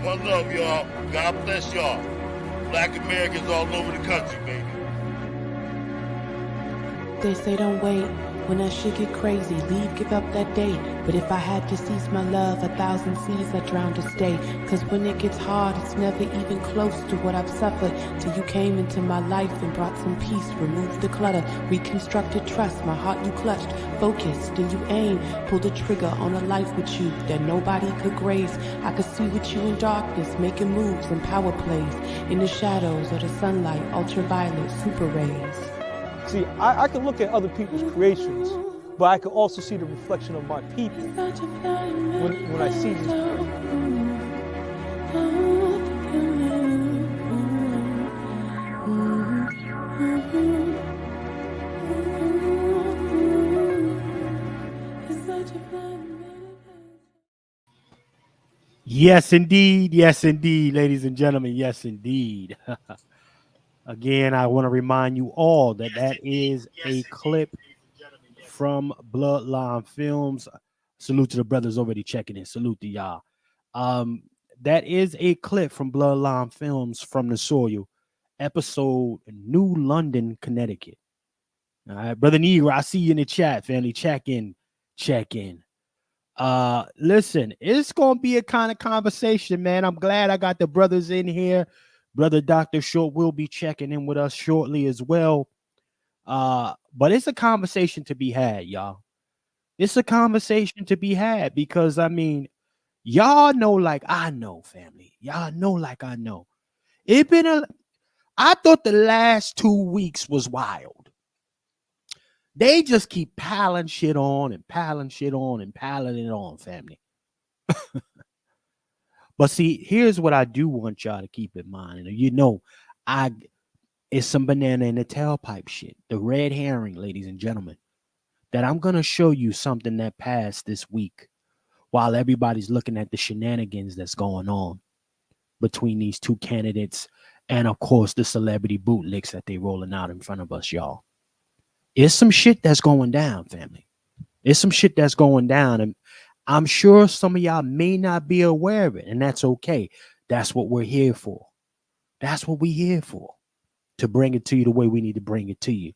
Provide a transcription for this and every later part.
One love, y'all. God bless y'all. Black Americans all over the country, baby. They say don't wait. When that shit get crazy, leave, give up that date. But if I had to cease my love, 1,000 seas I drown to stay. Cause when it gets hard, it's never even close to what I've suffered. Till you came into my life and brought some peace, removed the clutter, reconstructed trust, my heart you clutched, focused and you aim, pulled the trigger on a life with you that nobody could grace. I could see with you in darkness, making moves and power plays, in the shadows or the sunlight, ultraviolet, super rays. See, I can look at other people's creations, but I can also see the reflection of my people when I see these creations. Yes, indeed. Yes, indeed, ladies and gentlemen. Yes, indeed. Again, I want to remind you all that that is a clip from Bloodline Films. Salute to the brothers already checking in. Salute to y'all. That is a clip from Bloodline Films from the soil, episode New London, Connecticut. All right, brother Negro, I see you in the chat, family. Check in. Check in. Listen, it's gonna be a kind of conversation, man. I'm glad I got the brothers in here. Brother Dr. Short will be checking in with us shortly as well. But it's a conversation to be had, y'all. It's a conversation to be had because, I mean, y'all know like I know, family. Y'all know like I know. I thought the last 2 weeks was wild. They just keep piling shit on and piling shit on and piling it on, family. But see, here's what I do want y'all to keep in mind. And you know, it's some banana in the tailpipe shit. The red herring, ladies and gentlemen, that I'm going to show you something that passed this week while everybody's looking at the shenanigans that's going on between these two candidates and, of course, the celebrity bootlicks that they rolling out in front of us, y'all. It's some shit that's going down, family. It's some shit that's going down. And I'm sure some of y'all may not be aware of it, and that's okay. That's what we're here for. That's what we're here for, to bring it to you the way we need to bring it to you.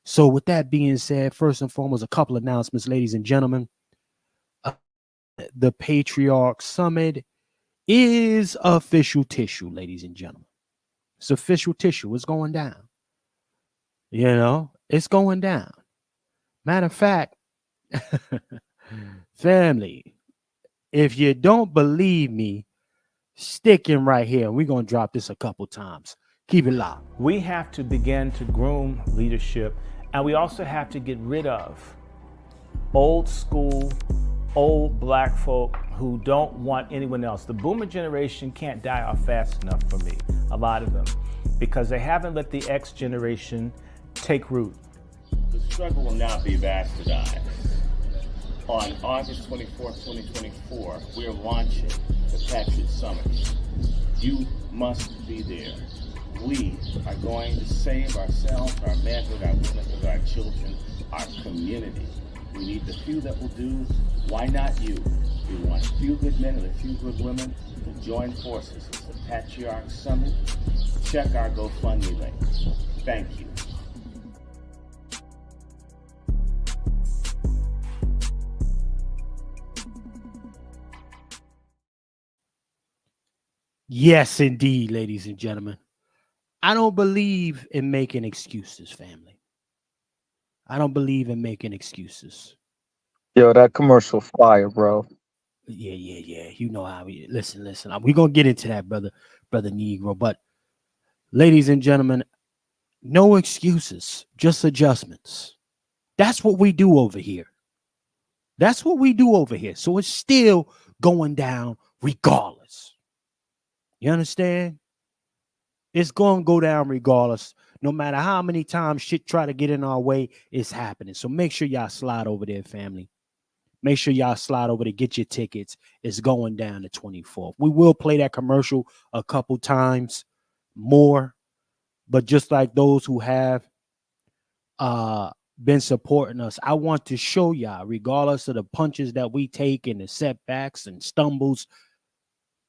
So with that being said, first and foremost, a couple announcements, ladies and gentlemen. The Patriarch Summit is official tissue, ladies and gentlemen. It's official tissue. It's going down. You know, it's going down. Matter of fact, family, if you don't believe me, stick in right here. We're going to drop this a couple times. Keep it locked. We have to begin to groom leadership, and we also have to get rid of old school, old black folk who don't want anyone else. The boomer generation can't die off fast enough for me, a lot of them, because they haven't let the X generation take root. The struggle will now be bastardized. On August 24th, 2024, we are launching the Patriarch Summit. You must be there. We are going to save ourselves, our manhood, our womanhood, our children, our community. We need the few that will do. Why not you? We want a few good men and a few good women to join forces. It's the Patriarch Summit. Check our GoFundMe link. Thank you. Yes, indeed, ladies and gentlemen. I don't believe in making excuses, family. I don't believe in making excuses. Yo, that commercial fire, bro. Yeah. You know how we listen. We're gonna get into that, brother Negro. But ladies and gentlemen, no excuses, just adjustments. That's what we do over here. That's what we do over here. So it's still going down regardless. You understand? It's going to go down regardless. No matter how many times shit try to get in our way, it's happening. So make sure y'all slide over there, family. Make sure y'all slide over to get your tickets. It's going down the 24th. We will play that commercial a couple times more. But just like those who have been supporting us, I want to show y'all, regardless of the punches that we take and the setbacks and stumbles,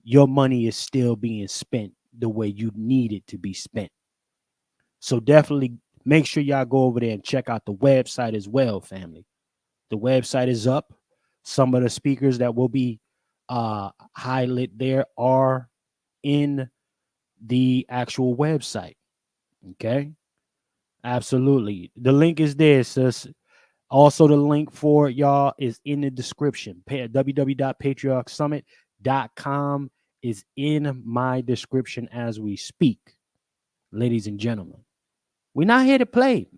your money is still being spent the way you need it to be spent. So definitely make sure y'all go over there and check out the website as well, family. The website is up. Some of the speakers that will be highlighted there are in the actual website. Okay. Absolutely. The link is there, sis. Also, the link for y'all is in the description. www.patriarchsummit.com is in my description as we speak. Ladies and gentlemen, we're not here to play.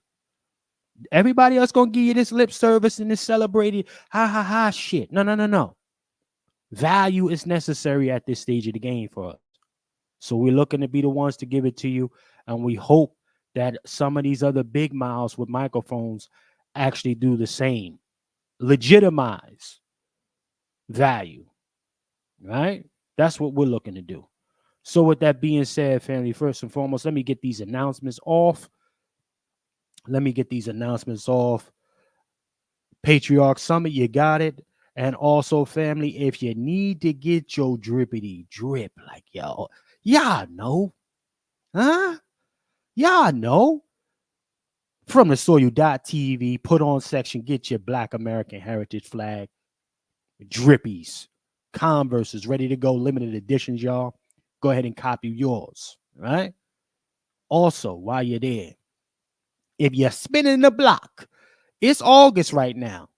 Everybody else gonna give you this lip service and this celebrated ha shit. No. Value is necessary at this stage of the game for us. So we're looking to be the ones to give it to you, and we hope that some of these other big mouths with microphones actually do the same. Legitimize value, right? That's what we're looking to do. So with that being said, family, first and foremost, let me get these announcements off. Patriarch Summit, you got it. And also, family, if you need to get your drippity drip, like y'all know, y'all know, from the soil.tv, put on section, get your Black American Heritage flag, drippies, Converses ready to go, limited editions, y'all. Go ahead and copy yours, right? Also, while you're there, if you're spinning the block, it's August right now.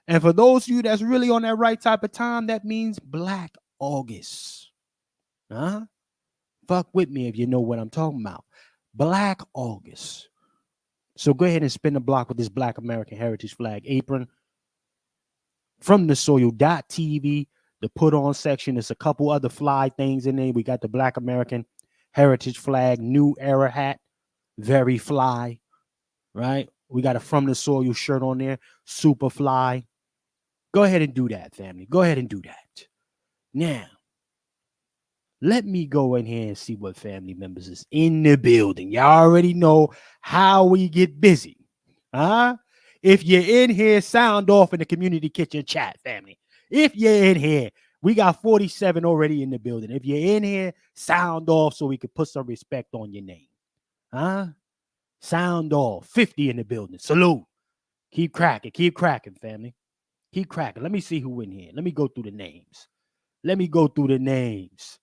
And for those of you that's really on that right type of time, that means Black August. Fuck with me if you know what I'm talking about. Black August. So go ahead and spin the block with this Black American Heritage flag apron. From the soil.tv, the put on section, there's a couple other fly things in there. We got the Black American Heritage flag, new era hat, very fly, right? We got a From the Soil shirt on there, super fly. Go ahead and do that, family. Go ahead and do that. Now, let me go in here and see what family members is in the building. Y'all already know how we get busy. If you're in here, sound off in the community kitchen chat, family. If you're in here, we got 47 already in the building. If you're in here, sound off so we can put some respect on your name. Sound off. 50 in the building. Salute. Keep cracking, family. Keep cracking. Let me see who in here. Let me go through the names.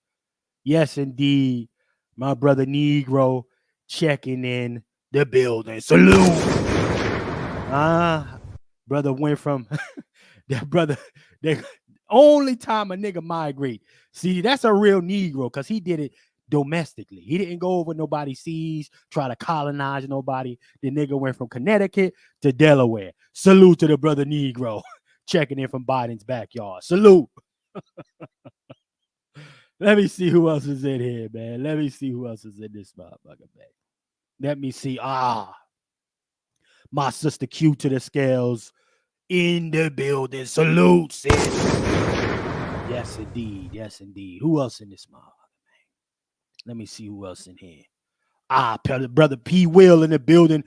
Yes, indeed. My brother Negro checking in the building. Salute. Brother went from that brother. The only time a nigga migrate. See, that's a real Negro because he did it domestically. He didn't go over nobody's seas, try to colonize nobody. The nigga went from Connecticut to Delaware. Salute to the brother Negro checking in from Biden's backyard. Salute. Let me see who else is in here, man. Let me see who else is in this motherfucker, man. Let me see. My sister Q to the scales in the building. Salute, sis. Yes, indeed. Who else in this motherfucker, man? Let me see who else in here. Brother P. Will in the building.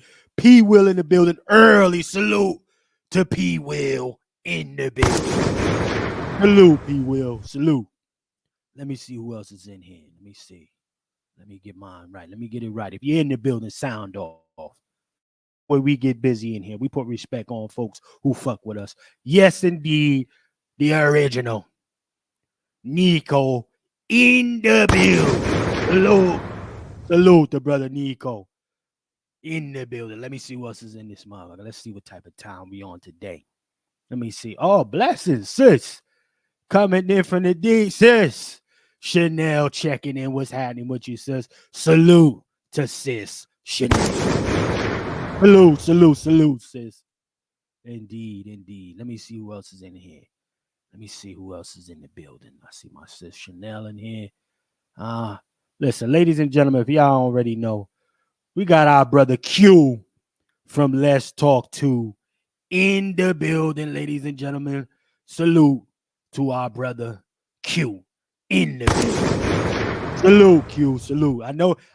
Early salute to P. Will in the building. Salute, P. Will. Salute. Let me see who else is in here. Let me see. Let me get mine right. Let me get it right. If you're in the building, sound off. Where we get busy in here. We put respect on folks who fuck with us. Yes, indeed. The original Nico in the building. Salute to brother Nico in the building. Let me see who else is in this motherfucker. Let's see what type of time we on today. Let me see. Oh, blessings, sis. Coming in from the D, sis. Chanel checking in. What's happening with you, sis? Salute to sis Chanel. Salute, sis. Indeed. Let me see who else is in here. Let me see who else is in the building. I see my sis Chanel in here. Listen, ladies and gentlemen, if y'all already know, we got our brother Q from Let's Talk 2 in the building, ladies and gentlemen. Salute to our brother Q in the building. Salute, Q. Salute.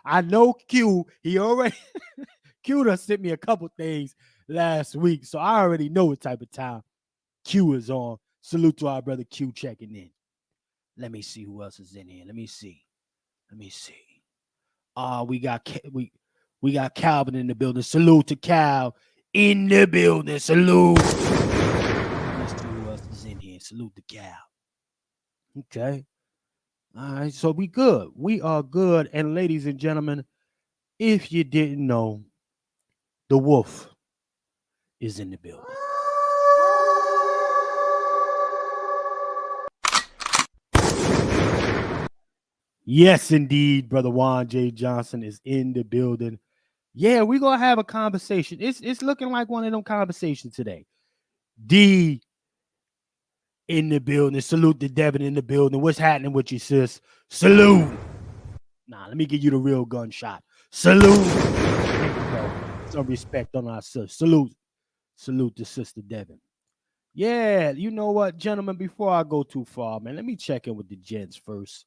I know Q. He already Q done sent me a couple things last week, so I already know what type of time Q is on. Salute to our brother Q checking in. Let me see who else is in here. Let me see. We got Calvin in the building. Salute to Cal in the building. Salute. Let's see who else is in here. Salute to Cal. Okay. All right. So we good. We are good. And ladies and gentlemen, if you didn't know, the wolf is in the building. Yes, indeed, brother Juan J. Johnson is in the building. Yeah, we're gonna have a conversation. It's looking like one of them conversations today. D in the building. Salute to Devin in the building. What's happening with you, sis? Salute. Nah, let me give you the real gunshot. Salute. Some respect on our sis. Salute to Sister Devin. Yeah, you know what, gentlemen, before I go too far, man, let me check in with the gents first.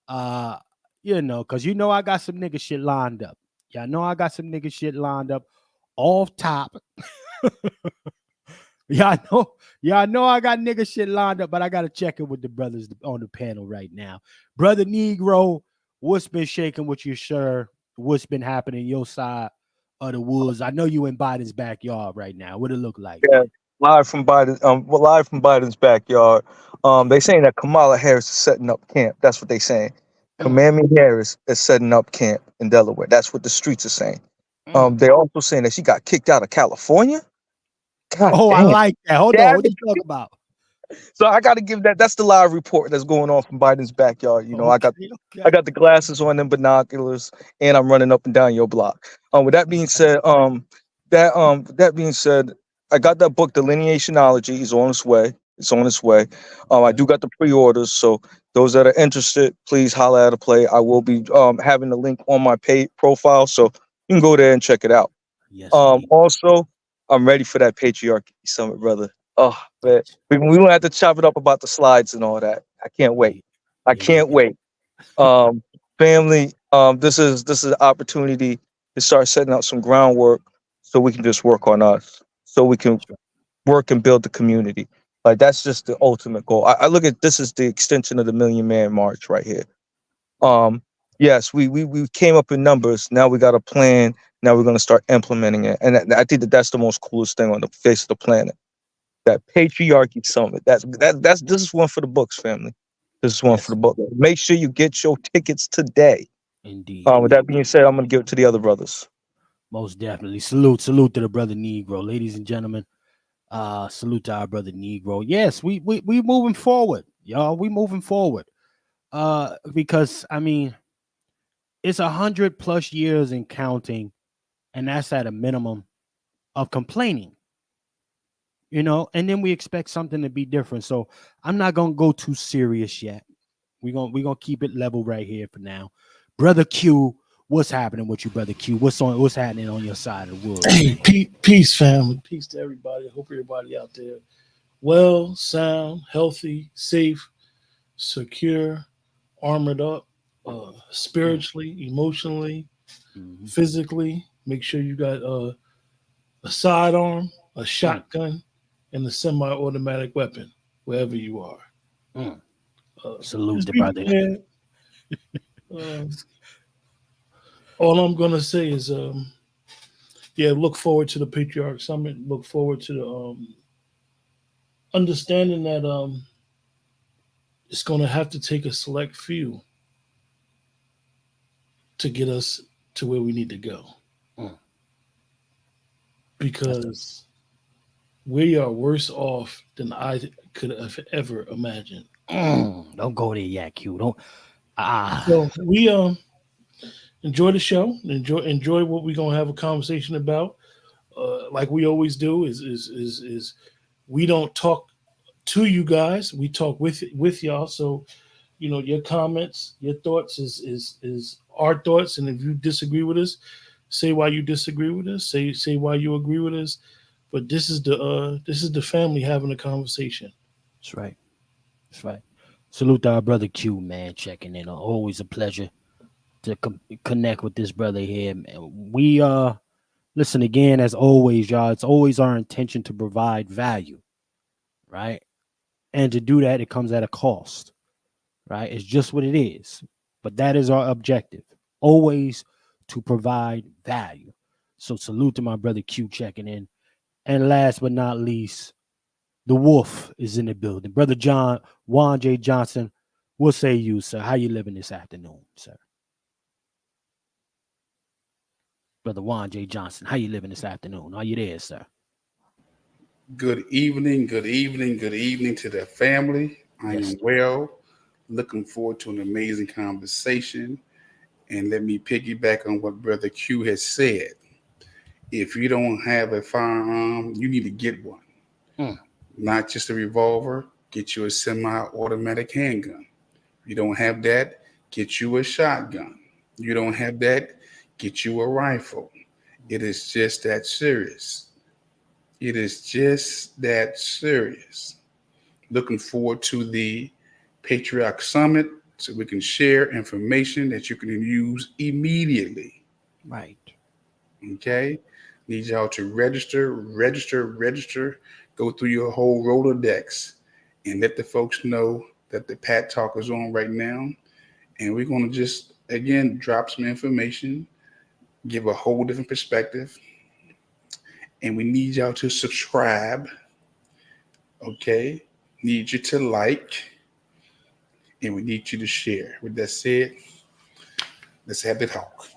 Because I got some nigga shit lined up. Y'all know I got some nigga shit lined up off top. Y'all know I got nigga shit lined up, but I gotta check in with the brothers on the panel right now. Brother Negro, what's been shaking with you, sir? What's been happening your side of the woods? I know you in Biden's backyard right now. What it look like? Yeah, live from Biden's backyard. They saying that Kamala Harris is setting up camp. That's what they saying. Kamala Harris is setting up camp in Delaware. That's what the streets are saying. They're also saying that she got kicked out of California. God damn. I like that. Hold on, what you talking about? So I got to give that's the live report that's going on from Biden's backyard. I got the glasses on, them binoculars, and I'm running up and down your block. With that being said, I got that book, Delineationology, is on its way. I do got the pre-orders, so those that are interested, please holler at a play. I will be having the link on my profile, so you can go there and check it out. Yes. Also, I'm ready for that Patriarch Summit, brother. Oh man, we don't have to chop it up about the slides and all that. I can't wait. Family, this is an opportunity to start setting out some groundwork so we can just work on us, so we can work and build the community. Like that's just the ultimate goal. I look at this as the extension of the Million Man March right here. Yes, we came up in numbers. Now we got a plan. Now we're going to start implementing it, and I think that's the most coolest thing on the face of the planet. That Patriarchy Summit. This is one for the books, family. This is one for the book. Make sure you get your tickets today. Indeed. With that being said, I'm going to give it to the other brothers. Most definitely. Salute to the brother Negro, ladies and gentlemen. Salute to our brother Negro. Yes, we moving forward, y'all. We moving forward. Because I mean, it's 100+ years and counting, and that's at a minimum of complaining. And then we expect something to be different. So I'm not gonna go too serious yet. We're gonna keep it level right here for now. Brother Q, what's happening with you, brother Q? What's happening on your side of the world? Hey, peace, family. Peace to everybody. I hope everybody out there well, sound, healthy, safe, secure, armored up, spiritually, emotionally, physically. Make sure you got a sidearm, a shotgun, and a semi-automatic weapon wherever you are. Salute the brother. All I'm gonna say is, look forward to the Patriarch Summit. Look forward to the understanding that it's gonna have to take a select few to get us to where we need to go, because we are worse off than I could have ever imagined. Don't go there yet, Q. Don't. So we enjoy the show. Enjoy what we're gonna have a conversation about. Like we always do. Is we don't talk to you guys. We talk with y'all. So your comments, your thoughts is our thoughts. And if you disagree with us, say why you disagree with us. Say why you agree with us. But this is the family having a conversation. That's right. Salute to our brother Q, man, checking in. Always a pleasure to connect with this brother here. We listen again, as always, y'all. It's always our intention to provide value, right? And to do that, it comes at a cost, right? It's just what it is. But that is our objective, always to provide value. So salute to my brother Q checking in. And last but not least, the wolf is in the building. Brother Juan J. Johnson, what say you, sir? How you living this afternoon, sir? Brother Juan J. Johnson, how you living this afternoon? Are you there, sir? Good evening to the family. I am well. Looking forward to an amazing conversation. And let me piggyback on what Brother Q has said. If you don't have a firearm, you need to get one. Not just a revolver, get you a semi-automatic handgun. If you don't have that, get you a shotgun. You don't have that, get you a rifle. It is just that serious. It is just that serious. Looking forward to the Patriarch Summit so we can share information that you can use immediately. Right. Okay? Need y'all to register. Go through your whole Rolodex and let the folks know that the Pat Talk is on right now. And we're going to just, again, drop some information, give a whole different perspective. And we need y'all to subscribe. Okay? Need you to like. And we need you to share. With that said, let's have the talk.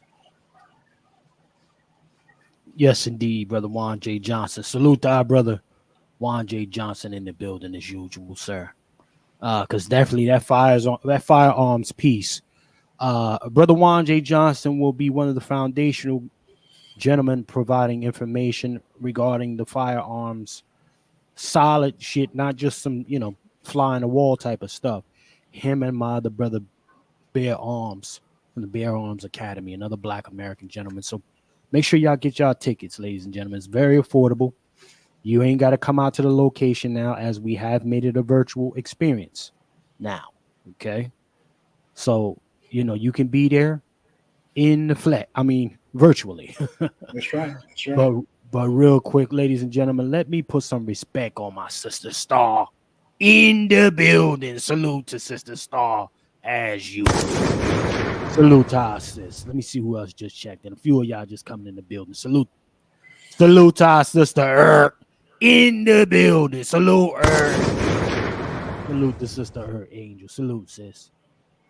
Yes, indeed, Brother Juan J. Johnson. Salute to our brother Juan J. Johnson in the building as usual, sir. Because definitely that firearms piece. Brother Juan J. Johnson will be one of the foundational gentlemen providing information regarding the firearms. Solid shit, not just some, fly in the wall type of stuff. Him and my other brother Bear Arms from the Bear Arms Academy, another Black American gentleman. So make sure y'all get y'all tickets, ladies and gentlemen. It's very affordable. You ain't got to come out to the location now, as we have made it a virtual experience now. Okay. So, you can be there in the flat. I mean, virtually. That's right. That's right. But real quick, ladies and gentlemen, let me put some respect on my sister Star in the building. Salute to Sister Star as you. Salute to our sis. Let me see who else just checked in. A few of y'all just coming in the building. Salute to our sister in the building. Salute Salute to Sister Angel. Salute, sis.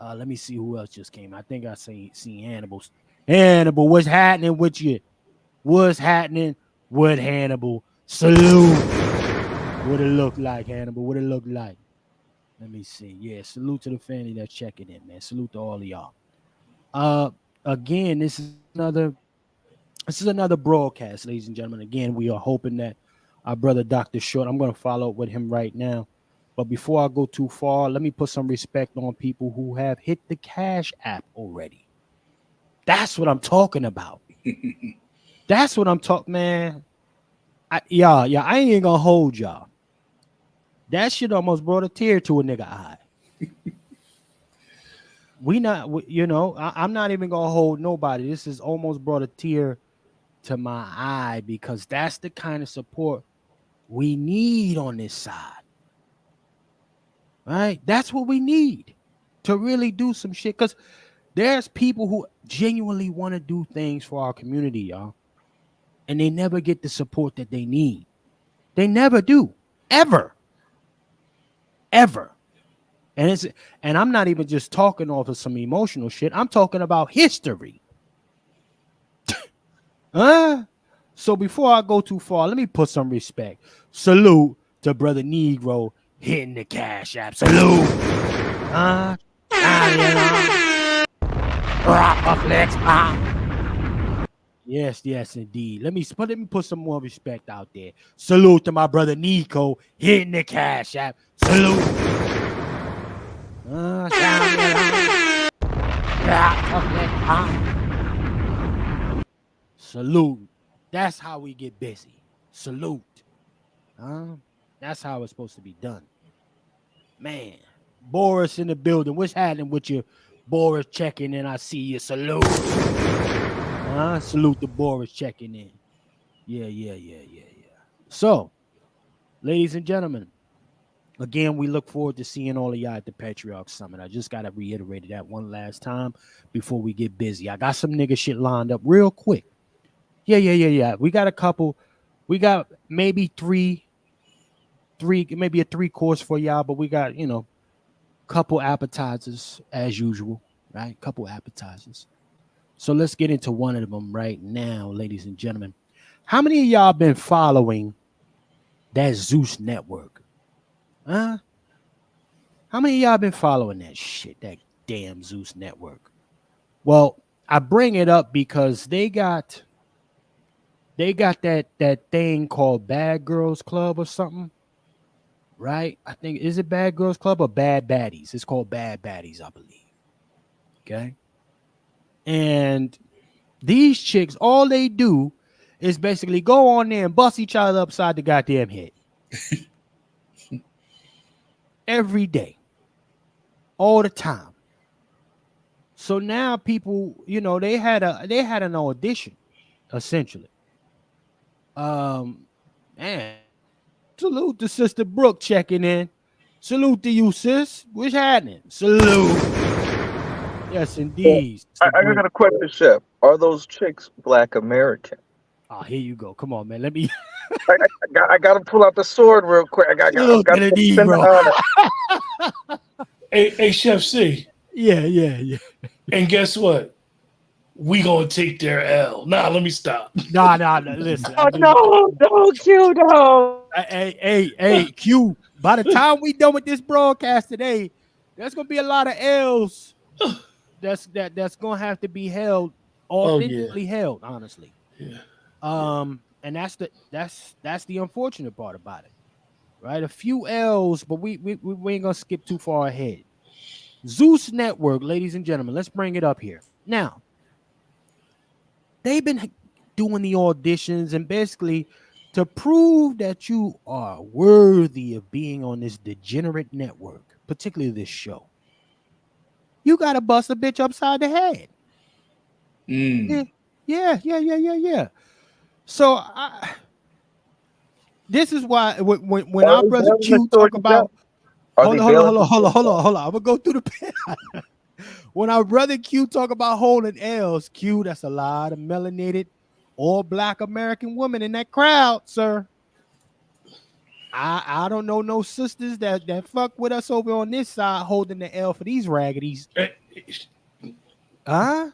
Let me see who else just came. I think I seen Hannibal. Hannibal, what's happening with you? What's happening with Hannibal? Salute. What it look like, Hannibal? What it look like? Let me see. Yeah, salute to the family that's checking in, man. Salute to all of y'all. Again, this is another broadcast, ladies and gentlemen. Again, we are hoping that our brother Dr. Short, I'm going to follow up with him right now. But before I go too far, let me put some respect on people who have hit the Cash App already. That's what I'm talking about. That's what I'm talking, man. I ain't gonna hold y'all. That shit almost brought a tear to a nigga eye. I'm not even gonna hold nobody. This has almost brought a tear to my eye, because that's the kind of support we need on this side. Right? That's what we need to really do some shit. Because there's people who genuinely want to do things for our community, y'all. And they never get the support that they need. They never do. Ever. And I'm not even just talking off of some emotional shit. I'm talking about history. So before I go too far, let me put some respect. Salute to Brother Negro hitting the Cash App. Salute. Yes, indeed. Let me put some more respect out there. Salute to my brother Nico hitting the Cash App. Salute. Salute. That's how we get busy. Salute. That's how it's supposed to be done. Man, Boris in the building. What's happening with you? Boris checking in. I see you. Salute. Salute to Boris checking in. Yeah. So, ladies and gentlemen, Again, we look forward to seeing all of y'all at the Patriarch Summit. I just got to reiterate that one last time before we get busy. I got some nigga shit lined up real quick. Yeah. We got a couple. We got maybe three, maybe a 3-course for y'all, but we got, couple appetizers as usual, right? Couple appetizers. So let's get into one of them right now, ladies and gentlemen. How many of y'all been following that Zeus network? Huh? How many of y'all been following that shit, that damn Zeus network? Well, I bring it up because they got that thing called Bad Girls Club or something, right? I think, is it Bad Girls Club or Bad Baddies? It's called Bad Baddies, I believe. Okay. And these chicks, all they do is basically go on there and bust each other upside the goddamn head. Every day. All the time. So now people, they had an audition, essentially. Man, salute to Sister Brooke checking in. Salute to you, sis. What's happening? Salute. Yes, indeed. I got a question, Chef. Are those chicks Black American? Oh, here you go. Come on, man. Let me. I got to pull out the sword real quick. I got to D, bro. Hey, Chef C. Yeah. And guess what? We gonna take their L. Nah, let me stop. Nah. Listen. No, Q, no. Hey, Q. By the time we done with this broadcast today, there's gonna be a lot of L's. That's gonna have to be held, authentically held, honestly. Yeah. And that's the unfortunate part about it, right? A few L's, but we ain't gonna skip too far ahead. Zeus Network, ladies and gentlemen, let's bring it up here. Now, they've been doing the auditions, and basically to prove that you are worthy of being on this degenerate network, particularly this show, you gotta bust a bitch upside the head. Yeah. So this is why when our brother Q talk about hold on. I'm gonna go through the pen. When our brother Q talk about holding L's, Q, that's a lot of melanated or Black American women in that crowd, sir. I don't know no sisters that fuck with us over on this side holding the L for these raggities. Huh?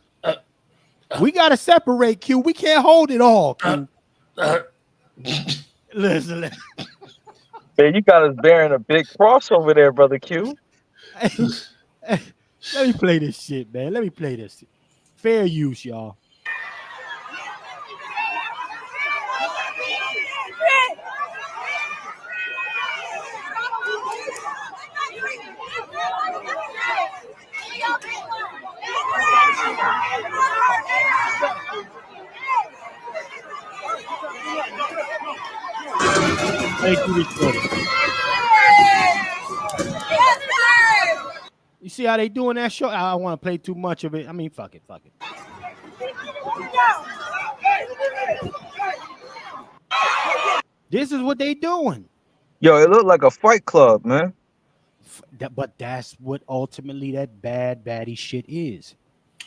We gotta separate, Q. We can't hold it all, Q. Listen. Man, you got us bearing a big cross over there, brother Q. Let me play this shit, man. Let me play this. Fair use, y'all. You see how they doing that show? I don't want to play too much of it. I mean, fuck it. This is what they doing. Yo, it looked like a fight club, man. But that's what ultimately that bad baddie shit is.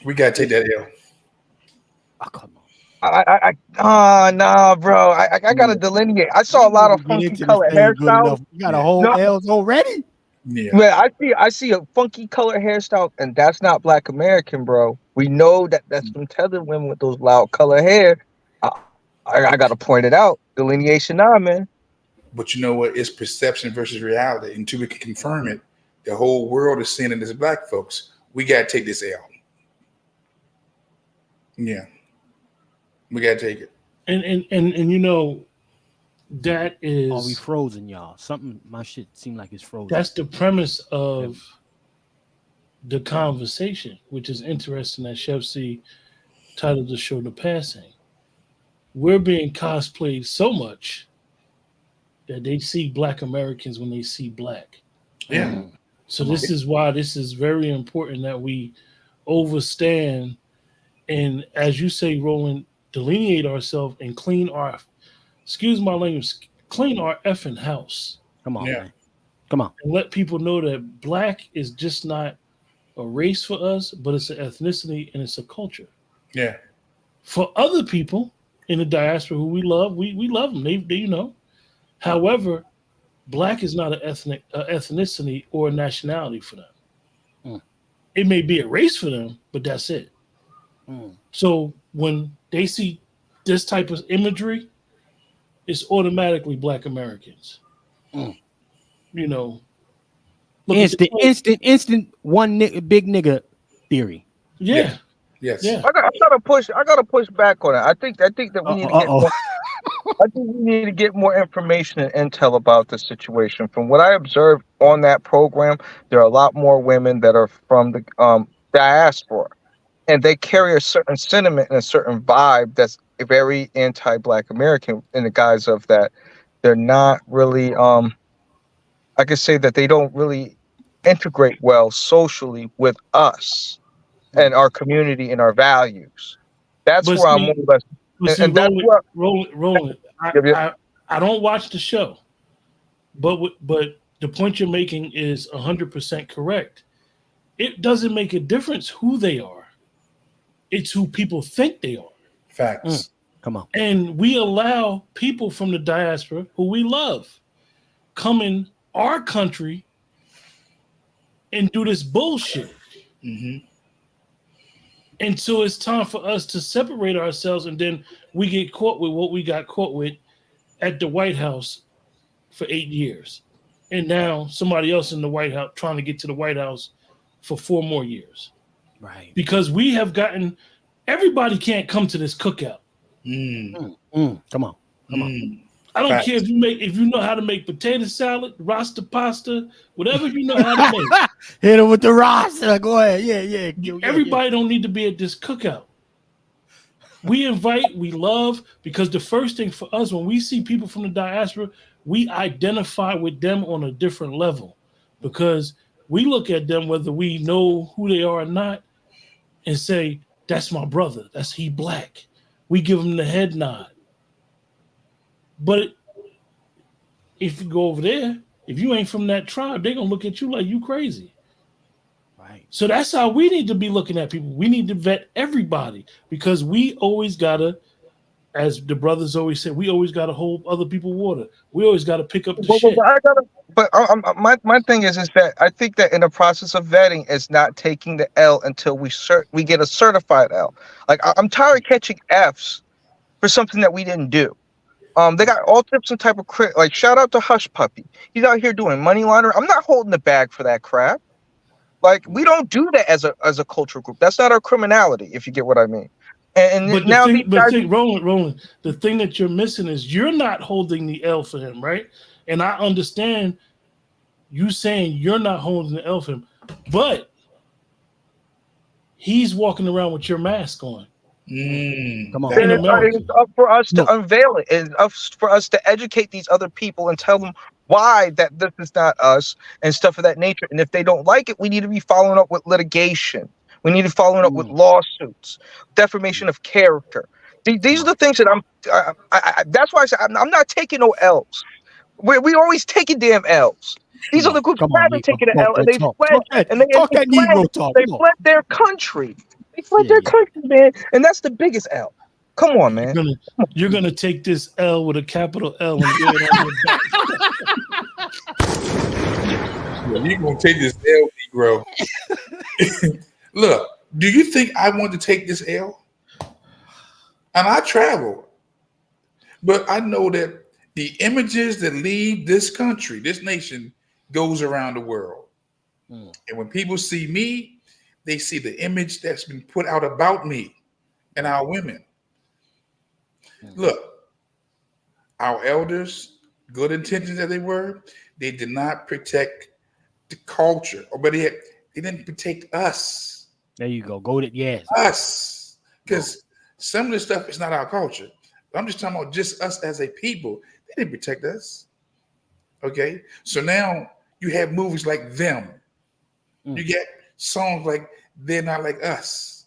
We gotta take that L. Oh, come on. Nah, bro. I gotta delineate. I saw a lot of funky color hairstyles. You got a whole L's already? Yeah. Man, I see a funky color hairstyle, and that's not Black American, bro. We know that's some tethered women with those loud color hair. I gotta point it out. Delineation on, man. But you know what? It's perception versus reality. Until we can confirm it, the whole world is seeing it as Black folks. We gotta take this L. Yeah. We gotta take it. And you know, that is. Are we frozen, y'all? My shit seemed like it's frozen. That's the premise of the conversation, which is interesting that Chef C titled the show The Passing. We're being cosplayed so much that they see Black Americans when they see Black. Yeah. So this is why this is very important that we overstand and, as you say, Roland, delineate ourselves and clean our, excuse my language, clean our effing house. Come on, man. Come on. And let people know that black is just not a race for us, but it's an ethnicity and it's a culture. Yeah. For other people in the diaspora who we love, we love them. They you know. However, black is not an ethnicity or a nationality for them. It may be a race for them, but that's it. So when they see this type of imagery, it's automatically Black Americans. You know, instant one big nigga theory. Yeah. Yes. Yeah. I gotta push back on it. I think that we need to get more, I think we need to get more information and intel about the situation. From what I observed on that program, there are a lot more women that are from the diaspora, and they carry a certain sentiment and a certain vibe that's very anti-Black American in the guise of that they're not really I could say that they don't really integrate well socially with us and our community and our values. That's But where I'm see- more or less. But see, And that's what. Roland, Yeah. I don't watch the show, but the point you're making is 100% correct. It doesn't make a difference who they are. It's who people think they are. Facts. Come on. And we allow people from the diaspora who we love come in our country and do this bullshit. And so it's time for us to separate ourselves, and then we get caught with what we got caught with at the White House for 8 years. And now somebody else in the White House trying to get to the White House for 4 more years. Right. Because we have gotten, everybody can't come to this cookout. Come on. I don't Facts. care if you know how to make potato salad, rasta pasta, whatever you know how to make. Hit him with the roster. Go ahead. Yeah. Everybody don't need to be at this cookout. We invite, we love, because the first thing for us, when we see people from the diaspora, we identify with them on a different level, because we look at them, whether we know who they are or not, and say, that's my brother, he Black. We give him the head nod. But if you go over there, if you ain't from that tribe, they're going to look at you like you crazy. Right. So that's how we need to be looking at people. We need to vet everybody, because we always got to, as the brothers always say, we always got to hold other people water. We always got to pick up the shit. My thing is that I think that in the process of vetting is not taking the L until we get a certified L. Like I'm tired of catching Fs for something that we didn't do. They got all types and type of like shout out to Hush Puppy. He's out here doing money laundering. I'm not holding the bag for that crap. Like we don't do that as a cultural group. That's not our criminality, if you get what I mean. And But now Roland, the thing that you're missing is you're not holding the L for him, right? And I understand you saying you're not holding the L for him, but he's walking around with your mask on. Come on. It's up for us to unveil it. It's up for us to educate these other people and tell them why that this is not us and stuff of that nature. And if they don't like it, we need to be following up with litigation. We need to follow up with lawsuits, defamation of character. These are the things that that's why I say I'm not taking no L's. We always taking damn L's. These are the groups that haven't taken an L, and they fled their country. They fled their country, man, and that's the biggest L. Come on, man. You're gonna take this L with a capital L and do it on your back. You're gonna take this L, Negro. Look, do you think I want to take this L? And I travel, but I know that the images that leave this country, this nation, goes around the world. And when people see me, they see the image that's been put out about me and our women. Look, our elders, good intentions as they were, they did not protect the culture, but they didn't protect us. There you go. Go to yes. Us. Because some of this stuff is not our culture. I'm just talking about just us as a people. They didn't protect us. Okay? So now you have movies like Them. You get songs like They're Not Like Us.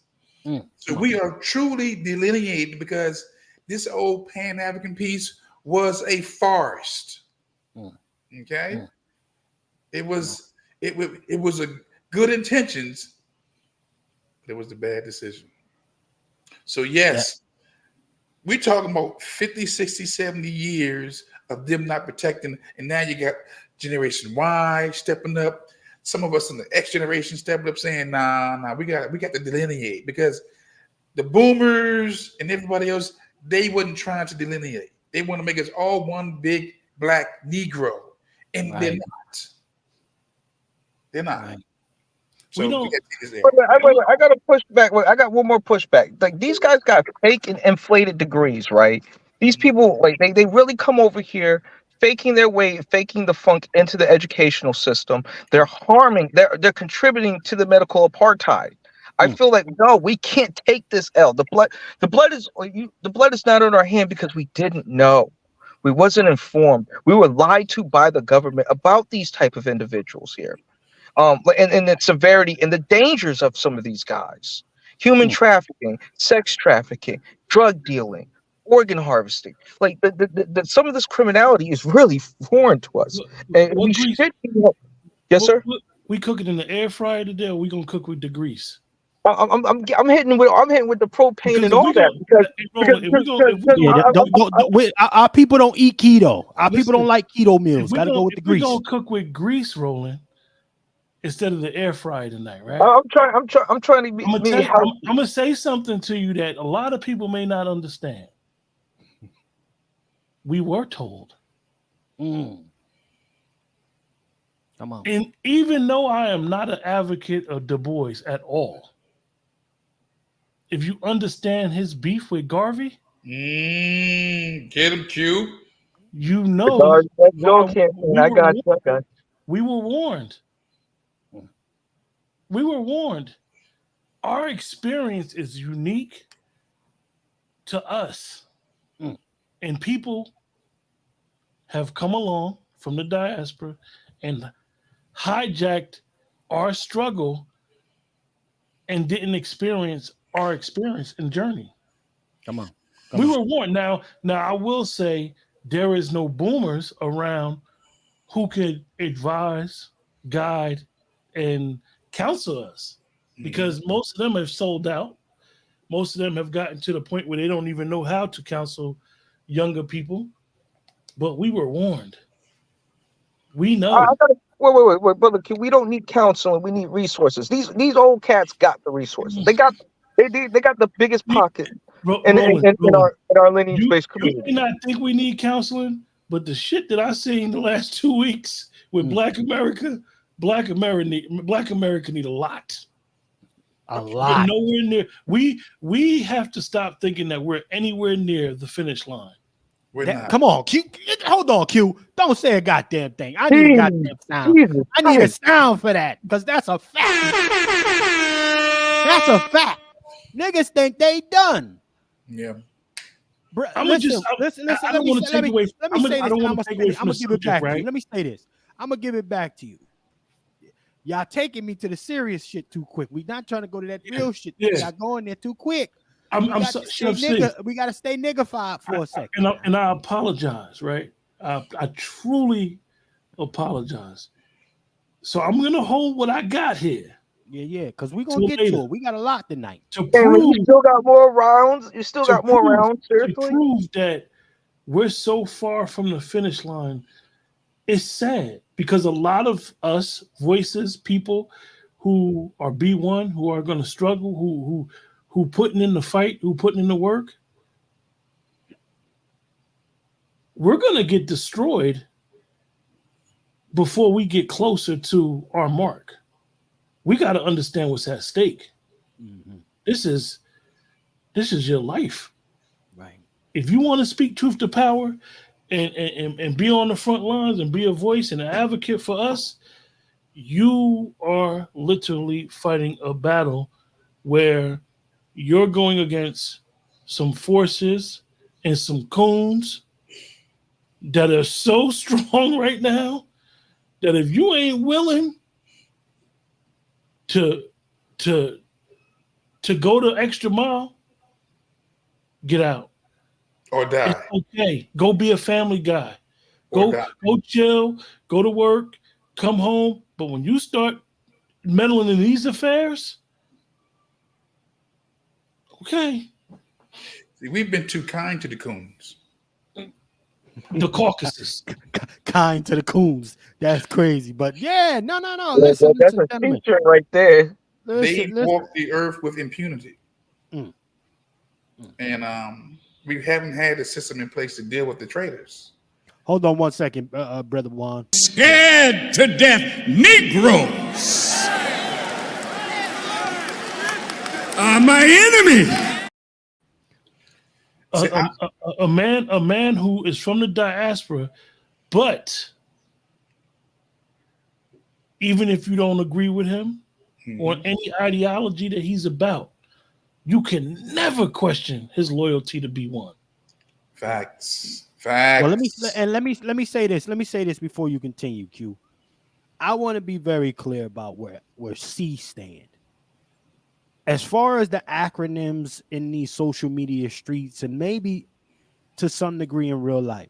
So we are truly delineated, because this old Pan-African piece was a farce. Okay? It was a good intentions, but it was the bad decision. So yes, we're talking about 50, 60, 70 years of them not protecting, and now you got Generation Y stepping up. Some of us in the X generation stepping up saying, nah, we got to delineate, because the boomers and everybody else, they wasn't trying to delineate. They want to make us all one big black Negro, and they're not. They're not. Right. So We don't. Wait, I got to push back. Wait, I got one more pushback. Like, these guys got fake and inflated degrees, right? These people, like, they really come over here faking their way, faking the funk into the educational system. They're harming. They're contributing to the medical apartheid. I feel like, no, we can't take this L. The blood is not on our hand because we didn't know. We wasn't informed. We were lied to by the government about these type of individuals here. And the severity and the dangers of some of these guys: human trafficking, sex trafficking, drug dealing, organ harvesting. Like some of this criminality is really foreign to us. And we should be. Yes, sir. We cook it in the air fryer today, or we gonna cook with the grease? I'm hitting with the propane and all that, because our people don't eat keto. Our people don't like keto meals. Got to go with the grease. We're gonna cook with grease, Roland, instead of the air fryer tonight, right? I'm trying to be. I'm gonna say something to you that a lot of people may not understand. We were told. Come on. And even though I am not an advocate of Du Bois at all, if you understand his beef with Garvey, get him, Q. You know, we were warned. We were warned. Our experience is unique to us. And people have come along from the diaspora and hijacked our struggle and didn't experience our experience and journey. Come on. We were warned. Now I will say there is no boomers around who could advise, guide, and counsel us, because most of them have sold out. Most of them have gotten to the point where they don't even know how to counsel younger people. But we were warned. We know. Wait, brother. We don't need counseling. We need resources. These old cats got the resources. They got the biggest pocket in our lineage-based community. You may not think we need counseling, but the shit that I seen the last 2 weeks with Black America need a lot. A lot. Nowhere near. We have to stop thinking that we're anywhere near the finish line. Come on, Q. Hold on, Q. Don't say a goddamn thing. I need a goddamn sound. I need a sound for that, because that's a fact. That's a fact. Niggas think they done. Yeah. Bro, Let me say this. I'm gonna give it back to you. Let me say this. I'm gonna give it back to you. Y'all taking me to the serious shit too quick. We not trying to go to that real shit. Y'all going there too quick. We got to stay niggified for a second. And I apologize, right? I truly apologize. So I'm gonna hold what I got here. Yeah, because we're gonna get to it. We got a lot tonight. You still got more rounds. You still got more rounds. Seriously, to prove that we're so far from the finish line, it's sad, because a lot of us voices, people who are B1, who are going to struggle, who putting in the fight, who putting in the work, we're going to get destroyed before we get closer to our mark. We got to understand what's at stake. Mm-hmm. This is your life. Right. If you want to speak truth to power and be on the front lines and be a voice and an advocate for us, you are literally fighting a battle where you're going against some forces and some coons that are so strong right now that if you ain't willing to go the extra mile, get out. Or die. It's okay. Go be a family guy. Go chill, go to work, come home, but when you start meddling in these affairs, okay. See, we've been too kind to the coons. The Caucasus. Kind to the coons. That's crazy. But yeah, no. Well, Listen, that's a gentlemen. feature right there. They Listen. walk the earth with impunity. And we haven't had a system in place to deal with the traitors. Hold on one second, Brother Juan. Scared to death Negroes are my enemy. A man who is from the diaspora, but even if you don't agree with him on any ideology that he's about, you can never question his loyalty to B1. Facts. Well, let me say this. Let me say this before you continue, Q. I want to be very clear about where C stand. As far as the acronyms in these social media streets, and maybe to some degree in real life,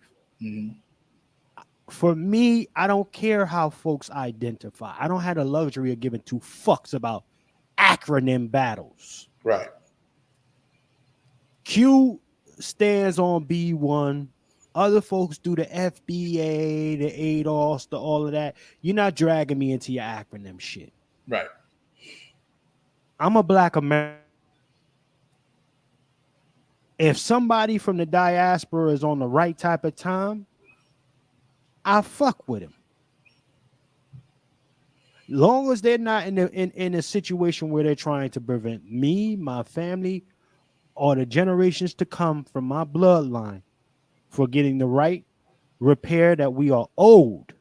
for me, I don't care how folks identify. I don't have the luxury of giving two fucks about acronym battles. Right. Q stands on B1. Other folks do the FBA, the ADOS, the all of that. You're not dragging me into your acronym shit. Right. I'm a Black American. If somebody from the diaspora is on the right type of time, I fuck with him. Long as they're not in a situation where they're trying to prevent me, my family, or the generations to come from my bloodline for getting the right repair that we are owed.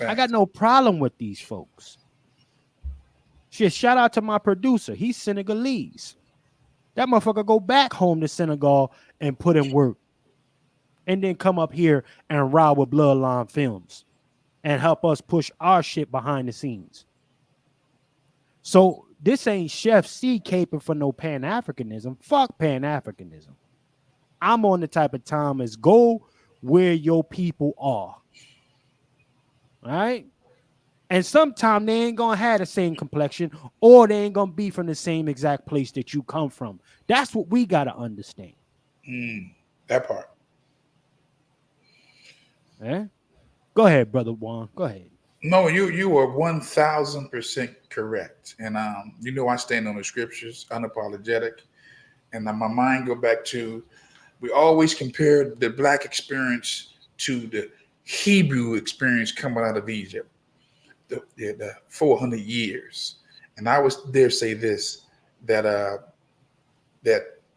I got no problem with these folks. Shit, shout out to my producer. He's Senegalese. That motherfucker go back home to Senegal and put in work. And then come up here and ride with Bloodline Films and help us push our shit behind the scenes. So this ain't Chef C caping for no Pan-Africanism. Fuck Pan-Africanism. I'm on the type of time as go where your people are. All right? And sometimes they ain't gonna have the same complexion, or they ain't gonna be from the same exact place that you come from. That's what we gotta understand. That part. Eh? Go ahead, Brother Juan. Go ahead. No, you are 1,000% correct. And you know I stand on the scriptures, unapologetic. And my mind go back to, we always compare the Black experience to the Hebrew experience coming out of Egypt. The 400 years. And I was there say this, that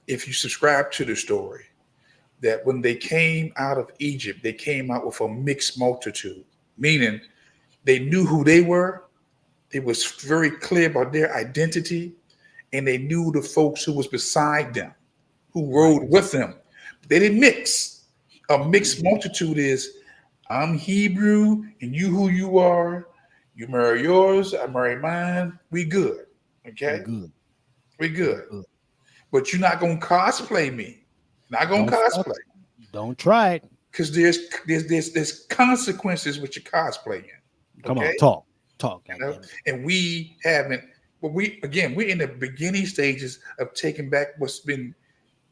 if you subscribe to the story, that when they came out of Egypt, they came out with a mixed multitude, meaning they knew who they were. They was very clear about their identity, and they knew the folks who was beside them, who rode with them. They didn't mix. A mixed multitude is, I'm Hebrew and you who you are. You marry yours, I marry mine. We good. Okay? We good. But you're not gonna cosplay me. Not gonna cosplay. Don't try it. Because there's consequences with your cosplaying. Come on, talk. You know? And we haven't, but we're in the beginning stages of taking back what's been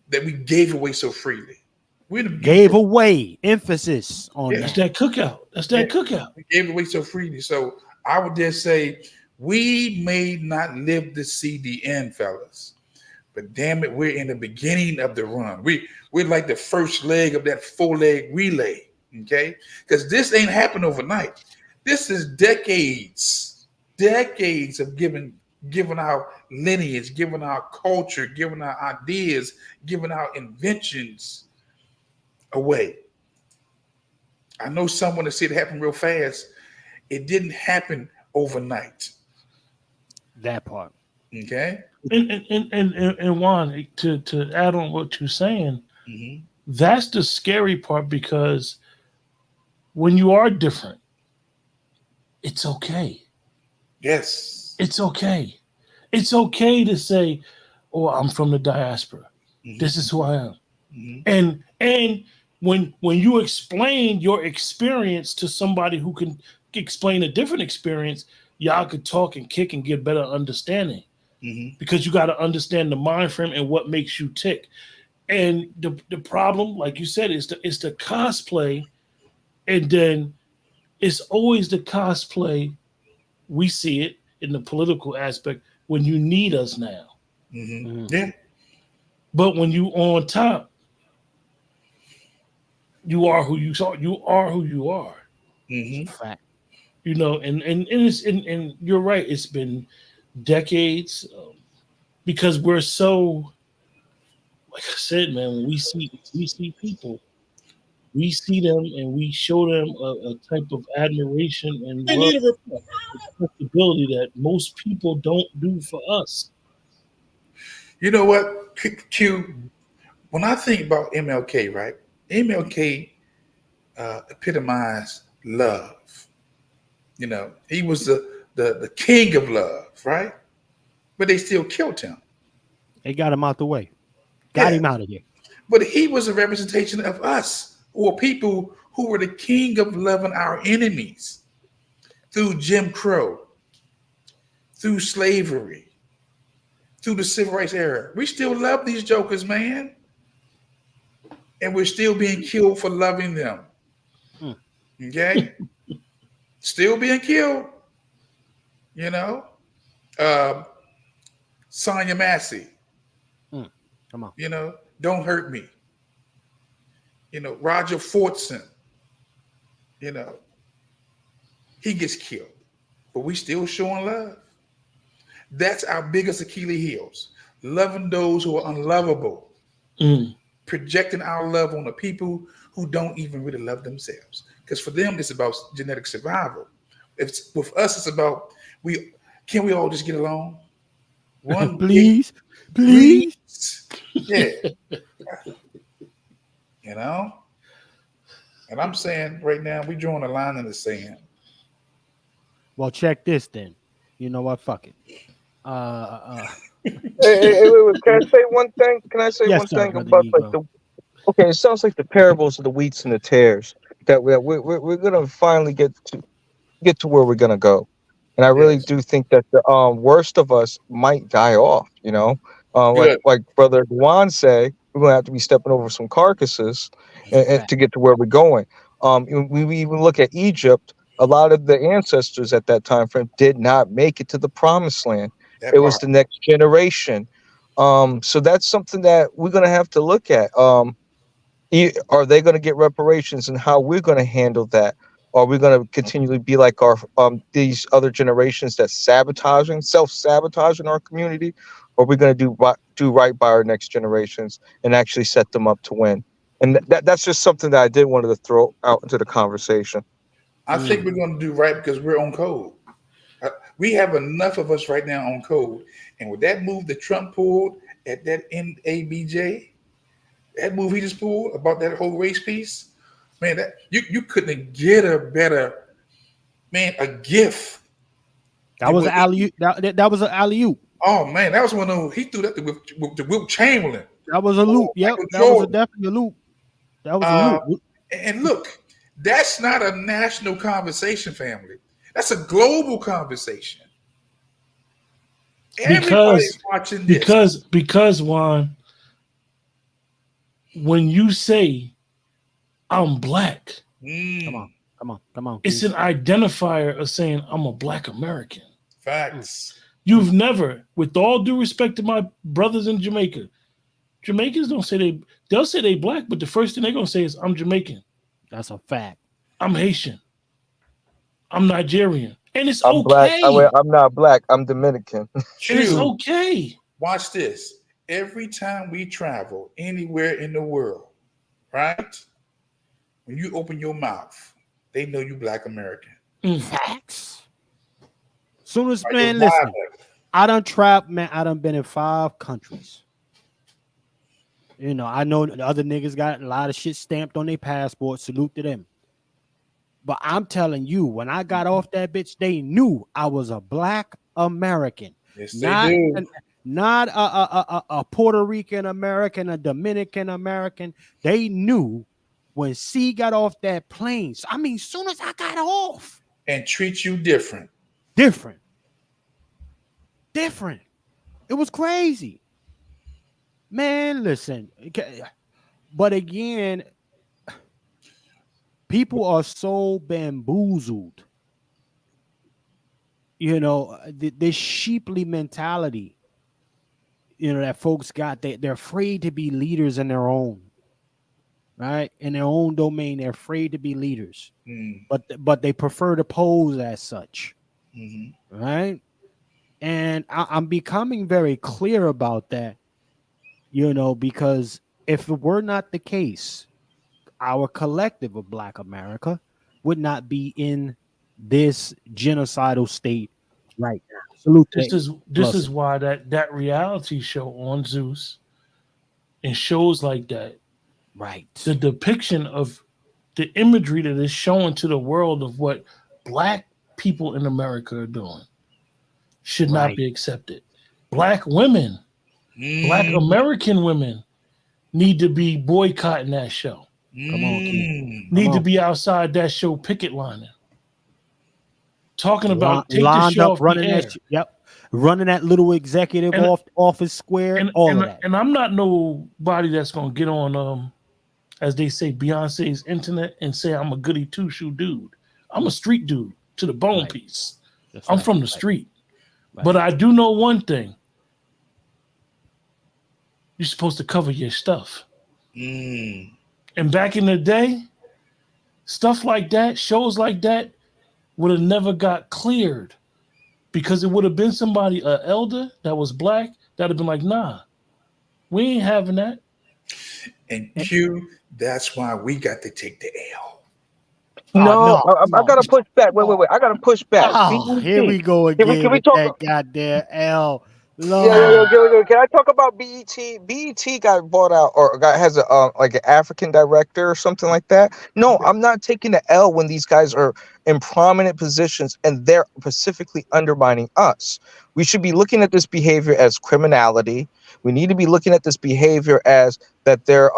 that we gave away so freely. Gave away, emphasis on that. That's that cookout. That's that cookout. We gave it away so freely. So I would dare say we may not live to see the end, fellas, but damn it, we're in the beginning of the run. We're like the first leg of that 4-leg relay, okay? Because this ain't happened overnight. This is decades of giving our lineage, giving our culture, giving our ideas, giving our inventions away. I know someone that said it happened real fast. It didn't happen overnight. That part. Okay. And Juan, to add on what you're saying, that's the scary part, because when you are different, it's okay. Yes. It's okay. It's okay to say, oh, I'm from the diaspora. This is who I am. And when you explain your experience to somebody who can explain a different experience, y'all could talk and kick and get better understanding. Mm-hmm. Because you got to understand the mind frame and what makes you tick. And the problem, like you said, is the cosplay, and then it's always the cosplay. We see it in the political aspect when you need us now. Mm-hmm. Yeah. But when you on top, you are who you are. You are who you are. Mm-hmm. Fact. You know, and you're right. It's been decades because we're so, like I said, man. When we see people, we see them and we show them a type of admiration and love, respectability that most people don't do for us. You know what, Q? When I think about MLK, right? MLK epitomized love. You know, he was the king of love, right? But they still killed him. They got him out the way. Got him out of here. But he was a representation of us, or people who were the king of loving our enemies through Jim Crow, through slavery, through the civil rights era. We still love these jokers, man. And we're still being killed for loving them. Okay? Still being killed. You know? Sonia Massey. Come on. You know, don't hurt me. You know, Roger Fortson. You know, he gets killed. But we still showing love. That's our biggest Achilles heels. Loving those who are unlovable. Projecting our love on the people who don't even really love themselves. Because for them, it's about genetic survival. It's with us, it's about can we all just get along? One please. Yeah. You know? And I'm saying right now, we're drawing a line in the sand. Well, check this then. You know what? Fuck it. Wait. Can I say one thing? Can I say yes, one sir, thing Brother about Negro. like the? Okay, it sounds like the parables of the wheats and the tares. That we're gonna finally get to where we're gonna go, and I really do think that the worst of us might die off. You know, like Brother Juan say, we're gonna have to be stepping over some carcasses and to get to where we're going. We even look at Egypt. A lot of the ancestors at that time frame did not make it to the promised land. It was the next generation. So that's something that we're going to have to look at. Are they going to get reparations, and how we're going to handle that? Are we going to continually be like our these other generations that self-sabotaging our community? Or are we going to do right by our next generations and actually set them up to win? And that's just something that I did wanted to throw out into the conversation. I think we're going to do right because we're on code. We have enough of us right now on code. And with that move that Trump pulled at that NABJ, that move he just pulled about that whole race piece, man, that you couldn't get a better, man, a gift. That was an alley-oop. That was an alley-oop. Oh, man, that was one of those, he threw that to Wilt Chamberlain. That was a loop. Yep, that was definitely a loop. That was a loop. And look, that's not a national conversation, family. That's a global conversation. Everybody's watching this. Because Juan, when you say I'm black, come on. It's an identifier of saying I'm a Black American. Facts. You've never, with all due respect to my brothers in Jamaica, Jamaicans don't say they'll say they black, but the first thing they're gonna say is I'm Jamaican. That's a fact. I'm Haitian. I'm Nigerian. And it's I'm okay. Black. I'm not black. I'm Dominican. And it's okay. Watch this. Every time we travel anywhere in the world, right? When you open your mouth, they know you Black American. Facts. Soon as, man, listen, I done trapped, man. I done been in 5 countries. You know, I know the other niggas got a lot of shit stamped on their passport. Salute to them. But I'm telling you, when I got off that bitch, they knew I was a Black American. Yes, they do. Not a Puerto Rican American, a Dominican American. They knew when C got off that plane. I mean, soon as I got off, and treat you different. Different. It was crazy. Man, listen. But again, people are so bamboozled. You know, this sheeply mentality, you know, that folks got. They're afraid to be leaders in their own, right? In their own domain, they're afraid to be leaders. But they prefer to pose as such, right? And I'm becoming very clear about that, you know, because if it were not the case, our collective of Black America would not be in this genocidal state right now. Salute. This is why that reality show on Zeus and shows like that, right? The depiction of the imagery that is shown to the world of what Black people in America are doing should not be accepted. Black women, Black American women need to be boycotting that show. Come on, Keith. Need to be outside that show picket lining. Talking about take the show off running the air. That, running that little executive office square, and all of that. And I'm not nobody that's gonna get on as they say, Beyonce's internet and say I'm a goody two-shoe dude. I'm a street dude to the bone piece. I'm from the street. But I do know one thing. You're supposed to cover your stuff. And back in the day, stuff like that, shows like that, would have never got cleared because it would have been somebody, an elder that was Black, that would have been like, nah, we ain't having that. And Q, that's why we got to take the L. No, I gotta push back. Wait. I gotta push back. Oh, here we go again. Can we talk that goddamn L? Yeah. Can I talk about BET? BET got bought out or has a like an African director or something like that. No, I'm not taking the L when these guys are in prominent positions and they're specifically undermining us. We should be looking at this behavior as criminality. We need to be looking at this behavior as that they're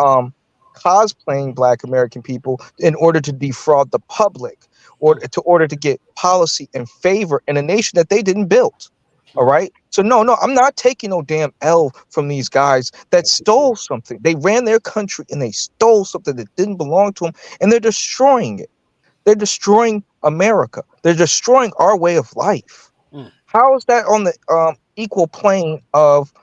cosplaying Black American people in order to defraud the public or to get policy and favor in a nation that they didn't build. All right. So no, I'm not taking no damn L from these guys that stole something. They ran their country and they stole something that didn't belong to them, and they're destroying it. They're destroying America. They're destroying our way of life. How is that on the equal plane of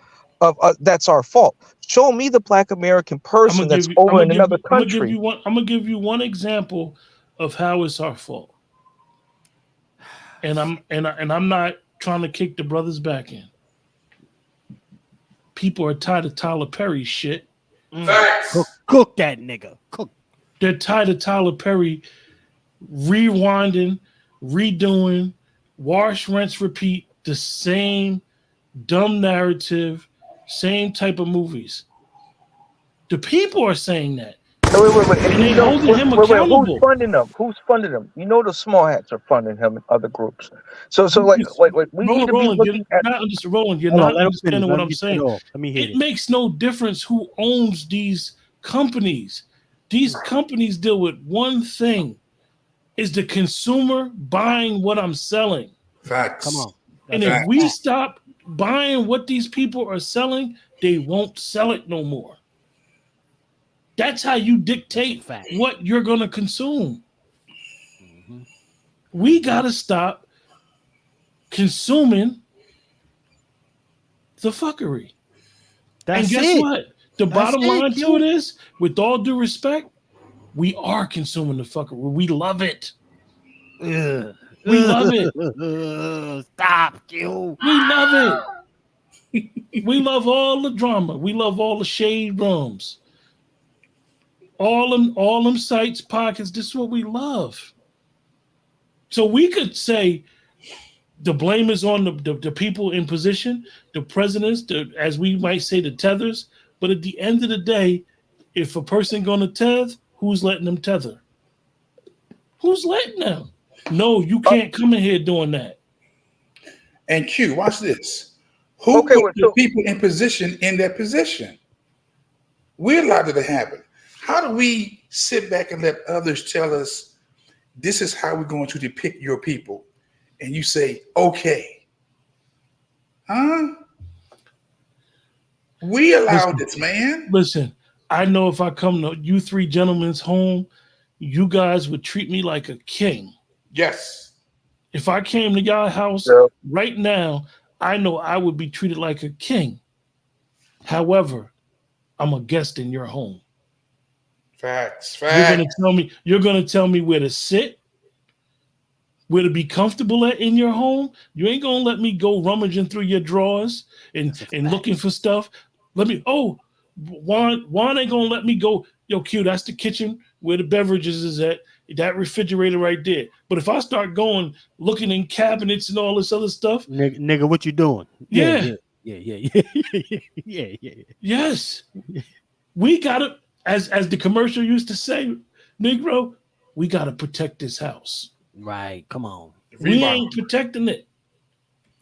that's our fault? Show me the Black American person that's over in another country. I'm gonna give you one example of how it's our fault. And I'm not trying to kick the brothers back in. People are tired of Tyler Perry shit. Cook that nigga. Cook. They're tired of Tyler Perry rewinding, redoing, wash, rinse, repeat the same dumb narrative, same type of movies. The people are saying that. Wait. And they holding him accountable. Who's funding them? Who's funding them? You know the small hats are funding him and other groups. So we need to be looking at... Roland, you're not understanding what I'm saying. It makes no difference who owns these companies. These companies deal with one thing, is the consumer buying what I'm selling. Facts. Come on. And if we stop buying what these people are selling, they won't sell it no more. That's how you dictate what you're going to consume. We got to stop consuming the fuckery. And guess what? The bottom line to it is, with all due respect, we are consuming the fuckery. We love it. We love it. Stop, you. We love it. We love all the drama. We love all the shade rooms. All them sites, pockets, this is what we love. So we could say the blame is on the people in position, the presidents, as we might say, the tethers. But at the end of the day, if a person going to tether, who's letting them tether? Who's letting them? No, you can't come in here doing that. And Q, watch this. Who put the people in position in their position? We allowed it to happen. How do we sit back and let others tell us this is how we're going to depict your people. And you say, okay. Huh? We allowed this, man. Listen, I know if I come to you three gentlemen's home, you guys would treat me like a king. Yes. If I came to y'all house right now, I know I would be treated like a king. However, I'm a guest in your home. Facts. You're gonna tell me where to sit, where to be comfortable at in your home. You ain't gonna let me go rummaging through your drawers and looking for stuff. Juan ain't gonna let me go. Yo, Q, that's the kitchen where the beverages is at. That refrigerator right there. But if I start going looking in cabinets and all this other stuff, nigga, what you doing? Yeah. Yes, we gotta, as the commercial used to say, Negro, we gotta protect this house. Right, come on. We ain't protecting it.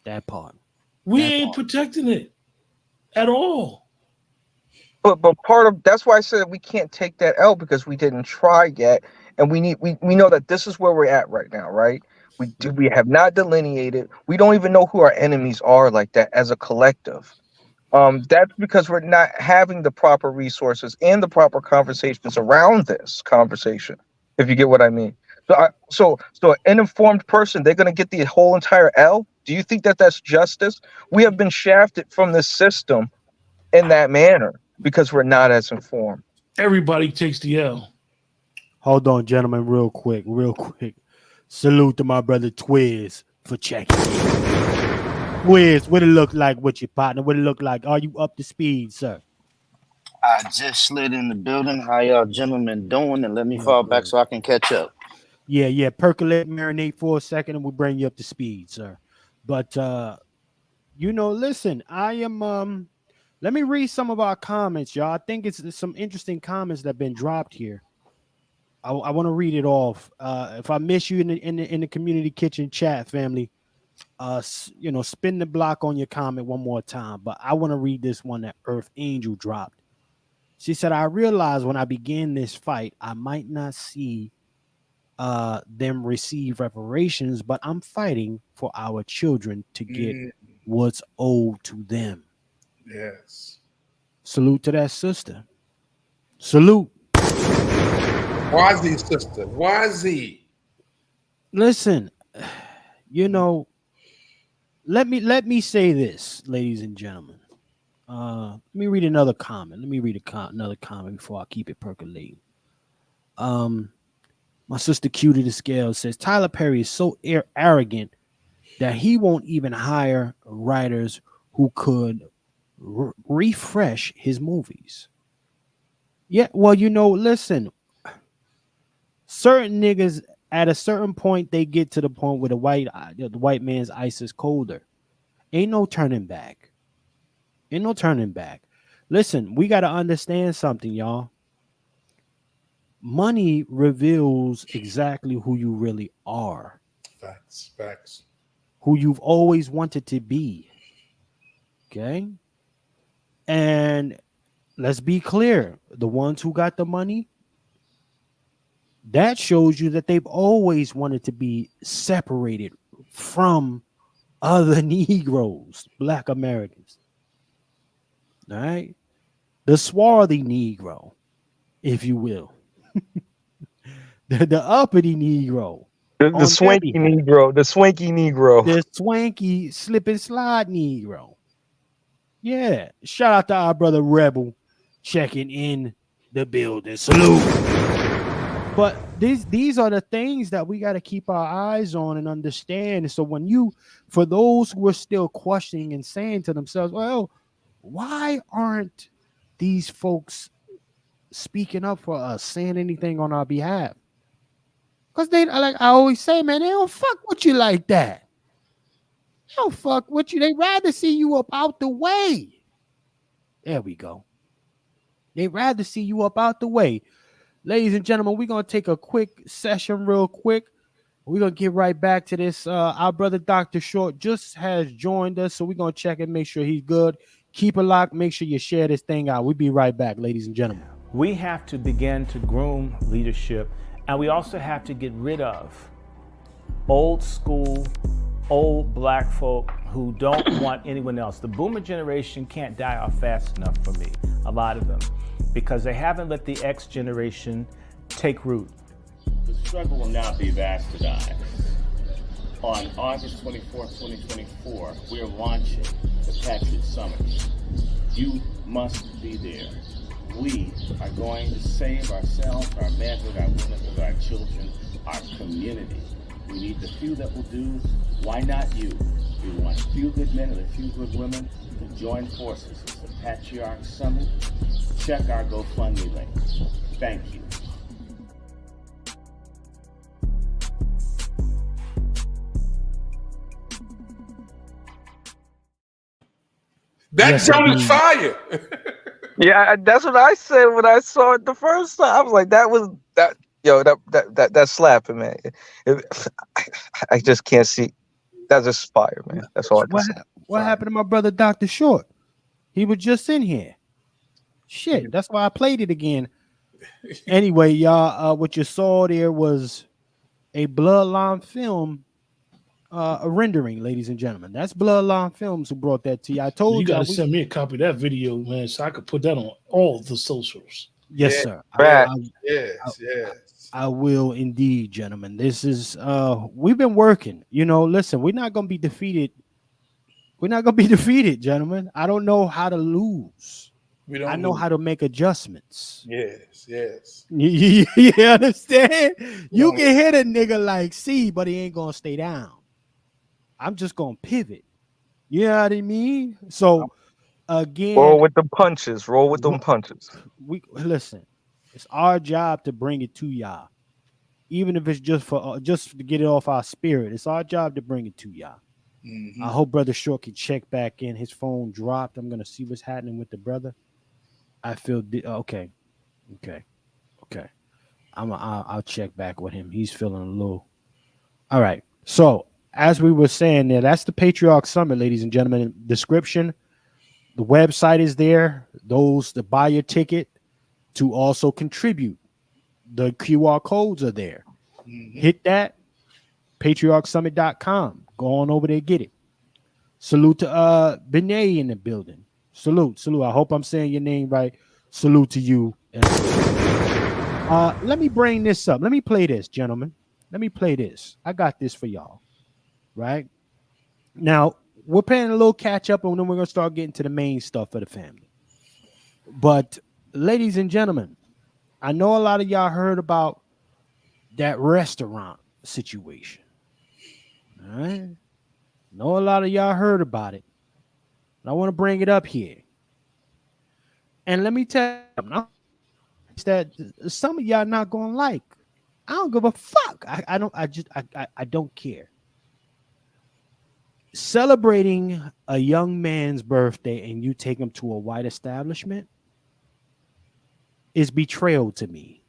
That part. We ain't protecting it at all. But part of that's why I said we can't take that L because we didn't try yet, and we know that this is where we're at right now, right? We have not delineated. We don't even know who our enemies are like that as a collective. That's because we're not having the proper resources and the proper conversations around this conversation. If you get what I mean. So an informed person, they're gonna get the whole entire L. Do you think that that's justice? We have been shafted from the system in that manner because we're not as informed. Everybody takes the L. Hold on, gentlemen, real quick. Salute to my brother Twiz for checking. Twiz, what it look like with your partner? What it look like? Are you up to speed, sir? I just slid in the building. How y'all gentlemen doing? And let me fall back so I can catch up. Yeah. Percolate, marinate for a second, and we'll bring you up to speed, sir. But listen, I am let me read some of our comments, y'all. I think it's some interesting comments that have been dropped here. I want to read it off. If I miss you in the community kitchen chat, family, spin the block on your comment one more time. But I want to read this one that Earth Angel dropped. She said, I realized when I began this fight, I might not see them receive reparations, but I'm fighting for our children to get what's owed to them. Yes. Salute to that sister. Salute. Wazi, sister. Wazi. Listen, let me say this, ladies and gentlemen. Let me read another comment. Another comment before I keep it percolating. My sister Q to the scale says Tyler Perry is so arrogant that he won't even hire writers who could refresh his movies. Yeah, well, listen, certain niggas at a certain point, they get to the point where the white man's ice is colder. Ain't no turning back. Listen, we got to understand something, y'all. Money reveals exactly who you really are. Facts. Who you've always wanted to be. Okay? And let's be clear. The ones who got the money, that shows you that they've always wanted to be separated from other Negroes, Black Americans. All right? The swarthy Negro, if you will. the uppity Negro. The swanky Negro. The swanky slip and slide Negro. Yeah. Shout out to our brother Rebel checking in the building. Salute. But these are the things that we got to keep our eyes on and understand. So for those who are still questioning and saying to themselves, well, why aren't these folks speaking up for us, saying anything on our behalf? Because they, like I always say, man, they don't fuck with you like that. They don't fuck with you. They rather see you up out the way. There we go. They rather see you up out the way. Ladies and gentlemen, we're going to take a quick session real quick. We're going to get right back to this. Our brother Dr. Short just has joined us, so we're going to check and make sure he's good. Keep it locked. Make sure you share this thing out. We'll be right back, ladies and gentlemen. We have to begin to groom leadership, And we also have to get rid of old school, old black folk who don't want anyone else. The boomer generation can't die off fast enough for me, a lot of them, because they haven't let the X generation take root. The struggle will now be bastardized. On August 24th, 2024, we are launching the Patriarch Summit. You must be there. We are going to save ourselves, our manhood, our womanhood, our children, our community. We need the few that will do. Why not you? We want a few good men and a few good women to join forces. It's the Patriarch Summit. Check our GoFundMe link. Thank you. That Yes, jump is indeed. fire. Yeah, that's what I said when I saw it the first time. I was like, that's slapping, man. I just can't see. That's just fire, man. That's all I can say. What happened to my brother Dr. Short? He was just in here. Shit, that's why I played it again. Anyway, y'all, what you saw there was a Bloodline film a rendering, ladies and gentlemen. That's Bloodline Films who brought that to you. I told You you. got to send me a copy of that video, man, so I could put that on all the socials. Yes, Yeah. sir. Yes. I will indeed, gentlemen. This is we've been working. You know, listen, we're not gonna be defeated. We're not gonna be defeated, gentlemen. I don't know how to lose. I know how to make adjustments. Yes. You understand? You can hit a nigga like C, but he ain't gonna stay down. I'm just gonna pivot. You know what I mean? So again, Roll with the punches. Roll with them punches. We listen. It's our job to bring it to y'all, even if it's just to get it off our spirit. It's our job to bring it to y'all. I hope Brother Short can check back in. His phone dropped. I'm gonna see what's happening with the brother. I feel okay. I'll check back with him. He's feeling a little. All right. So as we were saying there, that's the Patriarch Summit, ladies and gentlemen. Description. The website is there. Those to buy your ticket to also contribute. The QR codes are there. Hit that. PatriarchSummit.com. Go on over there, get it. Salute to Benet in the building. Salute. I hope I'm saying your name right. Salute to you. Let me bring this up. Let me play this, gentlemen. Let me play this. I got this for y'all. Right now, we're playing a little catch up, and then we're gonna start getting to the main stuff for the family. But, ladies and gentlemen, I know a lot of y'all heard about that restaurant situation. All right, know a lot of y'all heard about it. I want to bring it up here, and let me tell you that some of y'all not gonna like. I don't give a fuck. I don't care. Celebrating a young man's birthday and you take him to a white establishment is betrayal to me.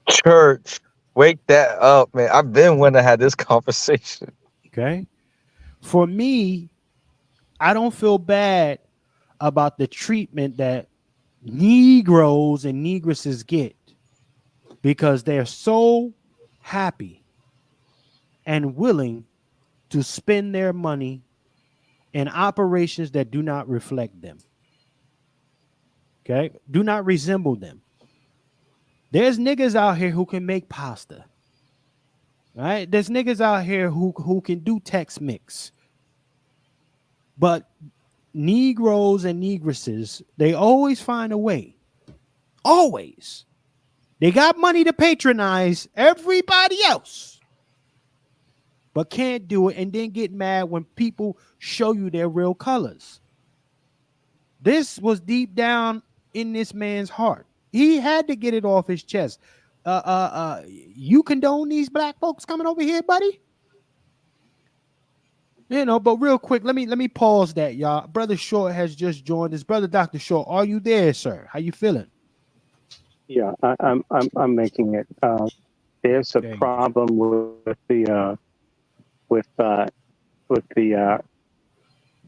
Church, wake that up, man. I've been wanting to have this conversation. Okay. For me, I don't feel bad about the treatment that Negroes and Negresses get because they're so happy and willing to spend their money in operations that do not reflect them. Okay? Do not resemble them. There's niggas out here who can make pasta. Right? There's niggas out here who can do Tex-Mix. But Negroes and Negresses, they always find a way. Always. They got money to patronize everybody else, but can't do it and then get mad when people show you their real colors. This was deep down in this man's heart. He had to get it off his chest. You condone these black folks coming over here, buddy? You know, but real quick, let me pause that, y'all. Brother Short has just joined us. Brother Dr. Short, are you there, sir? How you feeling? Yeah, I'm making it. There's a problem with the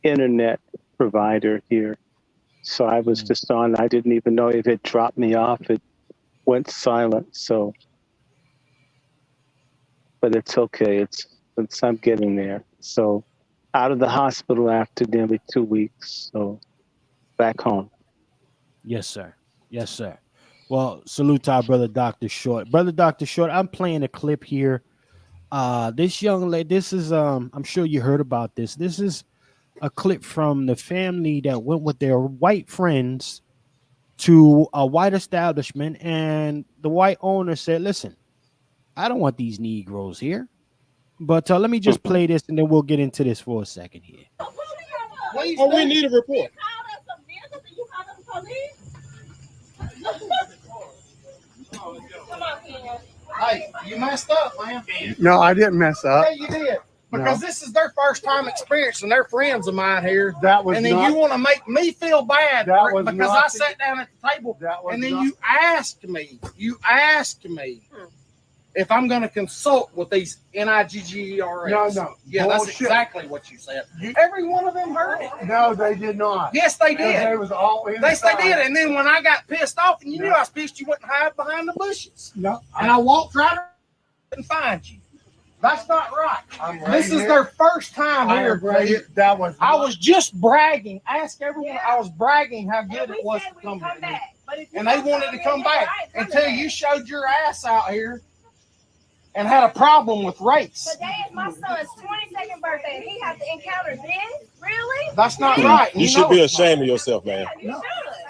internet provider here. So I was just on. I didn't even know if it dropped me off. It went silent. So but it's okay. I'm getting there. So out of the hospital after nearly 2 weeks. So back home. Yes, sir. Yes, sir. Well, salute to our brother Dr. Short. Brother Dr. Short, I'm playing a clip here. This young lady, this is I'm sure you heard about this. This is a clip from the family that went with their white friends to a white establishment, and the white owner said, listen, I don't want these Negroes here. But let me just play this, and then we'll get into this for a second here. Oh, we need a report. Hey, you messed up, man. No, I didn't mess up. Yeah, you did. Because this is their first time experiencing. They're friends of mine here. That was and then not, you want to make me feel bad because I sat down at the table and then you asked me if I'm going to consult with these NIGGERs. No. Yeah, bullshit. That's exactly what you said. Every one of them heard it. No, they did not. Yes, they did. They was all in. They did. And then when I got pissed off, and you knew I was pissed, you wouldn't hide behind the bushes. No. And I walked right and find you. That's not right. This is their first time here, Brady. I was just bragging. Ask everyone. I was bragging how good it was to come back. And they wanted to come back until you showed your ass out here and had a problem with race. Today is my son's 22nd birthday, and he has to encounter this? Really? That's not right. You should be ashamed of yourself, man. You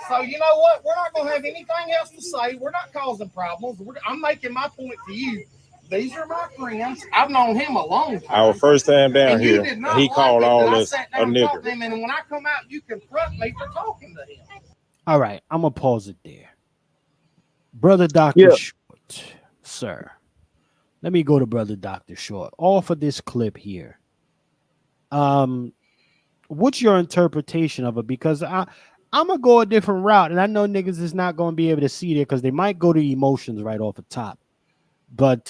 So you know what? We're not going to have anything else to say. We're not causing problems. I'm making my point to you. These are my friends. I've known him a long time. Our first time down here, and he called all us a nigger. And when I come out, you confront me for talking to him. All right, I'm going to pause it there. Brother Dr. Short, sir. Let me go to Brother Dr. Short. All for this clip here. What's your interpretation of it? Because I'm going to go a different route, and I know niggas is not going to be able to see there because they might go to emotions right off the top. But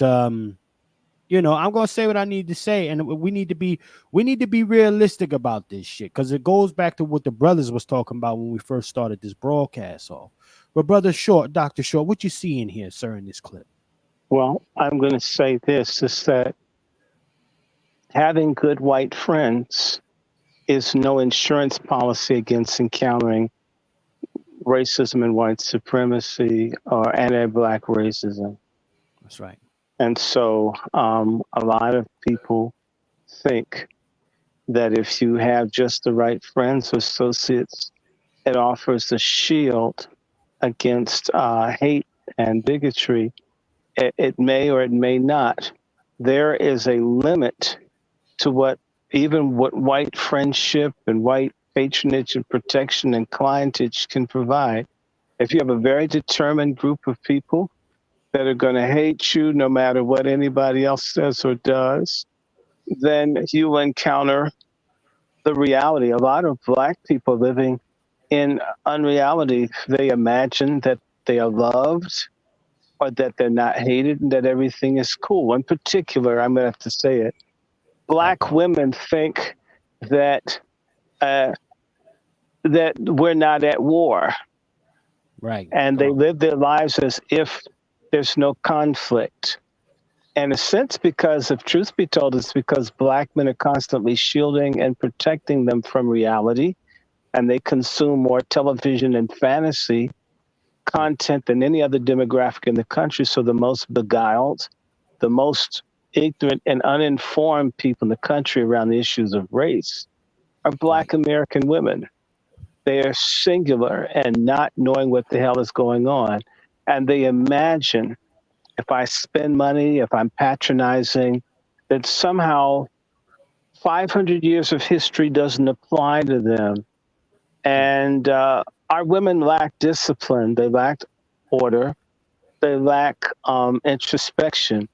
you know, I'm gonna say what I need to say, and we need to be realistic about this shit because it goes back to what the brothers was talking about when we first started this broadcast off. But Brother Short, Dr. Short, what you see in here, sir, in this clip? Well, I'm going to say this is that having good white friends is no insurance policy against encountering racism and white supremacy or anti-Black racism. That's right. And so a lot of people think that if you have just the right friends or associates, it offers a shield against hate and bigotry. It may or it may not. There is a limit to what white friendship and white patronage and protection and clientage can provide. If you have a very determined group of people that are going to hate you no matter what anybody else says or does, then you will encounter the reality. A lot of Black people living in unreality, they imagine that they are loved or that they're not hated and that everything is cool. In particular, I'm going to have to say it, Black women think that that we're not at war. Right. And they live their lives as if there's no conflict. And in a sense, because if truth be told, it's because Black men are constantly shielding and protecting them from reality, and they consume more television and fantasy content than any other demographic in the country. So the most beguiled, the most ignorant and uninformed people in the country around the issues of race are Black American women. They are singular and not knowing what the hell is going on. And they imagine if I spend money, if I'm patronizing, that somehow 500 years of history doesn't apply to them. And our women lack discipline. They lack order. They lack introspection.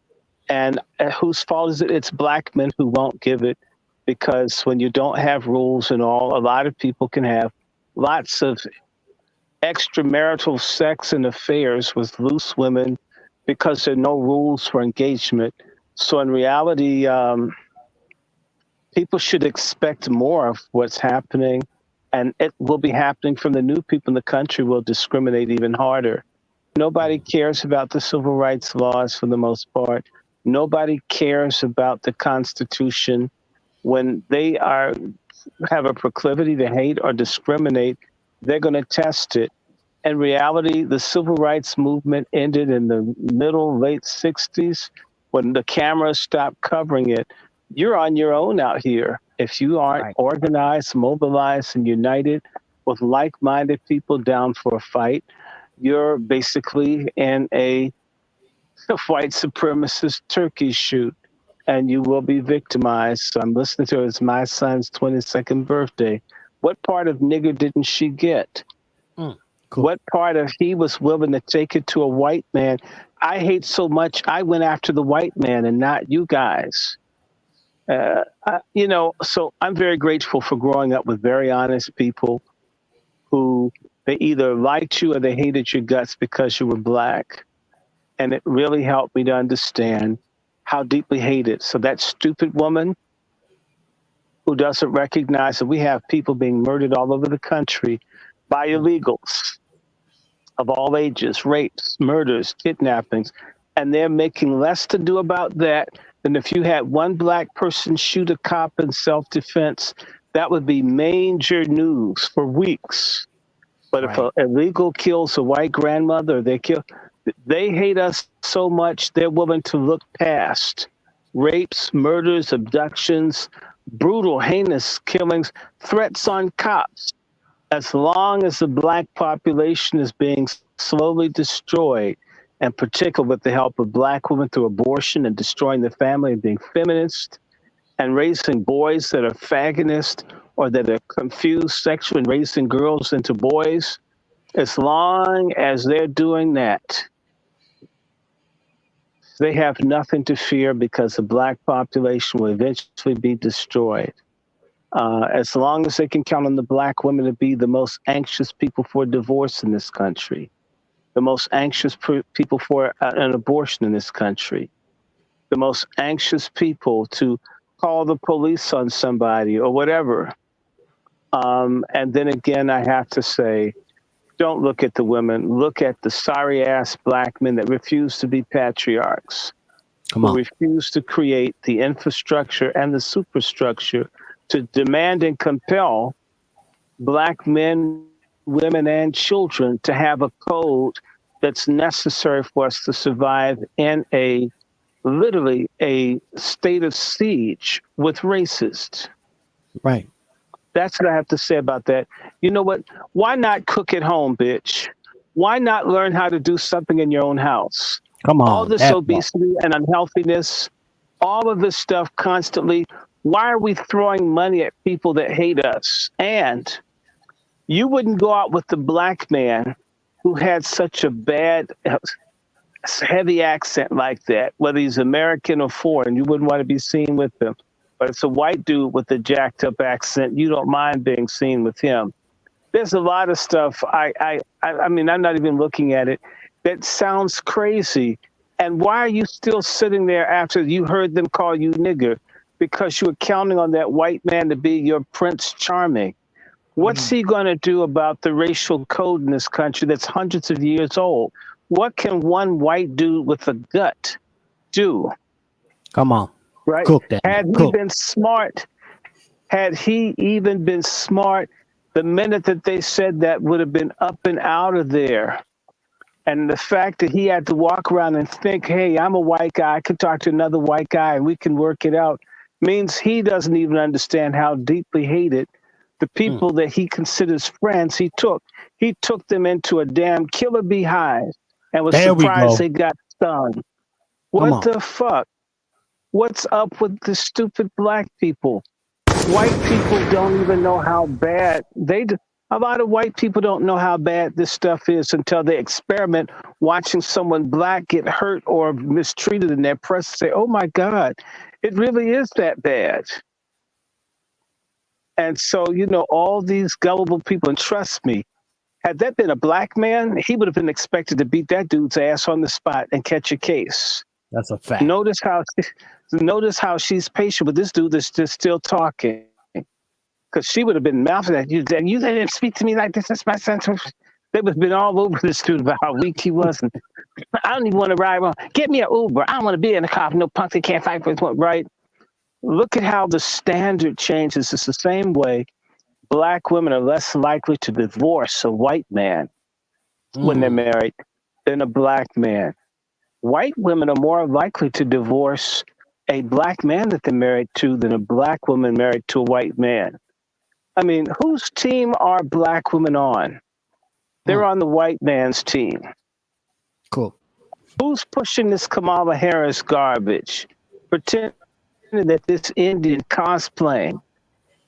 And whose fault is it? It's Black men who won't give it, because when you don't have rules and all, a lot of people can have lots of extramarital sex and affairs with loose women because there are no rules for engagement. So in reality, people should expect more of what's happening, and it will be happening from the new people in the country will discriminate even harder. Nobody cares about the civil rights laws for the most part. Nobody cares about the Constitution. When they have a proclivity to hate or discriminate, they're going to test it. In reality, the civil rights movement ended in the late 60s when the cameras stopped covering it. You're on your own out here. If you aren't organized, mobilized, and united with like-minded people down for a fight, you're basically in a white supremacist turkey shoot, and you will be victimized. So I'm listening to it. It's my son's 22nd birthday. What part of nigger didn't she get? Cool. What part of he was willing to take it to a white man? I hate so much. I went after the white man and not you guys. So I'm very grateful for growing up with very honest people who they either liked you or they hated your guts because you were Black. And it really helped me to understand how deeply hated. So that stupid woman who doesn't recognize that we have people being murdered all over the country by illegals of all ages, rapes, murders, kidnappings, and they're making less to do about that than if you had one Black person shoot a cop in self-defense. That would be major news for weeks. But if an illegal kills a white grandmother, they hate us so much they're willing to look past rapes, murders, abductions, brutal, heinous killings, threats on cops. As long as the Black population is being slowly destroyed, and particularly with the help of Black women through abortion and destroying the family and being feminist and raising boys that are fagonist or that are confused sexually and raising girls into boys, as long as they're doing that, they have nothing to fear because the Black population will eventually be destroyed. As long as they can count on the Black women to be the most anxious people for divorce in this country, the most anxious people for an abortion in this country, the most anxious people to call the police on somebody or whatever. And then again, I have to say, don't look at the women. Look at the sorry-ass Black men that refuse to be patriarchs, who refuse to create the infrastructure and the superstructure to demand and compel Black men, women, and children to have a code that's necessary for us to survive in literally a state of siege with racists. Right. That's what I have to say about that. You know what? Why not cook at home, bitch? Why not learn how to do something in your own house? Come on. All this obesity and unhealthiness, all of this stuff constantly. Why are we throwing money at people that hate us? And you wouldn't go out with the Black man who had such a bad, heavy accent like that, whether he's American or foreign. You wouldn't want to be seen with him. But it's a white dude with a jacked up accent. You don't mind being seen with him. There's a lot of stuff. I mean, I'm not even looking at it. That sounds crazy. And why are you still sitting there after you heard them call you nigger? Because you were counting on that white man to be your Prince Charming. What's he going to do about the racial code in this country that's hundreds of years old? What can one white dude with a gut do? Come on. Right? Cook that. Had he been smart, had he even been smart, the minute that they said that would have been up and out of there. And the fact that he had to walk around and think, hey, I'm a white guy, I could talk to another white guy and we can work it out, means he doesn't even understand how deeply hated the people that he considers friends he took. He took them into a damn killer beehive and was surprised they got stung. What the fuck? What's up with the stupid Black people? White people don't even know how bad a lot of white people don't know how bad this stuff is until they experiment watching someone Black get hurt or mistreated in their press and say, oh my God, it really is that bad. And so, all these gullible people, and trust me, had that been a Black man, he would have been expected to beat that dude's ass on the spot and catch a case. That's a fact. Notice how she's patient with this dude that's just still talking. Because she would have been mouthing at you, and you didn't speak to me like this. That's my son. They would have been all over this dude about how weak he was and I don't even want to ride around. Get me an Uber. I don't want to be in a car. No punks that can't fight for his point, right? Look at how the standard changes. It's the same way Black women are less likely to divorce a white man when they're married than a Black man. White women are more likely to divorce a Black man that they're married to than a Black woman married to a white man. I mean, whose team are Black women on? They're on the white man's team. Cool. Who's pushing this Kamala Harris garbage? Pretending that this Indian cosplaying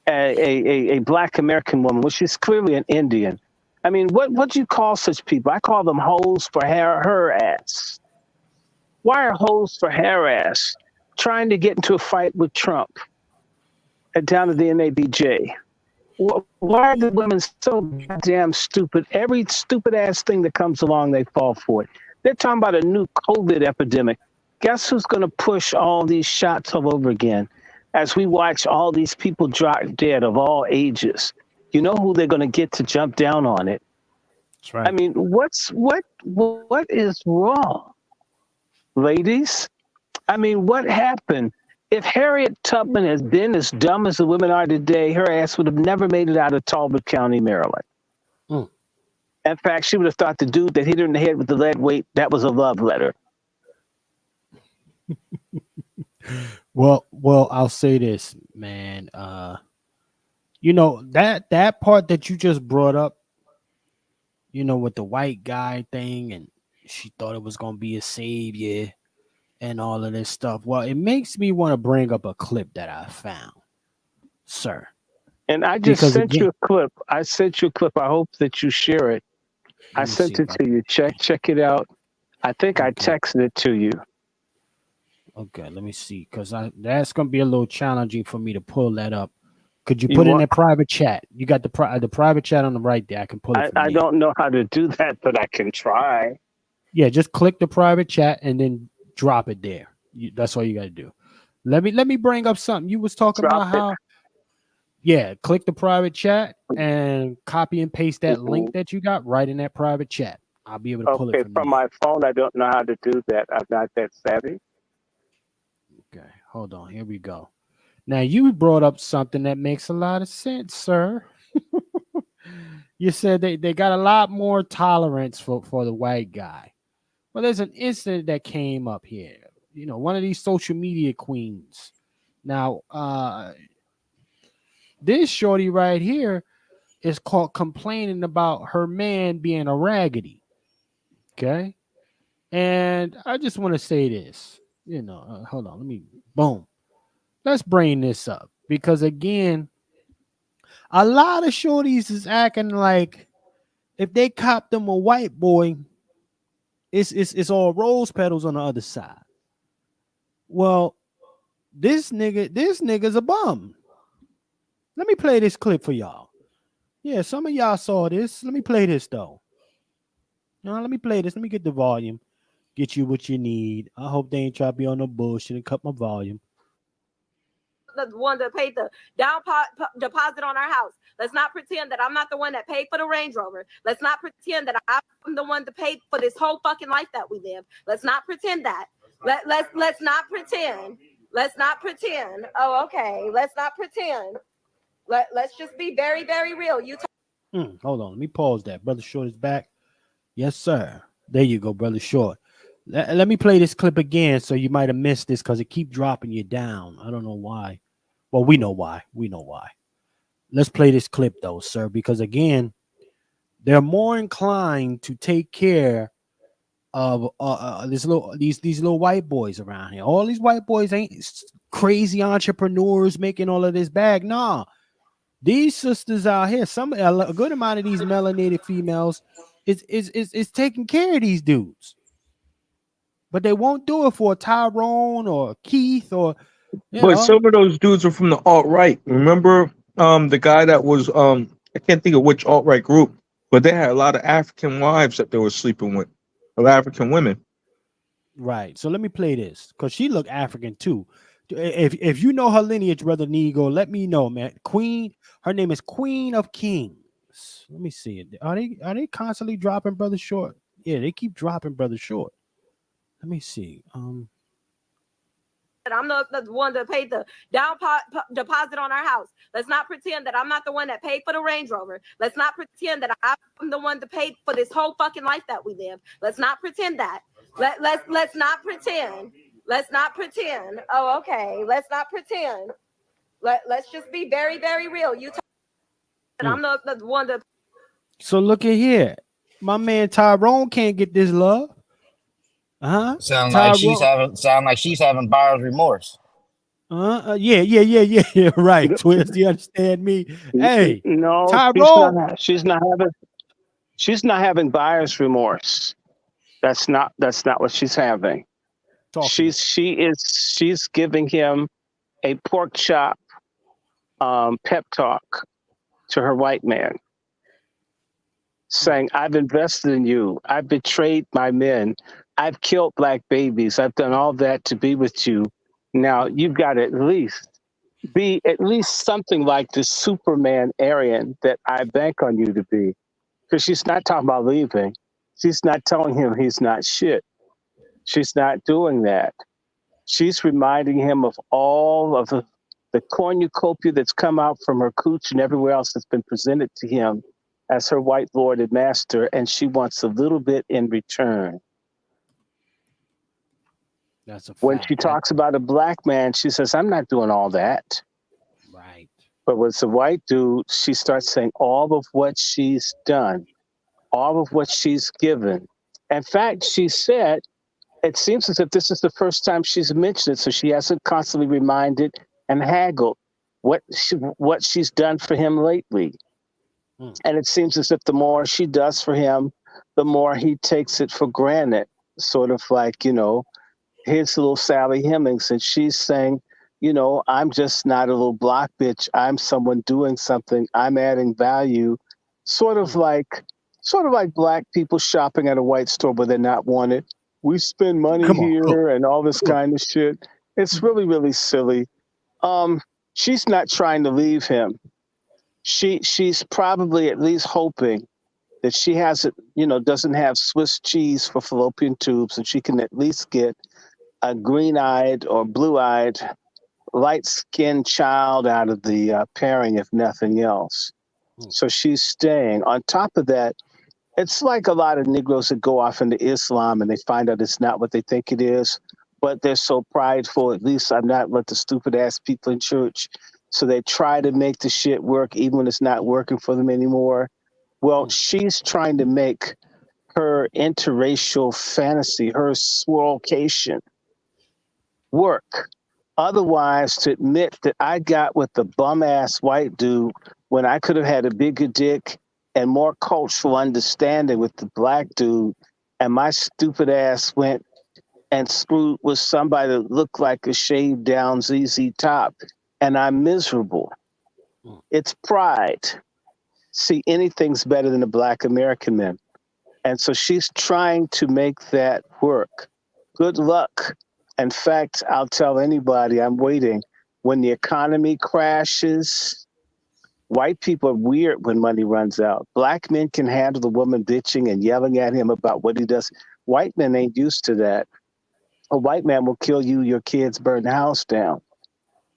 a Black American woman, which is clearly an Indian. I mean, what do you call such people? I call them hoes for her ass. Why are hoes for her ass trying to get into a fight with Trump down at the NABJ? Why are the women so damn stupid? Every stupid ass thing that comes along, they fall for it. They're talking about a new COVID epidemic. Guess who's going to push all these shots all over again as we watch all these people drop dead of all ages? You know who they're going to get to jump down on it. That's right. I mean, what is wrong, ladies? I mean, what happened? If Harriet Tubman had been as dumb as the women are today, her ass would have never made it out of Talbot County, Maryland. In fact, she would have thought the dude that hit her in the head with the lead weight, that was a love letter. Well, I'll say this, man. You know, that part that you just brought up, you know, with the white guy thing, and she thought it was gonna be a savior and all of this stuff. Well, it makes me want to bring up a clip that I found, sir. And I just sent you a clip. I sent you a clip. I hope that you share it. I sent it to you. Check it out. I think I texted it to you. Okay, let me see, because that's gonna be a little challenging for me to pull that up. Could you put it in a private chat? You got the private chat on the right there. I can pull it. I don't know how to do that, but I can try. Yeah, just click the private chat and then drop it there. That's all you got to do. Let me bring up something. You was talking about how. Yeah, click the private chat and copy and paste that link that you got right in that private chat. I'll be able to pull it from my phone. I don't know how to do that. I'm not that savvy. Okay, hold on. Here we go. Now, you brought up something that makes a lot of sense, sir. You said they got a lot more tolerance for the white guy. Well, there's an incident that came up here. You know, one of these social media queens. Now, this shorty right here is caught complaining about her man being a raggedy. Okay? And I just want to say this. You know, hold on. Boom. Let's bring this up. Because, again, a lot of shorties is acting like if they cop them a white boy, it's all rose petals on the other side. Well, this nigga's a bum. Let me play this clip for y'all. Yeah, some of y'all saw this. Let me play this though. No, let me play this. Let me get the volume. Get you what you need. I hope they ain't try to be on no bullshit and cut my volume. The one that paid the down deposit on our house. Let's not pretend that I'm not the one that paid for the Range Rover. Let's not pretend that I'm the one that paid for this whole fucking life that we live. Let's not pretend that. Let's not pretend. Let's not pretend. Oh, okay. Let's not pretend. Let's just be very, very real. Hold on. Let me pause that. Brother Short is back. Yes, sir. There you go, Brother Short. Let me play this clip again, so you might have missed this because it keep dropping you down. I don't know why. Well, we know why. Let's play this clip though, sir, because again, they're more inclined to take care of these little white boys around here. All these white boys ain't crazy entrepreneurs making all of this bag. Nah, these sisters out here, a good amount of these melanated females is taking care of these dudes. But they won't do it for Tyrone or Keith or. But some of those dudes are from the alt-right. Remember the guy that was I can't think of which alt-right group, but they had a lot of African wives that they were sleeping with, of African women. Right. So let me play this because she looked African too. If you know her lineage, Brother Nego, let me know, man. Queen, her name is Queen of Kings. Let me see it. Are they constantly dropping Brother Short? Yeah, they keep dropping Brother Short. Let me see. I'm the one that paid the down deposit on our house. Let's not pretend that I'm not the one that paid for the Range Rover. Let's not pretend that I'm the one that paid for this whole fucking life that we live. Let's not pretend that. Let's not pretend. Let's not pretend. Oh, okay. Let's not pretend. Let's just be very, very real. You talk that I'm the one that. So look at here. My man Tyrone can't get this love. Sound Tyrone. like she's having buyer's remorse. Yeah. Right. Twist, you understand me? Hey, no, Tyrone. She's not having buyer's remorse. That's not what she's having. She's giving him a pork chop pep talk to her white man, saying, I've invested in you. I've betrayed my men. I've killed black babies. I've done all that to be with you. Now you've got to at least be something like the Superman Aryan that I bank on you to be. Because she's not talking about leaving. She's not telling him he's not shit. She's not doing that. She's reminding him of all of the cornucopia that's come out from her cooch and everywhere else that's been presented to him as her white lord and master, and she wants a little bit in return. That's a fact. When she talks about a black man, she says, I'm not doing all that. Right. But with the white dude, she starts saying all of what she's done, all of what she's given. In fact, she said, it seems as if this is the first time she's mentioned it, so she hasn't constantly reminded and haggled what she's done for him lately. And it seems as if the more she does for him, the more he takes it for granted, sort of like, here's little Sally Hemings, and she's saying, I'm just not a little block bitch. I'm someone doing something. I'm adding value, sort of like black people shopping at a white store where they're not wanted. We spend money here and all this kind of shit. It's really, really silly. She's not trying to leave him. She's probably at least hoping that she doesn't have Swiss cheese for fallopian tubes, and she can at least get a green-eyed or blue-eyed, light-skinned child out of the pairing, if nothing else. So she's staying. On top of that, it's like a lot of Negroes that go off into Islam and they find out it's not what they think it is, but they're so prideful. At least I'm not like the stupid-ass people in church. So they try to make the shit work even when it's not working for them anymore. Well, she's trying to make her interracial fantasy, her swirlcation, work. Otherwise, to admit that I got with the bum-ass white dude when I could have had a bigger dick and more cultural understanding with the black dude, and my stupid ass went and screwed with somebody that looked like a shaved down ZZ Top, and I'm miserable. It's pride. See, anything's better than a black American man. And so she's trying to make that work. Good luck. In fact, I'll tell anybody, I'm waiting. When the economy crashes, white people are weird when money runs out. Black men can handle the woman bitching and yelling at him about what he does. White men ain't used to that. A white man will kill you, your kids, burn the house down.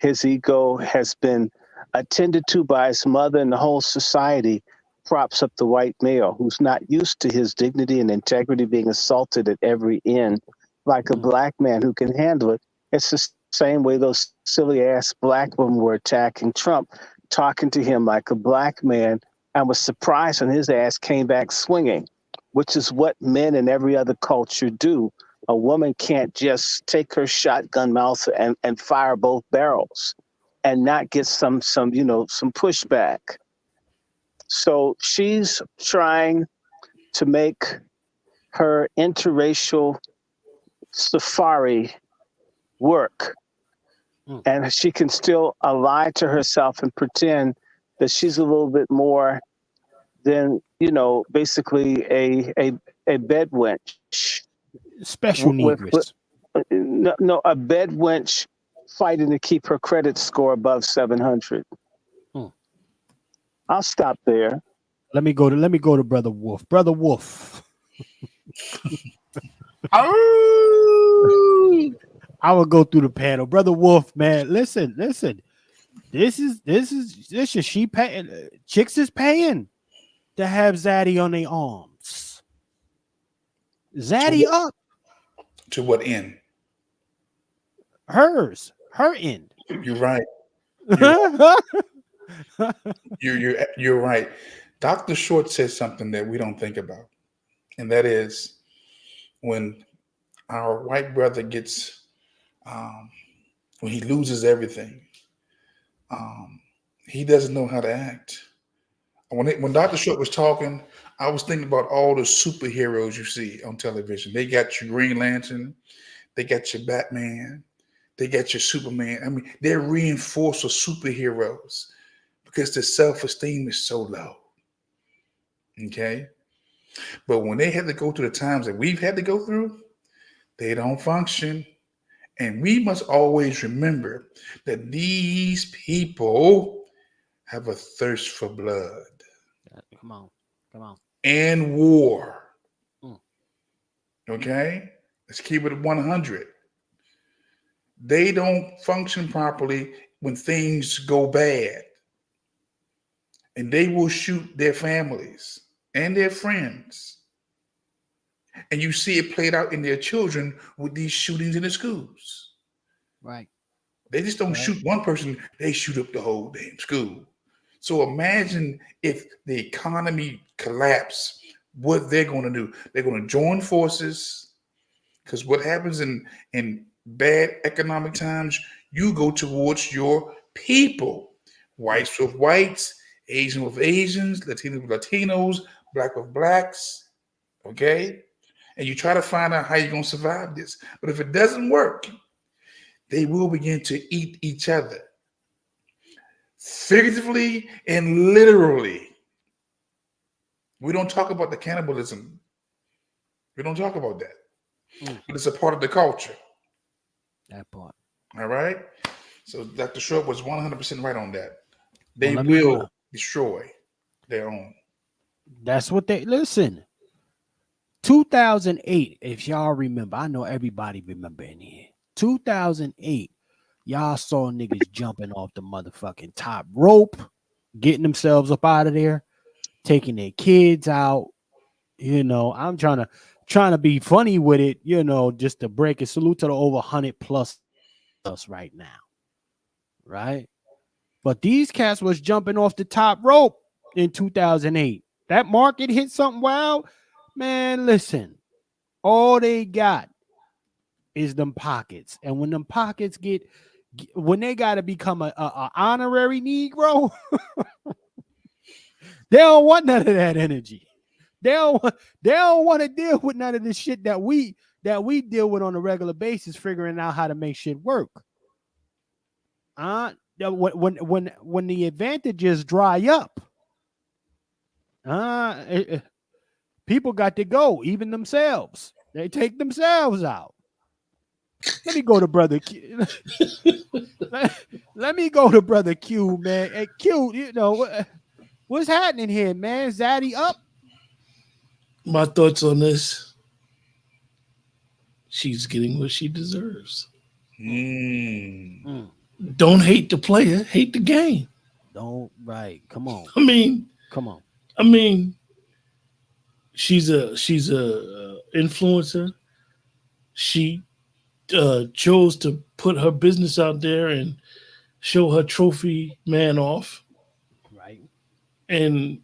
His ego has been attended to by his mother, and the whole society props up the white male who's not used to his dignity and integrity being assaulted at every end, like a black man who can handle it. It's the same way those silly ass black women were attacking Trump, talking to him like a black man, and was surprised when his ass came back swinging, which is what men in every other culture do. A woman can't just take her shotgun mouth and fire both barrels and not get some pushback. So she's trying to make her interracial safari work. And she can still lie to herself and pretend that she's a little bit more than, basically a bed wench. Special negress. No, a bed wench fighting to keep her credit score above 700. I'll stop there. Let me go to Brother Wolf. Brother Wolf. I will go through the panel. Brother Wolf, man, listen. This is she paying. Chicks is paying to have Zaddy on their arms. Zaddy up. To what end? Her end. You're right. You're right. Dr. Short says something that we don't think about, and that is when our white brother gets when he loses everything, he doesn't know how to act. When Dr. Short was talking, I was thinking about all the superheroes you see on television. They got your Green Lantern, they got your Batman, they got your Superman. I mean, they're reinforced with superheroes because their self-esteem is so low. Okay? But when they had to go through the times that we've had to go through, they don't function. And we must always remember that these people have a thirst for blood. Come on. And war. Okay? Let's keep it at 100. They don't function properly when things go bad. And they will shoot their families and their friends. And you see it played out in their children with these shootings in the schools. Right. They just don't shoot one person, they shoot up the whole damn school. So imagine if the economy collapsed, what they're going to do. They're going to join forces, because what happens in bad economic times, you go towards your people. Whites with whites, Asian with Asians, Latinos with Latinos, black with blacks, okay? And you try to find out how you're going to survive this. But if it doesn't work, they will begin to eat each other. Figuratively and literally. We don't talk about the cannibalism. We don't talk about that. But it's a part of the culture. That part. All right? So Dr. Short was 100% right on that. They will destroy their own. That's what they listen. 2008, if y'all remember, I know everybody remember in here. 2008, y'all saw niggas jumping off the motherfucking top rope, getting themselves up out of there, taking their kids out. You know, I'm trying to be funny with it, you know, just to break a salute to the over 100 plus us right now. Right? But these cats was jumping off the top rope in 2008. That market hit something wild. Man, listen, all they got is them pockets. And when them pockets when they got to become a honorary Negro, they don't want none of that energy. They don't want to deal with none of the shit that we deal with on a regular basis, figuring out how to make shit work. When the advantages dry up, people got to go, even themselves. They take themselves out. Let me go to Brother Q. Let me go to Brother Q, man. Hey, Q, you know, what's happening here, man? Zaddy up? My thoughts on this. She's getting what she deserves. Don't hate the player, hate the game. Right. Come on. Come on. She's a influencer. She chose to put her business out there and show her trophy man off. Right. And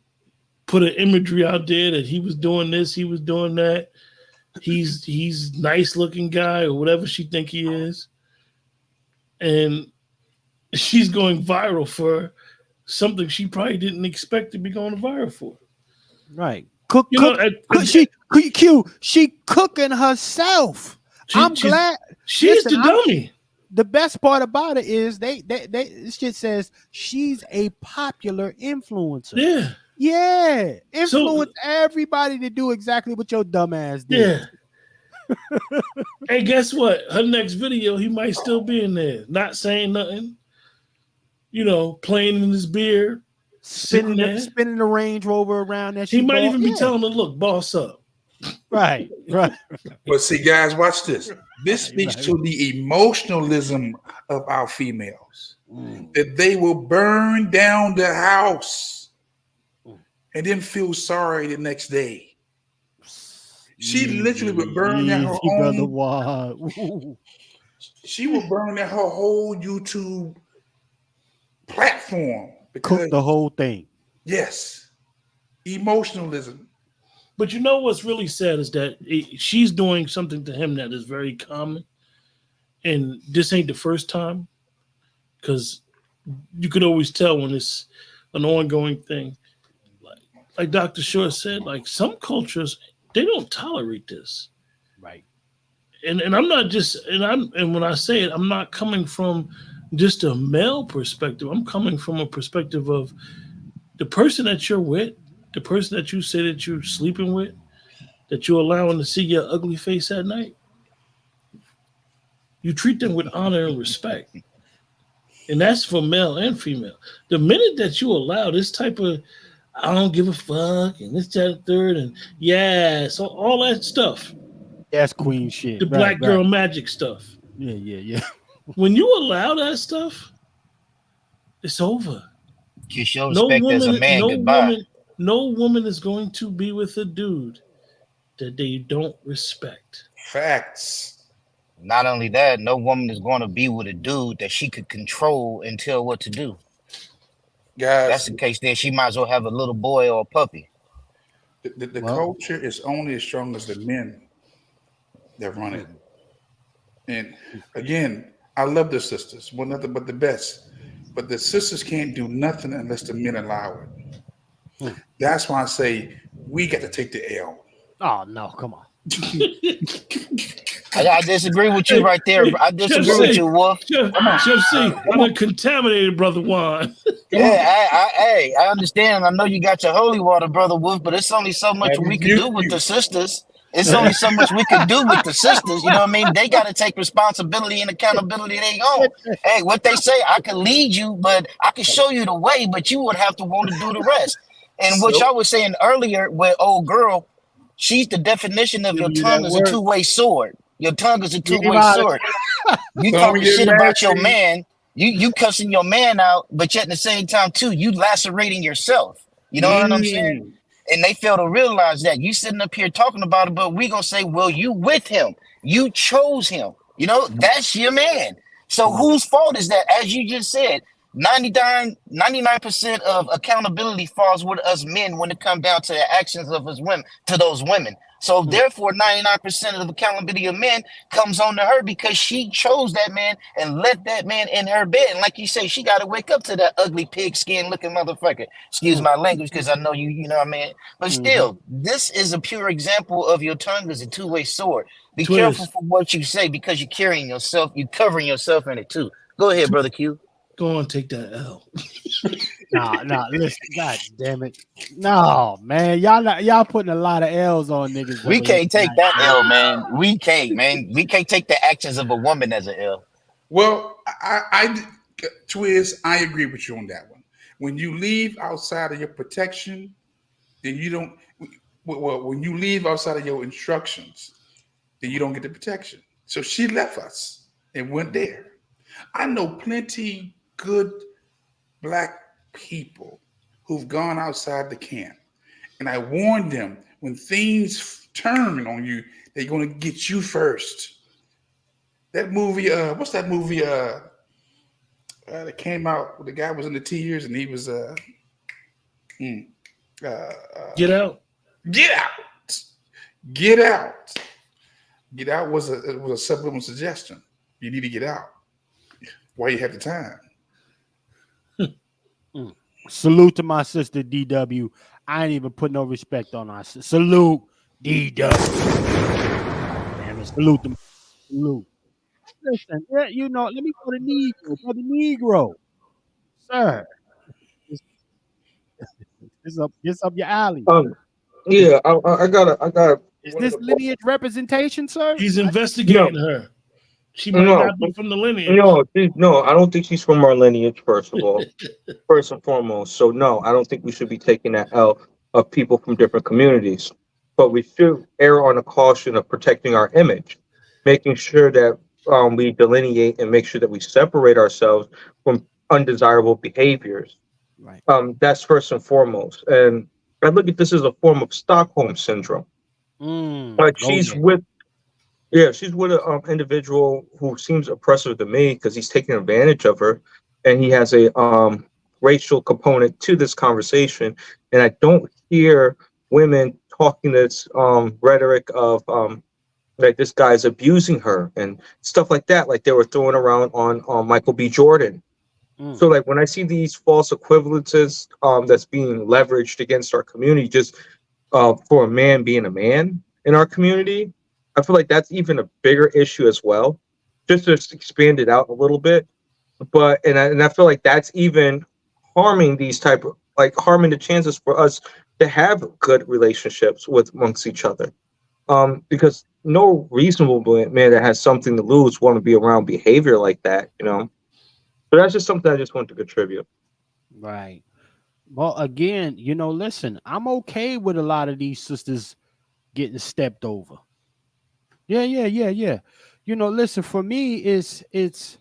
put an imagery out there that he was doing this, he was doing that. He's nice looking guy or whatever she think he is. And she's going viral for something she probably didn't expect to be going viral for. Right. She cooking herself. I'm glad. She's the dummy. The best part about it is this shit says she's a popular influencer. Yeah. Influence everybody to do exactly what your dumb ass did. Yeah. Hey, guess what? Her next video, he might still be in there, not saying nothing. You know, playing in his beard, spinning the Range Rover around that. He might even be telling her, "Look, boss up." Right. But see, guys, watch this. This speaks to the emotionalism of our females. That they will burn down the house and then feel sorry the next day. She literally would burn down her own. She will burn down her whole YouTube platform. Cook the whole thing. Yes. Emotionalism. But you know what's really sad is that she's doing something to him that is very common. And this ain't the first time. Because you could always tell when it's an ongoing thing. Like Dr. Short said, like some cultures, they don't tolerate this. Right. And I'm not just, and when I say it, I'm not coming from just a male perspective. I'm coming from a perspective of the person that you're with, the person that you say that you're sleeping with, that you're allowing to see your ugly face at night. You treat them with honor and respect. And that's for male and female. The minute that you allow this type of, I don't give a fuck, and this, that, and third, and yeah, so all that stuff. That's queen shit. The black girl magic stuff. Yeah. When you allow that stuff, it's over. Kiss your respect as a man goodbye. No woman is going to be with a dude that they don't respect. Facts. Not only that, no woman is going to be with a dude that she could control and tell what to do. Guys, that's the case. Then she might as well have a little boy or a puppy. The culture is only as strong as the men that run it. And again, I love the sisters. Well, nothing but the best. But the sisters can't do nothing unless the men allow it. That's why I say we got to take the L. Oh no, come on. I disagree with you right there. I disagree with you, Wolf. Chef C, I'm a contaminated brother Juan. I understand. I know you got your holy water, brother Wolf, but it's only so much we can do with the sisters. It's only so much we can do with the sisters. You know what I mean? They got to take responsibility and accountability they own. Hey, what they say, I can lead you, but I can show you the way, but you would have to want to do the rest. And what y'all was saying earlier with old girl, she's the definition of your tongue is a two-way sword. Your tongue is a two-way sword. You talking shit about your man, you cussing your man out, but yet at the same time too, you lacerating yourself. You know what I'm saying? And they fail to realize that. You sitting up here talking about it, but we gonna say, well, you with him. You chose him. You know, that's your man. So whose fault is that? As you just said, 99% of accountability falls with us men when it comes down to the actions of us women, to those women. So therefore, 99% of the accountability of men comes on to her because she chose that man and let that man in her bed. And like you say, she got to wake up to that ugly pigskin looking motherfucker. Excuse my language, because I know you know what I mean. But still, this is a pure example of your tongue as a two-way sword. Be careful for what you say because you're carrying yourself, you're covering yourself in it too. Go ahead, Brother Q. Go on, take that L. Nah, listen, god damn it. No, man. Y'all putting a lot of L's on niggas. We can't take that L, man. We can't, man. We can't take the actions of a woman as an L. Well, Twiz, I agree with you on that one. When you leave outside of your protection, then you don't, when you leave outside of your instructions, then you don't get the protection. So she left us and went there. I know plenty good black people who've gone outside the camp. And I warned them, when things turn on you, they're going to get you first. That movie, what's that movie that came out? The guy was in the tears and he was Get Out. Get Out. Get Out. Get Out was a subliminal suggestion. You need to get out while you have the time. Salute to my sister DW. I ain't even put no respect on our salute DW. Damn it, salute them. Salute. Listen, you know, let me go to Negro, brother Negro. Sir. It's up your alley. Yeah, I got. Is this lineage representation, sir? He's investigating her. She might not be from the lineage. No, I don't think she's from our lineage, first of all. First and foremost. So no, I don't think we should be taking that out of people from different communities. but we should err on the caution of protecting our image, making sure that we delineate and make sure that we separate ourselves from undesirable behaviors. Right. That's first and foremost. And I look at this as a form of Stockholm syndrome. Like Go she's there. she's with an individual who seems oppressive to me because he's taking advantage of her, and he has a racial component to this conversation. And I don't hear women talking this rhetoric of like this guy's abusing her and stuff like that, like they were throwing around on Michael B. Jordan. So like when I see these false equivalences that's being leveraged against our community just for a man being a man in our community, I feel like that's even a bigger issue as well. Just to expand it out a little bit, but and I feel like that's even harming these type of like harming the chances for us to have good relationships with amongst each other. Because no reasonable man that has something to lose want to be around behavior like that, you know. So that's just something I just want to contribute. Right. Well, again, you know, listen, I'm okay with a lot of these sisters getting stepped over. Yeah. You know, listen, for me, it's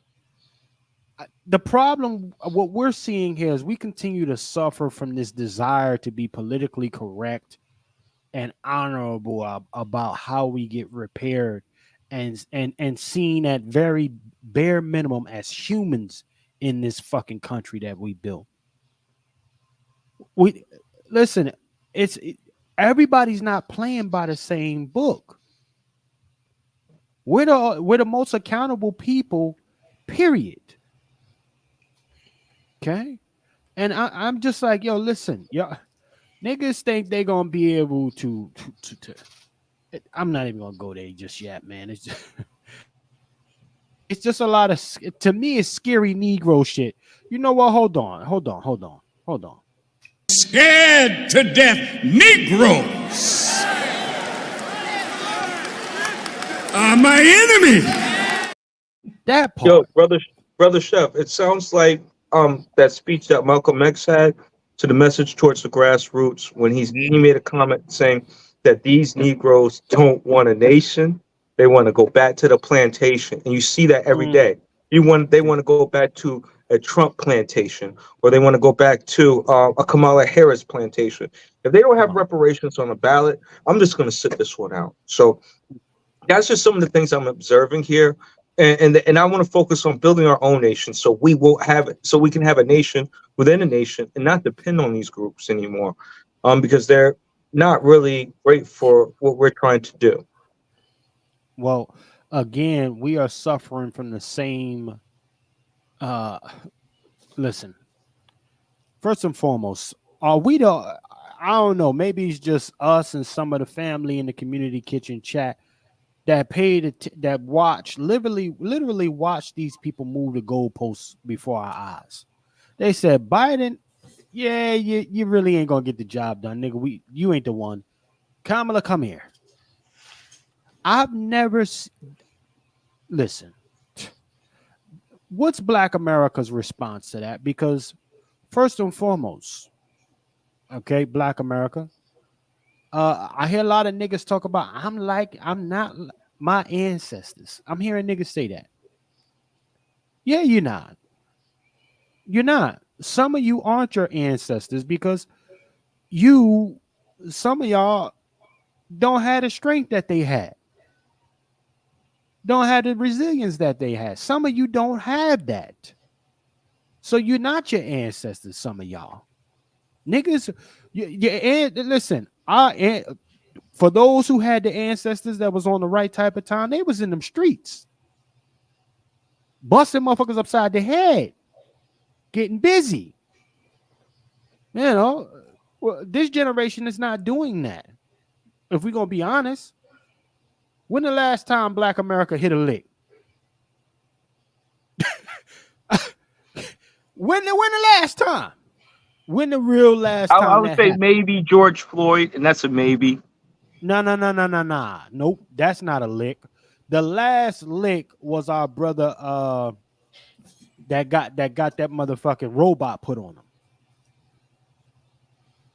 the problem. What we're seeing here is we continue to suffer from this desire to be politically correct and honorable about how we get repaired and seen at very bare minimum as humans in this fucking country that we built. We listen, everybody's not playing by the same book. We're the most accountable people, period. Okay. And I'm just like, yo, listen, yo, niggas think they're gonna be able to I'm not even gonna go there just yet, man. It's just a lot of, to me, it's scary Negro shit. You know what? Hold on. Scared to death Negroes are my enemy. That part. Yo, brother Chef, it sounds like that speech that Malcolm X had to the message towards the grassroots when he made a comment saying that these Negroes don't want a nation. They want to go back to the plantation. And you see that every day. They want to go back to a Trump plantation, or they want to go back to a Kamala Harris plantation. If they don't have reparations on the ballot, I'm just going to sit this one out. So that's just some of the things I'm observing here. And I want to focus on building our own nation so we can have a nation within a nation and not depend on these groups anymore, because they're not really great for what we're trying to do. Well, again, we are suffering from the same. Listen, first and foremost, are we the? I don't know. Maybe it's just us and some of the family in the community kitchen chat that that watch literally watch these people move the goalposts before our eyes. They said Biden, yeah, you really ain't gonna get the job done, nigga. You ain't the one. Kamala, come here. I've never listen. What's Black America's response to that? Because first and foremost, okay, Black America. I hear a lot of niggas talk about I'm not my ancestors. I'm hearing niggas say that. Yeah, you're not. You're not. Some of you aren't your ancestors because some of y'all don't have the strength that they had. Don't have the resilience that they had. Some of you don't have that. So you're not your ancestors, some of y'all. Niggas, listen, for those who had the ancestors that was on the right type of time, they was in them streets. Busting motherfuckers upside the head. Getting busy. You know, well, this generation is not doing that. If we're going to be honest. When the last time Black America hit a lick? When the last time? When the real last time? I would say happened? Maybe George Floyd, and that's a maybe. No. Nope, that's not a lick. The last lick was our brother that got that motherfucking robot put on him.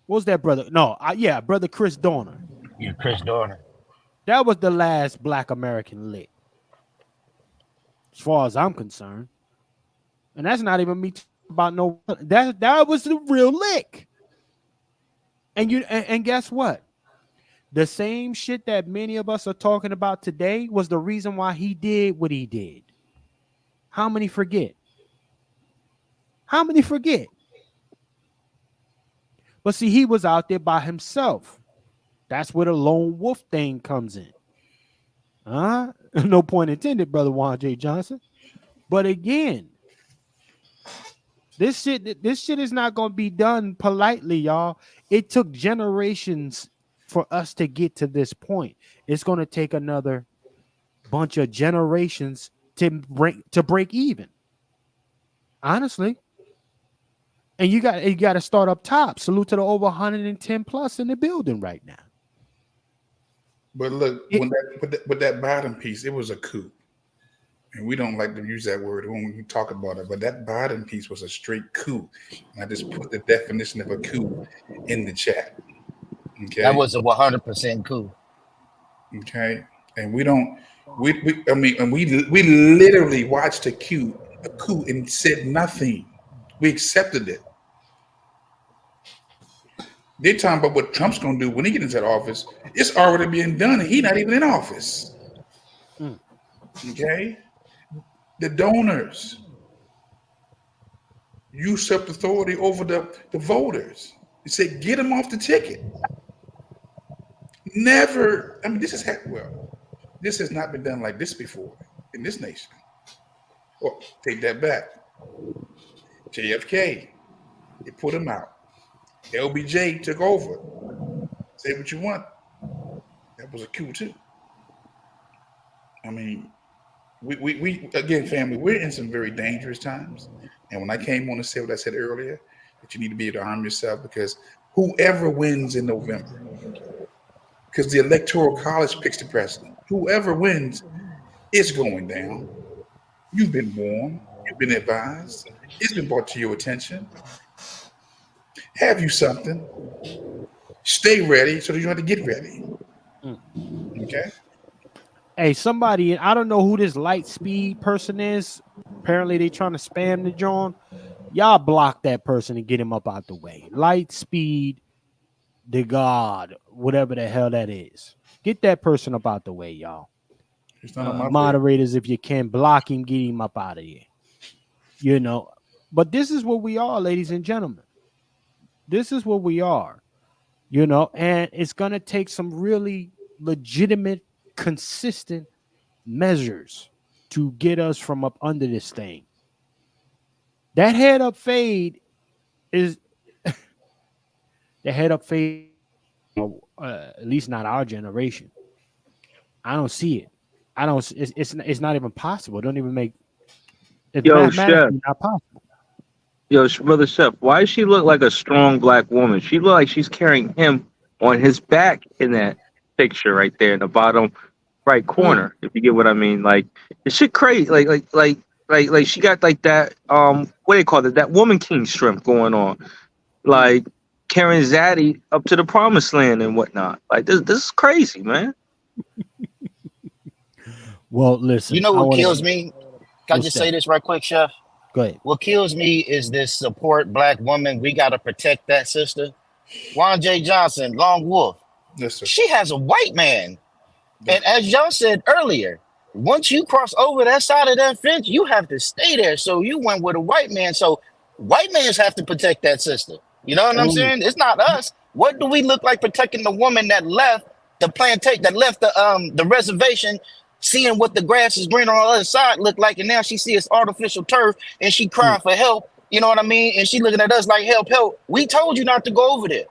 What was that brother? No, brother Chris Dorner. Yeah, Chris Dorner. That was the last Black American lick, as far as I'm concerned. And that's not even me talking about no. That was the real lick. And guess what? The same shit that many of us are talking about today was the reason why he did what he did. How many forget? How many forget? But see, he was out there by himself. That's where the lone wolf thing comes in. No point intended, brother Juan J. Johnson. But again, this shit is not going to be done politely, y'all. It took generations for us to get to this point. It's going to take another bunch of generations to break even. Honestly. And you got to start up top. Salute to the over 110 plus in the building right now. But look, with that Biden piece, it was a coup. And we don't like to use that word when we talk about it, but that Biden piece was a straight coup. And I just put the definition of a coup in the chat. Okay. That was a 100% coup. Okay. And we literally watched a coup and said nothing. We accepted it. They're talking about what Trump's going to do when he gets into that office. It's already being done, and he's not even in office. Okay? The donors usurped authority over the voters. They said, get him off the ticket. Never. I mean, this has not been done like this before in this nation. Well, take that back. JFK, they put him out. LBJ took over. Say what you want. That was a coup too. I mean, we again, family, we're in some very dangerous times. And when I came on to say what I said earlier, that you need to be able to arm yourself, because whoever wins in November, because the Electoral College picks the president, whoever wins, it's going down. You've been warned. You've been advised. It's been brought to your attention. Have you something? Stay ready so that you don't have to get ready. Okay? Hey, somebody, I don't know who this light speed person is. Apparently they trying to spam the John. Y'all block that person and get him up out the way. Light speed, the God, whatever the hell that is. Get that person up out the way, y'all. Moderators, if you can, block him, get him up out of here. You know, but this is what we are, ladies and gentlemen. This is what we are, you know, and it's going to take some really legitimate, consistent measures to get us from up under this thing. That head up fade is the head up fade, at least not our generation. I don't see it. It's not even possible. It don't even make it's mathematically not possible. Yo, brother Chef, why does she look like a strong black woman? She look like she's carrying him on his back in that picture right there in the bottom right corner. If you get what I mean, like it's shit crazy. Like she got like that what do you call it? That woman king strength going on, like carrying Zaddy up to the promised land and whatnot. Like this is crazy, man. Well, listen. You know what kills me? Can I just say this right quick, Chef? Go ahead. What kills me is this support black woman. We got to protect that sister. Juan J. Johnson, Long Wolf. Yes, sir. She has a white man. And as y'all said earlier, once you cross over that side of that fence, you have to stay there. So you went with a white man. So white mans have to protect that sister. You know what I'm saying? It's not us. What do we look like protecting the woman that left the plantation, that left the reservation, seeing what the grass is green on the other side look like, and now she sees artificial turf and she crying for help. You know what I mean? And she looking at us like, help. We told you not to go over there.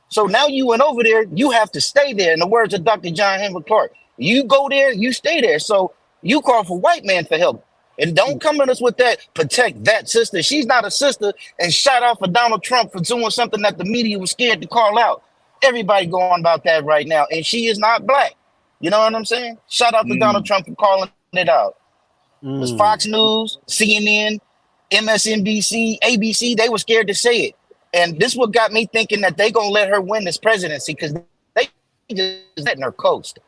So now you went over there, you have to stay there. In the words of Dr. John Henry Clark, you go there, you stay there. So you call for white man for help. And don't come at us with that, protect that sister. She's not a sister, and shout out for Donald Trump for doing something that the media was scared to call out. Everybody going about that right now. And she is not black. You know what I'm saying? Shout out to Donald Trump for calling it out. It was Fox News, CNN, MSNBC, ABC. They were scared to say it. And this what got me thinking that they going to let her win this presidency, because they just letting her coast.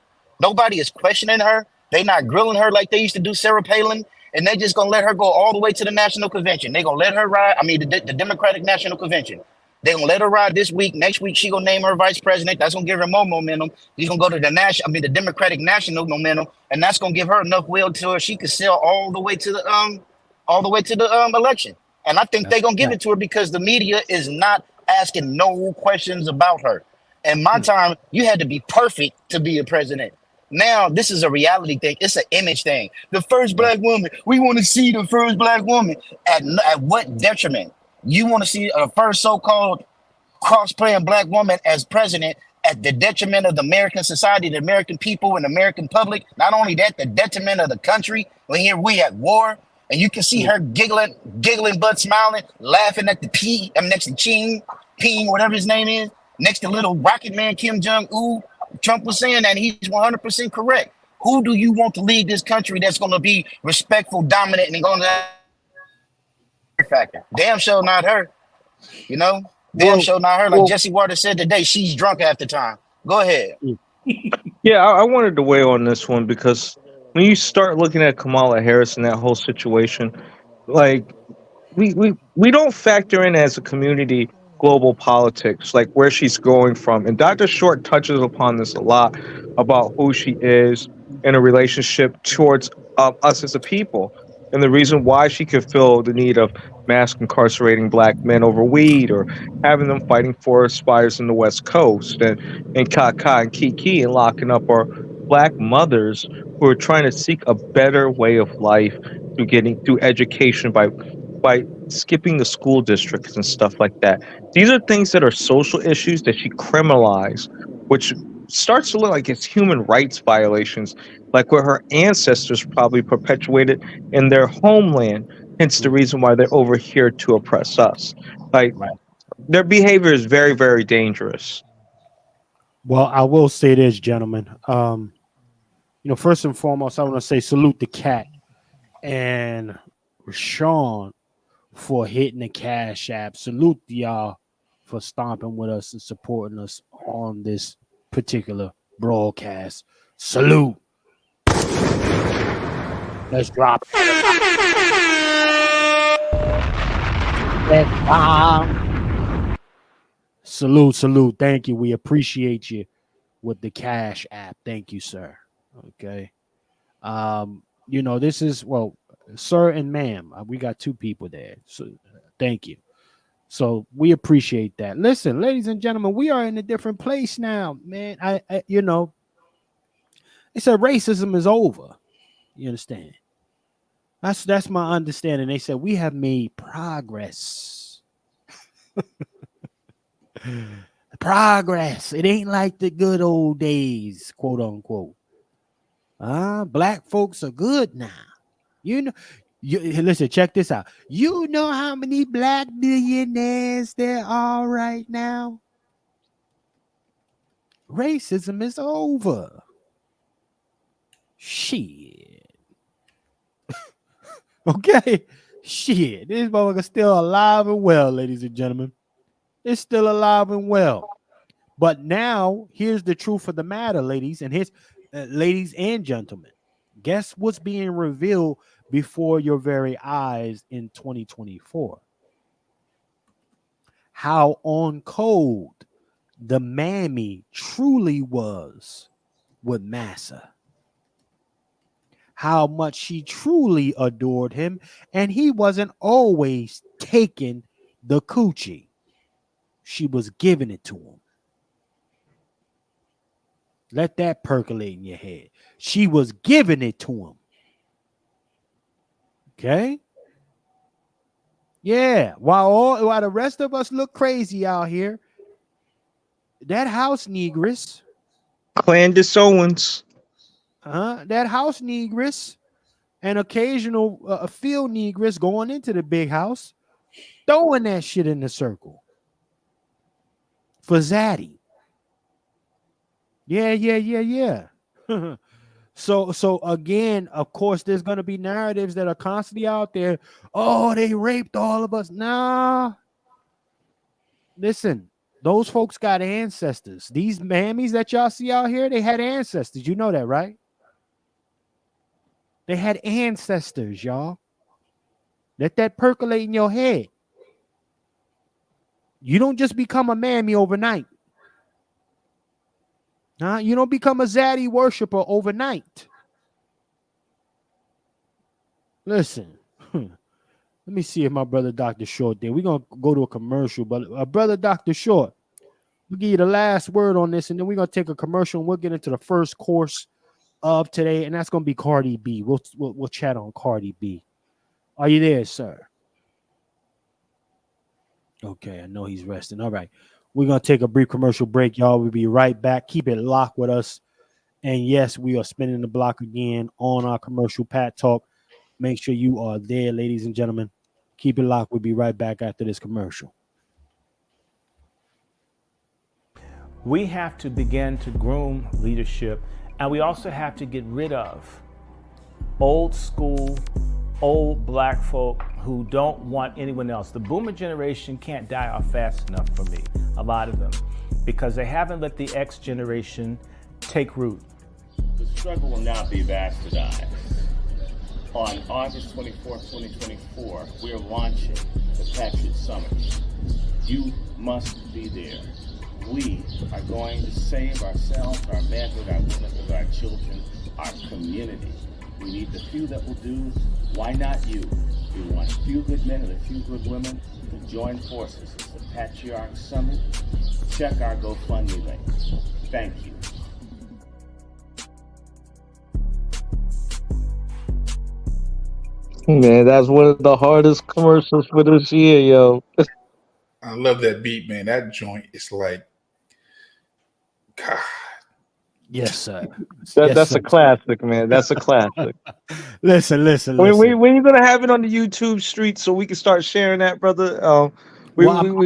Nobody is questioning her. They not grilling her like they used to do Sarah Palin, and they just gonna let her go all the way to the national convention. They gonna let her ride. I mean, the Democratic National Convention. They gonna let her ride this week. Next week, she gonna name her vice president. That's gonna give her more momentum. She's gonna go to the Democratic National momentum, and that's gonna give her enough will to her she can sell all the way to the election. And I think they're gonna give it to her because the media is not asking no questions about her. In my time, you had to be perfect to be a president. Now, this is a reality thing. It's an image thing. The first black woman. We want to see the first black woman. At what detriment? You want to see a first so-called cross-playing black woman as president at the detriment of the American society, the American people, and the American public. Not only that, the detriment of the country. When here we at war, and you can see her giggling but smiling, laughing at the next to Ping, whatever his name is, next to little rocket man Kim Jong-un. Trump was saying that, and he's 100% correct. Who do you want to lead this country that's going to be respectful, dominant, and going to factor? Damn sure not her. You know? Damn sure not her. Like Jesse Waters said today, she's drunk half the time. Go ahead. Yeah, I wanted to weigh on this one because when you start looking at Kamala Harris and that whole situation, like we don't factor in as a community global politics, like where she's going from. And Dr. Short touches upon this a lot about who she is in a relationship towards us as a people. And the reason why she could feel the need of mass incarcerating black men over weed or having them fighting forest fires in the West Coast and Kaka and Kiki and locking up our black mothers who are trying to seek a better way of life through education by skipping the school districts and stuff like that. These are things that are social issues that she criminalized, which starts to look like it's human rights violations, like what her ancestors probably perpetuated in their homeland. Hence the reason why they're over here to oppress us. Like their behavior is very, very dangerous. Well, I will say this, gentlemen. First and foremost, I want to say salute the cat and Rashawn for hitting the Cash App. Salute y'all for stomping with us and supporting us on this particular broadcast. Salute. Let's drop it. Salute. Thank you. We appreciate you with the Cash App. Thank you, sir. Okay. This is, sir and ma'am, we got two people there. So thank you. So we appreciate that. Listen, ladies and gentlemen, we are in a different place now, man. I they said racism is over. You understand? That's my understanding. They said we have made progress. Progress. It ain't like the good old days, quote unquote. Black folks are good now. Listen, check this out. You know how many black billionaires there are right now? Racism is over. Shit. Okay. Shit. This motherfucker's still alive and well, ladies and gentlemen. It's still alive and well. But now, here's the truth of the matter, ladies and gentlemen. Guess what's being revealed before your very eyes in 2024? How on code the mammy truly was with Massa. How much she truly adored him, and he wasn't always taking the coochie. She was giving it to him. Let that percolate in your head. She was giving it to him. Okay? Yeah. While the rest of us look crazy out here, that house negress. Clandis Owens. That house negress and occasional field negress going into the big house, throwing that shit in the circle. For Zaddy. Yeah. So again, of course, there's going to be narratives that are constantly out there. Oh, they raped all of us. Nah. Listen, Those folks got ancestors. These mammies that y'all see out here, they had ancestors. You know that, right? They had ancestors, y'all. Let that percolate in your head. You don't just become a mammy overnight. You don't become a zaddy worshiper overnight. Listen, let me see if my brother Dr. Short there. We're going to go to a commercial, but brother Dr. Short, we'll give you the last word on this, and then we're going to take a commercial, and we'll get into the first course of today, and that's going to be Cardi B. We'll chat on Cardi B. Are you there, sir? Okay, I know he's resting. All right. We're going to take a brief commercial break, y'all. We'll be right back. Keep it locked with us. And yes, we are spinning the block again on our commercial Pat Talk. Make sure you are there, ladies and gentlemen. Keep it locked. We'll be right back after this commercial. We have to begin to groom leadership, and we also have to get rid of old school, old black folk who don't want anyone else. The boomer generation can't die off fast enough for me, a lot of them, because they haven't let the X generation take root. The struggle will now be bastardized. On August 24th, 2024, we are launching the Patriarch Summit. You must be there. We are going to save ourselves, our manhood, our womanhood, our children, our community. We need the few that will do. Why not you? We want a few good men and a few good women to join forces. It's the Patriarch Summit. Check our GoFundMe link. Thank you. Man, that's one of the hardest commercials for this year, yo. I love that beat, man. That joint is like, God. Yes, sir. That's a classic, man. That's a classic. Listen. When you gonna have it on the YouTube street so we can start sharing that, brother? I'm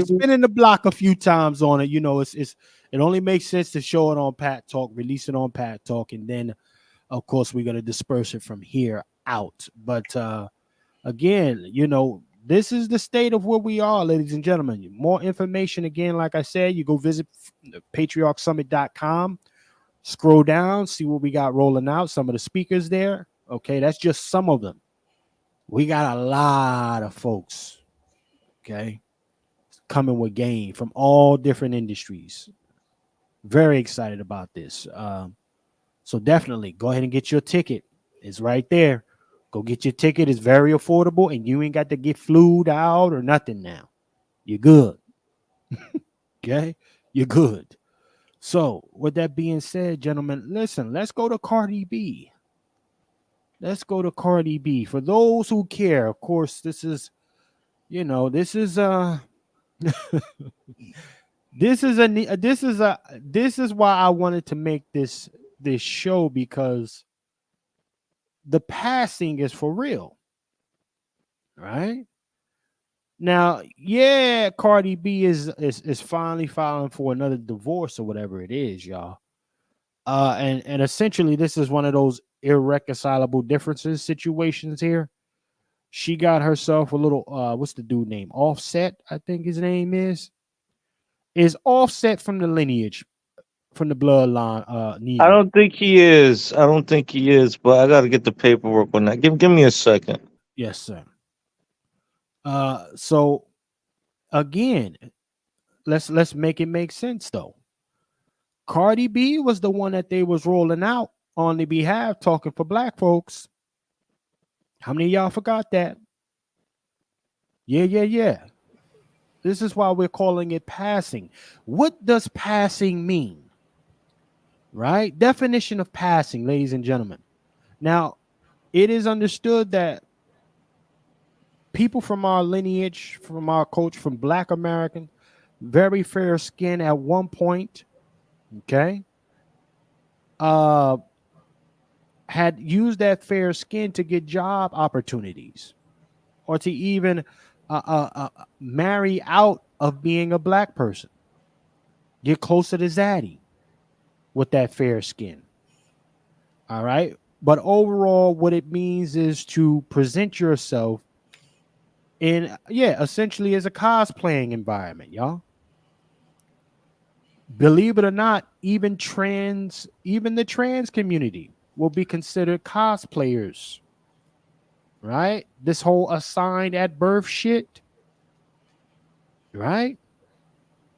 spinning the block a few times on it. You know, it only makes sense to show it on Pat Talk, release it on Pat Talk, and then, of course, we're gonna disperse it from here out. But again, you know, this is the state of where we are, ladies and gentlemen. More information, again, like I said, you go visit patriarchsummit.com. Scroll down, see what we got rolling out. Some of the speakers there. Okay, that's just some of them. We got a lot of folks, okay, coming with game from all different industries. Very excited about this. So definitely go ahead and get your ticket. It's right there. Go get your ticket. It's very affordable, and you ain't got to get flued out or nothing now. You're good. Okay, you're good. So, with that being said, gentlemen, listen, let's go to Cardi B. Let's go to Cardi B. For those who care, of course, this is, you know, this is why I wanted to make this show, because the passing is for real. Right? Now, yeah, Cardi B is finally filing for another divorce or whatever it is, y'all. And essentially, this is one of those irreconcilable differences situations here. She got herself a little what's the dude name? Offset, I think his name is Offset from the Lineage, from the bloodline. I don't think he is. But I gotta get the paperwork on that. Give me a second. Yes, sir. So again, let's make it make sense though. Cardi B was the one that they was rolling out on the behalf, talking for black folks. How many of y'all forgot that? Yeah. This is why we're calling it passing. What does passing mean? Right? Definition of passing, ladies and gentlemen. Now, it is understood that people from our lineage, from our culture, from Black American, very fair skin at one point, okay, had used that fair skin to get job opportunities, or to even marry out of being a black person, get closer to zaddy with that fair skin. All right. But overall, what it means is to present yourself in, essentially as a cosplaying environment, y'all. Believe it or not, even the trans community will be considered cosplayers. Right? This whole assigned at birth shit. Right?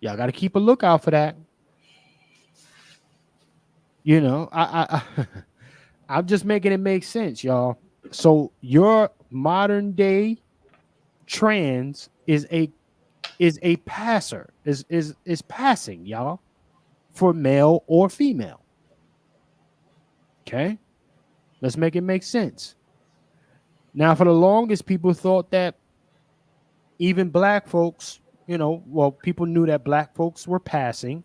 Y'all got to keep a lookout for that. You know, I'm just making it make sense, y'all. So your modern day trans is a passer, is passing, y'all, for male or female. Okay? Let's make it make sense. Now, for the longest, people thought that even black folks, people knew that black folks were passing,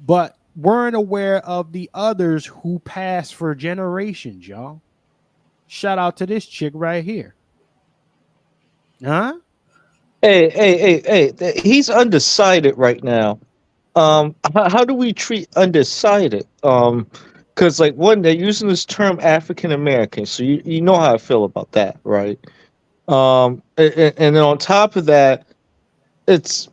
but weren't aware of the others who passed for generations, y'all. Shout out to this chick right here. Huh? Hey, he's undecided right now. How do we treat undecided? Because like one, they're using this term African American, so you know how I feel about that, right? And then on top of that, it's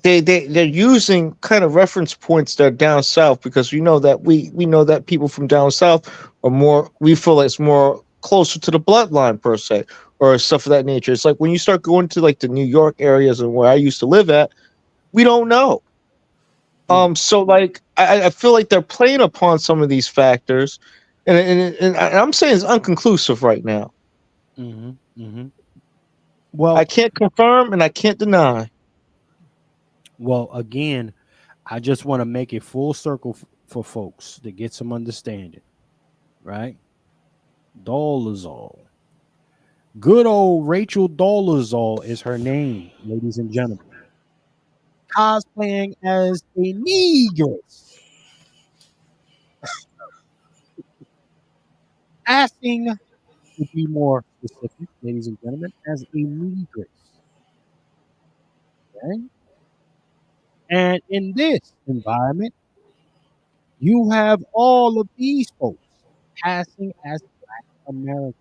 they're using kind of reference points that are down south, because we know that people from down south are more, we feel like it's more closer to the bloodline per se, or stuff of that nature. It's like when you start going to like the New York areas and where I used to live at, we don't know. So like I feel like they're playing upon some of these factors, and I'm saying it's unconclusive right now. Well, I can't confirm and I can't deny. Well, again, I just want to make it full circle for folks to get some understanding, right? Dolezal. Good old Rachel Dolezal is her name, ladies and gentlemen. Cosplaying as a negress. Passing, to be more specific, ladies and gentlemen, as a negress. Okay? And in this environment, you have all of these folks passing as Black Americans.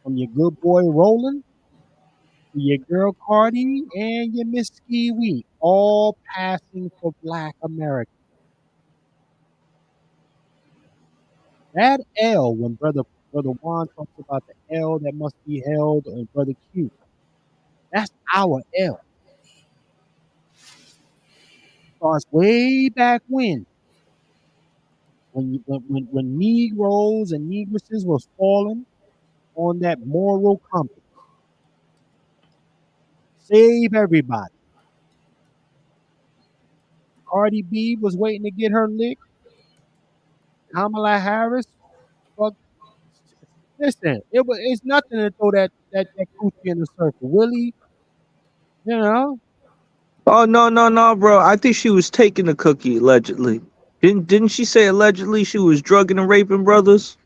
From your good boy Roland to your girl Cardi and your Miss Kiwi, all passing for Black America. That L, when brother Juan talks about the L that must be held, or brother Q, that's our L. Starts way back when Negroes and Negresses was falling on that moral compass. Save everybody. Cardi B was waiting to get her lick. Kamala Harris, fuck. Listen, it's nothing to throw that coochie in the circle. Willie, you know. Oh no, bro. I think she was taking the cookie allegedly. Didn't she say allegedly she was drugging and raping brothers?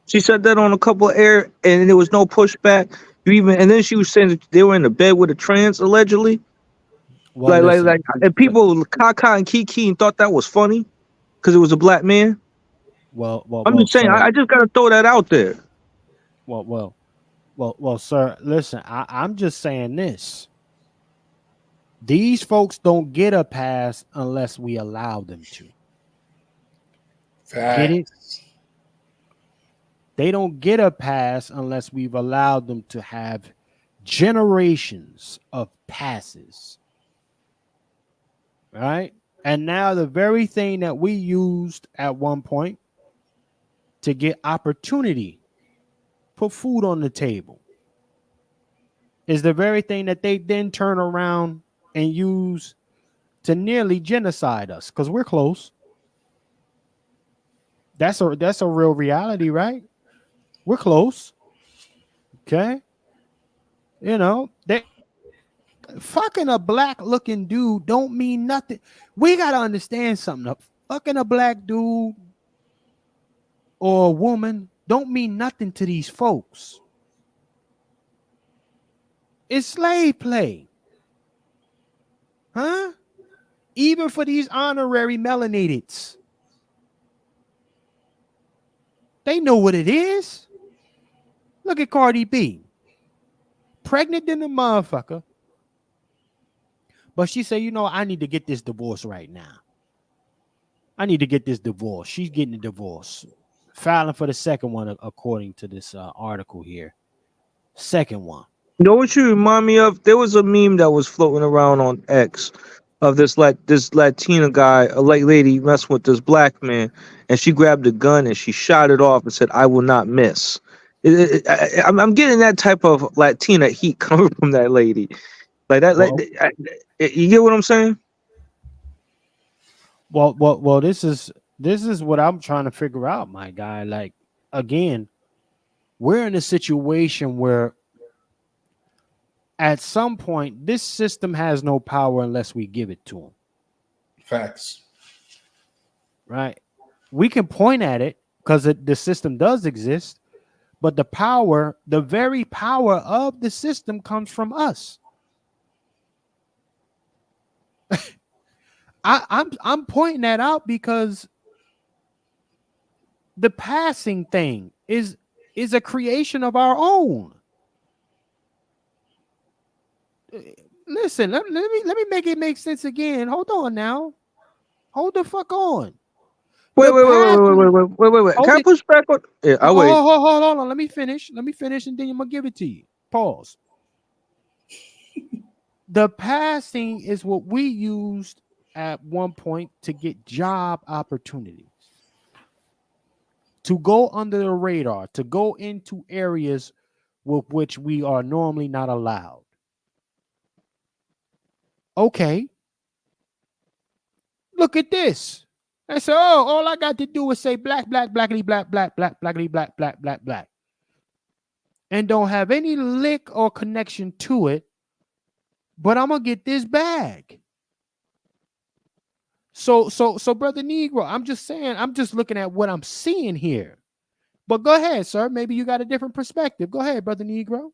She said that on a couple of air, and there was no pushback. And then she was saying that they were in the bed with a trans allegedly. Well, listen, and people Kaka and Kiki and thought that was funny because it was a black man. I'm just saying, sir, I just gotta throw that out there. Well, sir, listen, I'm just saying this. These folks don't get a pass unless we allow them to. Get it? They don't get a pass unless we've allowed them to have generations of passes. Right? And now the very thing that we used at one point to get opportunity, put food on the table, is the very thing that they then turn around and use to nearly genocide us, because we're close. That's a real reality, right? We're close. Okay. You know, they fucking a black looking dude don't mean nothing. We gotta understand something. Fucking a black dude or a woman don't mean nothing to these folks. It's slave play. Huh? Even for these honorary melanatids. They know what it is. Look at Cardi B. Pregnant than a motherfucker. But she said, you know, I need to get this divorce right now. I need to get this divorce. She's getting a divorce. Filing for the second one, according to this article here. Second one. You know what you remind me of? There was a meme that was floating around on X of this Latina guy, a lady messing with this black man, and she grabbed a gun and she shot it off and said, "I will not miss." I'm getting that type of Latina heat coming from that lady, like that. You get what I'm saying? Well. This is what I'm trying to figure out, my guy. Like, again, we're in a situation where at some point this system has no power unless we give it to them. Facts. Right? We can point at it because the system does exist, but the very power of the system comes from us. I'm pointing that out because the passing thing is a creation of our own. Listen, let me make it make sense again. Hold on now. Hold the fuck on. Wait. Can I push back on? Yeah, I'll wait. Hold on. Let me finish, and then I'm gonna give it to you. Pause. The passing is what we used at one point to get job opportunities, to go under the radar, to go into areas with which we are normally not allowed. Okay. Look at this. I said, oh, all I got to do is say black, blackity, black, blackity, black. And don't have any lick or connection to it, but I'm gonna get this bag. So, Brother Negro, I'm just saying, I'm just looking at what I'm seeing here. But go ahead, sir. Maybe you got a different perspective. Go ahead, Brother Negro.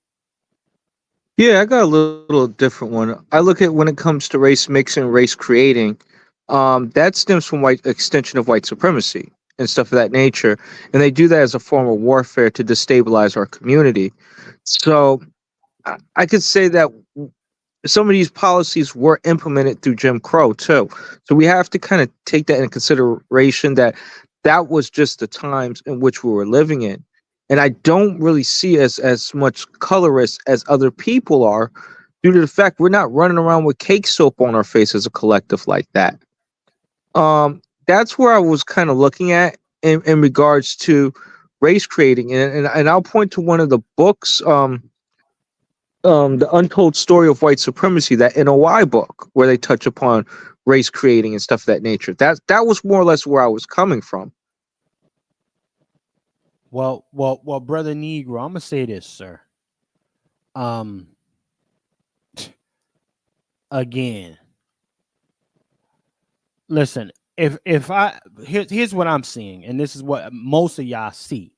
Yeah, I got a little different one. I look at when it comes to race mixing, race creating, that stems from extension of white supremacy and stuff of that nature. And they do that as a form of warfare to destabilize our community. So I could say that some of these policies were implemented through Jim Crow too. So we have to kind of take that into consideration, that was just the times in which we were living in. And I don't really see us as much colorist as other people are, due to the fact we're not running around with cake soap on our face as a collective like that. That's where I was kind of looking at in regards to race creating. And I'll point to one of the books, The Untold Story of White Supremacy, that NOI book, where they touch upon race creating and stuff of that nature. That was more or less where I was coming from. Well, Brother Negro, I'm gonna say this, sir. Again, listen. If I here's what I'm seeing, and this is what most of y'all see: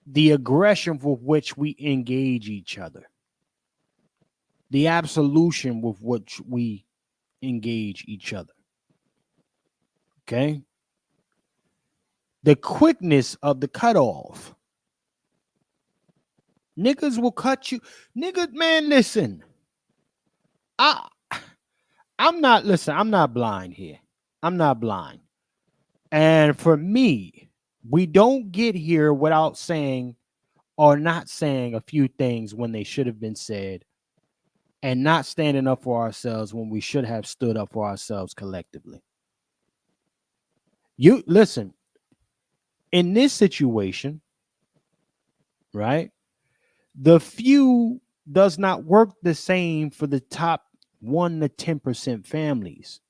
the aggression with which we engage each other, the absolution with which we engage each other. Okay. The quickness of the cutoff. Niggas will cut you. Nigga, man, listen. I'm not blind here. I'm not blind. And for me, we don't get here without saying or not saying a few things when they should have been said, and not standing up for ourselves when we should have stood up for ourselves collectively. You listen. In this situation, right, the few does not work the same for the top 1 to 10% families.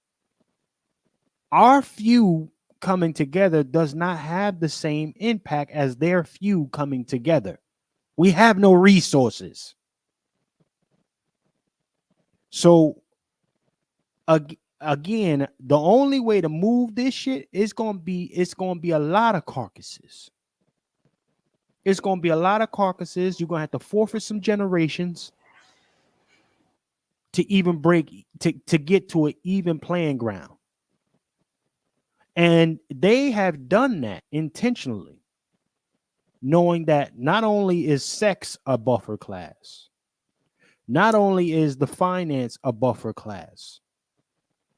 Our few coming together does not have the same impact as their few coming together. We have no resources. So, again, the only way to move this shit is going to be a lot of carcasses. It's going to be a lot of carcasses. You're going to have to forfeit some generations to even to get to an even playing ground. And they have done that intentionally, knowing that not only is sex a buffer class, Not only is the finance a buffer class,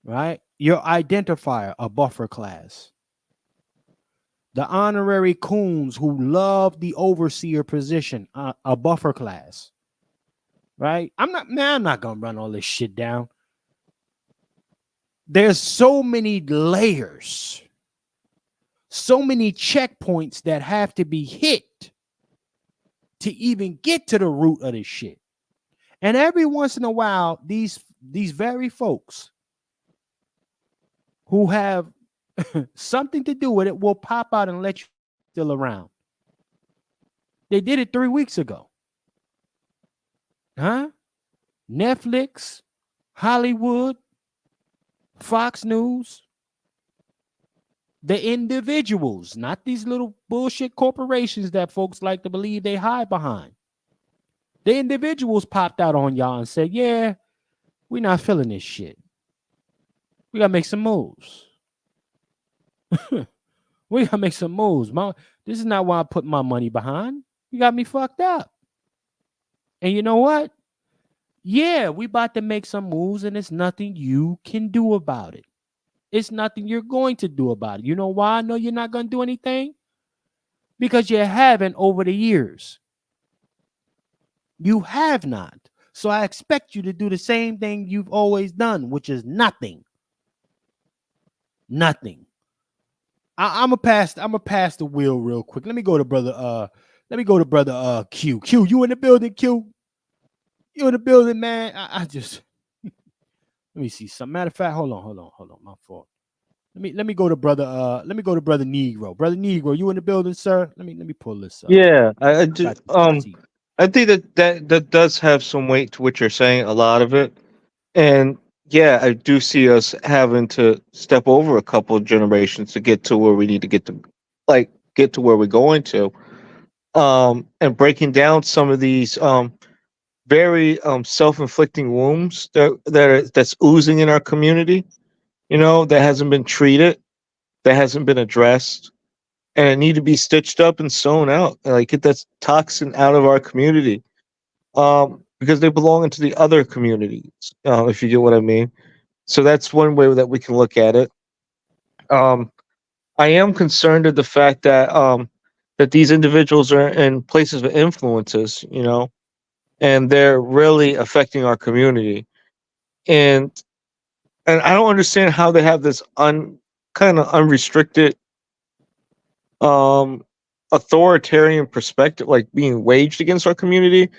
right? Your identifier a buffer class. The honorary coons who love the overseer position, a buffer class, right? I'm not gonna run all this shit down. There's so many layers, so many checkpoints that have to be hit to even get to the root of this shit. And every once in a while, these very folks who have something to do with it will pop out and let you still around. They did it 3 weeks ago. Huh? Netflix, Hollywood, Fox News. The individuals, not these little bullshit corporations that folks like to believe they hide behind. The individuals popped out on y'all and said, yeah, we're not feeling this shit. We got to make some moves. We got to make some moves. This is not why I put my money behind. You got me fucked up. And you know what? Yeah, we about to make some moves, and it's nothing you can do about it. It's nothing you're going to do about it. You know why I know you're not going to do anything? Because you haven't over the years. You have not. So I expect you to do the same thing you've always done, which is nothing. Nothing. I'm a pass the wheel real quick. Let me go to brother Q. Q, you in the building, Q? You in the building, man? I just let me see some. Matter of fact, hold on. My fault. Let me go to brother Negro. Brother Negro, you in the building, sir? Let me pull this up. Yeah, I think that does have some weight to what you're saying, a lot of it. And yeah, I do see us having to step over a couple of generations to get to where we need to get to where we're going to. And breaking down some of these very self-inflicting wounds that's oozing in our community, that hasn't been treated, that hasn't been addressed, and it need to be stitched up and sewn out, like get that toxin out of our community, because they belong into the other communities, if you get what I mean. So that's one way that we can look at it. I am concerned at the fact that that these individuals are in places of influences, and they're really affecting our community. And I don't understand how they have this kind of unrestricted authoritarian perspective, like being waged against our community,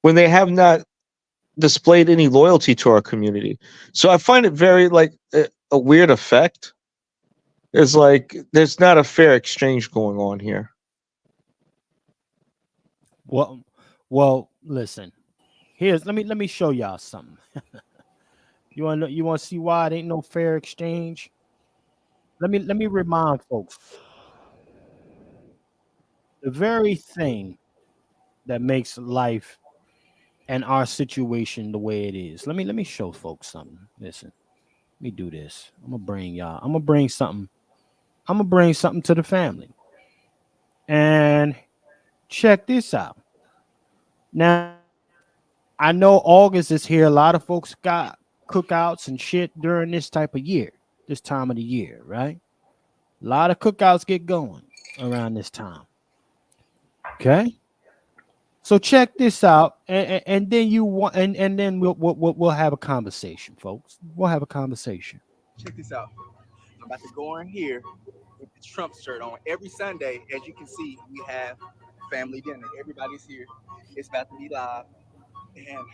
when they have not displayed any loyalty to our community. So I find it very like a weird effect. It's like there's not a fair exchange going on here. Well, listen. Let me show y'all something. You want to see why it ain't no fair exchange? Let me remind folks. The very thing that makes life and our situation the way it is. Let me show folks something. Listen. Let me do this. I'm gonna bring something to the family. And check this out. Now, I know August is here. A lot of folks got cookouts and shit during this time of the year, right? A lot of cookouts get going around this time. Okay. So check this out, and then and then we'll have a conversation, folks. We'll have a conversation. Check this out. I'm about to go in here with the Trump shirt on. Every Sunday, as you can see, we have family dinner. Everybody's here. It's about to be live, and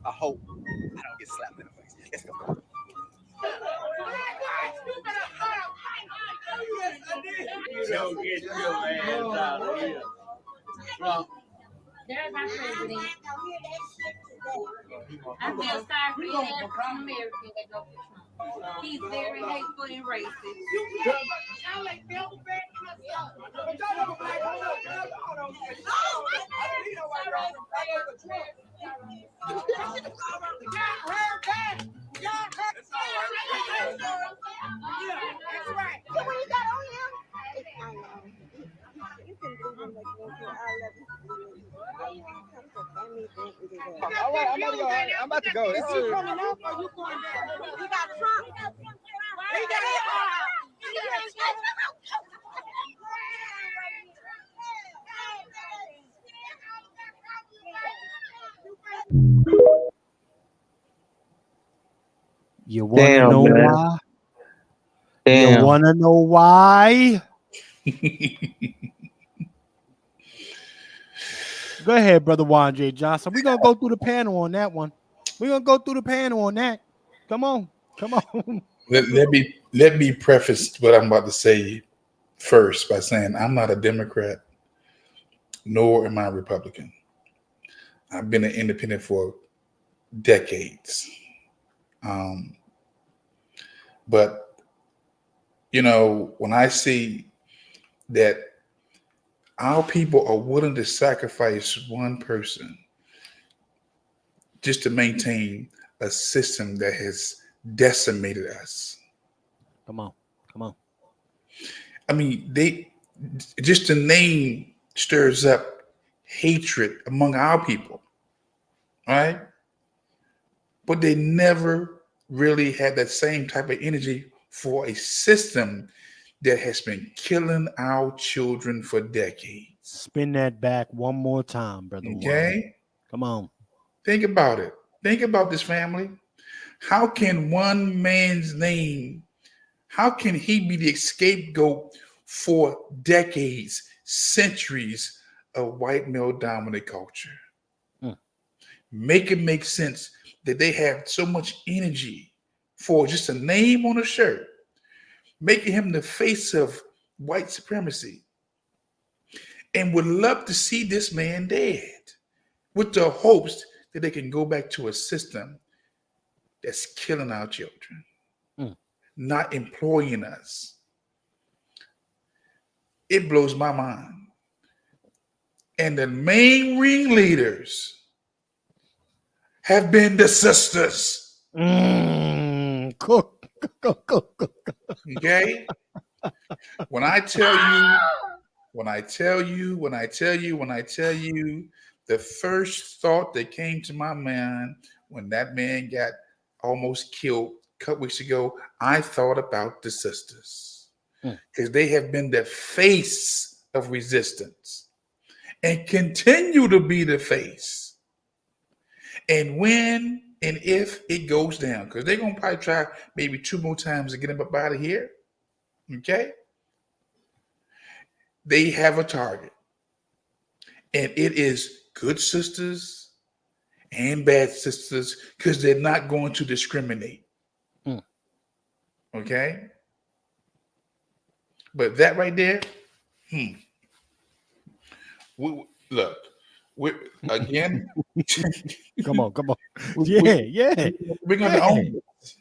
I hope I don't get slapped in the face. Let's go. Don't get your ass out of here. Trump. There's my president. I feel sorry for the African American that go for Trump. He's very hateful and racist. All right, I'm about to go. I'm about to go. Is you coming up or you going down? We got Trump. He got You want to Damn, know man. why? Damn. You want to know why? Go ahead, Brother Juan J. Johnson. We're going to go through the panel on that one. We're going to go through the panel on that. Come on. Come on. Let me preface what I'm about to say first by saying I'm not a Democrat, nor am I a Republican. I've been an independent for decades. But, you know, when I see that our people are willing to sacrifice one person just to maintain a system that has decimated us. Come on. Come on. I mean, just the name stirs up hatred among our people, right? But they never really had that same type of energy for a system that has been killing our children for decades. Spin that back one more time, Brother Okay? Juan. Come on. Think about it. Think about this, family. How can one man's name, how can he be the scapegoat for decades, centuries of white male dominant culture? Make it make sense that they have so much energy for just a name on a shirt, making him the face of white supremacy, and would love to see this man dead with the hopes that they can go back to a system that's killing our children, not employing us. It blows my mind. And the main ringleaders have been the sisters. Cook. Okay? When I tell you, the first thought that came to my mind when that man got almost killed a couple weeks ago, I thought about the sisters. Because they have been the face of resistance and continue to be the face. And when and if it goes down, because they're going to probably try maybe 2 more times to get him up out of here, okay? They have a target. And it is good sisters and bad sisters, because they're not going to discriminate. Okay? But that right there, look, again. Come on. Yeah. We're going to own this.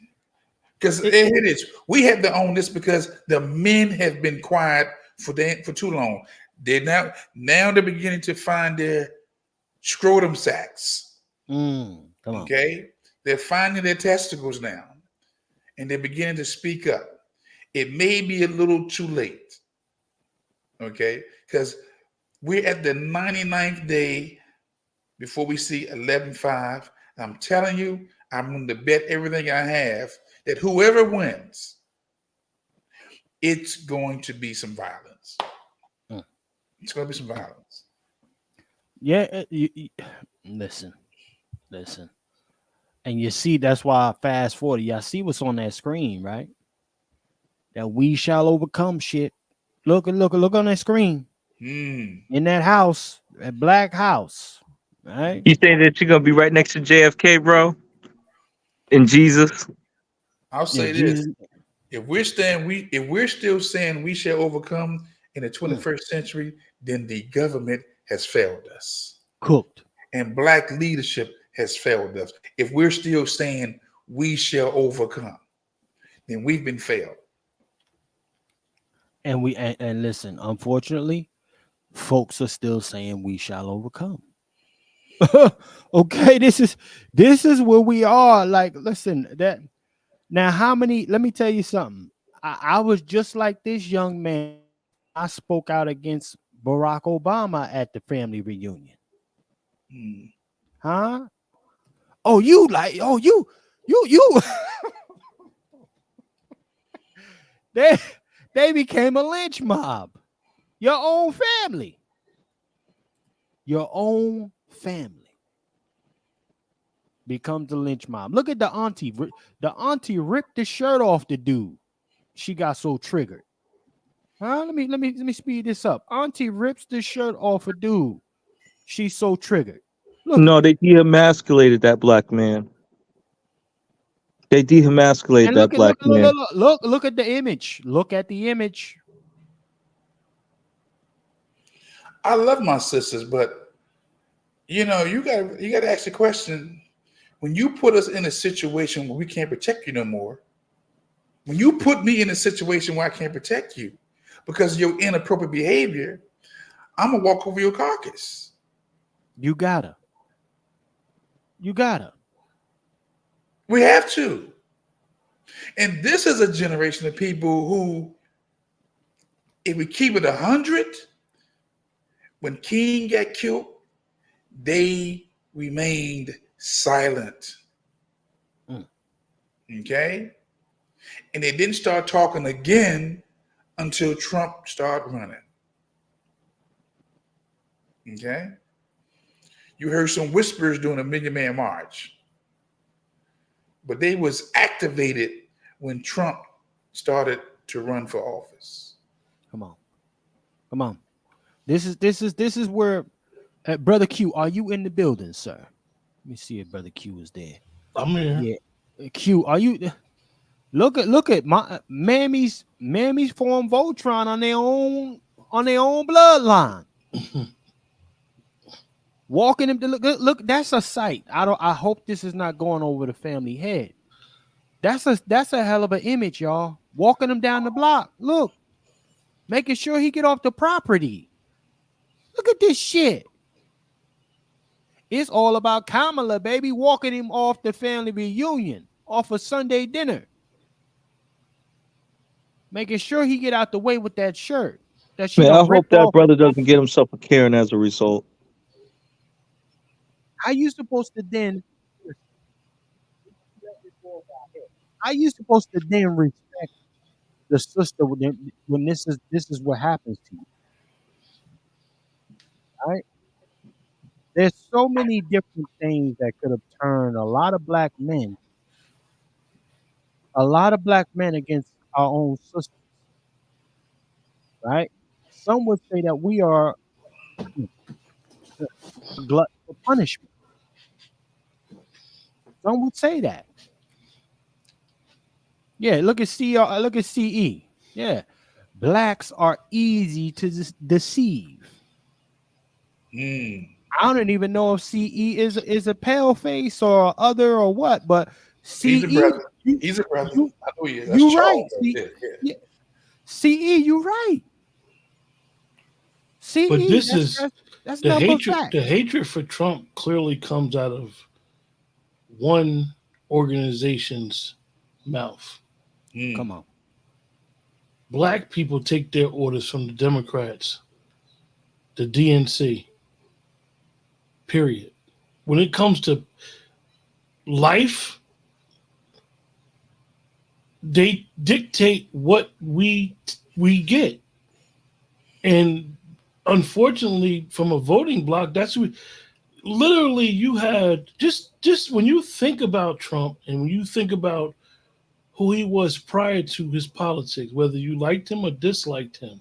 Because it is. We have to own this because the men have been quiet for too long. They're now they're beginning to find their scrotum sacs. Come on. Okay? They're finding their testicles now. And they're beginning to speak up. It may be a little too late. Okay? Because we're at the 99th day before we see 11-5. I'm telling you, I'm going to bet everything I have that whoever wins, it's going to be some violence. It's going to be some violence. Yeah. Listen. And you see, that's why I fast forward. Y'all see what's on that screen, right? That we shall overcome shit. Look on that screen. In that house, that black house. Right? You say that you're gonna be right next to JFK, bro? In Jesus. I'll say this: if we're still saying we shall overcome in the 21st century, then the government has failed us. Cooked. And black leadership has failed us. If we're still saying we shall overcome, then we've been failed. And listen, unfortunately, folks are still saying we shall overcome. Okay, this is where we are. Like, listen, that now how many? Let me tell you something. I was just like this young man. I spoke out against Barack Obama at the family reunion. Huh? Oh, you. They became a lynch mob. Your own family. Your own family becomes a lynch mob. Look at the auntie. The auntie ripped the shirt off the dude. She got so triggered. Huh? Let me speed this up. Auntie rips the shirt off a dude. She's so triggered. No, they demasculated that black man. They demasculated And that black man. look at the image. Look at the image. I love my sisters, but you got to ask the question: when you put us in a situation where we can't protect you no more, when you put me in a situation where I can't protect you because of your inappropriate behavior, I'm gonna walk over your carcass. You gotta. We have to. And this is a generation of people who, if we keep it 100, when King got killed, they remained silent. Okay? And they didn't start talking again until Trump started running. Okay? You heard some whispers during a Million Man March, but they was activated when Trump started to run for office. Come on. This is where Brother Q, are you in the building, sir? Let me see if Brother Q is there. I'm here. Yeah. Q, are you? Look at my Mammy's form Voltron on their own bloodline. Walking him to look, that's a sight. I hope this is not going over the family head. That's a hell of an image, y'all. Walking him down the block. Look, making sure he get off the property. Look at this shit. It's all about Kamala, baby, walking him off the family reunion, off a Sunday dinner. Making sure he get out the way with that shirt. That she Man, I don't hope rip that off. brother doesn't get himself a Karen as a result. How you supposed to then respect the sister when this is what happens to you? Right? There's so many different things that could have turned a lot of black men against our own sisters. Right? Some would say that we are a glut for punishment. Some would say that. Yeah, look at CE. Yeah. Blacks are easy to deceive. I don't even know if CE is a pale face or other or what, but CE. He's a brother. He's a brother. I know he is. That's You Charles right. right there. Yeah. CE, you right. CE, But this is that's the hatred. fact. The hatred for Trump clearly comes out of one organization's mouth. Come on. Black people take their orders from the Democrats, the DNC. Period. When it comes to life, they dictate what we get. And unfortunately, from a voting bloc, that's what literally you had just when you think about Trump and when you think about who he was prior to his politics, whether you liked him or disliked him,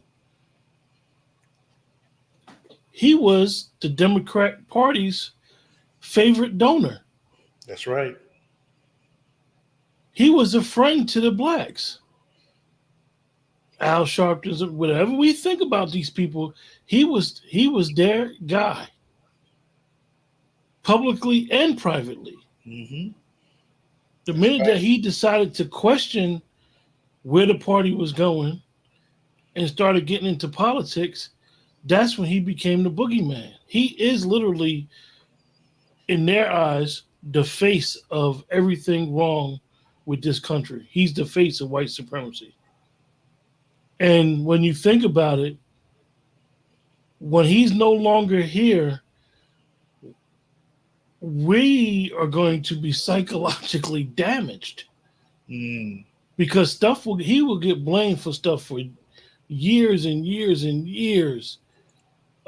he was the Democrat Party's favorite donor. That's right. He was a friend to the blacks. Al Sharpton, whatever we think about these people, he was their guy, publicly and privately. Mm-hmm. The minute that he decided to question where the party was going and started getting into politics, that's when he became the boogeyman. He is literally, in their eyes, the face of everything wrong with this country. He's the face of white supremacy. And when you think about it, when he's no longer here, we are going to be psychologically damaged because he will get blamed for stuff for years and years and years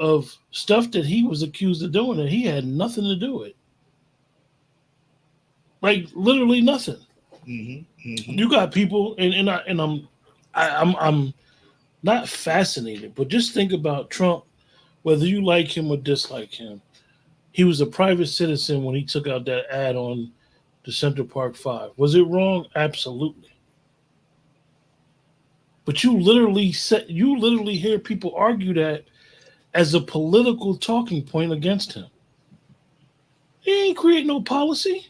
of stuff that he was accused of doing that he had nothing to do with. Like literally nothing. You got people, and I'm not fascinated, but just think about Trump, whether you like him or dislike him. He was a private citizen when he took out that ad on the Central Park 5. Was it wrong? Absolutely. But you literally hear people argue that as a political talking point against him. He ain't create no policy.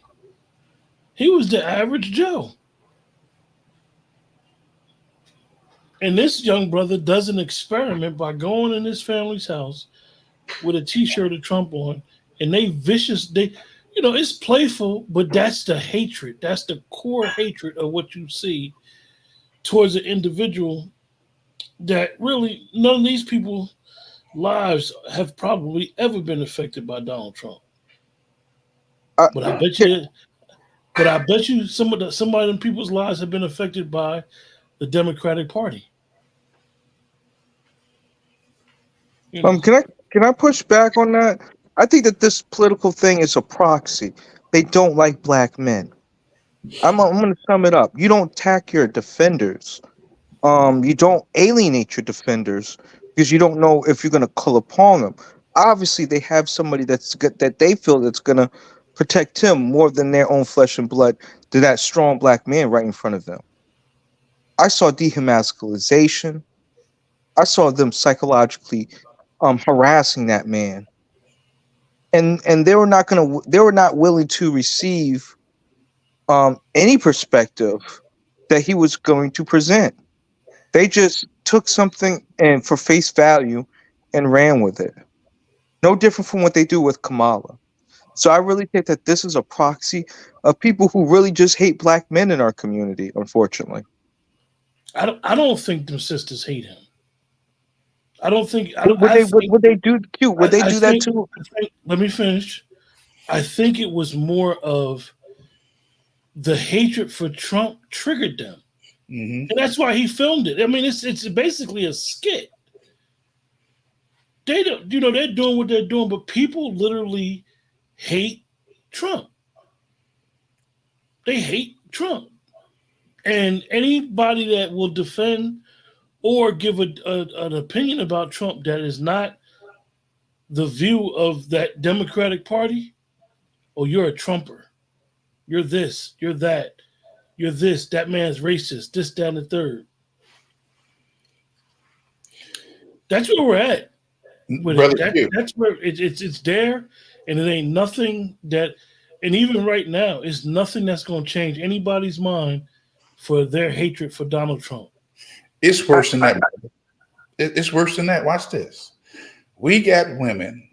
He was the average Joe. And this young brother does an experiment by going in his family's house with a T-shirt of Trump on, and it's playful, but that's the hatred. That's the core hatred of what you see towards an individual that really none of these people's lives have probably ever been affected by Donald Trump. But I bet you some of them people's lives have been affected by the Democratic Party. Can I push back on that? I think that this political thing is a proxy. They don't like black men. I'm going to sum it up. You don't attack your defenders. You don't alienate your defenders because you don't know if you're going to call upon them. Obviously, they have somebody that they feel that's going to protect him more than their own flesh and blood, than that strong black man right in front of them. I saw dehumanization. I saw them psychologically harassing that man, and they were not willing to receive any perspective that he was going to present. They just took something and for face value and ran with it. No different from what they do with Kamala. So I really think that this is a proxy of people who really just hate black men in our community, unfortunately. I don't think them sisters hate him. Would they do that too? Let me finish. I think it was more of the hatred for Trump triggered them. And that's why he filmed it. I mean, it's basically a skit. They're doing what they're doing, but people literally hate Trump. They hate Trump. And anybody that will defend or give an opinion about Trump that is not the view of that Democratic Party, oh, you're a Trumper. You're this, you're that. You're this, that man's racist, this, that, and the third. That's where we're at. That's where it's there, and it ain't nothing that, and even right now, it's nothing that's going to change anybody's mind for their hatred for Donald Trump. It's worse than that. It's worse than that. Watch this. We got women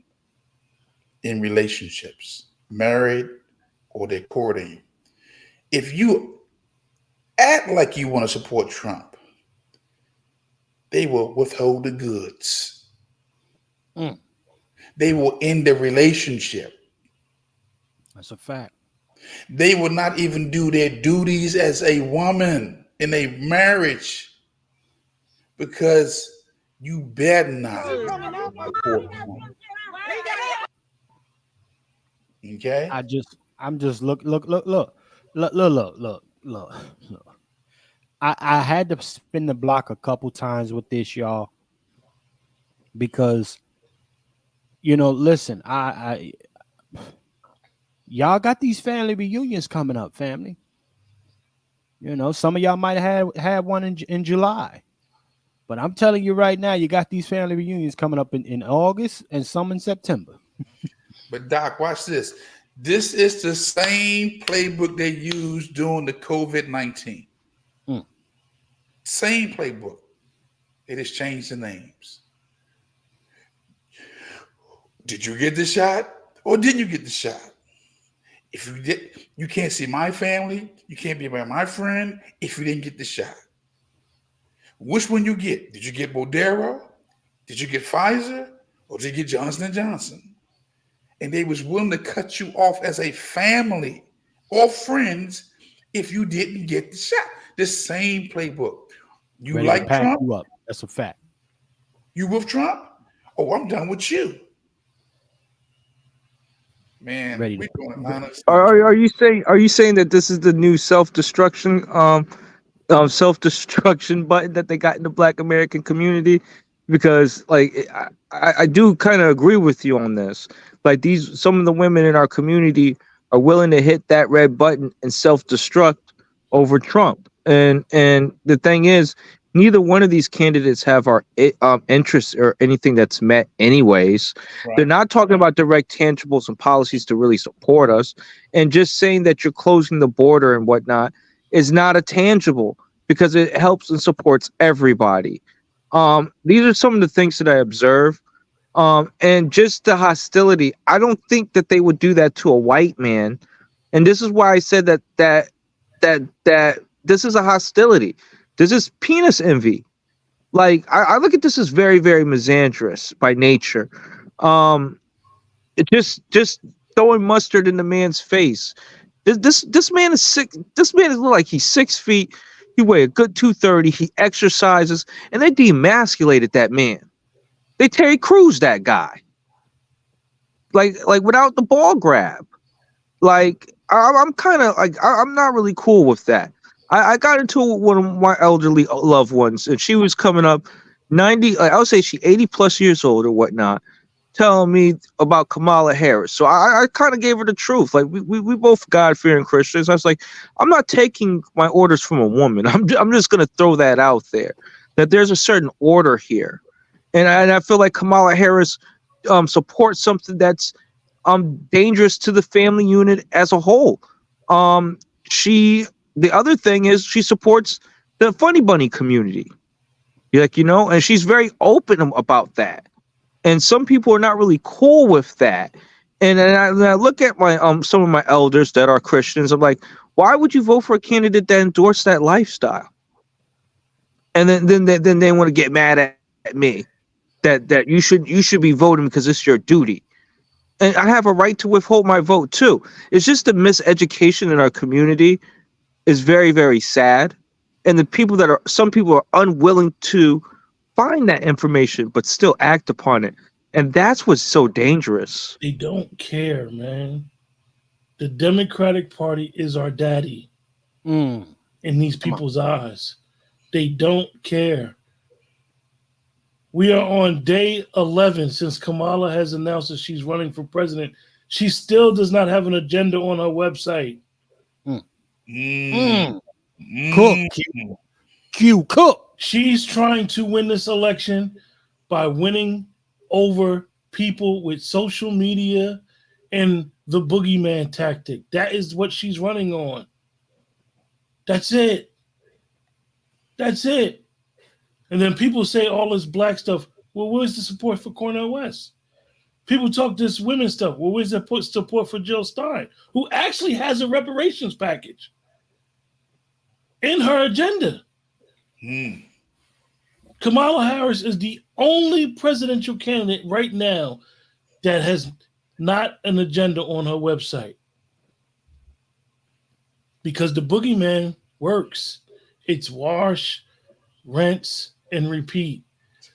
in relationships, married or they're courting. If you act like you want to support Trump, they will withhold the goods. They will end the relationship. That's a fact. They will not even do their duties as a woman in a marriage because you better not support Trump. Okay? I'm just look. I had to spin the block a couple times with this, y'all, because listen, I y'all got these family reunions coming up, family. Some of y'all might have had one in July, but I'm telling you right now, you got these family reunions coming up in August and some in September. But Doc, watch this. This is the same playbook they used during the COVID-19. Same playbook. They just changed the names. Did you get the shot or didn't you get the shot? If you did, you can't see my family. You can't be around my friend if you didn't get the shot. Which one you get? Did you get Moderna? Did you get Pfizer? Or did you get Johnson & Johnson? and they was willing to cut you off as a family or friends if you didn't get the shot. The same playbook. You Ready like to pack Trump? you up. That's a fact. You with Trump? Oh, I'm done with you. Man, Ready we to- doing a lot of Are you saying that this is the new self-destruction self-destruction button that they got in the Black American community? Because like I do kind of agree with you on this. Like some of the women in our community are willing to hit that red button and self-destruct over Trump. And the thing is, neither one of these candidates have our interests or anything that's met anyways. Right. They're not talking about direct tangibles and policies to really support us. And just saying that you're closing the border and whatnot is not a tangible, because it helps and supports everybody. These are some of the things that I observe. And just the hostility. I don't think that they would do that to a white man. And this is why I said that this is a hostility. This is penis envy. Like I look at this as very, very misandrous by nature. It just throwing mustard in the man's face. This man is sick. This man is look like he's 6 feet. He weigh a good 230. He exercises, and they demasculated that man. They Terry Crews that guy. Like without the ball grab. Like I'm kind of like I'm not really cool with that. I got into it with one of my elderly loved ones, and she was coming up 90. I would say she 80 plus years old or whatnot, telling me about Kamala Harris. So I kind of gave her the truth. Like we both God-fearing Christians. I was like, I'm not taking my orders from a woman. I'm just gonna throw that out there, that there's a certain order here, and I feel like Kamala Harris supports something that's dangerous to the family unit as a whole. The other thing is she supports the funny bunny community. And she's very open about that. And some people are not really cool with that. And then I look at my some of my elders that are Christians. I'm like, why would you vote for a candidate that endorsed that lifestyle? And then they want to get mad at me that you should be voting because it's your duty. And I have a right to withhold my vote too. It's just the miseducation in our community is very, very sad. And some people are unwilling to find that information, but still act upon it. And that's what's so dangerous. They don't care, man. The Democratic Party is our daddy in these people's eyes. They don't care. We are on day 11 since Kamala has announced that she's running for president. She still does not have an agenda on her website. Cook. She's trying to win this election by winning over people with social media and the boogeyman tactic. That is what she's running on. That's it. That's it. And then people say all this black stuff. Well, where's the support for Cornel West? People talk this women's stuff. Well, where's the support for Jill Stein, who actually has a reparations package in her agenda? Kamala Harris is the only presidential candidate right now that has not an agenda on her website. Because the boogeyman works. It's wash, rinse, and repeat.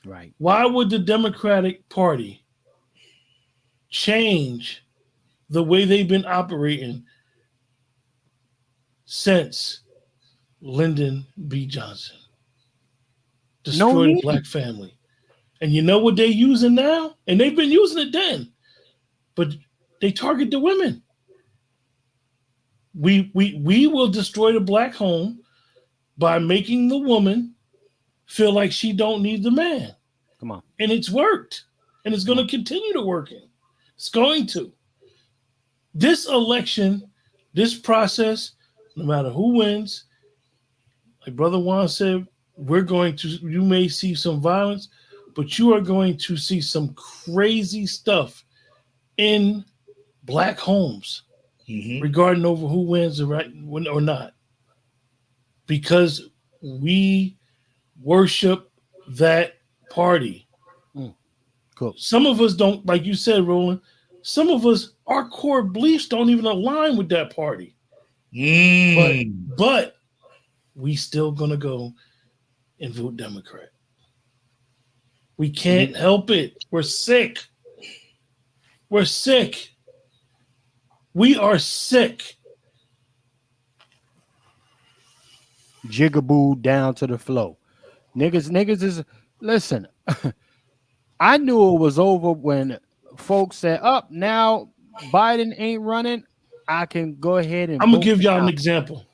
Right. Why would the Democratic Party change the way they've been operating since Lyndon B. Johnson destroyed the black family? And you know what they're using now? And they've been using it then, but they target the women. We will destroy the black home by making the woman feel like she don't need the man. Come on. And it's worked. And it's going to continue to work. It's going to. This election, this process, no matter who wins, like Brother Juan said, you may see some violence, but you are going to see some crazy stuff in black homes regarding over who wins or not. Because we worship that party. Cool. Some of us don't, like you said, Roland, some of us, our core beliefs don't even align with that party. But we still gonna go and vote Democrat. We can't help it. We're sick. We're sick. We are sick. Jigaboo down to the flow. Niggas is, listen, I knew it was over when folks said, up now Biden ain't running. I can go ahead and I'm gonna give y'all an example.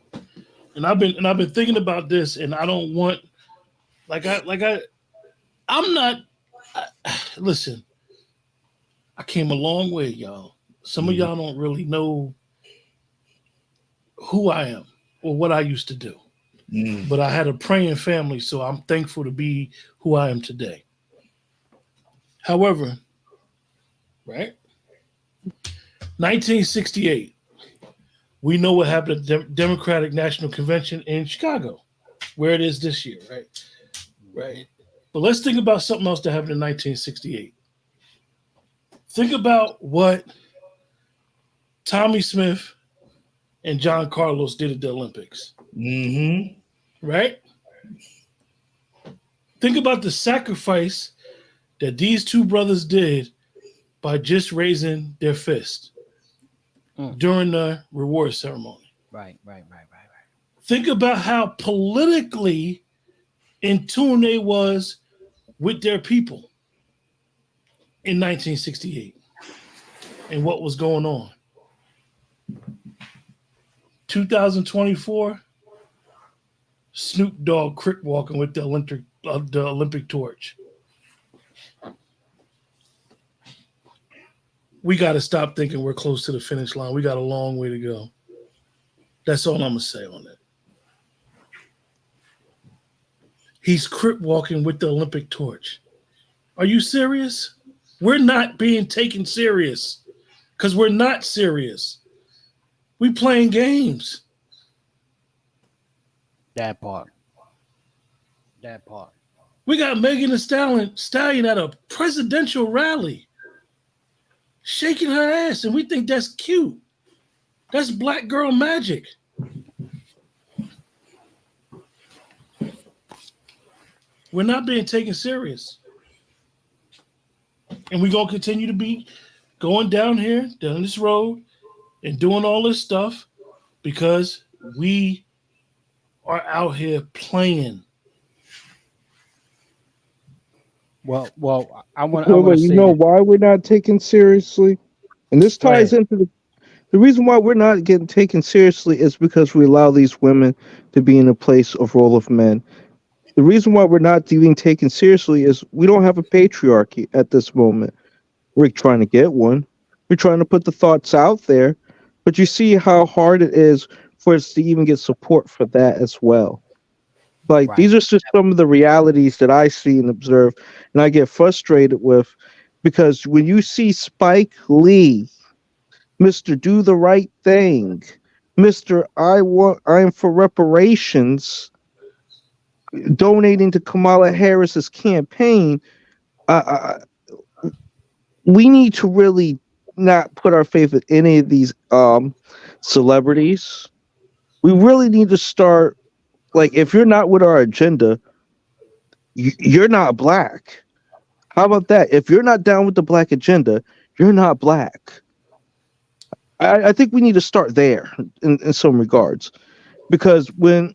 And I've been thinking about this, and I don't want listen, I came a long way, y'all. Some of y'all don't really know who I am or what I used to do. But I had a praying family, so I'm thankful to be who I am today. However, right? 1968, we know what happened at the Democratic National Convention in Chicago, where it is this year, right? Right. But let's think about something else that happened in 1968. Think about what Tommy Smith and John Carlos did at the Olympics. Right? Think about the sacrifice that these two brothers did by just raising their fist during the reward ceremony. Right. Think about how politically in tune they was with their people in 1968 and what was going on. 2024, Snoop Dogg crick walking with the Olympic torch. We got to stop thinking we're close to the finish line. We got a long way to go. That's all I'm going to say on that. He's crip walking with the Olympic torch. Are you serious? We're not being taken serious because we're not serious. We playing games. That part. We got Megan Thee Stallion at a presidential rally shaking her ass, and we think that's cute. That's black girl magic. We're not being taken serious. And we're going to continue to be going down this road and doing all this stuff because we are out here playing. Well, you know why we're not taken seriously? And this ties into the reason why we're not getting taken seriously is because we allow these women to be in a place of role of men. The reason why we're not being taken seriously is we don't have a patriarchy at this moment. We're trying to get one. We're trying to put the thoughts out there, but you see how hard it is for us to even get support for that as well. Like, these are just some of the realities that I see and observe, and I get frustrated with, because when you see Spike Lee, Mr. Do the Right Thing, Mr. I am for reparations, donating to Kamala Harris's campaign, we need to really not put our faith in any of these celebrities. We really need to start, like, if you're not with our agenda, you're not black. How about that? If you're not down with the black agenda, you're not black. I think we need to start there in some regards, because when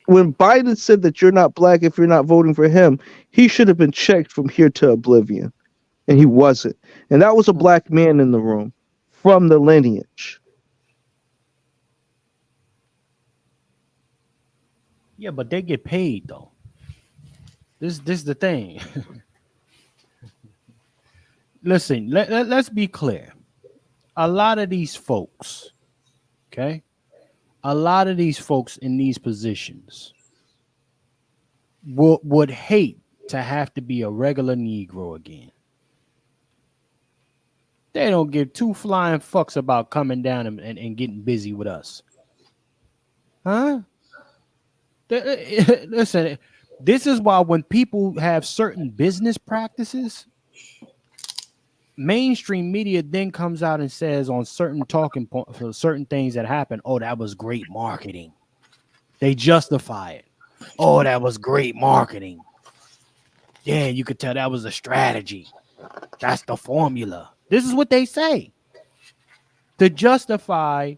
Biden said that you're not black if you're not voting for him, he should have been checked from here to oblivion, and he wasn't. And that was a black man in the room from the lineage. Yeah, but they get paid though. This is the thing. Listen, let's be clear. A lot of these folks, okay? A lot of these folks in these positions would hate to have to be a regular Negro again. They don't give two flying fucks about coming down and getting busy with us. Huh? Listen, this is why when people have certain business practices, mainstream media then comes out and says on certain talking points for certain things that happen, oh, that was great marketing. They justify it. Oh, that was great marketing. Yeah, you could tell that was a strategy. That's the formula. This is what they say to justify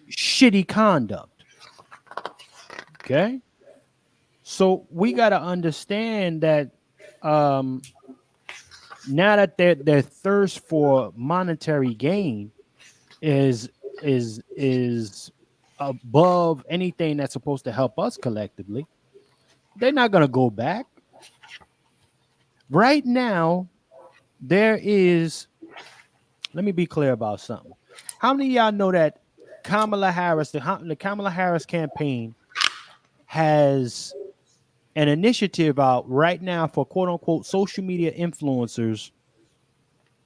shitty conduct. Okay. So we got to understand that now that their thirst for monetary gain is above anything that's supposed to help us collectively, they're not going to go back. Right now, there is, let me be clear about something. How many of y'all know that Kamala Harris, the Kamala Harris campaign has an initiative out right now for quote unquote social media influencers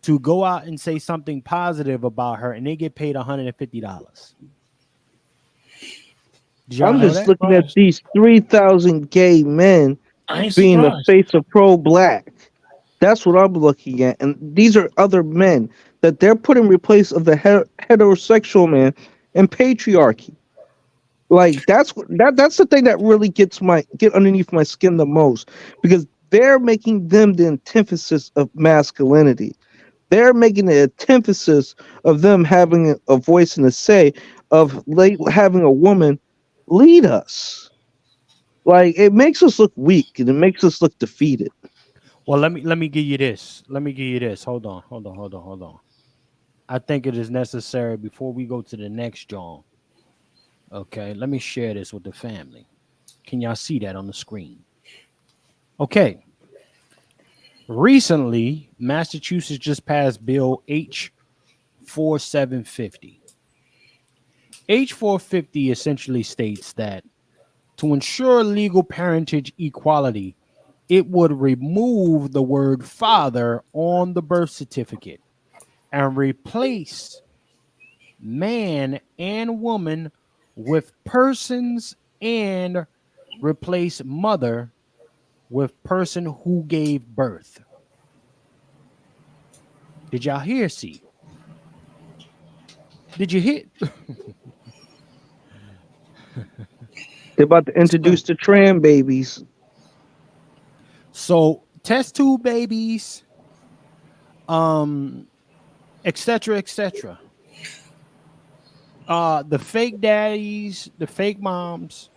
to go out and say something positive about her and they get paid $150? I'm just looking at these 3,000 gay men being the face of pro-black. That's what I'm looking at. And these are other men that they're putting in place of the heterosexual man and patriarchy. Like that's the thing that really get underneath my skin the most, because they're making them the antithesis of masculinity. They're making the antithesis of them having a voice and a say, of having a woman lead us. Like, it makes us look weak and it makes us look defeated. Well, let me give you this. Hold on. I think it is necessary before we go to the next John. Okay, let me share this with the family. Can y'all see that on the screen? Okay. Recently, Massachusetts just passed Bill H-4750. H-450 essentially states that to ensure legal parentage equality, it would remove the word father on the birth certificate and replace man and woman with persons and replace mother with person who gave birth. Did y'all hear? See? Did you hear? They're about to introduce the tram babies. So test tube babies, etc. The fake daddies, the fake moms.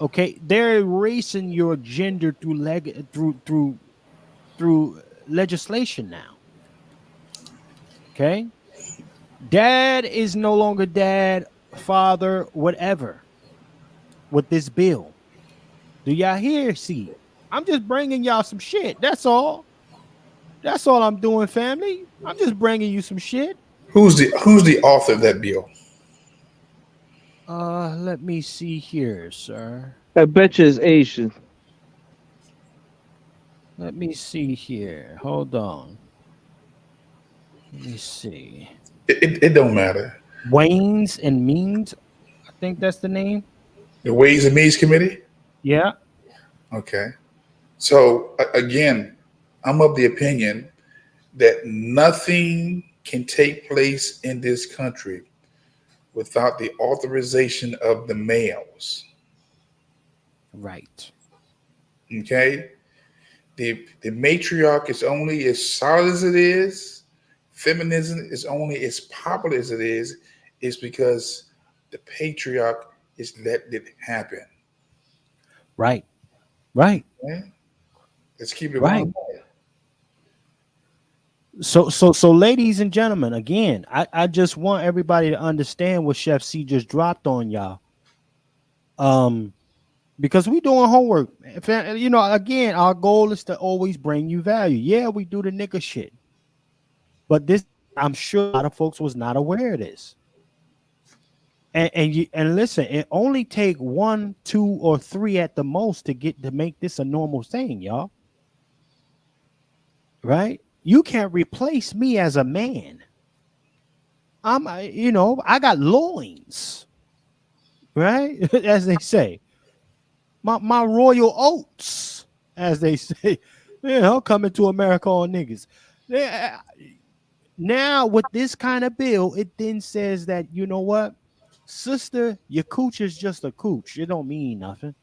Okay, they're erasing your gender through legislation now. Okay, dad is no longer dad, father, whatever. With this bill, do y'all hear? See, I'm just bringing y'all some shit. That's all. That's all I'm doing, family. I'm just bringing you some shit. Who's the author of that bill? Let me see here, sir. I bet you it's Asian. Let me see here. Hold on. Let me see. It don't matter. Ways and Means. I think that's the name. The Ways and Means Committee? Yeah. Okay. So again, I'm of the opinion that nothing can take place in this country without the authorization of the males. Right. Okay. The matriarch is only as solid as it is. Feminism is only as popular as it is because the patriarch is letting it happen. Right. Okay? Let's keep it right. on. So, ladies and gentlemen, again, I just want everybody to understand what Chef C just dropped on y'all. Because we doing homework. You know, again, our goal is to always bring you value. Yeah, we do the nigga shit. But this, I'm sure a lot of folks was not aware of this. And listen, it only take 1, 2, or 3 at the most to make this a normal thing, y'all. Right? You can't replace me as a man. I got loins, right? As they say, my royal oats, as they say, coming to America on niggas. Now with this kind of bill, it then says that, you know what, sister, your cooch is just a cooch. It don't mean nothing.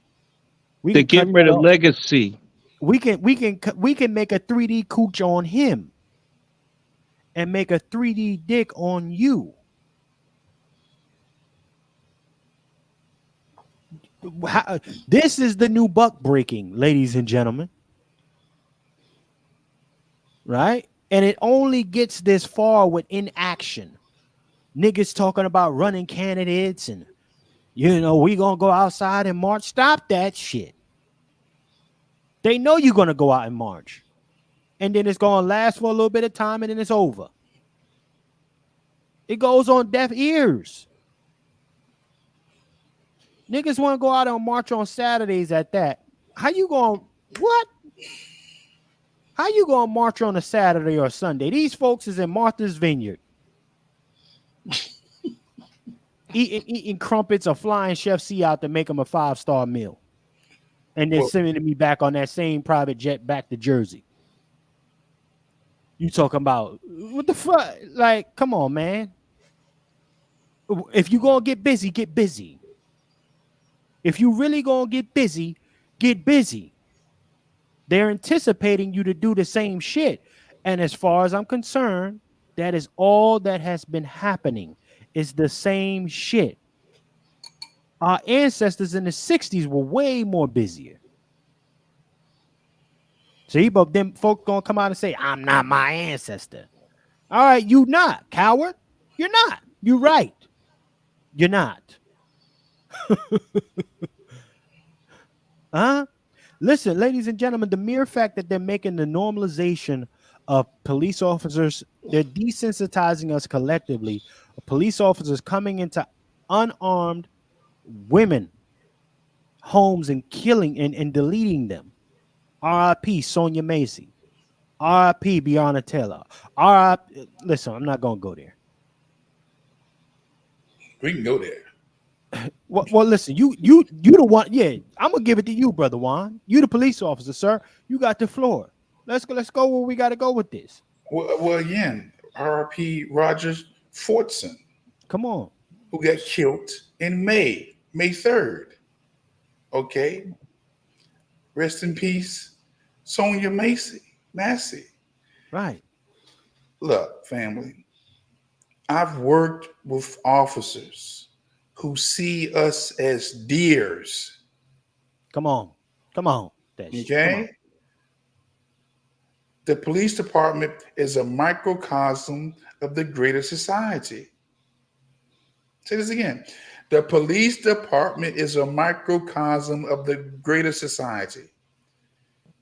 We They're can cut getting that rid of off. legacy. We can make a 3D cooch on him and make a 3D dick on you. This is the new buck breaking, ladies and gentlemen. Right? And it only gets this far with inaction. Niggas talking about running candidates and, you know, we gonna go outside and march. Stop that shit. They know you're gonna go out and march. And then it's gonna last for a little bit of time and then it's over. It goes on deaf ears. Niggas want to go out and march on Saturdays at that. How you going? What? How you going to march on a Saturday or Sunday? These folks is in Martha's Vineyard. eating crumpets or flying Chef C out to make them a 5-star meal. And then sending me back on that same private jet back to Jersey. You talking about, what the fuck? Like, come on, man. If you going to get busy, get busy. If you really going to get busy, get busy. They're anticipating you to do the same shit. And as far as I'm concerned, that is all that has been happening. Is the same shit. Our ancestors in the 60s were way more busier. See, but them folk gonna come out and say, I'm not my ancestor. All right, you not, coward. You're not. You're right. You're not. Listen, ladies and gentlemen, the mere fact that they're making the normalization of police officers, they're desensitizing us collectively. Police officers coming into unarmed women homes and killing and deleting them. R.I.P. Sonia Macy. R.I.P. Breonna Taylor. R.I.P. Listen, I'm not gonna go there. We can go there. Well, listen, you the one. Yeah, I'm gonna give it to you, brother Juan. You the police officer, sir. You got the floor. Let's go where we got to go with this. Well, again, R.I.P. Rogers Fortson. Come on. Who got killed in May 3rd. Okay. Rest in peace, Sonia Massey. Right. Look, family, I've worked with officers who see us as deers. Come on. Okay. Come on. The police department is a microcosm of the greater society. Say this again. The police department is a microcosm of the greater society.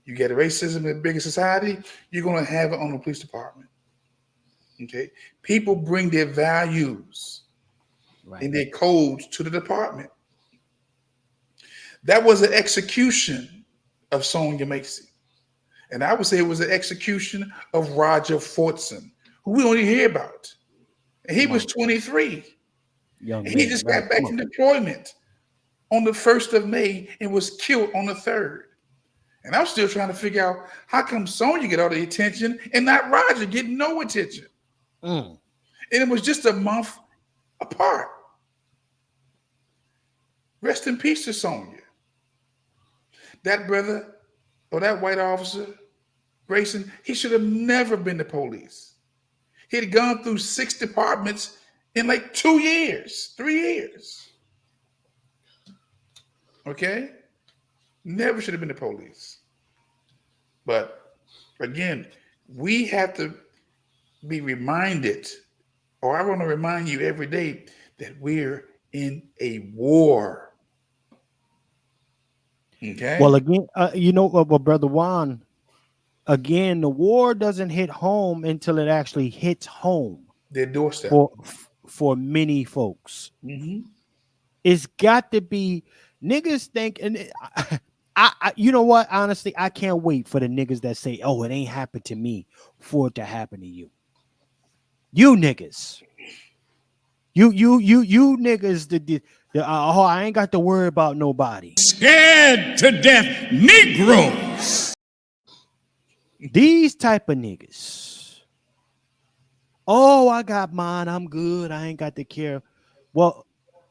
You get racism in the bigger society, you're going to have it on the police department. Okay? People bring their values and their codes to the department. That was an execution of Sonia Macy. And I would say it was an execution of Roger Fortson, who we don't even hear about. And he was 23. He just got back from deployment on the 1st of May and was killed on the 3rd. And I'm still trying to figure out how come Sonya get all the attention and not Roger getting no attention. And it was just a month apart. Rest in peace to Sonya. That brother or that white officer, Grayson, he should have never been the police. He had gone through 6 departments in like 2 years, 3 years. Okay? Never should have been the police. But again, we have to be reminded, or I want to remind you every day, that we're in a war. Okay? Well, again, Brother Juan, again, the war doesn't hit home until it actually hits home. Their doorstep. For many folks. It's got to be niggas think, and I you know what, honestly, I can't wait for the niggas that say, oh, it ain't happened to me for it to happen to you. You niggas. You niggas, I ain't got to worry about nobody. Scared to death Negroes. These type of niggas Oh, I got mine. I'm good. I ain't got to care. Well,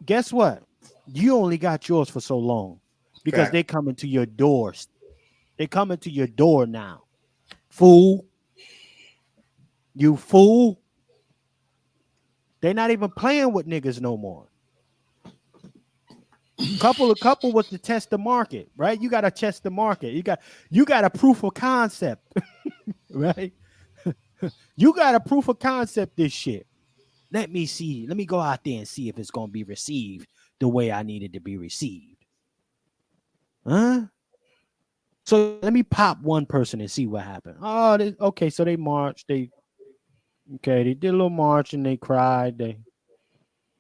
guess what? You only got yours for so long because Fact. they coming to your doors. They coming to your door now. Fool. You fool. They not even playing with niggas no more. Couple was to test the market, right? You got to test the market. You got a proof of concept, right? You got a proof of concept this shit. Let me see. Let me go out there and see if it's going to be received the way I need it to be received. Huh? So let me pop one person and see what happened. Oh, okay. So they marched. They did a little march and they cried.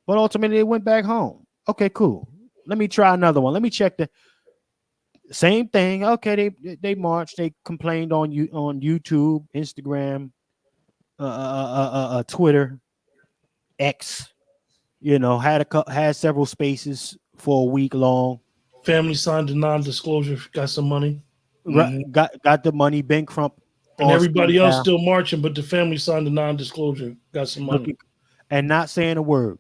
But ultimately they went back home. Okay, cool. Let me try another one. Let me check the same thing. Okay, they marched. They complained on YouTube, Instagram, Twitter, X. Had several spaces for a week long. Family signed a non-disclosure. Got some money. Got the money. Ben Crump. And everybody else still marching, but the family signed a non-disclosure. Got some money. And not saying a word.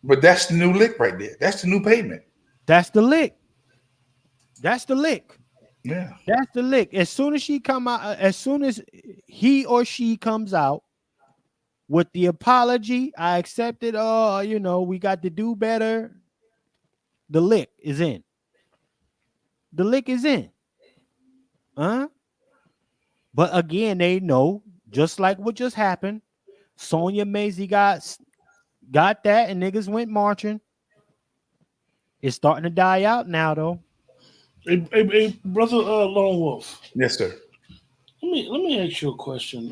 But that's the new lick right there. That's the new payment. That's the lick. That's the lick. Yeah. That's the lick. As soon as she come out, as soon as he or she comes out with the apology, I accept it. Oh, we got to do better. The lick is in. The lick is in. Huh? But again, they know, just like what just happened, Sonya Mazie got that and niggas went marching. It's starting to die out now, though. Hey, brother Lone Wolf. Yes, sir. Let me ask you a question.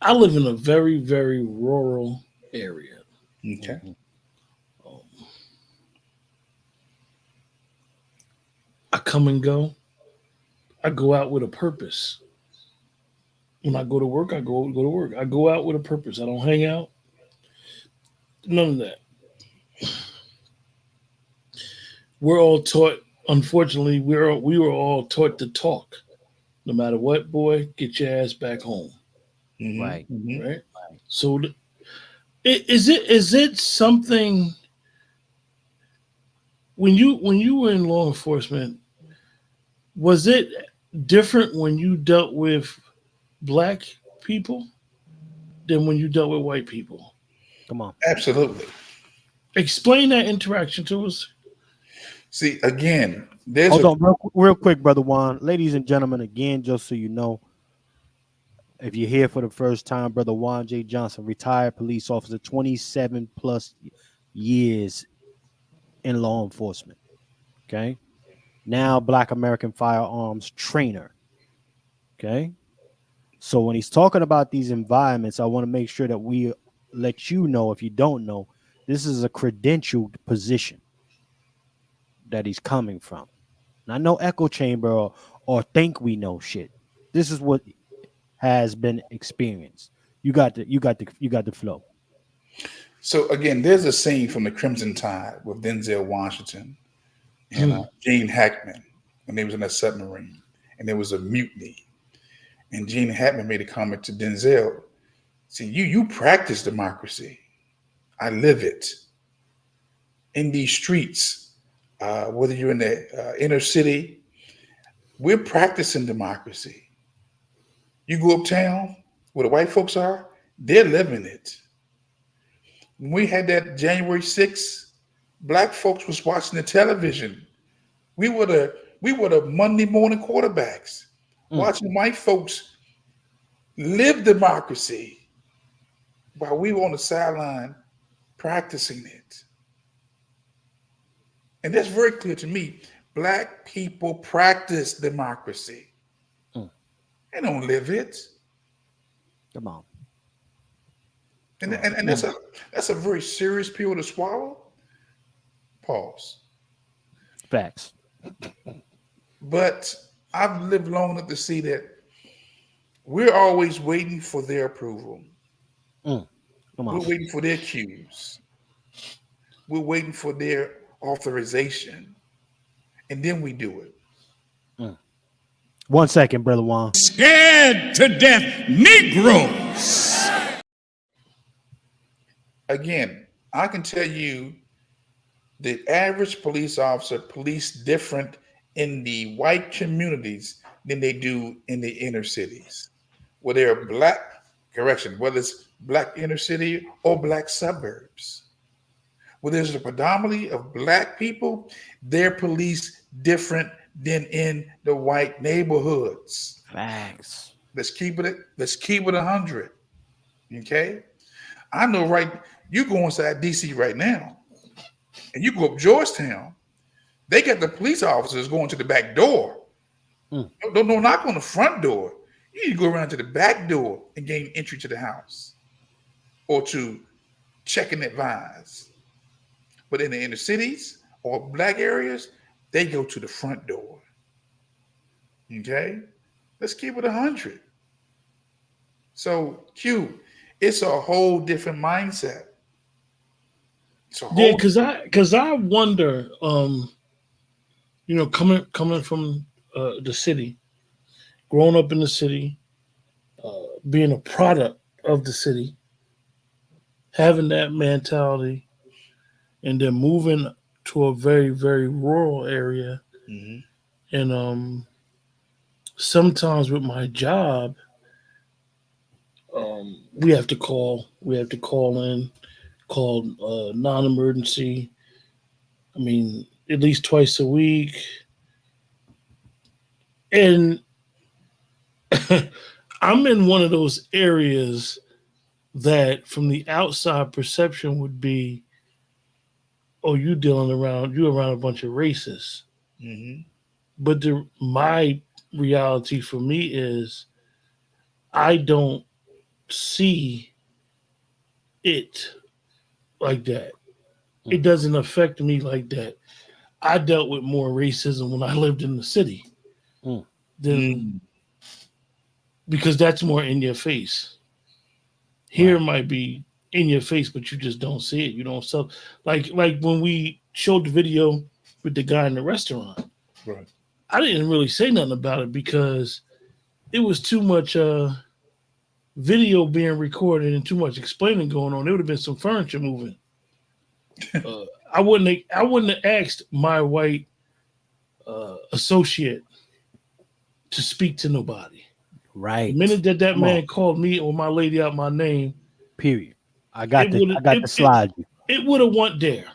I live in a very, very rural area. Okay. I come and go. I go out with a purpose. When I go to work, I go to work. I go out with a purpose. I don't hang out. None of that. We're all taught, unfortunately, we were all taught to talk. No matter what, boy, get your ass back home. Mm-hmm. Right. Mm-hmm. Right. So is it something when you were in law enforcement, was it different when you dealt with black people than when you dealt with white people? Come on. Absolutely. Explain that interaction to us. See, again, there's Hold on real quick, Brother Juan. Ladies and gentlemen, again, just so you know, if you're here for the first time, Brother Juan J. Johnson, retired police officer, 27 plus years in law enforcement. Okay. Now Black American firearms trainer. Okay. So when he's talking about these environments, I want to make sure that we let you know, if you don't know, this is a credentialed position that he's coming from. Not no echo chamber or think we know shit. This is what has been experienced. You got the flow. So again, there's a scene from The Crimson Tide with Denzel Washington and Gene Hackman when they was in a submarine and there was a mutiny. And Gene Hackman made a comment to Denzel. See, you practice democracy. I live it. In these streets, whether you're in the inner city, we're practicing democracy. You go uptown where the white folks are, they're living it. When we had that January 6th, black folks was watching the television. We were the Monday morning quarterbacks, watching white folks live democracy while we were on the sideline practicing it. And that's very clear to me. Black people practice democracy. They don't live it. Come on. And that's a very serious pill to swallow. Pause. Facts. But I've lived long enough to see that we're always waiting for their approval. Come on. We're waiting for their cues. We're waiting for their authorization. And then we do it. 1 second, Brother Juan. Scared to death Negroes. Again, I can tell you the average police officer police different in the white communities than they do in the inner cities. Whether they're whether it's black inner city or black suburbs. Where there's a predominantly of black people, they're police different than in the white neighborhoods. Facts. Let's keep it 100. Okay? I know, right? You go inside DC right now, and you go up Georgetown, they got the police officers going to the back door. Don't knock on the front door. You need to go around to the back door and gain entry to the house or to check and advise. But in the inner cities or black areas, they go to the front door. Okay? Let's keep it 100. So, Q, it's a whole different mindset. Yeah, because I wonder, coming from the city, growing up in the city, being a product of the city, having that mentality, and then moving to a very, very rural area, and sometimes with my job, we have to call in. Called non-emergency. I mean, at least twice a week. And I'm in one of those areas that from the outside perception would be, oh, you're around a bunch of racists. But my reality for me is I don't see it like that. It doesn't affect me like that. I dealt with more racism when I lived in the city than because that's more in your face. Here might be in your face, but you just don't see it. You don't like when we showed the video with the guy in the restaurant. Right. I didn't really say nothing about it because it was too much video being recorded and too much explaining going on. There would have been some furniture moving. I wouldn't have asked my white associate to speak to nobody. Right. The minute that man called me or my lady out my name, period. I got to slide you. It would have went there.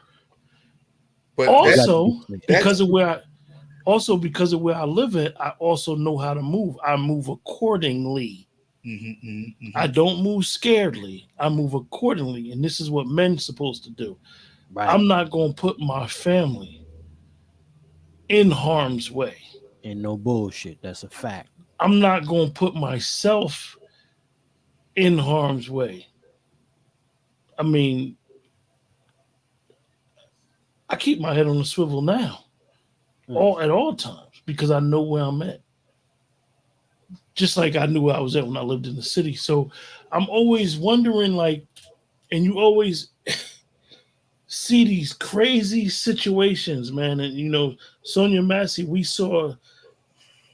But also because of where I live at, I also know how to move. I move accordingly. I don't move scaredly. I move accordingly, and this is what men's supposed to do. Right. I'm not going to put my family in harm's way. And no bullshit. That's a fact. I'm not going to put myself in harm's way. I mean, I keep my head on the swivel now, at all times, because I know where I'm at. Just like I knew where I was at when I lived in the city. So I'm always wondering, and you always see these crazy situations, man. And, Sonia Massey, we saw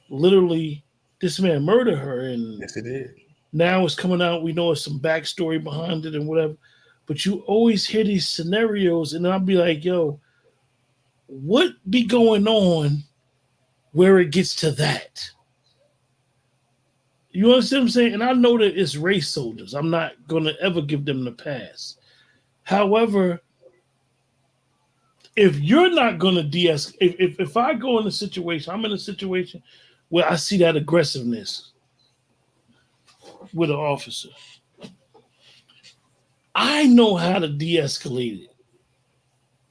literally this man murder her. And yes, it did. Now it's coming out. We know it's some backstory behind it and whatever. But you always hear these scenarios, and I'll be like, yo, what be going on where it gets to that? You understand what I'm saying? And I know that it's race soldiers. I'm not going to ever give them the pass. However, if you're not going to de-escalate, if I go in a situation, I'm in a situation where I see that aggressiveness with an officer, I know how to de-escalate it.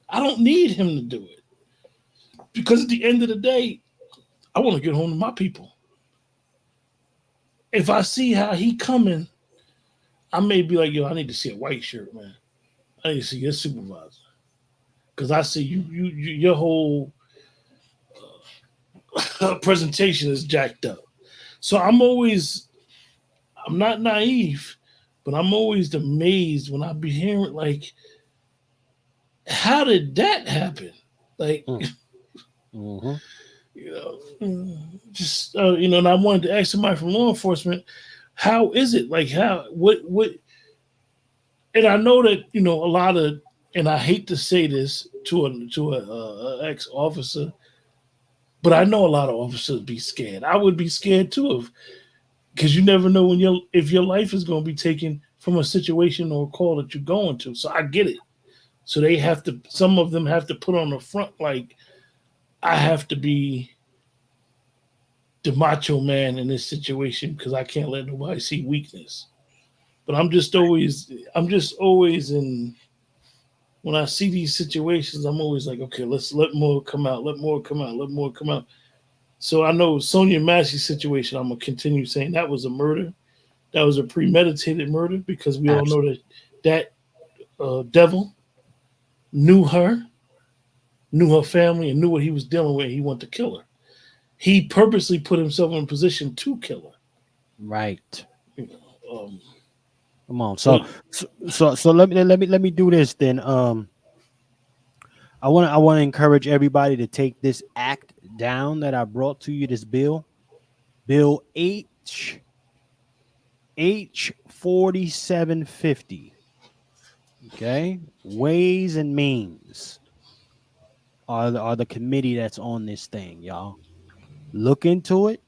I don't need him to do it. Because at the end of the day, I want to get home to my people. If I see how he coming, I may be like, yo, I need to see a white shirt, man. I need to see your supervisor. Because I see your whole presentation is jacked up. So I'm not naive, but I'm always amazed when I be hearing, like, how did that happen? Like, just and I wanted to ask somebody from law enforcement, how is it? Like, what? And I know that a lot of, and I hate to say this to a ex officer, but I know a lot of officers be scared. I would be scared too, because you never know if your life is going to be taken from a situation or a call that you're going to. So I get it. So they have to. Some of them have to put on the front like, I have to be the macho man in this situation because I can't let nobody see weakness. But I'm just always in, when I see these situations, I'm always like, okay, let's let more come out, let more come out, let more come out. So I know Sonia Massey's situation, I'm going to continue saying that was a murder. That was a premeditated murder because we all know that devil knew her family, and knew what he was dealing with. He wanted to kill her. He purposely put himself in a position to kill her. Right. Come on. So let me do this then. I want to encourage everybody to take this act down that I brought to you. This bill H 4750. Okay, Ways and Means are the committee that's on this thing, y'all. Look into it.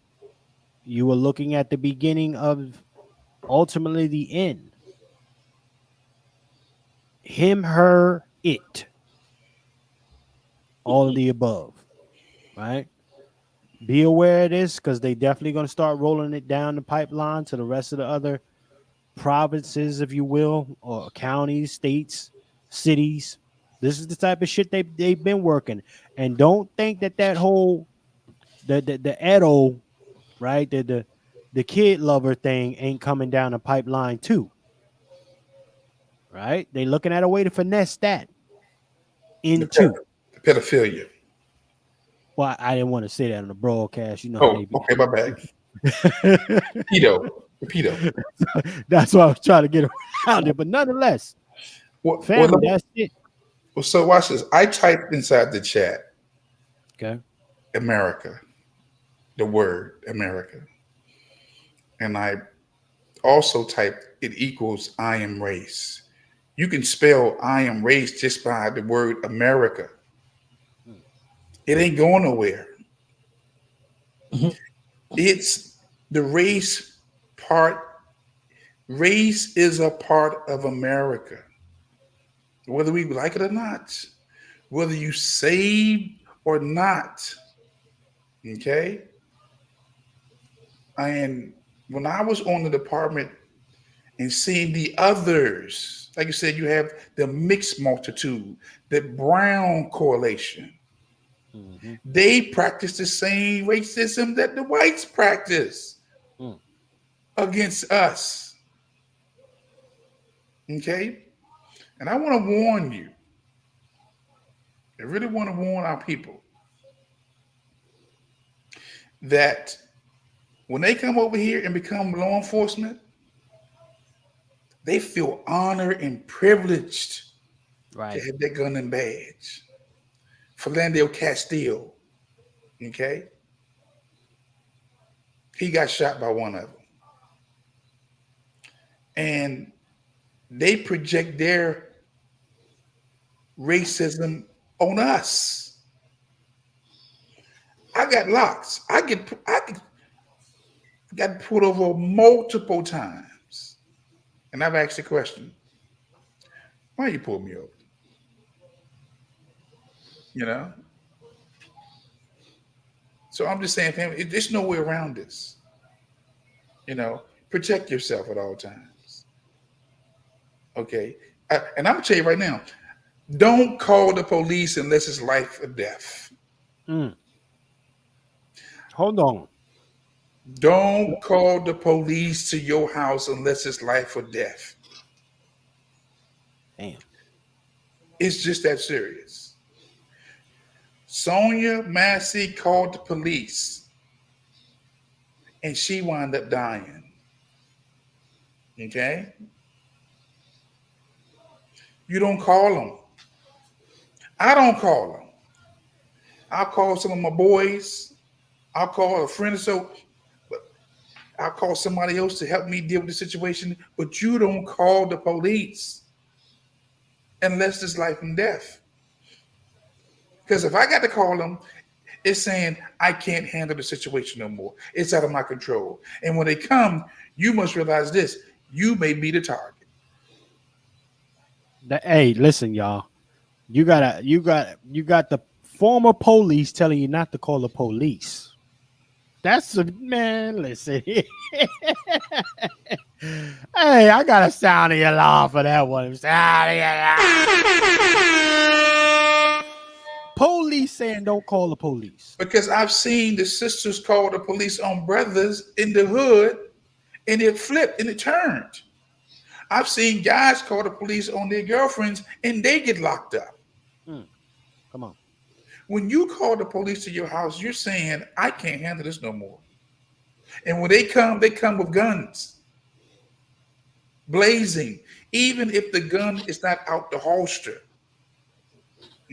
You were looking at the beginning of ultimately the end. Him, her, it. All of the above. Right? Be aware of this because they definitely going to start rolling it down the pipeline to the rest of the other provinces, if you will, or counties, states, cities. This is the type of shit they've been working. And don't think that whole the Edo, right? The kid lover thing ain't coming down the pipeline too. Right? They looking at a way to finesse that into the pedophilia. Well, I didn't want to say that on the broadcast. You know how they be. Okay, my bad. Pedo. That's why I was trying to get around it. But nonetheless, family, that's it. Well, so watch this. I typed inside the chat, okay, America, the word America. And I also typed it equals I am race. You can spell I am race just by the word America. It ain't going nowhere. It's the race part. Race is a part of America. Whether we like it or not, whether you saved or not. Okay? And when I was on the department and seeing the others, like you said, you have the mixed multitude, the brown correlation. Mm-hmm. They practice the same racism that the whites practice against us. Okay? And I want to warn you. I really want to warn our people that when they come over here and become law enforcement, they feel honored and privileged to have their gun and badge. Philando Castile, okay? He got shot by one of them. And they project their racism on us. I got locks. I got pulled over multiple times. And I've asked the question, why you pull me over? You know? So I'm just saying, family, there's no way around this. You know, protect yourself at all times. Okay? And I'm going to tell you right now, don't call the police unless it's life or death. Hold on. Don't call the police to your house unless it's life or death. Damn. It's just that serious. Sonia Massey called the police and she wound up dying. Okay? You don't call them. I don't call them. I'll call some of my boys I'll call a friend or so. I'll call somebody else to help me deal with the situation. But you don't call the police unless it's life and death. Because if I got to call them, it's saying I can't handle the situation no more. It's out of my control. And when they come, you must realize this: you may be the target. Hey, listen, y'all. You got the former police telling you not to call the police. That's a man. Listen. Hey, I got a sound of your alarm for that one. Police saying don't call the police. Because I've seen the sisters call the police on brothers in the hood, and it flipped and it turned. I've seen guys call the police on their girlfriends and they get locked up. Come on. When you call the police to your house, you're saying, I can't handle this no more. And when they come with guns, blazing, even if the gun is not out the holster.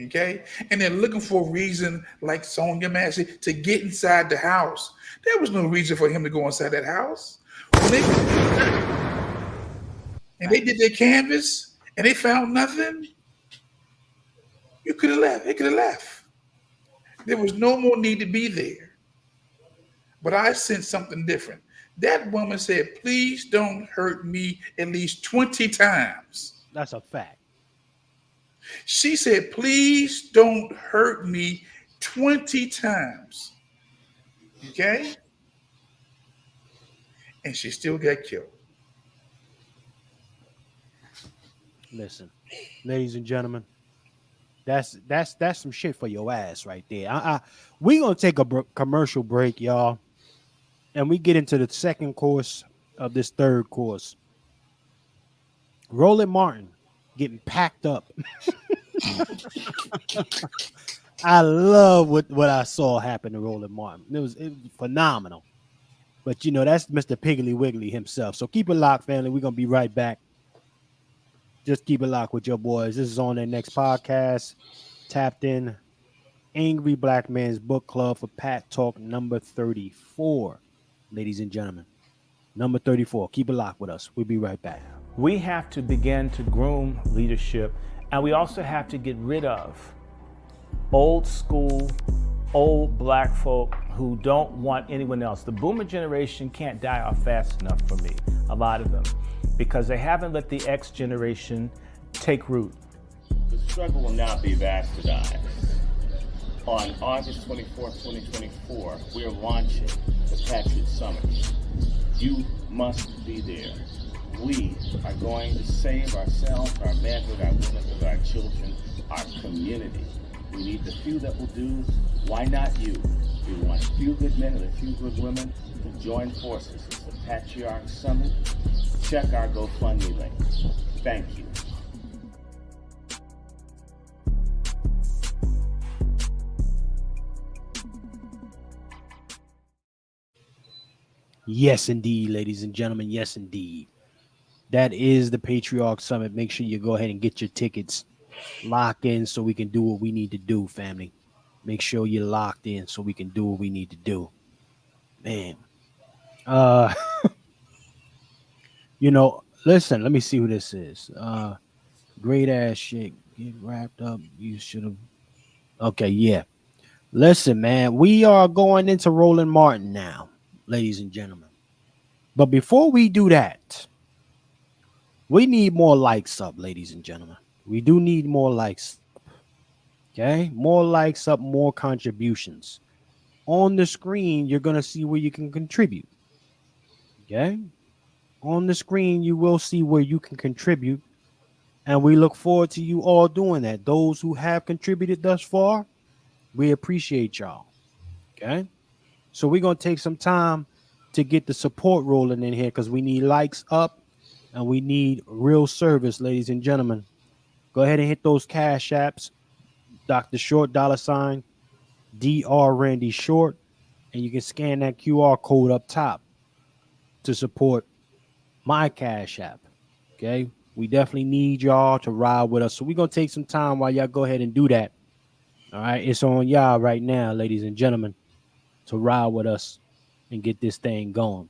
Okay? And they're looking for a reason, like Sonya Massey, to get inside the house. There was no reason for him to go inside that house. And they did their canvas and they found nothing. You could have left. They could have left. There was no more need to be there. But I sensed something different. That woman said, please don't hurt me at least 20 times. That's a fact. She said, please don't hurt me 20 times. Okay? And she still got killed. Listen, ladies and gentlemen, that's some shit for your ass right there. We're going to take a commercial break, y'all. And we get into the second course of this third course. Roland Martin getting packed up. I love what I saw happen to Roland Martin. It was phenomenal. But, you know, that's Mr. Piggly Wiggly himself. So keep it locked, family. We're going to be right back. Just keep it locked with your boys. This is on their next podcast. Tapped in. Angry Black Man's Book Club for Pat Talk number 34. Ladies and gentlemen, number 34. Keep it locked with us. We'll be right back. We have to begin to groom leadership, and we also have to get rid of old school, old black folk who don't want anyone else. The boomer generation can't die off fast enough for me, a lot of them, because they haven't let the X generation take root. The struggle will now be bastardized. On August 24th, 2024, we are launching the Patriarch Summit. You must be there. We are going to save ourselves, our manhood, our womanhood, our children, our community. We need the few that will do. Why not you? We want a few good men and a few good women to join forces. It's the Patriarch Summit. Check our GoFundMe link. Thank you. Yes, indeed, ladies and gentlemen. Yes, indeed. That is the Patriarch Summit. Make sure you go ahead and get your tickets locked in so we can do what we need to do, family. Make sure you're locked in so we can do what we need to do. Man. You know, listen, let me see who this is. Great ass shit. Get wrapped up. You should have. Okay, yeah. Listen, man, we are going into Roland Martin now, ladies and gentlemen. But before we do that, we need more likes up, ladies and gentlemen. We do need more likes. Okay, more likes up, more contributions. On the screen, you're going to see where you can contribute. Okay, on the screen, you will see where you can contribute. And we look forward to you all doing that. Those who have contributed thus far, we appreciate y'all. Okay, so we're going to take some time to get the support rolling in here because we need likes up and we need real service, ladies and gentlemen. Go ahead and hit those cash apps. Dr. Short, $, Dr. Randy Short, and you can scan that QR code up top to support my cash app. Okay, we definitely need y'all to ride with us. So we're going to take some time while y'all go ahead and do that. All right, it's on y'all right now, ladies and gentlemen. to ride with us and get this thing going.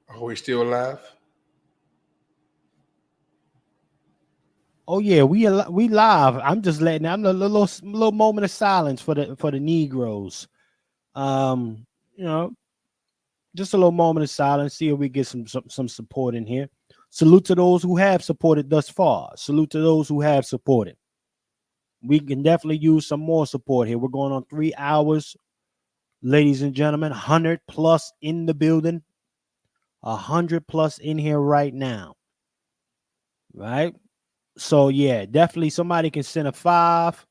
Are we still alive? Oh yeah, we live. I'm just letting. I'm a little moment of silence for the Negroes. You know, just a little moment of silence. See if we get some support in here. Salute to those who have supported thus far. Salute to those who have supported. We can definitely use some more support here. We're going on 3 hours, ladies and gentlemen. 100 plus in the building. 100 plus in here right now. Right. So yeah, definitely somebody can send a 5.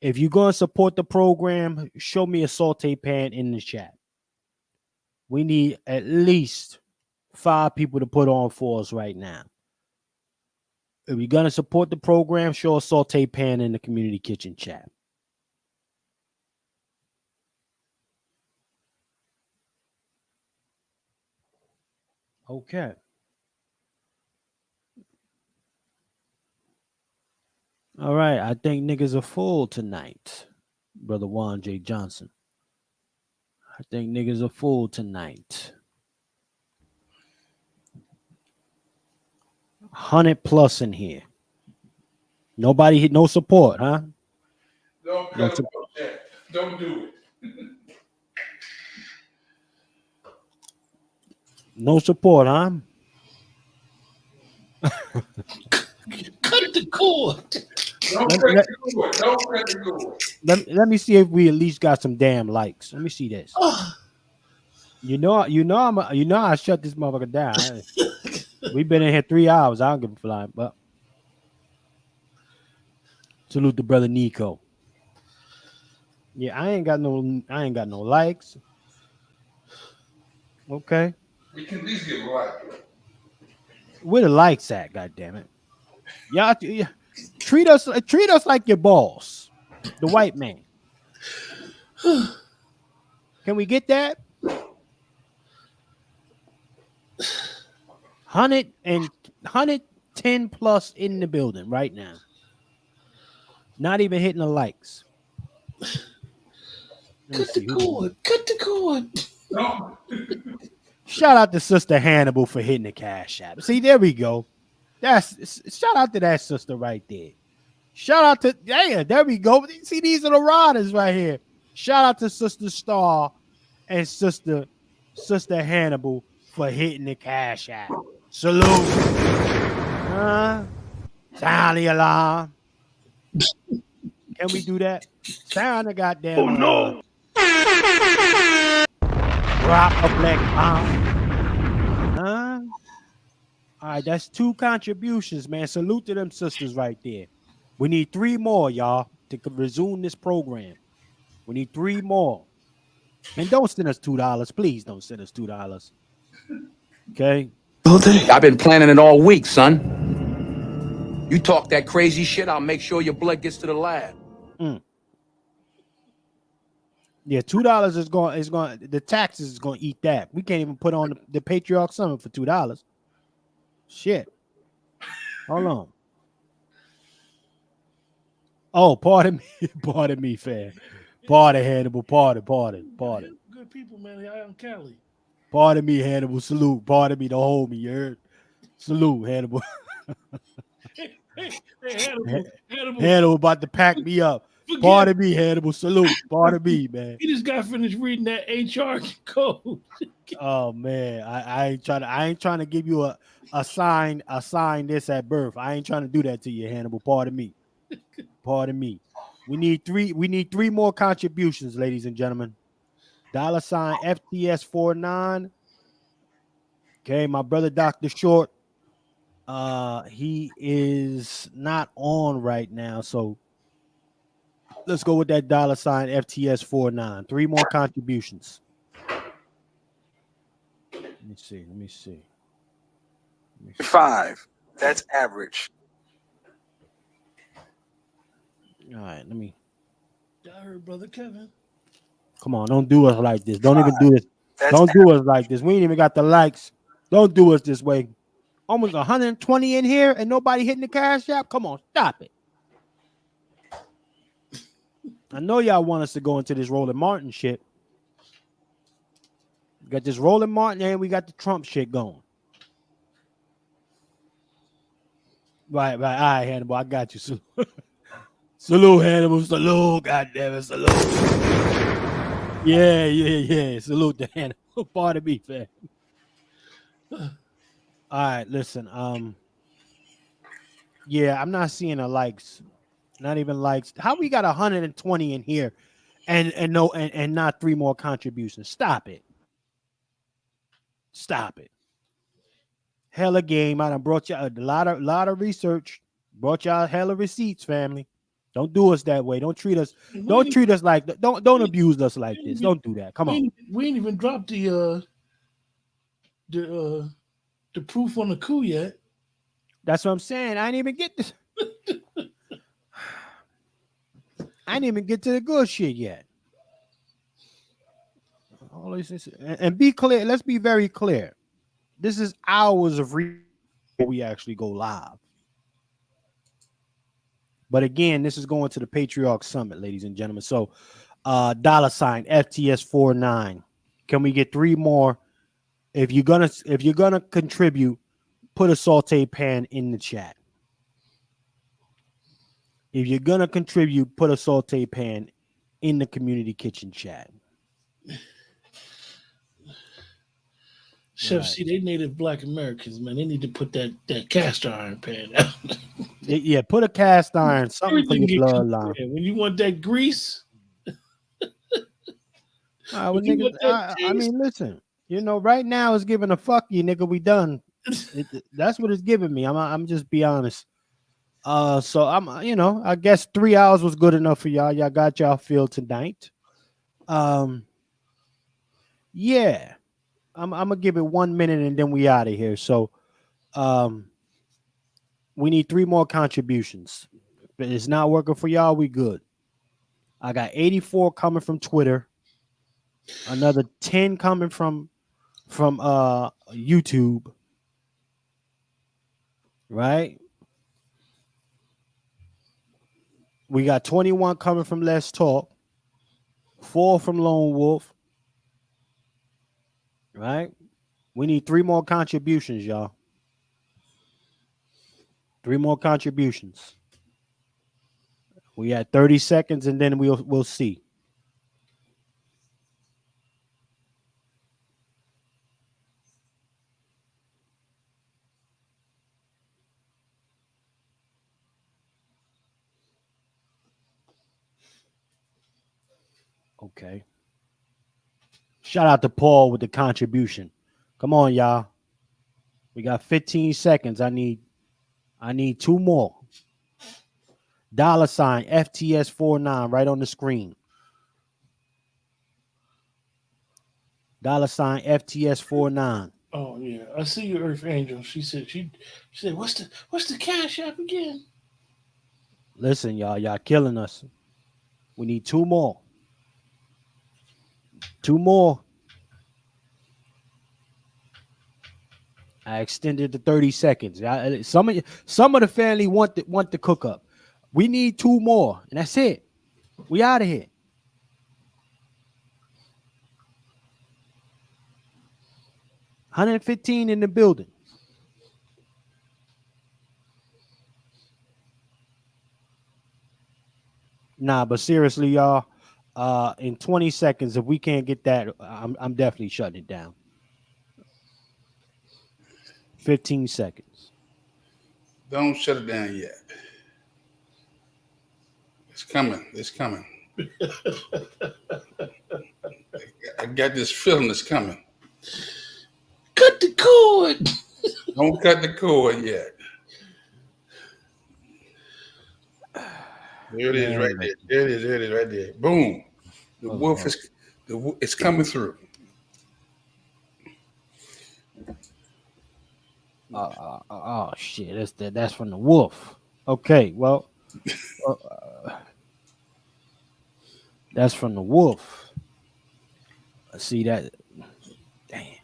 If you're going to support the program, show me a saute pan in the chat. We need at least 5 people to put on for us right now. If you're going to support the program, show a saute pan in the community kitchen chat. Okay. All right. I think niggas are full tonight, Brother Juan J. Johnson. I think niggas are full tonight. 100 plus in here. Nobody hit no support, huh? Don't No Don't do it. No support, huh? Cut the cord. Don't cut the cord. Don't cut the cord. Let me see if we at least got some damn likes. Let me see this. You know I shut this motherfucker down. We've been in here 3 hours. I don't give a flying, but salute to brother Nico. Yeah, I ain't got no likes. Okay. We can at least get a like. Where the likes at, goddammit? Y'all treat us like your boss, the white man. Can we get that? 110 plus in the building right now. Not even hitting the likes. Cut the cord. Cut the cord. No. Shout out to Sister Hannibal for hitting the cash app. See, there we go. Shout out to that sister right there. Shout out to there we go. See, these are the riders right here. Shout out to Sister Star and Sister Hannibal for hitting the cash app. Salute. Sound the alarm. Can we do that? Sound the goddamn alarm. Drop a black bomb. All right, that's 2 contributions, man. Salute to them sisters right there. We need 3 more, y'all, to resume this program. We need 3 more. And don't send us $2. Please don't send us $2. Okay? I've been planning it all week, son. You talk that crazy shit, I'll make sure your blood gets to the lab. Yeah, $2 is going. The taxes is going to eat that. We can't even put on the Patriarch Summit for $2. Shit. Hold on. Oh, pardon me, fam. Pardon, Hannibal. Pardon. Good people, man. I am Cali. Pardon me, Hannibal. Salute. Pardon me. Don't hold me. You heard? Salute, Hannibal. Hey, Hannibal. Hannibal about to pack me up. Pardon me, Hannibal. Salute. Pardon me, man. He just got finished reading that HR code. Oh man, I ain't trying to give you a sign this at birth. I ain't trying to do that to you, Hannibal. Pardon me. Pardon me. We need 3 more contributions, ladies and gentlemen. $ FTS49. Okay, my brother Dr. Short. He is not on right now, so let's go with that $ FTS49. 3 more contributions. Let me see. 5. That's average. All right, let me. I heard Brother Kevin. Come on, don't do us like this. Don't even do this. Don't do us like this. We ain't even got the likes. Don't do us this way. Almost 120 in here and nobody hitting the cash app. Come on, stop it. I know y'all want us to go into this Roland Martin shit. We got this Roland Martin and we got the Trump shit going. Right. All right, Hannibal, I got you. Salute, Hannibal. Salute, goddammit, salute. Yeah. Salute to Hannibal. Pardon me, fam. All right, listen. Yeah, I'm not seeing the likes. Not even likes. How we got 120 in here and not 3 more contributions? Stop it. Hella game. I done brought you a lot of research. Brought y'all hella receipts, family. Don't do us that way. Don't treat us like don't abuse us like this. Don't do that. Come on. We ain't even dropped the proof on the coup yet. That's what I'm saying. I didn't even get this. I didn't even get to the good shit yet. And be clear. Let's be very clear. This is hours of before we actually go live. But again, this is going to the Patriarch Summit, ladies and gentlemen. So, $ FTS49. Can we get 3 more? If you're gonna contribute, put a saute pan in the chat. If you're gonna contribute, put a saute pan in the community kitchen chat. Chef, Right. see, they native Black Americans, man. They need to put that cast iron pan out. Yeah, put a cast iron, something for your bloodline. When you want that grease. I mean, listen. Right now it's giving a fuck you, nigga. We done. That's what it's giving me. I'm just be honest. So I'm, I guess 3 hours was good enough for y'all. Y'all got y'all feel tonight. Yeah. I'm gonna give it 1 minute and then we out of here. So, we need 3 more contributions. If it's not working for y'all, we good. I got 84 coming from Twitter, another 10 coming from YouTube. Right? We got 21 coming from Let's Talk, 4 from Lone Wolf. Right? We need 3 more contributions, y'all. 3 more contributions. We had 30 seconds, and then we'll see. Okay. Shout out to Paul with the contribution. Come on, y'all. We got 15 seconds. I need 2 more. $ FTS49 right on the screen. $ FTS49. Oh yeah, I see you, Earth Angel. She said, what's the Cash App again? Listen, y'all killing us. We need 2 more. 2 more. I extended to 30 seconds. Some of the family want the cook up. We need 2 more, and that's it. We out of here. $115 in the building. Nah, but seriously, y'all, in 20 seconds, if we can't get that, I'm definitely shutting it down. 15 seconds. Don't shut it down yet. It's coming. It's coming. I got this feeling it's coming. Cut the cord. Don't cut the cord yet. There it is, right there. There it is, right there. Boom. The wolf is it's coming through. Oh shit! That's from the wolf. Okay, well, that's from the wolf. I see that. Damn.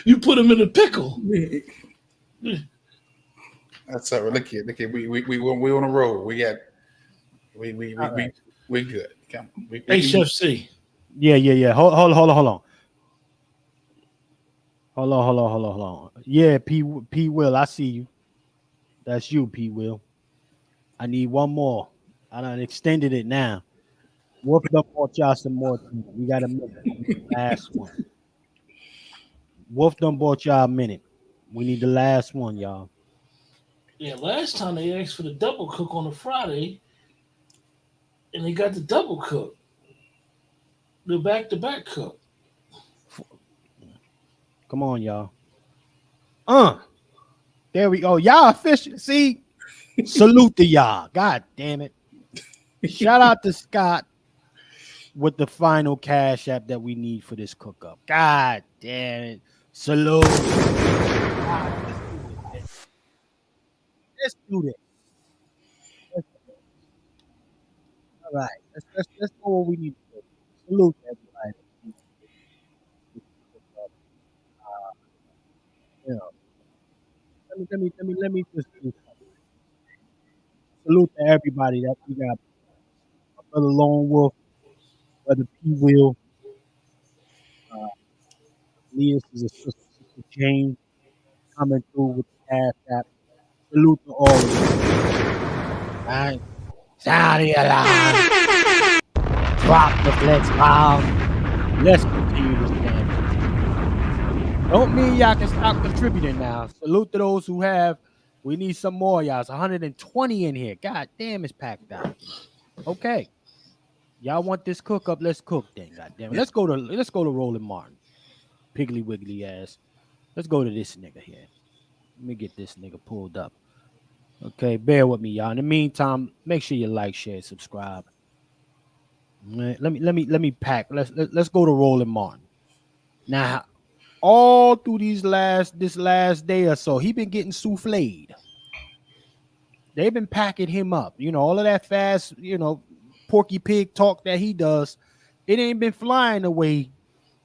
You put him in a pickle. That's all right. Look here. We on a roll. We good. Come on. Hey, Chef C. Yeah. Hold on. Hold on. Yeah, P Will, I see you. That's you, P Will. I need 1 more. I done extended it now. Wolf done bought y'all some more. We got a minute. The last one. Wolf done bought y'all a minute. We need the last one, y'all. Yeah, last time they asked for the double cook on a Friday, and they got the double cook. The back-to-back cook. Come on, y'all. There we go. Y'all official. See? Salute to y'all. God damn it. Shout out to Scott with the final cash app that we need for this cook up. God damn it. Salute. Let's do this. All right. Let's go what we need to do. Salute everybody. Let me just do something. Salute to everybody that we got. Brother Lone Wolf, Brother P Will, Leah is a sister Jane coming through with the cash app. Salute to all of you. All right. Sound the alarm. Drop the flex bomb. Let's continue this damn. Don't mean y'all can stop contributing now. Salute to those who have. We need some more, y'all. It's 120 in here. God damn, it's packed out. Okay. Y'all want this cook up? Let's cook then. God damn it. Let's go to Roland Martin. Piggly wiggly ass. Let's go to this nigga here. Let me get this nigga pulled up. Okay, bear with me, y'all. In the meantime, make sure you like, share, subscribe. Let me pack. Let's go to Roland Martin. Now, all through this last day or so, he been getting souffled. They've been packing him up. You know, all of that fast, Porky Pig talk that he does, it ain't been flying the way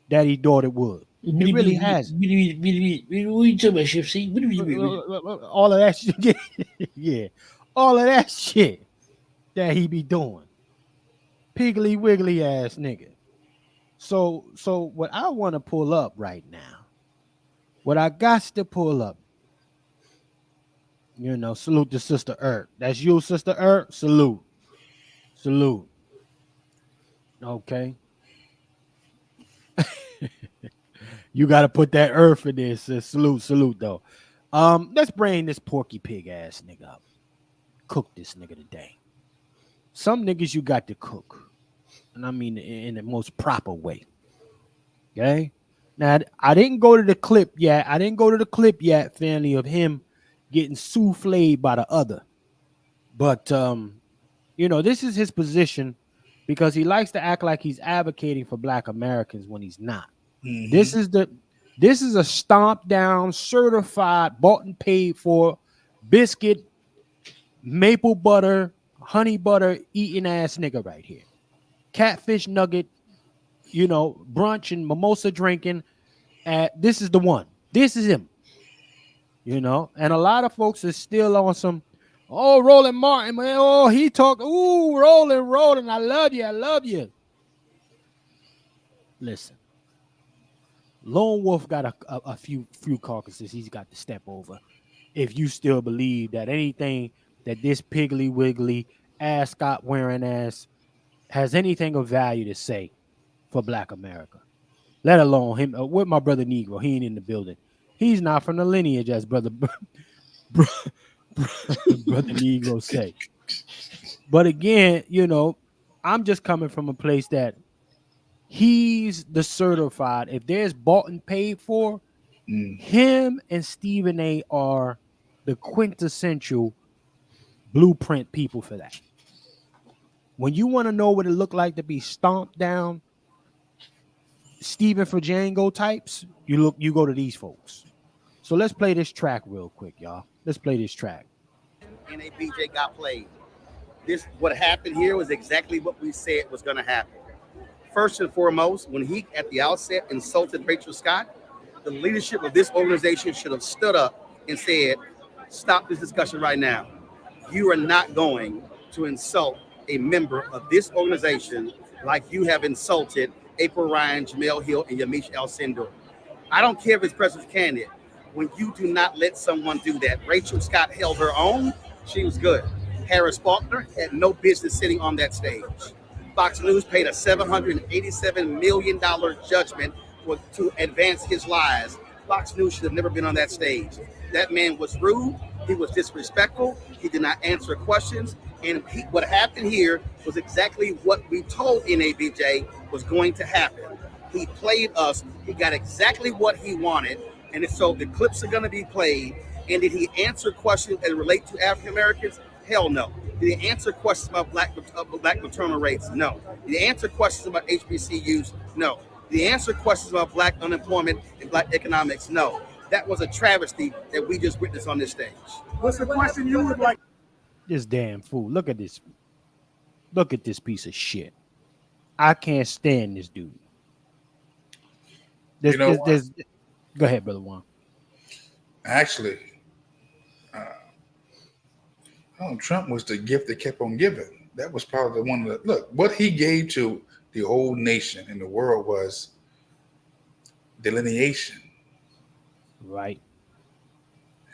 that he thought it would. It really hasn't. What are you talking about, Chef C? All of that shit. Yeah. All of that shit that he be doing. Piggly wiggly ass nigga. So what I want to pull up right now, what I got to pull up, You know, salute to Sister Earth. That's you, Sister Earth. Salute. Salute. Okay. You got to put that earth in this. Salute, salute, though. Let's bring this porky pig ass nigga up. Cook this nigga today. Some niggas you got to cook. And I mean in the most proper way. Okay? Now, I didn't go to the clip yet. Family, of him getting souffled by the other. But, you know, this is his position because he likes to act like he's advocating for Black Americans when he's not. Mhm. This is a stomp down, certified, bought and paid for biscuit, maple butter, honey butter eating ass nigga right here. Catfish nugget, you know, brunch and mimosa drinking. This is the one. This is him. You know, and a lot of folks are still on some, oh, Roland Martin, man. Oh, he talked. Ooh, Roland, I love you. I love you. Listen. Lone Wolf got a few caucuses he's got to step over. If you still believe that anything that this piggly wiggly ascot wearing ass has anything of value to say for Black America, let alone him with my brother Negro, he ain't in the building. He's not from the lineage, as brother Negro say. But again, you know, I'm just coming from a place that he's the certified. If there's bought and paid for, him and Stephen A are the quintessential blueprint people for that. When you want to know what it looked like to be stomped down, Stephen for Django types, you go to these folks. So let's play this track real quick, y'all. Let's play this track. NABJ got played. What happened here was exactly what we said was going to happen. First and foremost, when he at the outset insulted Rachel Scott, the leadership of this organization should have stood up and said, stop this discussion right now. You are not going to insult a member of this organization like you have insulted April Ryan, Jamel Hill, and Yamiche El-Sindor. I don't care if it's president's candidate. When you do not let someone do that, Rachel Scott held her own. She was good. Harris Faulkner had no business sitting on that stage. Fox News paid a $787 million judgment to advance his lies. Fox News should have never been on that stage. That man was rude. He was disrespectful. He did not answer questions. And what happened here was exactly what we told NABJ was going to happen. He played us. He got exactly what he wanted. And so the clips are going to be played. And did he answer questions that relate to African Americans? Hell no. Did he answer questions about black maternal rates? No. Did he answer questions about HBCUs? No. Did he answer questions about Black unemployment and Black economics? No. That was a travesty that we just witnessed on this stage. What's the question you would like? This damn fool. Look at this. Look at this piece of shit. I can't stand this dude. Go ahead, Brother Juan. Actually, Trump was the gift that kept on giving. That was probably one of the, look, what he gave to the whole nation and the world was delineation. Right.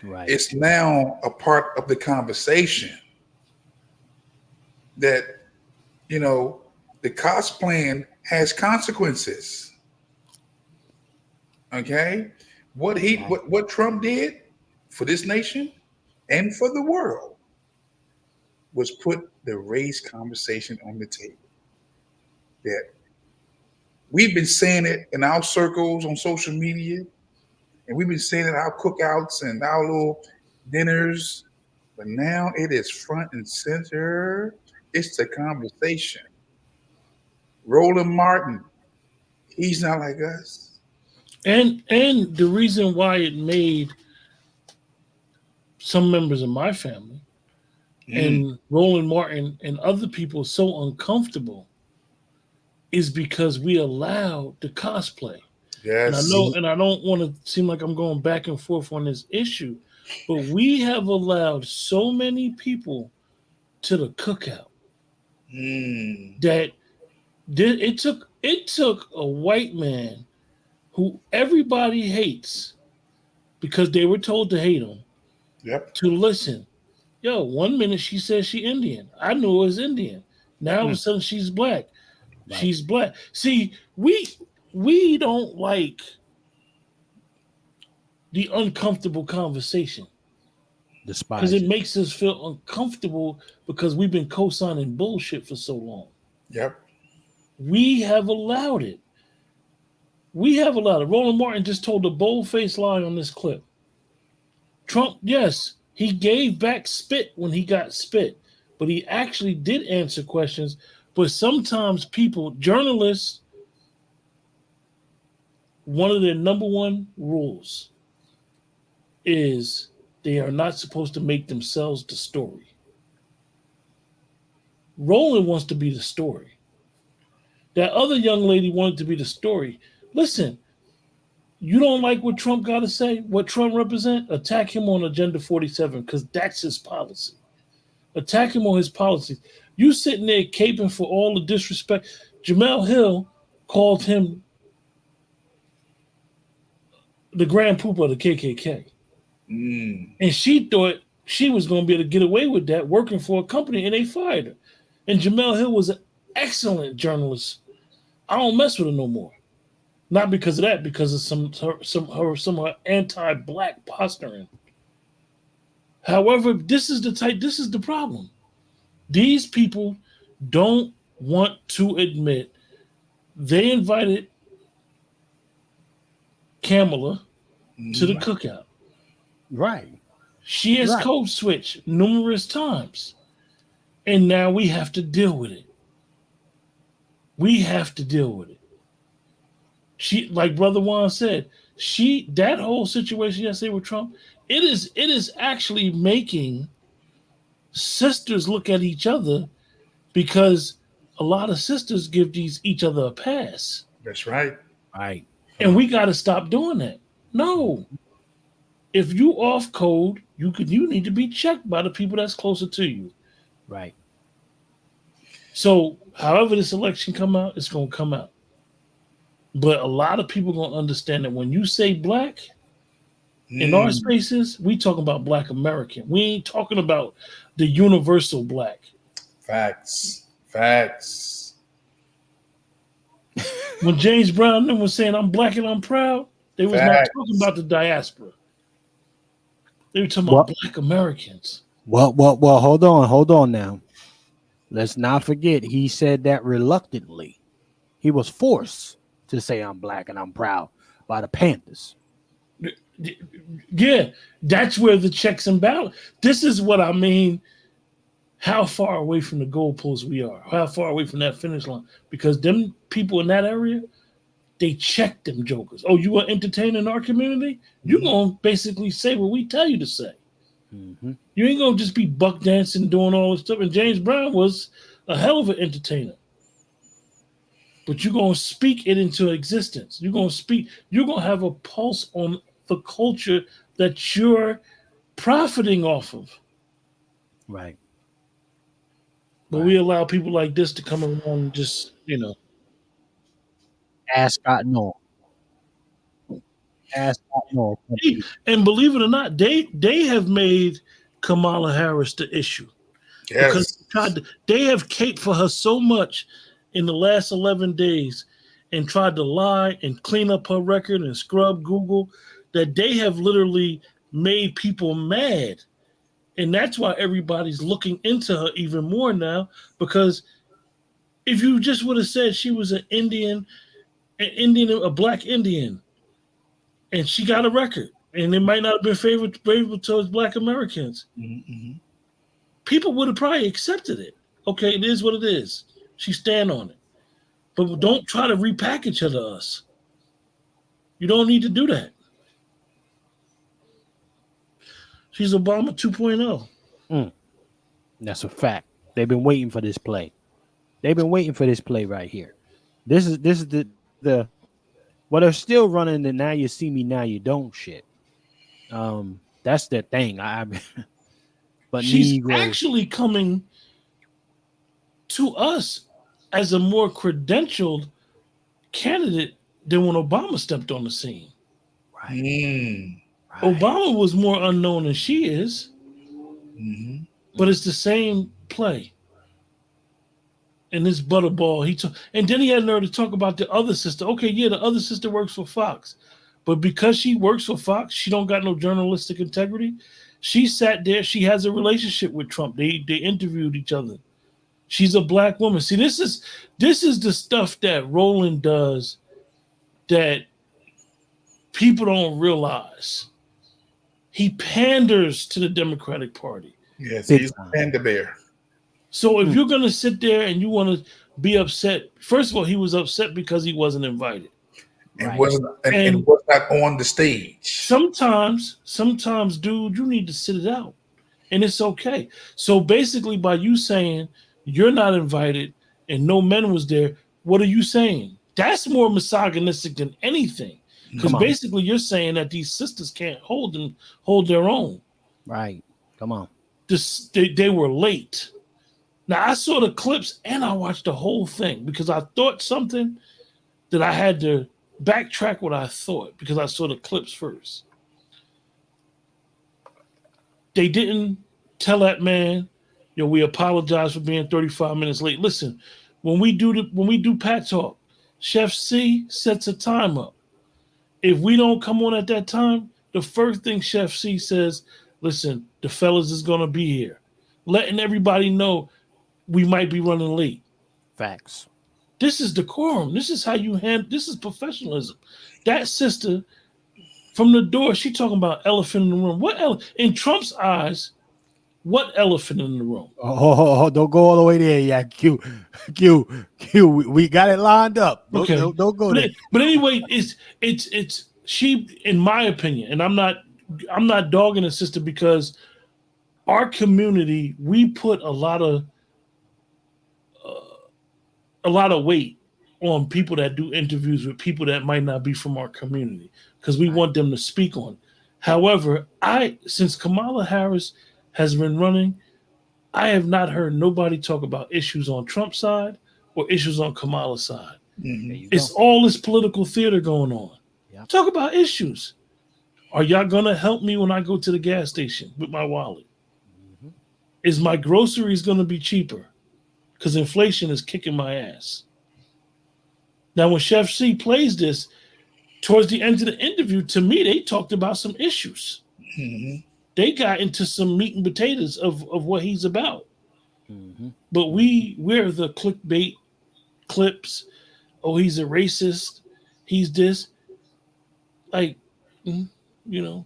It's now a part of the conversation that, you know, the cost plan has consequences. Okay? What Trump did for this nation and for the world was put the race conversation on the table. That we've been saying it in our circles on social media, and we've been saying it at our cookouts and our little dinners, but now it is front and center. It's the conversation. Roland Martin, he's not like us. And the reason why it made some members of my family and Roland Martin and other people so uncomfortable is because we allowed the cosplay. Yes. And I don't want to seem like I'm going back and forth on this issue, but we have allowed so many people to the cookout that it took a white man who everybody hates because they were told to hate him to listen. Yo, 1 minute she says she Indian. I knew it was Indian. Now all of a sudden she's black. Right. She's black. See, we don't like the uncomfortable conversation. Because it makes us feel uncomfortable because we've been co-signing bullshit for so long. Yep. We have allowed it. Roland Martin just told a bold-faced lie on this clip. Trump, yes, he gave back spit when he got spit, but he actually did answer questions. But sometimes journalists, one of their number one rules is they are not supposed to make themselves the story. Roland wants to be the story. That other young lady wanted to be the story. Listen, you don't like what Trump got to say, what Trump represents? Attack him on Agenda 47 because that's his policy. Attack him on his policies. You sitting there caping for all the disrespect. Jamel Hill called him the grand poop of the KKK. And she thought she was going to be able to get away with that working for a company, and they fired her. And Jamel Hill was an excellent journalist. I don't mess with her no more. Not because of that, because of some her anti-black posturing. However, this is the problem. These people don't want to admit they invited Kamala to the cookout. Right. She has code switched numerous times. And now we have to deal with it. She, like Brother Juan said, that whole situation yesterday with Trump, it is actually making sisters look at each other because a lot of sisters give each other a pass. That's right. Right. And we got to stop doing that. No. If you off code, you need to be checked by the people that's closer to you. Right. So, however this election come out, it's going to come out. But a lot of people going to understand that when you say black, in our spaces, we talking about Black American. We ain't talking about the universal black. Facts. When James Brown was saying, I'm black and I'm proud, they was not talking about the diaspora. They were talking about Black Americans. Well, hold on now. Let's not forget, he said that reluctantly. He was forced to say I'm black and I'm proud by the Panthers. Yeah, that's where the checks and balance. This is what I mean. How far away from the goalposts we are. How far away from that finish line. Because them people in that area, they check them jokers. Oh, you want to entertain in our community? You're going to basically say what we tell you to say. Mm-hmm. You ain't going to just be buck dancing, doing all this stuff. And James Brown was a hell of an entertainer. But you're going to speak it into existence. You're going to have a pulse on the culture that you're profiting off of. Right. But we allow people like this to come around and just, Ascot no. And believe it or not, they have made Kamala Harris the issue. Yes. Because they have caped for her so much in the last 11 days and tried to lie and clean up her record and scrub Google that they have literally made people mad. And that's why everybody's looking into her even more now, because if you just would have said she was a Black Indian, and she got a record, and it might not have been favorable towards Black Americans, people would have probably accepted it. Okay, it is what it is. She stand on it. But don't try to repackage her to us. You don't need to do that. She's Obama 2.0. That's a fact. They've been waiting for this play. They've been waiting for this play right here. This is the well, they're still running the now you see me, now you don't shit. That's their thing. But she's actually coming to us as a more credentialed candidate than when Obama stepped on the scene. Right. Obama was more unknown than she is, but it's the same play. And this Butterball, and then he had nerve to talk about the other sister. Okay, yeah, the other sister works for Fox, but because she works for Fox, she don't got no journalistic integrity. She sat there. She has a relationship with Trump. They interviewed each other. She's a black woman. See, this is the stuff that Roland does that people don't realize. He panders to the Democratic Party. Yes, he's a panda bear. So if you're going to sit there and you want to be upset, first of all, he was upset because he wasn't invited. And was not on the stage. Sometimes, dude, you need to sit it out. And it's okay. So basically, by you saying you're not invited and no men was there, what are you saying? That's more misogynistic than anything. Because basically you're saying that these sisters can't hold their own. Right. Come on. They were late. Now, I saw the clips and I watched the whole thing because I thought something that I had to backtrack what I thought because I saw the clips first. They didn't tell that man, we apologize for being 35 minutes late. Listen, when we do Pat Talk, Chef C sets a time up. If we don't come on at that time, the first thing Chef C says, listen, the fellas is going to be here. Letting everybody know we might be running late. Facts. This is decorum. This is how you handle. This is professionalism. That sister from the door, she talking about elephant in the room. What in Trump's eyes? What elephant in the room? Oh, don't go all the way there, yeah. Q. We got it lined up. Don't go there. But anyway, it's she, in my opinion, and I'm not dogging the sister because our community, we put a lot of weight on people that do interviews with people that might not be from our community because we want them to speak on it. However, since Kamala Harris has been running, I have not heard nobody talk about issues on Trump's side or issues on Kamala's side. It's all this political theater going on. Yep. Talk about issues. Are y'all going to help me when I go to the gas station with my wallet? Is my groceries going to be cheaper? Because inflation is kicking my ass. Now, when Chef C plays this, towards the end of the interview, to me, they talked about some issues. They got into some meat and potatoes of what he's about. But we're the clickbait clips. Oh, he's a racist. He's this. Like, y'all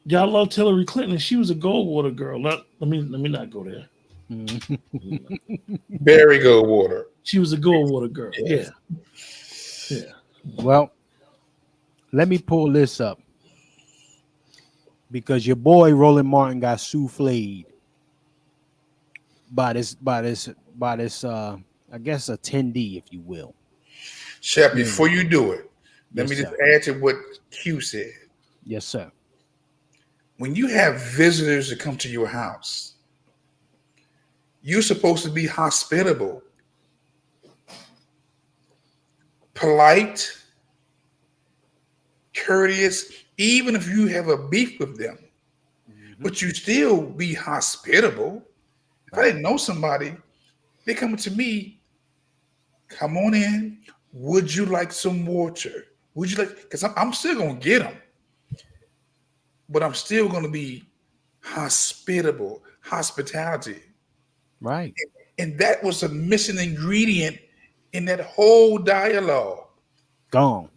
loved Hillary Clinton. She was a Goldwater girl. Let me not go there. Barry Goldwater. She was a Goldwater girl. Yeah. Well, let me pull this up because your boy Roland Martin got souffled by this I guess attendee, if you will. Chef, before you do it, let me just add to what Q said. Yes, sir. When you have visitors that come to your house, you're supposed to be hospitable, polite, courteous, even if you have a beef with them. But you still be hospitable. If I didn't know somebody, they come to me, come on in. Would you like some water? Would you like, because I'm still going to get them. But I'm still going to be hospitable, hospitality. Right. And that was a missing ingredient in that whole dialogue. Gone.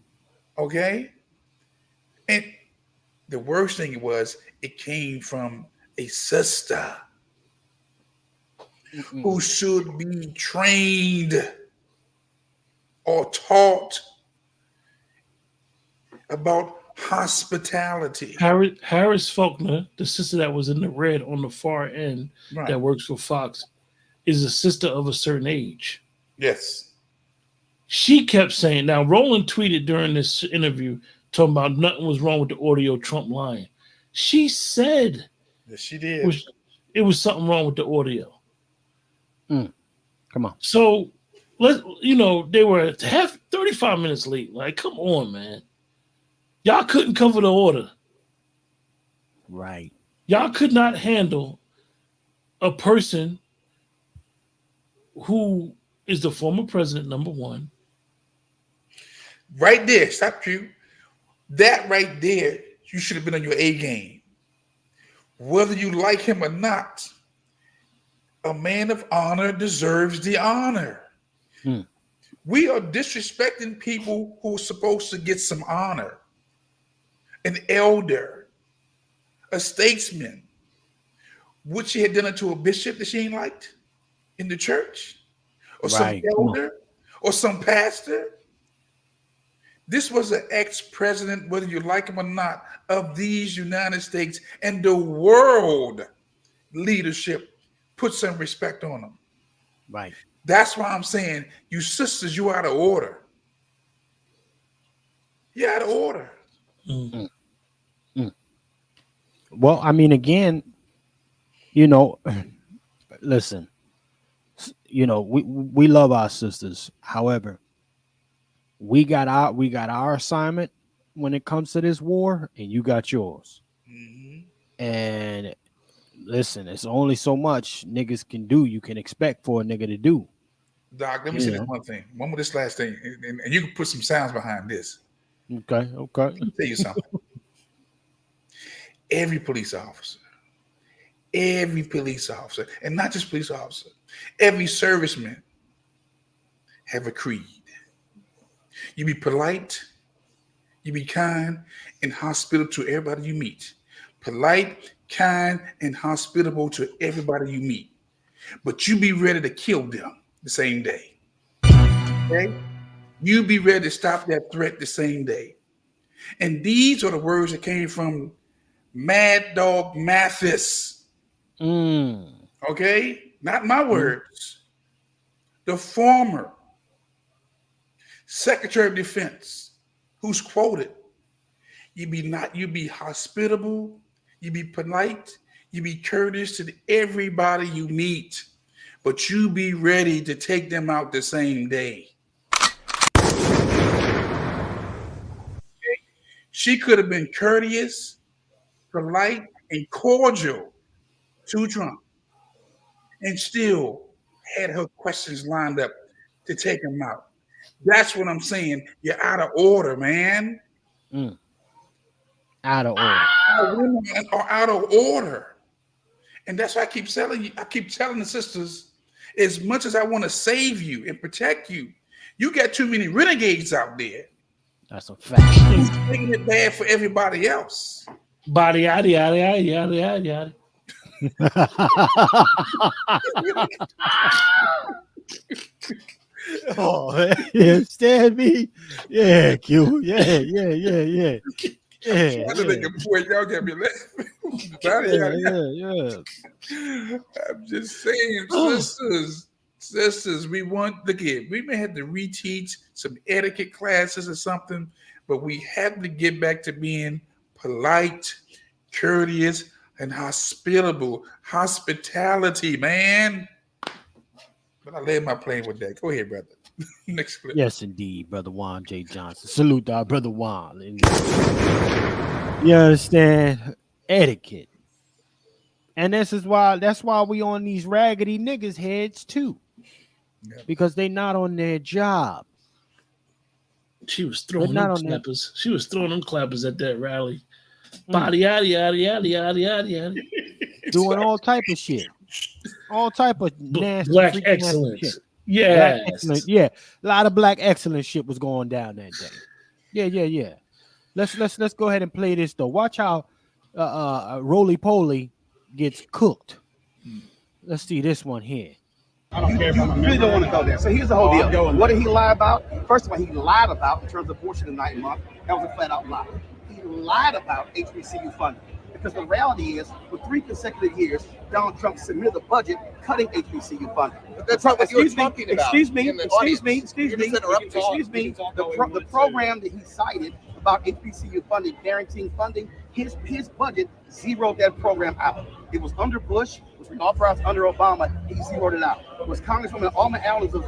Okay? And the worst thing was it came from a sister who should be trained or taught about hospitality. Harris Faulkner, the sister that was in the red on the far end that works for Fox, is a sister of a certain age. Yes. She kept saying, now Roland tweeted during this interview talking about nothing was wrong with the audio, Trump lying. She said yes, she did. It was something wrong with the audio. Come on. So they were 35 minutes late. Like, come on, man. Y'all couldn't cover the order. Right. Y'all could not handle a person who is the former president, number one. Right there, stop you. That right there, you should have been on your A game. Whether you like him or not, a man of honor deserves the honor. We are disrespecting people who are supposed to get some honor. An elder, a statesman. Would she have done it to a bishop that she ain't liked in the church? Or some elder? Or some pastor? This was an ex-president, whether you like him or not, of these United States, and the world leadership put some respect on him. Right. That's why I'm saying, you sisters, you out of order. You're out of order. Well, I mean, again, you know, listen, you know, we love our sisters. However, we got our assignment when it comes to this war, and you got yours. And listen, it's only so much niggas can do. You can expect for a nigga to do. Doc, let me say this one thing. One more, this last thing, and you can put some sounds behind this. Okay. Let me tell you something. Every police officer, and not just police officer, every serviceman have a creed. You be polite, you be kind and hospitable to everybody you meet. Polite, kind, and hospitable to everybody you meet. But you be ready to kill them the same day. Okay? You be ready to stop that threat the same day. And these are the words that came from Mad Dog Mathis. Okay? Not my words. The former Secretary of Defense, who's quoted, you be hospitable, you be polite, you be courteous to everybody you meet, but you be ready to take them out the same day. Okay? She could have been courteous, polite, and cordial to Trump, and still had her questions lined up to take him out. That's what I'm saying. You're out of order, man. Out of order. Our women are out of order. And that's why I keep telling you, I keep telling the sisters, as much as I want to save you and protect you, you got too many renegades out there. That's a fact. Who's making it bad for everybody else. Body, yada, yada, yada, yada, yada, yada. Oh, you understand me? Yeah, Q. Yeah. I'm trying to make a point. Y'all got me laughing. Yeah. I'm just saying, sisters, we may have to reteach some etiquette classes or something, but we have to get back to being polite, courteous, and hospitable. Hospitality, man. But I laid my plane with that. Go ahead, brother. Next clip. Yes, indeed, brother Juan J. Johnson. Salute to our brother Juan. You understand? Etiquette. And that's why we on these raggedy niggas' heads too. Yeah. Because they not on their job. She was throwing them clappers. She was throwing them clappers at that rally. Body, yada, yada, yada, yada, yada, yada. Doing all type of shit. All type of nasty black excellence. Shit. Yeah. Yeah. A lot of black excellence shit was going down that day. Yeah. Let's go ahead and play this though. Watch how Roly Poly gets cooked. Let's see this one here. I don't care about really don't want to go there. So here's the whole deal. What did he lie about? First of all, he lied about in terms of abortion tonight and month. That was a flat out lie. He lied about HBCU funding. Because the reality is, for 3 consecutive years, Donald Trump submitted a budget cutting HBCU funding. That's not what you're talking about. Excuse me. The program that he cited about HBCU funding, guaranteeing funding, his budget zeroed that program out. It was under Bush, it was reauthorized under Obama, he zeroed it out. It was Congresswoman Alma Adams of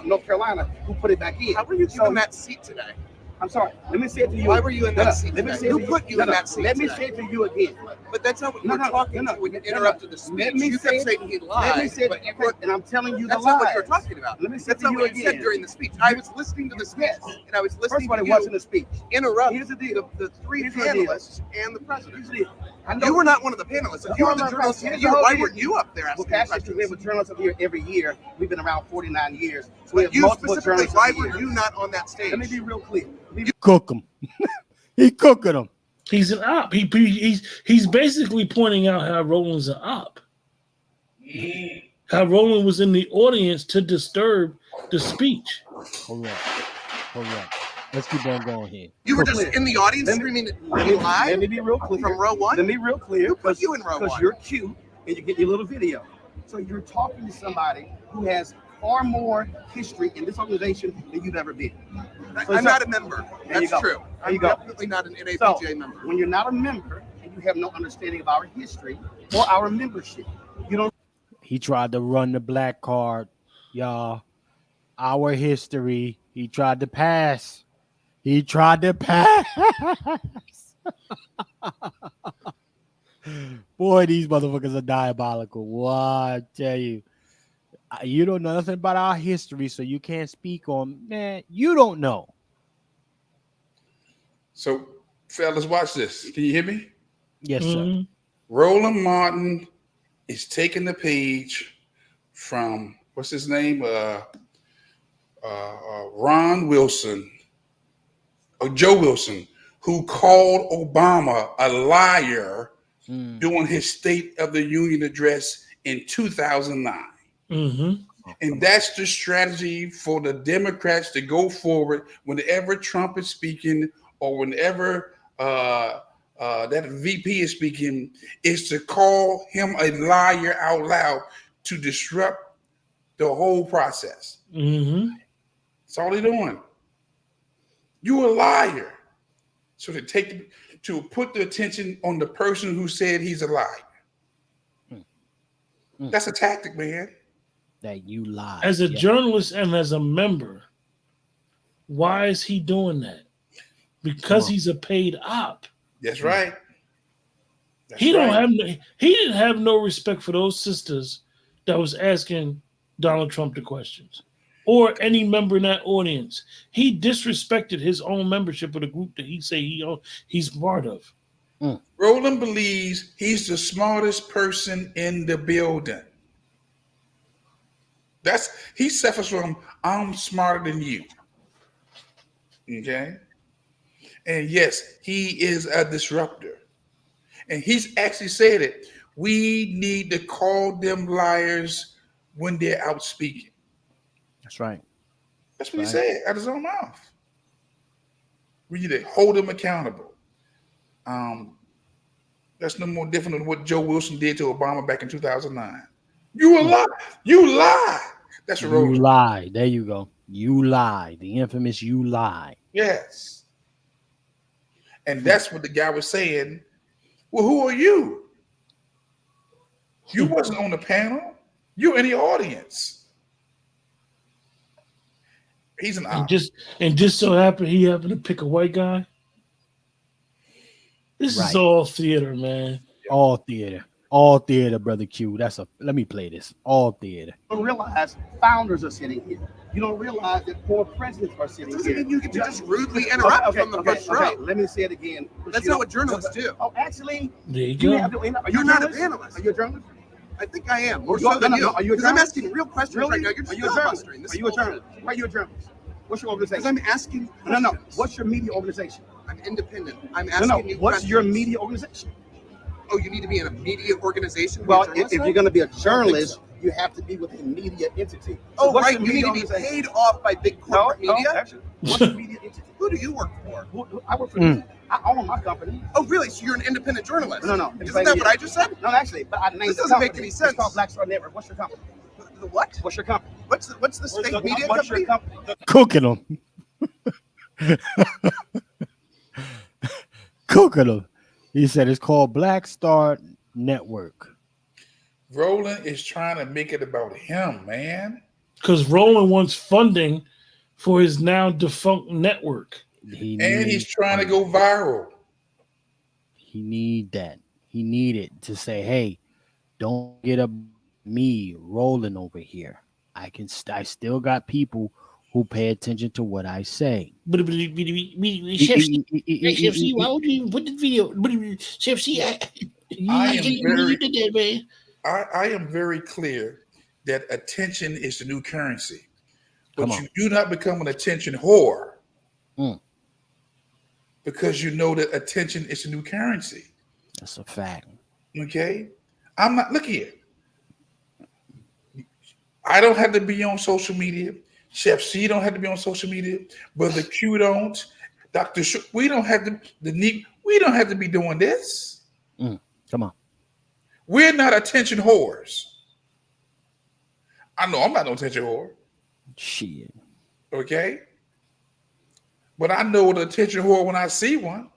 North Carolina who put it back in. How are you giving that seat today? I'm sorry. Let me say it to you. Why were you in that seat? Let me say Who put you in that seat? Let me say it to you again. But that's not what you were talking to when you interrupted the speech. Let me You kept saying he lied. Let me say but you it, were, and I'm telling you that's the not lies. what you're talking about. Let me say That's it to not you what you said again. during the speech. I was listening to the speech, and I was listening First of all, to it you wasn't a speech. interrupt Here's the deal. the three Here's the deal. panelists and the president. Here's the deal. I know You were not one of the panelists. If you were the journalist of the year, why weren't you up there asking questions? We have a journalist of the year every year. We've been around 49 years. So But you specifically, journalists why of the were year. you not on that stage? Let me be real clear. Cook him. He cooking them. He's an op. He's basically pointing out how Roland's an op. How Roland was in the audience to disturb the speech. Hold on. Let's keep on going here. You were just in the audience screaming, "Lie!" Let me be real clear. From row one? Let me be real clear. Who put you in row one? Because you're cute and you get your little video. So you're talking to somebody who has far more history in this organization than you've ever been. I'm not a member. That's true. There you I'm go. definitely not an NABJ member. When you're not a member and you have no understanding of our history or our membership, you don't. He tried to run the black card, y'all. Our history. He tried to pass. Boy, these motherfuckers are diabolical. What I tell you. You don't know nothing about our history, so you can't speak on, man, you don't know. So, fellas, watch this. Can you hear me? Yes, sir. Roland Martin is taking the page from, what's his name? Ron Wilson, or Joe Wilson, who called Obama a liar during his State of the Union address in 2009. And that's the strategy for the Democrats to go forward whenever Trump is speaking or whenever that VP is speaking, is to call him a liar out loud to disrupt the whole process. That's all they're doing. You're a liar. So to put the attention on the person who said he's a liar. That's a tactic, man. That you lie. As a journalist and as a member, why is he doing that? Because he's a paid op. That's right. He didn't have no respect for those sisters that was asking Donald Trump the questions, or any member in that audience. He disrespected his own membership of the group that he say he's part of. Roland believes he's the smartest person in the building. He suffers from I'm smarter than you. Okay? And yes, he is a disruptor. And he's actually said it. We need to call them liars when they're out speaking. That's right. That's what he said out of his own mouth. We need to hold them accountable. That's no more different than what Joe Wilson did to Obama back in 2009. You a lie. You lie. That's what you lie. There you go. You lie. The infamous you lie. Yes. And that's what the guy was saying. Well, who are you? You wasn't on the panel. You're in the audience. He's an op. And just so happened he happened to pick a white guy. This is all theater, man. All theater. All theater, brother Q. Let me play this. All theater. You don't realize founders are sitting here. You don't realize that former presidents are sitting here. You get to just rudely interrupt from the first row. Okay. Let me say it again. That's not what journalists do. Oh, actually, there you go. You're not a panelist. Are you a journalist? I think I am. More so than you. Are you a Because I'm journalist? asking real questions Really? right now. You're just filibustering. Are you a journalist? Why are you a journalist? What's your organization? Because I'm asking questions. No. What's your media organization? I'm independent. I'm asking you What's questions. your media organization? Oh, you need to be in a media organization? Well, if you're going to be a journalist, you have to be with a media entity. Oh, right. You need to be paid off by big corporate media? Actually, what's a media entity? Who do you work for? I work for I own my company. Oh, really? So you're an independent journalist? No. Isn't that what I just said? No, actually, but I named this the doesn't company. make any sense. It's called Black Star Network. What's your company? The what? What's your company? What's the state media what's company? Your company? Cooking them. Cooking them. He said it's called Black Star Network. Roland is trying to make it about him, man. Because Roland wants funding for his now defunct network. He's trying to go viral. He need that. He needed to say, "Hey, don't get up me rolling over here. I still got people who pay attention to what I say." Chef C, why would you even put the video? Chef C, you did that, man. I am very clear that attention is the new currency, but you do not become an attention whore because you know that attention is the new currency. That's a fact. Okay, I'm not. Look here. I don't have to be on social media. Chef C don't have to be on social media. Brother Q don't. Dr. We don't have to. We don't have to be doing this. Come on. We're not attention whores. I know I'm not no attention whore. Shit. Okay. But I know an attention whore when I see one.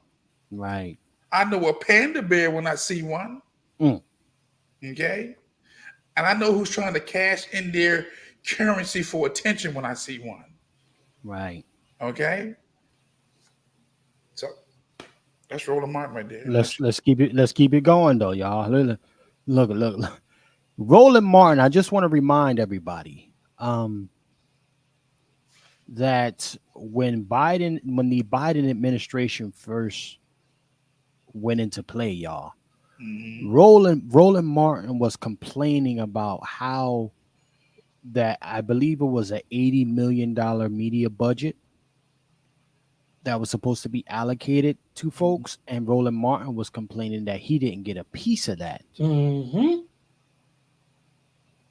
Right. I know a panda bear when I see one. Okay. And I know who's trying to cash in their currency for attention when I see one. Right. Okay. So that's Roland Martin right there. Let's keep it going though, y'all. Look. Roland Martin, I just want to remind everybody that when the Biden administration first went into play, y'all, Roland Martin was complaining about how that I believe it was an $80 million media budget that was supposed to be allocated to folks, and Roland Martin was complaining that he didn't get a piece of that.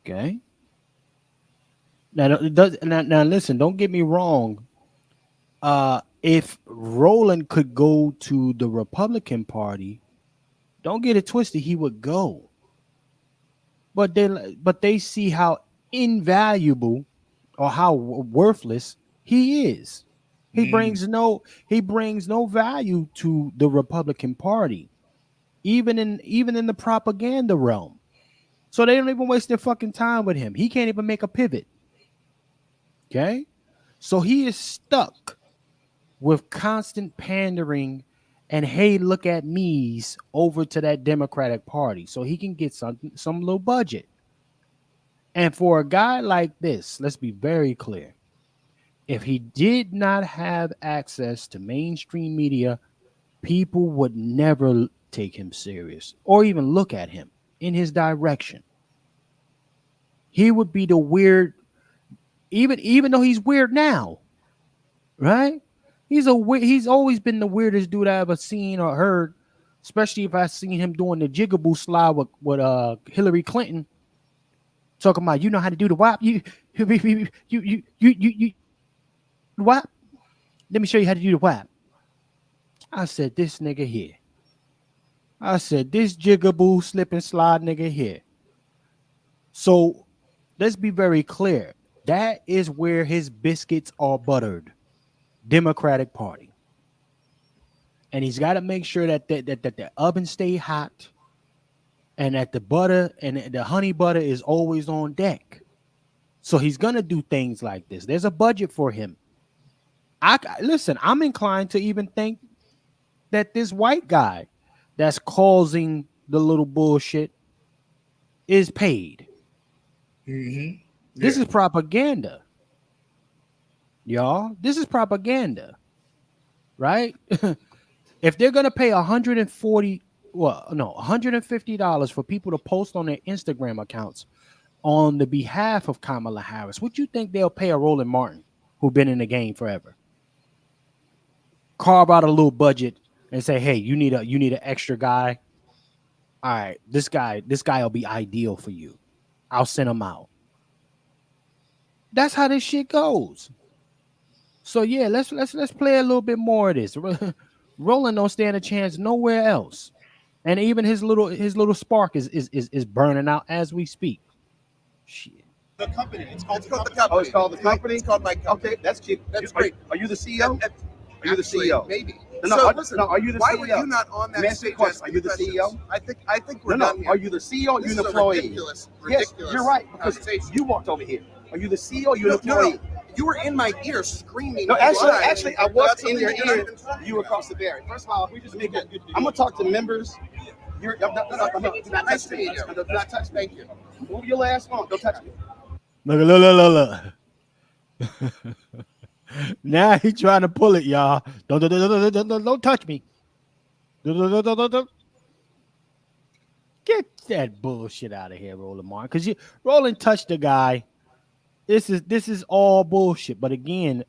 Okay. Now listen, don't get me wrong. If Roland could go to the Republican Party, don't get it twisted, he would go. But they see how invaluable or how worthless he is. He brings no value to the Republican Party, even in the propaganda realm. So they don't even waste their fucking time with him. He can't even make a pivot. Okay? So he is stuck with constant pandering and hey, look at me's over to that Democratic Party so he can get some little budget. And for a guy like this, let's be very clear. If he did not have access to mainstream media, people would never take him serious or even look at him in his direction. He would be the weird, even though he's weird now, right? He's always been the weirdest dude I ever seen or heard, especially if I seen him doing the jigaboo slide with Hillary Clinton, talking about you know how to do the WAP. You WAP. Let me show you how to do the WAP. I said this nigga here. I said this jigaboo slip and slide nigga here. So let's be very clear. That is where his biscuits are buttered. Democratic Party. And he's got to make sure that the oven stay hot and that the butter and the honey butter is always on deck. So he's going to do things like this. There's a budget for him. Listen, I'm inclined to even think that this white guy that's causing the little bullshit is paid. This is propaganda. Y'all, this is propaganda, right? If they're gonna pay $150 for people to post on their Instagram accounts on the behalf of Kamala Harris, what you think they'll pay a Roland Martin who's been in the game forever? Carve out a little budget and say, hey, you need an extra guy. All right, this guy will be ideal for you. I'll send him out. That's how this shit goes. So yeah, let's play a little bit more of this. Roland don't stand a chance nowhere else, and even his little spark is burning out as we speak. Shit. The company. It's called the company. Oh, it's called the company. It's called my company. Okay, that's cheap. That's great. Are you the CEO? Are you the CEO? Maybe. No, listen. Are you the CEO? Why were you not on that stage? Are you the CEO? I think we're done here. Are you the CEO? You're an employee. Ridiculous. Yes, you're right because you walked over here. Are you the CEO? You're an employee. You were in my ear screaming. No, actually, I was in your ear. You were across the barrier. First of all, if we just make it, I'm gonna talk to members. Do not touch me. Do not touch. Thank you. Move your last one. Don't touch me. Look. Now he trying to pull it, y'all. Don't touch me. Don't. Get that bullshit out of here, Roland Martin. Because Roland touched the guy. This is all bullshit. But again,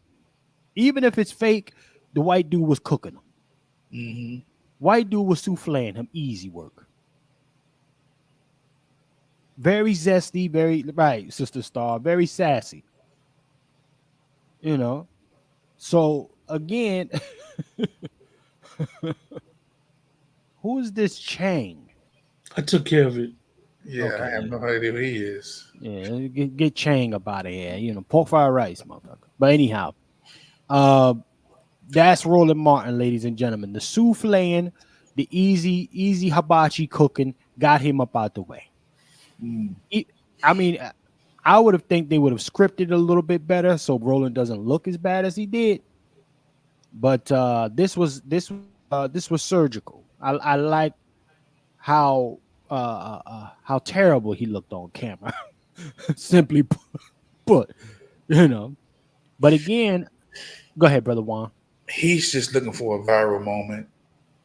even if it's fake, the white dude was cooking him. Mm-hmm. White dude was souffling him. Easy work. Very zesty, very right, Sister Star. Very sassy. You know. So again, who is this Chang? I took care of it. Yeah, okay. I have no idea who he is. Yeah, get Chang up out of here. You know, pork fried rice, motherfucker. But anyhow, that's Roland Martin, ladies and gentlemen. The souffling, the easy hibachi cooking got him up out the way. I mean, I would have think they would have scripted a little bit better so Roland doesn't look as bad as he did. But this was surgical. I like how terrible he looked on camera. Simply put, you know. But again, go ahead, Brother Juan. He's just looking for a viral moment.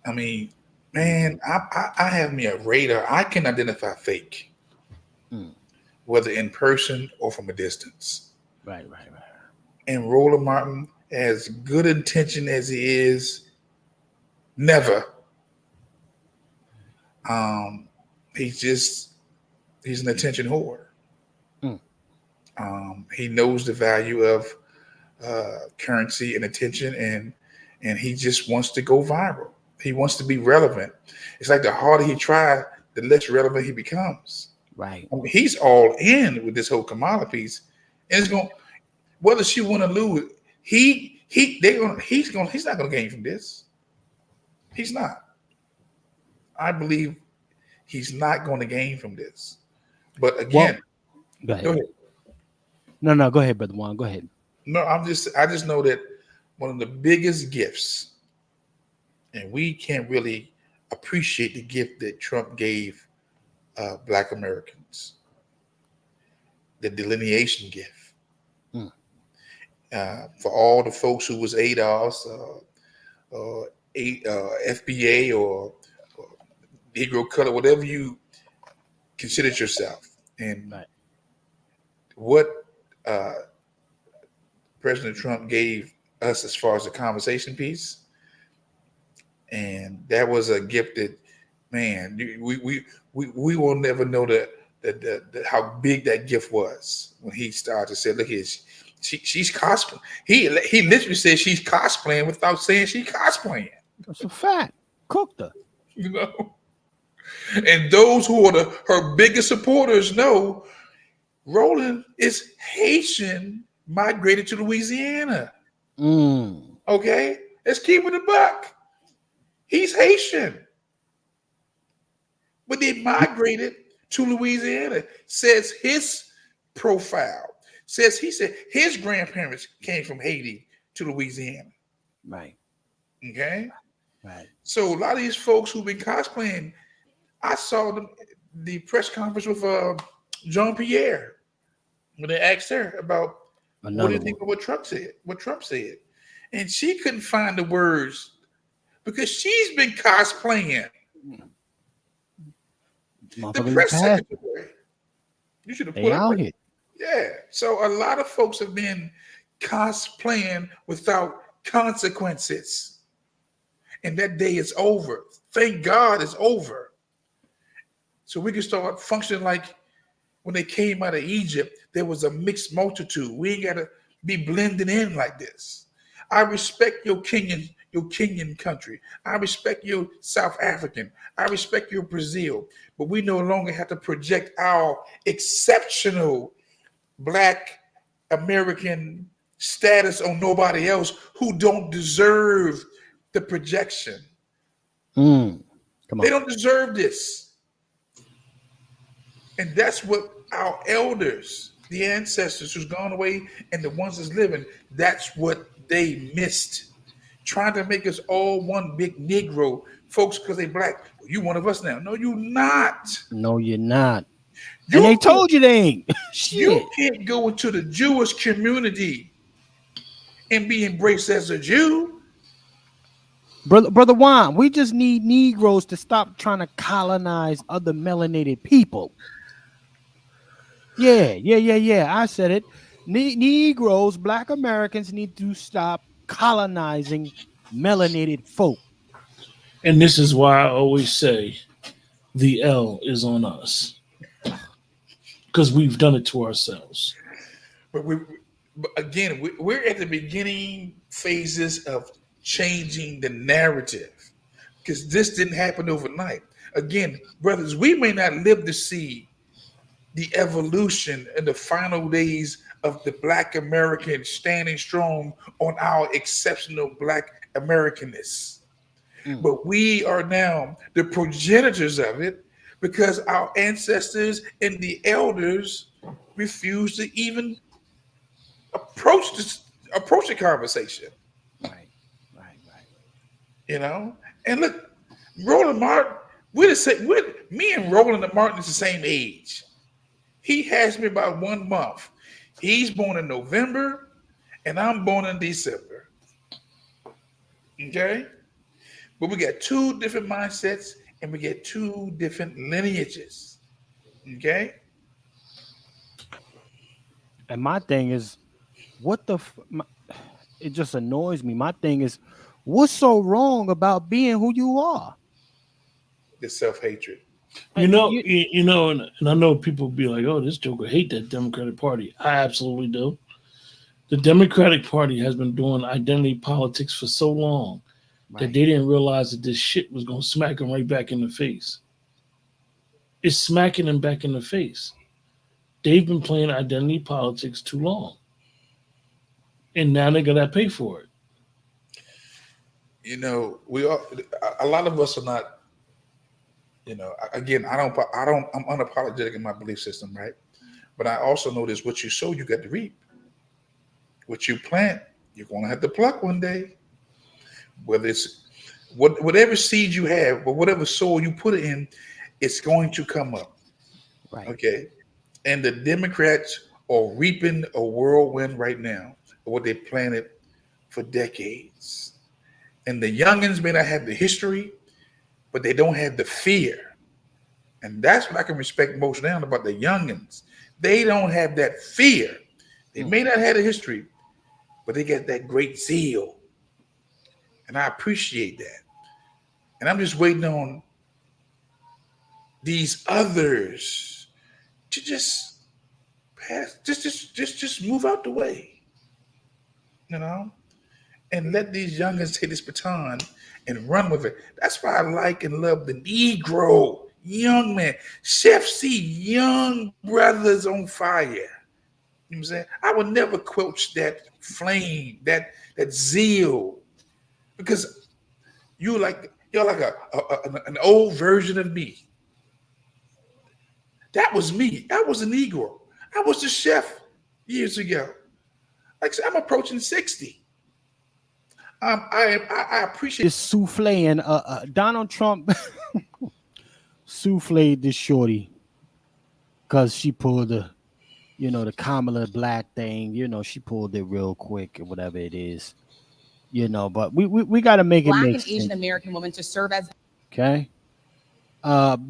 I mean, man, I have me a radar. I can identify fake, whether in person or from a distance. Right. And Roland Martin, as good intention as he is, never. He's an attention whore. He knows the value of currency and attention, and he just wants to go viral. He wants to be relevant. It's like the harder he tries, the less relevant he becomes. Right. I mean, he's all in with this whole Kamala piece, and it's going, whether she win or lose, he's not going to gain from this. He's not. I believe he's not going to gain from this. But again, go ahead. No, go ahead, Brother Juan. Go ahead. No, I just know that one of the biggest gifts, and we can't really appreciate the gift that Trump gave Black Americans, the delineation gift. For all the folks who was ADOS, FBA, or Negro color, whatever you considered yourself, and what President Trump gave us as far as the conversation piece, and that was a gift that, man, we will never know that how big that gift was when he started to say, look here, she's cosplaying. He literally said she's cosplaying without saying she's cosplaying. That's a fact. Cooked her. You know? And those who are her biggest supporters know Roland is Haitian, migrated to Louisiana. Okay? Let's keep it a buck. He's Haitian. But they migrated to Louisiana. Says his profile. He said his grandparents came from Haiti to Louisiana. Right. Okay? Right. So a lot of these folks who've been cosplaying, I saw the press conference with Jean Pierre when they asked her about what do you think of what Trump said. And she couldn't find the words because she's been cosplaying. The press secretary. You should have put up with it. Yeah. So a lot of folks have been cosplaying without consequences. And that day is over. Thank God it's over. So we can start functioning like when they came out of Egypt, there was a mixed multitude. We ain't got to be blending in like this. I respect your Kenyan country. I respect your South African. I respect your Brazil. But we no longer have to project our exceptional Black American status on nobody else who don't deserve the projection. Come on. They don't deserve this. And that's what our elders, the ancestors who's gone away and the ones that's living, that's what they missed. Trying to make us all one big Negro, folks, because they black. You one of us now. No, you not. No, you're not. And they told you they ain't. You can't go into the Jewish community and be embraced as a Jew. Brother Juan, we just need Negroes to stop trying to colonize other melanated people. Yeah. I said it. Negroes, Black Americans need to stop colonizing melanated folk. And this is why I always say the L is on us. Because we've done it to ourselves. But we're at the beginning phases of changing the narrative. Because this didn't happen overnight. Again, brothers, we may not live to see the evolution in the final days of the Black American standing strong on our exceptional Black Americanness. But we are now the progenitors of it because our ancestors and the elders refused to even approach the conversation. Right. You know? And look, Roland Martin, me and Roland Martin is the same age. He has me about 1 month. He's born in November, and I'm born in December. Okay? But we got two different mindsets, and we get two different lineages. Okay? And my thing is, it just annoys me. My thing is, what's so wrong about being who you are? The self-hatred. You know, and I know people be like, "Oh, this joker hate that Democratic Party." I absolutely do. The Democratic Party has been doing identity politics for so long that they didn't realize that this shit was going to smack them right back in the face. It's smacking them back in the face. They've been playing identity politics too long, and now they're gonna pay for it. You know, a lot of us are not. You know, again, I'm unapologetic in my belief system, right? But I also know this: what you sow, you got to reap. What you plant, you're going to have to pluck one day. Whether it's whatever seed you have, or whatever soil you put it in, it's going to come up. Right. Okay. And the Democrats are reaping a whirlwind right now of what they planted for decades. And the youngins may not have the history, but they don't have the fear. And that's what I can respect most now about the youngins. They don't have that fear. They may not have the history, but they get that great zeal. And I appreciate that. And I'm just waiting on these others to just pass, just move out the way, you know, and let these youngins take this baton and run with it. That's why I like and love the Negro, young man. Chef C, young brothers on fire. You know what I'm saying? I would never quench that flame, that zeal, because you're like an old version of me. That was me. I was a Negro. I was the chef years ago. Like I said, I'm approaching 60. I appreciate this souffle, and Donald Trump souffled this shorty because she pulled the Kamala Black thing. She pulled it real quick or whatever it is. But we got to make it Black make and Asian American women to serve as okay.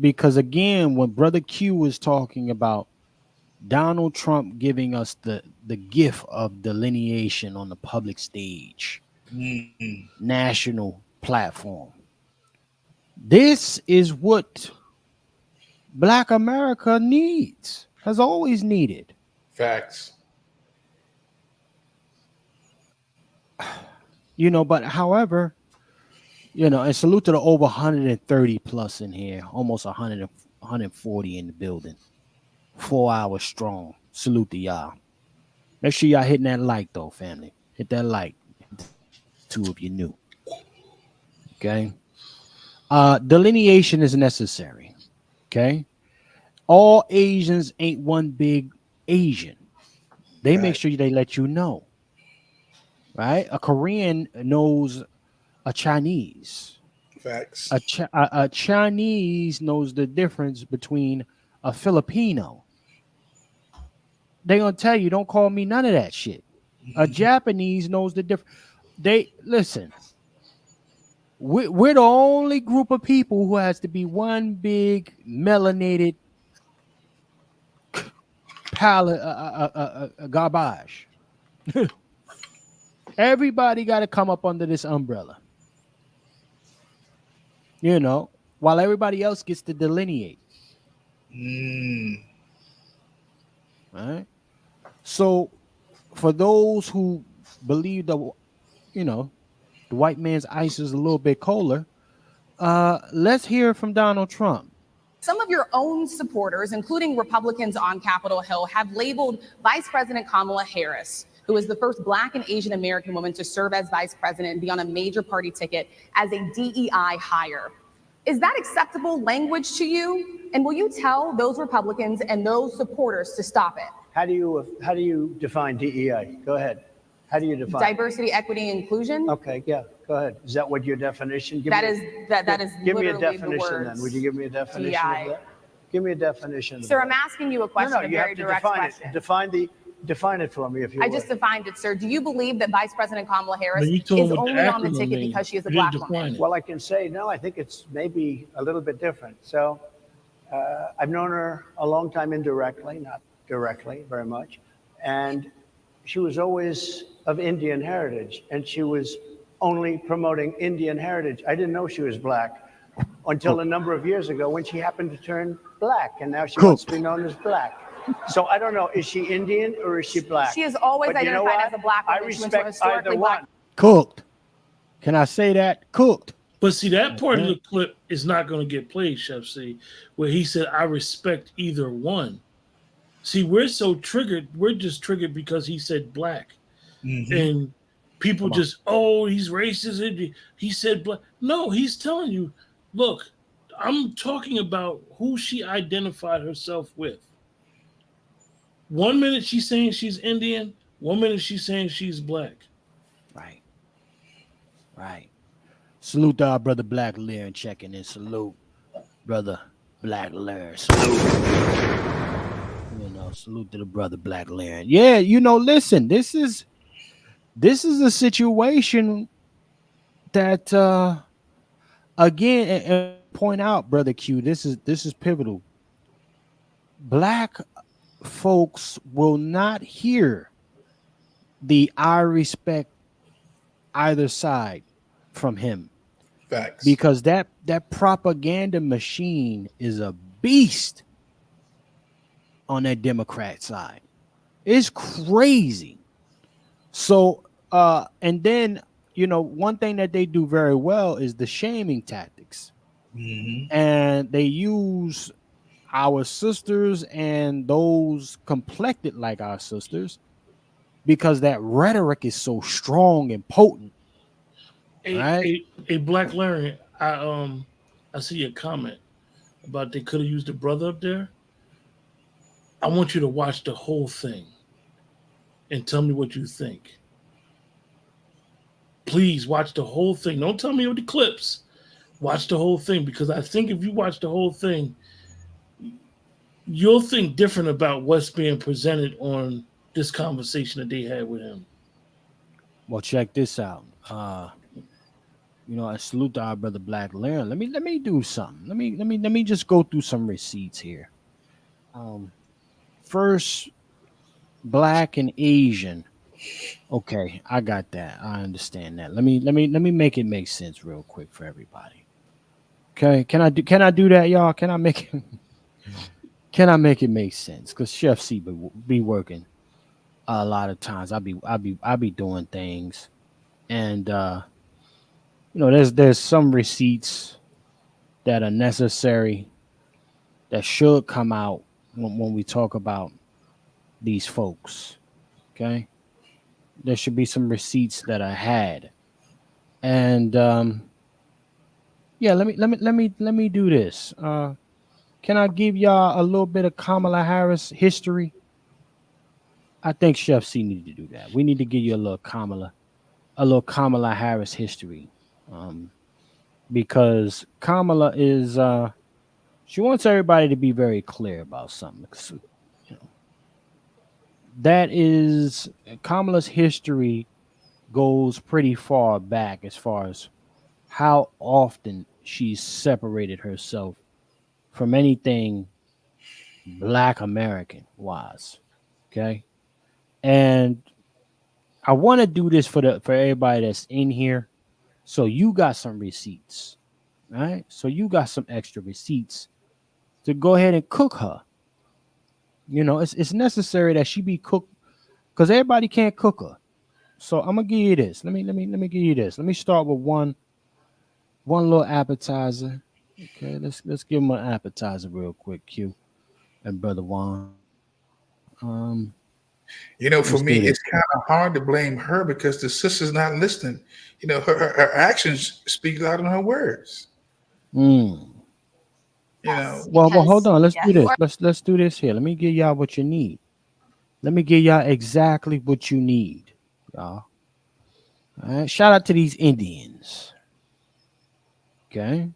Because again, when Brother Q was talking about Donald Trump giving us the gift of delineation on the public stage, national platform, this is what Black America needs, has always needed. Facts. But however, and salute to the over 130 plus in here, almost 140 in the building, 4 hours strong. Salute to y'all. Make sure y'all hitting that like though, family. Hit that like. Two of you new. Okay. Delineation is necessary. Okay. All Asians ain't one big Asian. They make sure they let you know. Right? A Korean knows a Chinese. Facts. A Chinese knows the difference between a Filipino. They're gonna tell you, don't call me none of that shit. A Japanese knows the difference. They listen. We're the only group of people who has to be one big melanated garbage. Everybody got to come up under this umbrella, you know, while everybody else gets to delineate. Right. So, for those who believe that, you know, the white man's ice is a little bit colder, let's hear from Donald Trump. Some of your own supporters, including Republicans on Capitol Hill, have labeled Vice President Kamala Harris, who is the first Black and Asian American woman to serve as vice president and be on a major party ticket, as a DEI hire. Is that acceptable language to you? And will you tell those Republicans and those supporters to stop it? How do you define DEI? Go ahead. How do you define diversity, equity, and inclusion? Okay, yeah, go ahead. Is that what your definition? Give me a definition then. Would you give me a definition of that? Give me a definition. Sir, I'm asking you a question, a very direct question. Define it for me, if you I just defined it, sir. Do you believe that Vice President Kamala Harris is only on the ticket because she is a Black woman? Well, I can say, no, I think it's maybe a little bit different. So I've known her a long time indirectly, not directly very much. And she was always of Indian heritage, and she was only promoting Indian heritage. I didn't know she was Black until a number of years ago when she happened to turn Black, and now she wants to be known as Black. So I don't know, is she Indian or is she Black? She is always identified as a Black woman. I respect either one. Cooked. Can I say that? Cooked. But see, that part of the clip is not going to get played, Chef C, where he said, I respect either one. See, we're so triggered. We're just triggered because he said Black. And people just, oh, he's racist. He said Black. No, he's telling you, look, I'm talking about who she identified herself with. 1 minute she's saying she's Indian. 1 minute she's saying she's Black. Right. Right. Salute to our brother Black Lear and checking in. Salute, brother Black Lear. Salute. You know, salute to the brother Black Lear. Yeah, you know, listen, this is a situation that again, and point out, brother Q, this is pivotal. Black folks will not hear the I respect either side from him. Facts. Because that propaganda machine is a beast on that Democrat side. It's crazy. So and then, you know, one thing that they do very well is the shaming tactics. And they use our sisters and those complected like our sisters because that rhetoric is so strong and potent. A Black Larry, I see a comment about they could have used a brother up there. I want you to watch the whole thing and tell me what you think. Please watch the whole thing. Don't tell me with the clips. Watch the whole thing, because I think if you watch the whole thing, you'll think different about what's being presented on this conversation that they had with him. Well, check this out. You know, I salute to our brother Black Lear. Let me do something. Let me just go through some receipts here. First, Black and Asian. Okay, I got that. I understand that. Let me make it make sense real quick for everybody. Okay, can I do that, y'all? Can I make it make sense? Because Chef C be working a lot of times. I be doing things, and you know, there's some receipts that are necessary that should come out when we talk about these folks. Okay, there should be some receipts that I had, and yeah, let me do this. Can I give y'all a little bit of Kamala Harris history? I think Chef C need to do that. We need to give you a little Kamala Harris history, because Kamala is she wants everybody to be very clear about something. You know, that is Kamala's history goes pretty far back as far as how often she's separated herself from anything Black American wise. Okay. And I want to do this for everybody that's in here. So you got some receipts. All right. So you got some extra receipts to go ahead and cook her. You know, it's necessary that she be cooked because everybody can't cook her. So I'm gonna give you this. Let me give you this. Let me start with one little appetizer. Okay, let's give them an appetizer real quick, Q and Brother Juan. You know, for me, it's kind of hard to blame her because the sister's not listening. You know, her actions speak louder than her words. You know. Well, hold on. Let's do this. Let's do this here. Let me give y'all what you need. Let me give y'all exactly what you need, y'all. All right. Shout out to these Indians. Okay.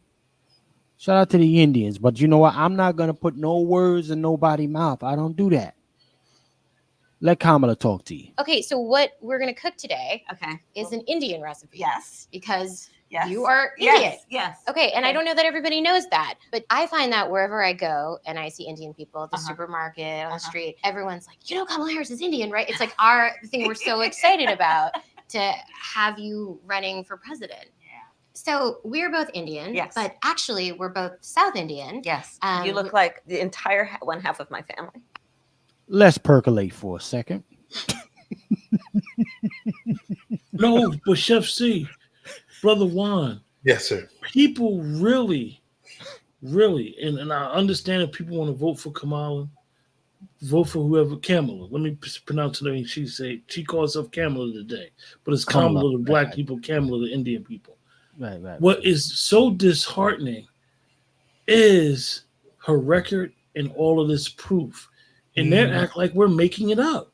Shout out to the Indians. But you know what? I'm not gonna put no words in nobody's mouth. I don't do that. Let Kamala talk to you. Okay, so what we're gonna cook today, is an Indian recipe. Yes, because yes. you are Indian. Yes. Okay, and I don't know that everybody knows that, but I find that wherever I go and I see Indian people at the supermarket, on the street, everyone's like, you know, Kamala Harris is Indian, right? It's like the thing we're so excited about to have you running for president. So we're both Indian, but actually we're both South Indian. Yes, you look like the entire one half of my family. Let's percolate for a second. No, but Chef C, Brother Juan. Yes, sir. People really, and I understand if people want to vote for Kamala, vote for whoever, Kamala. Let me pronounce her name. She calls herself Kamala today, but it's Kamala to Black people, Kamala to Indian people. Right. What is so disheartening is her record and all of this proof. And they act like we're making it up.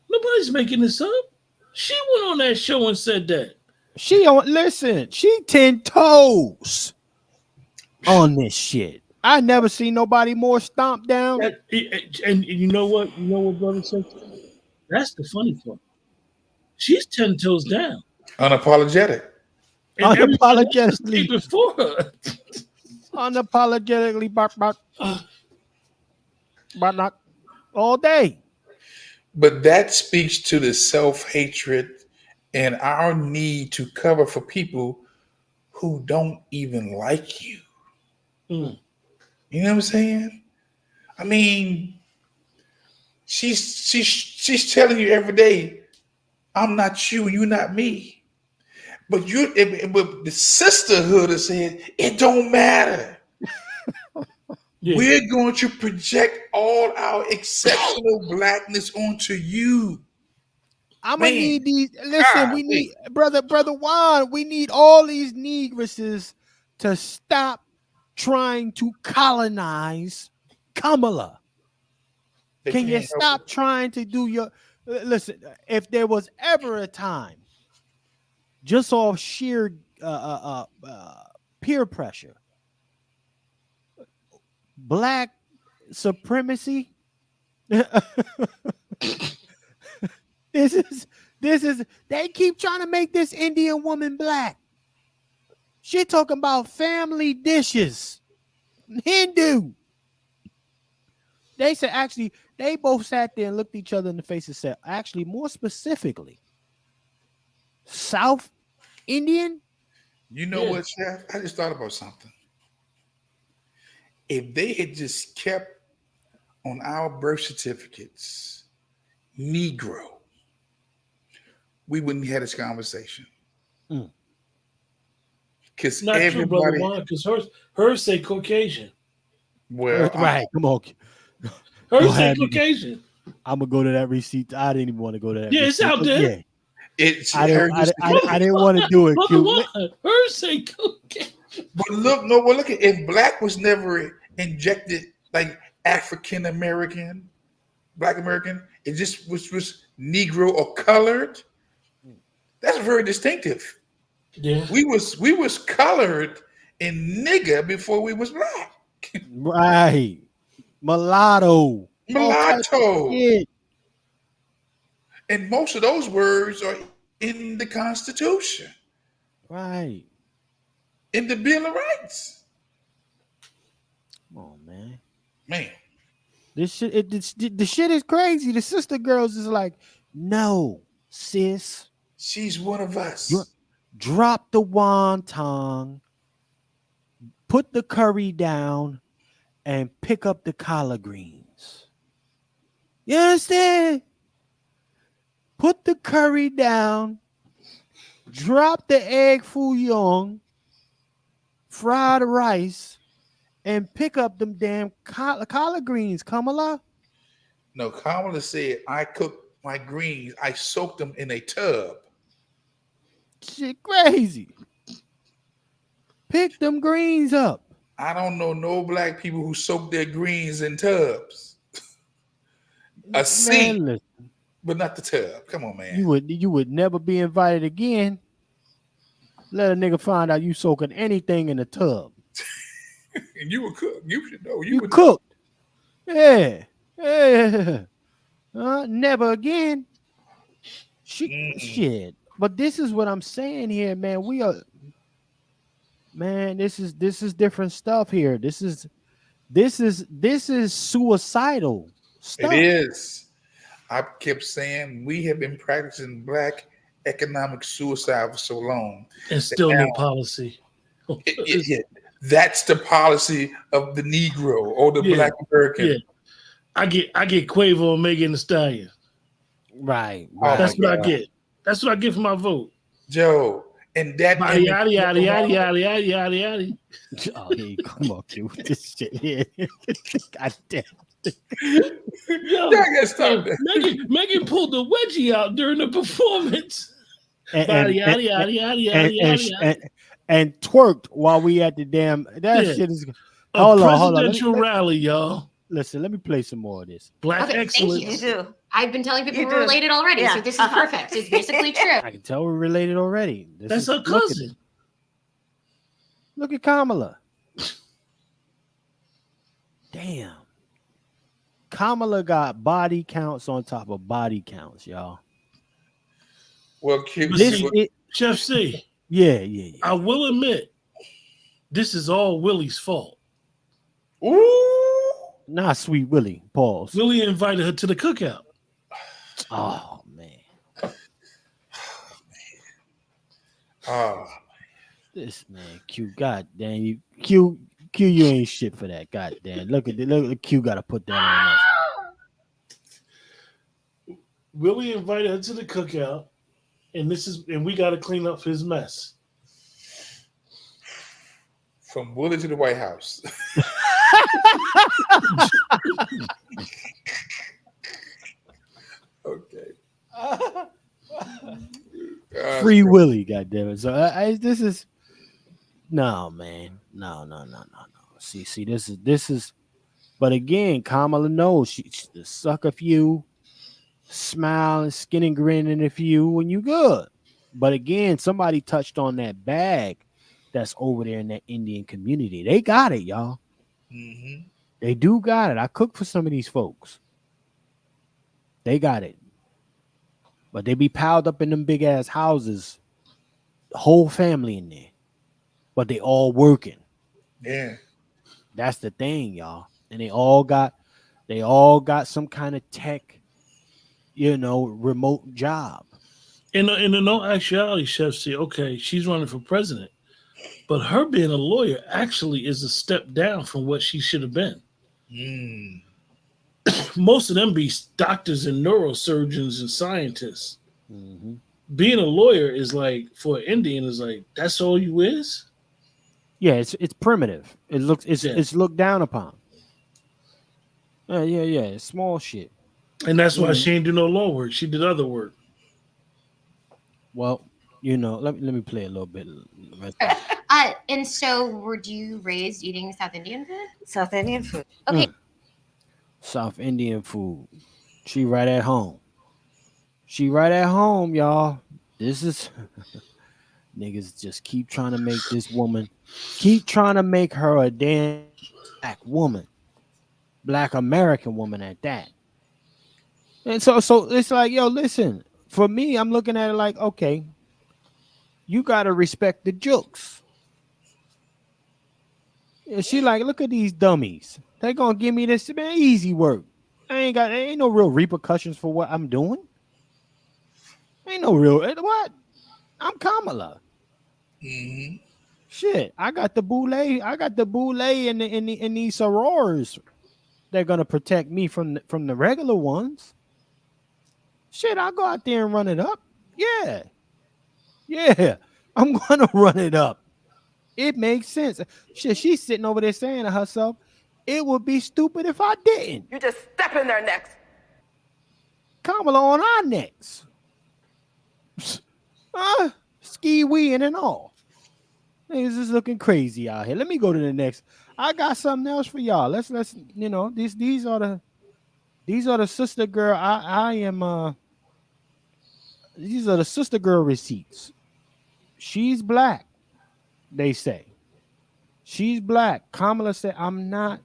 Nobody's making this up. She went on that show and said that. She 10 toes on this shit. I never seen nobody more stomped down. And you know what? You know what, brother said? That's the funny part. She's 10 toes down. Unapologetic. And unapologetically before her. Unapologetically but all day. But that speaks to the self-hatred and our need to cover for people who don't even like you. You know what I'm saying? I mean, she's telling you every day, I'm not you, you're not me. But the sisterhood is saying it don't matter. We're going to project all our exceptional Blackness onto you. I'm gonna need these. Listen, we need brother Juan. We need all these negresses to stop trying to colonize Kamala. Can you stop trying to do your? Listen, if there was ever a time, just off sheer peer pressure, Black supremacy. This is they keep trying to make this Indian woman Black. She talking about family dishes. Hindu. They said actually, they both sat there and looked each other in the face and said, actually, more specifically, South Indian. You know what, Chef? I just thought about something. If they had just kept on our birth certificates, Negro, we wouldn't have had this conversation. Because not everybody, true, Brother because hers say Caucasian. Well, right, come on. Hers say Caucasian. I'm gonna go to that receipt. I didn't even want to go to that. Yeah, it's receipt. out there. Yeah. I didn't want to do it. Hers say Caucasian. But look at if Black was never injected like African American, Black American, it just was Negro or colored. That's very distinctive. Yeah. We was colored and nigger before we was black. Right. Mulatto. Mulatto. And most of those words are in the Constitution. Right. In the Bill of Rights. Come on, man. Man. The shit is crazy. The sister girls is like, no, sis. She's one of us. Drop the wonton, put the curry down, and pick up the collard greens. You understand? Put the curry down, drop the egg fouillon, fry the rice, and pick up them damn collard greens, Kamala. No, Kamala said, I cooked my greens. I soaked them in a tub. Shit crazy. Pick them greens up. I don't know no black people who soak their greens in tubs. A sink, but not the tub. Come on, man. You would never be invited again. Let a nigga find out you soaking anything in a tub. And you were cooked. You should know. You cooked. Yeah. Never again. Shit. But this is what I'm saying here, man. This is different stuff here. This is suicidal stuff. It is. I kept saying we have been practicing black economic suicide for so long. And still no policy. That's the policy of the Negro or the Black American. Yeah. I get Quavo and Megan Thee Stallion. Right. That's what I get. That's what I get for my vote. Joe. And that yada yada yada yada yada yada yada. Oh, hey, come on, dude. This shit here. God damn. Yo, Megan pulled the wedgie out during the performance. And twerked while we at the damn. That shit is. Hold on. Presidential rally, y'all. Listen, let me play some more of this. Black excellence. Thank you. I've been telling people we're related already, so this is perfect. It's basically true. I can tell we're related already. That's her cousin. Look at Kamala. Damn. Kamala got body counts on top of body counts, y'all. Well, Chef C. Yeah. I will admit, this is all Willie's fault. Ooh. Nah, sweet Willie. Pause. Willie invited her to the cookout. Oh man. Oh, this man, Q. God damn you, Q. You ain't shit for that. God damn. Look at Q. Got to put that on us. Willie invited her to the cookout, and we got to clean up his mess. From Willie to the White House. Okay. Free Willie, goddammit. So this is no, man. No. See, this is. But again, Kamala knows she's the sucker few, smile and skin and grin in a few, and you good. But again, somebody touched on that bag that's over there in that Indian community. They got it, y'all. Mm-hmm. They do got it. I cook for some of these folks. They got it. But they be piled up in them big ass houses. The whole family in there. But they all working. Yeah. That's the thing, y'all. And they all got some kind of tech, remote job. In no actuality, Chef C, okay, she's running for president. But her being a lawyer actually is a step down from what she should have been. Mm. Most of them be doctors and neurosurgeons and scientists. Mm-hmm. Being a lawyer is like, for an Indian, is like, that's all you is? Yeah, it's primitive. It's looked down upon. Yeah. It's small shit. And that's why she ain't do no law work. She did other work. Well, let me play a little bit. And so were you raised eating South Indian food? South Indian food. Okay. South Indian food. She right at home. She right at home, y'all. This is niggas just keep trying to make this woman, keep trying to make her a damn black woman, black American woman at that. And so it's like, yo, listen, for me, I'm looking at it like, okay, you gotta respect the jokes. And she like, look at these dummies. They gonna give me this, man, easy work. Ain't no real repercussions for what I'm doing. Ain't no real what? I'm Kamala. Mm-hmm. Shit, I got the boule in these sorors. They're gonna protect me from the regular ones. Shit, I'll go out there and run it up. Yeah, I'm gonna run it up. It makes sense. Shit, she's sitting over there saying to herself, it would be stupid if I didn't. You just step in their necks. Kamala on our necks. Ski weeing and all. Niggas is looking crazy out here. Let me go to the next. I got something else for y'all. Let's you know, these are the sister girl. These are the sister girl receipts. She's black, they say. She's black. Kamala said, I'm not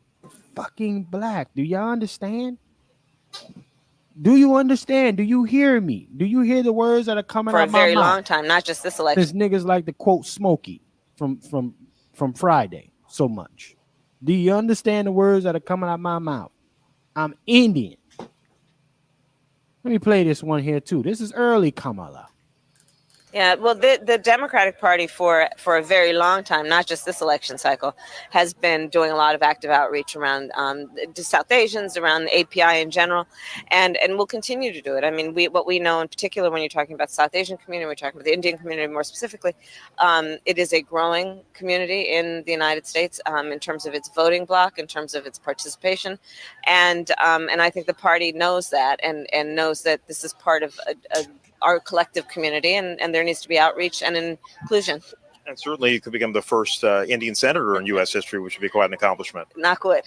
fucking black. Do y'all understand? Do you understand? Do you hear me? Do you hear the words that are coming For out a my very mouth? long time, not just this election. Since niggas like to quote Smokey from Friday so much. Do you understand the words that are coming out my mouth? I'm Indian. Let me play this one here too. This is early Kamala. Yeah, well, the Democratic Party for a very long time, not just this election cycle, has been doing a lot of active outreach around South Asians, around the API in general, and will continue to do it. I mean, what we know in particular when you're talking about the South Asian community, we're talking about the Indian community more specifically, it is a growing community in the United States in terms of its voting bloc, in terms of its participation, and I think the party knows that and knows that this is part of our collective community, and there needs to be outreach and inclusion. And certainly you could become the first Indian senator in U.S. history, which would be quite an accomplishment. Knock wood.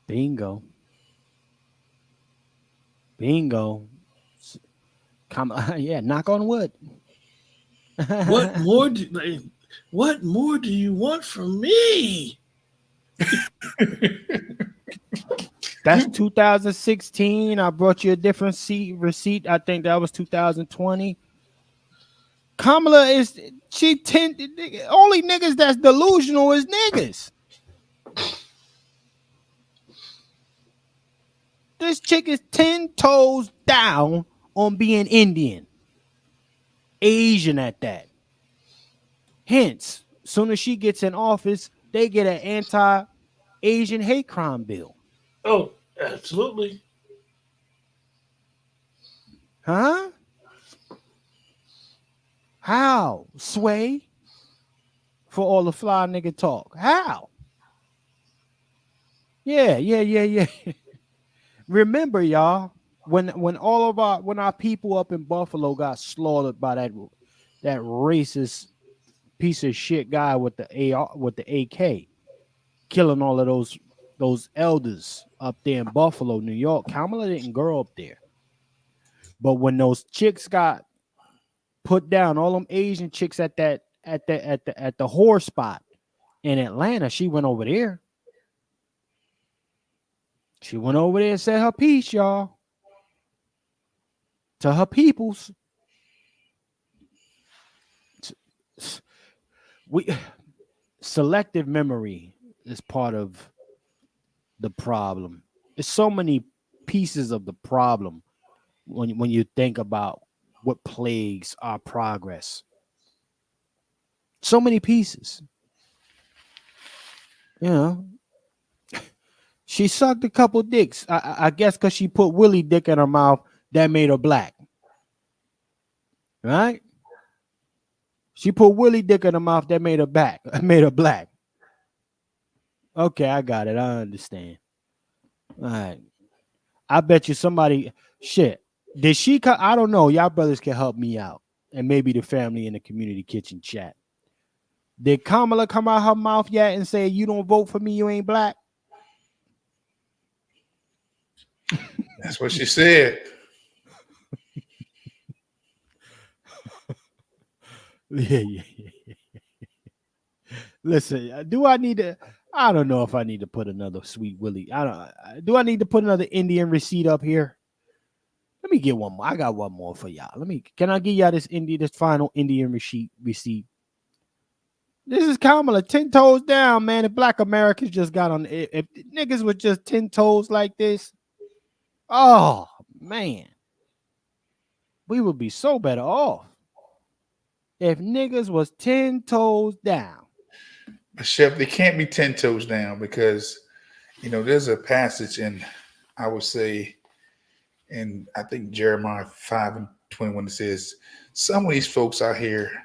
Bingo. Come on, yeah, knock on wood. What more do you want from me? That's 2016. I brought you a different receipt. I think that was 2020. Kamala only niggas that's delusional is niggas. This chick is 10 toes down on being Indian. Asian at that. Hence, soon as she gets in office, they get an anti-Asian hate crime bill. Oh, absolutely. Huh? How? Sway? For all the fly nigga talk. How? Yeah. Remember, y'all, when our people up in Buffalo got slaughtered by that racist piece of shit guy with the AK, killing all of those elders up there in Buffalo, New York. Kamala didn't grow up there. But when those chicks got put down, all them Asian chicks at the whore spot in Atlanta, she went over there. She went over there and said her piece, y'all. To her peoples. Selective memory is part of the problem. There's so many pieces of the problem when you think about what plagues our progress. So many pieces. You know, she sucked a couple dicks. I guess because she put Willie dick in her mouth, that made her black. Right? She put Willie dick in her mouth, that made her black. Okay, I got it. I understand. All right. I bet you somebody, shit. Did she come? I don't know. Y'all brothers can help me out. And maybe the family in the community kitchen chat. Did Kamala come out her mouth yet and say, you don't vote for me, you ain't black? That's what she said. Yeah. Listen, do I need to? I don't know if I need to put another Sweet Willie. Do I need to put another Indian receipt up here? Let me get one more. I got one more for y'all. Can I give y'all this final Indian receipt? This is Kamala, 10 toes down, man. If Black Americans just got on, if niggas was just 10 toes like this, oh man, we would be so better off if niggas was 10 toes down. But Chef, they can't be 10 toes down because, there's a passage in, I would say, in I think Jeremiah 5:21, it says, some of these folks out here,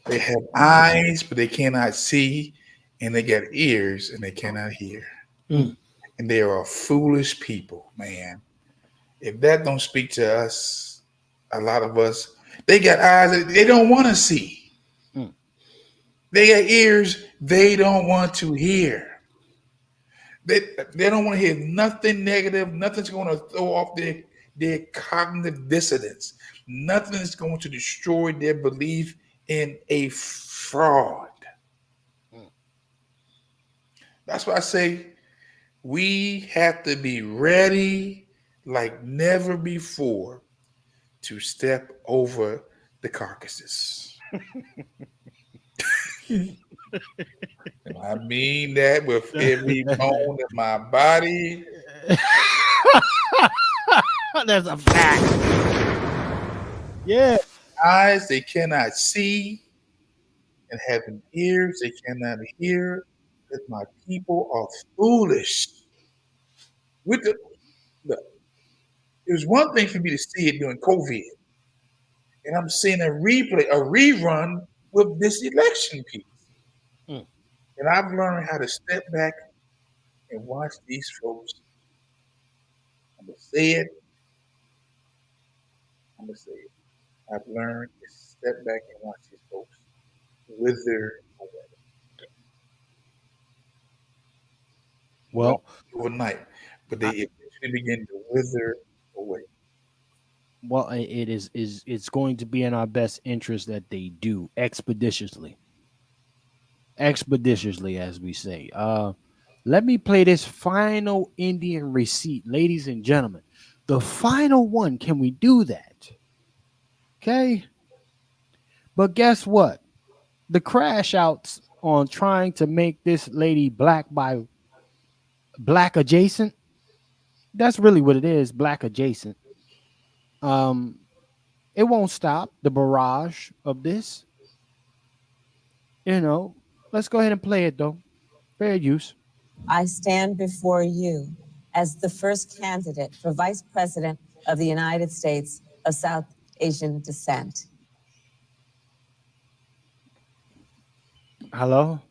they have eyes, but they cannot see, and they got ears, and they cannot hear. And they are foolish people, man. If that don't speak to us, a lot of us, they got eyes that they don't want to see. They got ears they don't want to hear. They don't want to hear nothing negative. Nothing's going to throw off their cognitive dissonance. Nothing is going to destroy their belief in a fraud. That's why I say we have to be ready like never before to step over the carcasses. And I mean that with every bone in my body. That's a fact. Yeah. Eyes they cannot see, and having ears they cannot hear, that my people are foolish. Look, it was one thing for me to see it during COVID, and I'm seeing a rerun with this election piece. And I've learned how to step back and watch these folks. I'm going to say it. I've learned to step back and watch these folks wither away. Well, overnight, but they eventually begin to wither away. Well, it's going to be in our best interest that they do expeditiously, as we say. Let me play this final Indian receipt, ladies and gentlemen. The final one. Can we do that? Okay. But guess what? The crash outs on trying to make this lady black adjacent. That's really what it is, black adjacent. It won't stop the barrage of this. Let's go ahead and play it though. Fair use. I stand before you as the first candidate for Vice President of the United States of South Asian descent. Hello?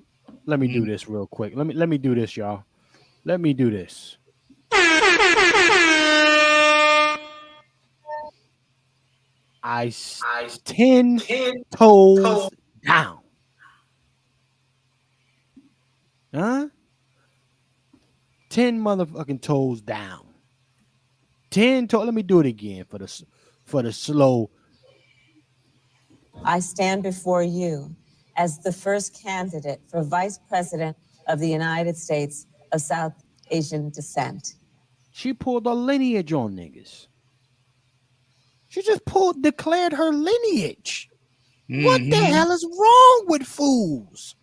Let me do this real quick. Let me do this, y'all. Let me do this. I 10 toes down. Huh? 10 motherfucking toes down. 10 toes. Let me do it again for the slow. I stand before you as the first candidate for Vice President of the United States of South Asian descent. She pulled a lineage on niggas. She just declared her lineage. What the hell is wrong with fools?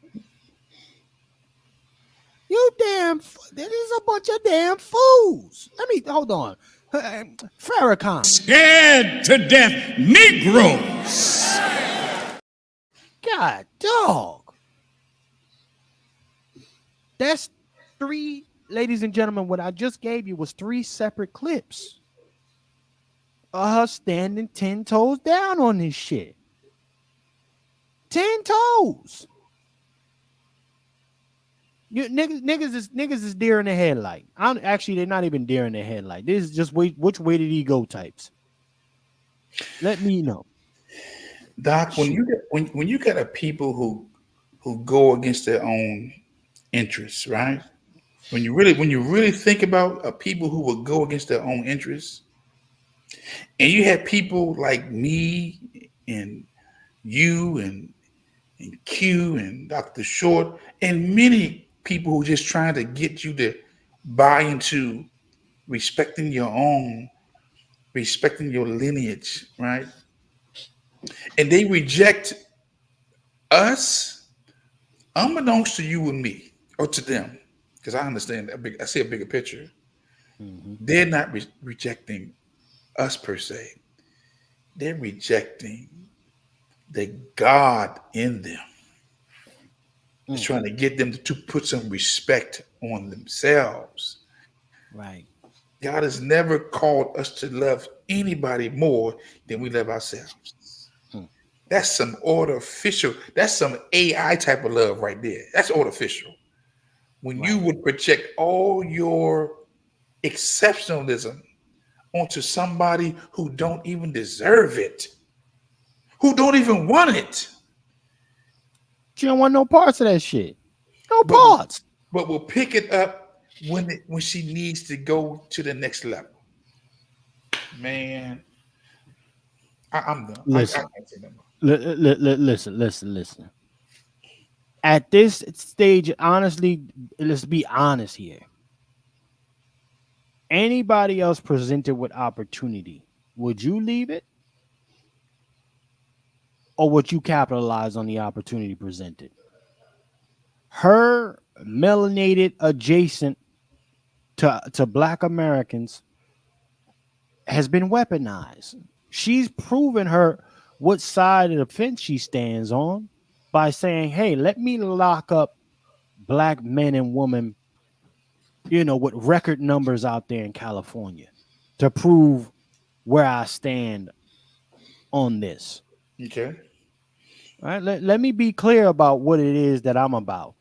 You damn, there is a bunch of damn fools. Hold on. Farrakhan. Scared to death Negroes. God, dog. That's 3, ladies and gentlemen, what I just gave you was 3 separate clips of her standing 10 toes down on this shit. 10 toes. Niggas is deer in the headlight. They're not even deer in the headlight. This is just which way did he go types. Let me know. Doc, when you got a people who go against their own interests, right? When you really think about a people who will go against their own interests, And you have people like me and you and Q and Dr. Short and many people who just trying to get you to buy into respecting your own, respecting your lineage, right? And they reject us, unbeknownst to you and me, or to them, because I understand I see a bigger picture. They're not rejecting us per se. They're rejecting the God in them. It's trying to get them to put some respect on themselves. Right. God has never called us to love anybody more than we love ourselves. That's some artificial, that's some AI type of love right there. That's artificial. When you would project all your exceptionalism onto somebody who don't even deserve it, who don't even want it. You don't want no parts of that shit. No parts. But we'll pick it up when she needs to go to the next level. Man, I'm done. Listen. I can't say no more. Listen. At this stage, honestly, let's be honest here. Anybody else presented with opportunity, would you leave it? Or would you capitalize on the opportunity presented? Her melanated adjacent to Black Americans has been weaponized. She's proven what side of the fence she stands on by saying, hey, let me lock up Black men and women, with record numbers out there in California to prove where I stand on this. Okay. All right. Let me be clear about what it is that I'm about.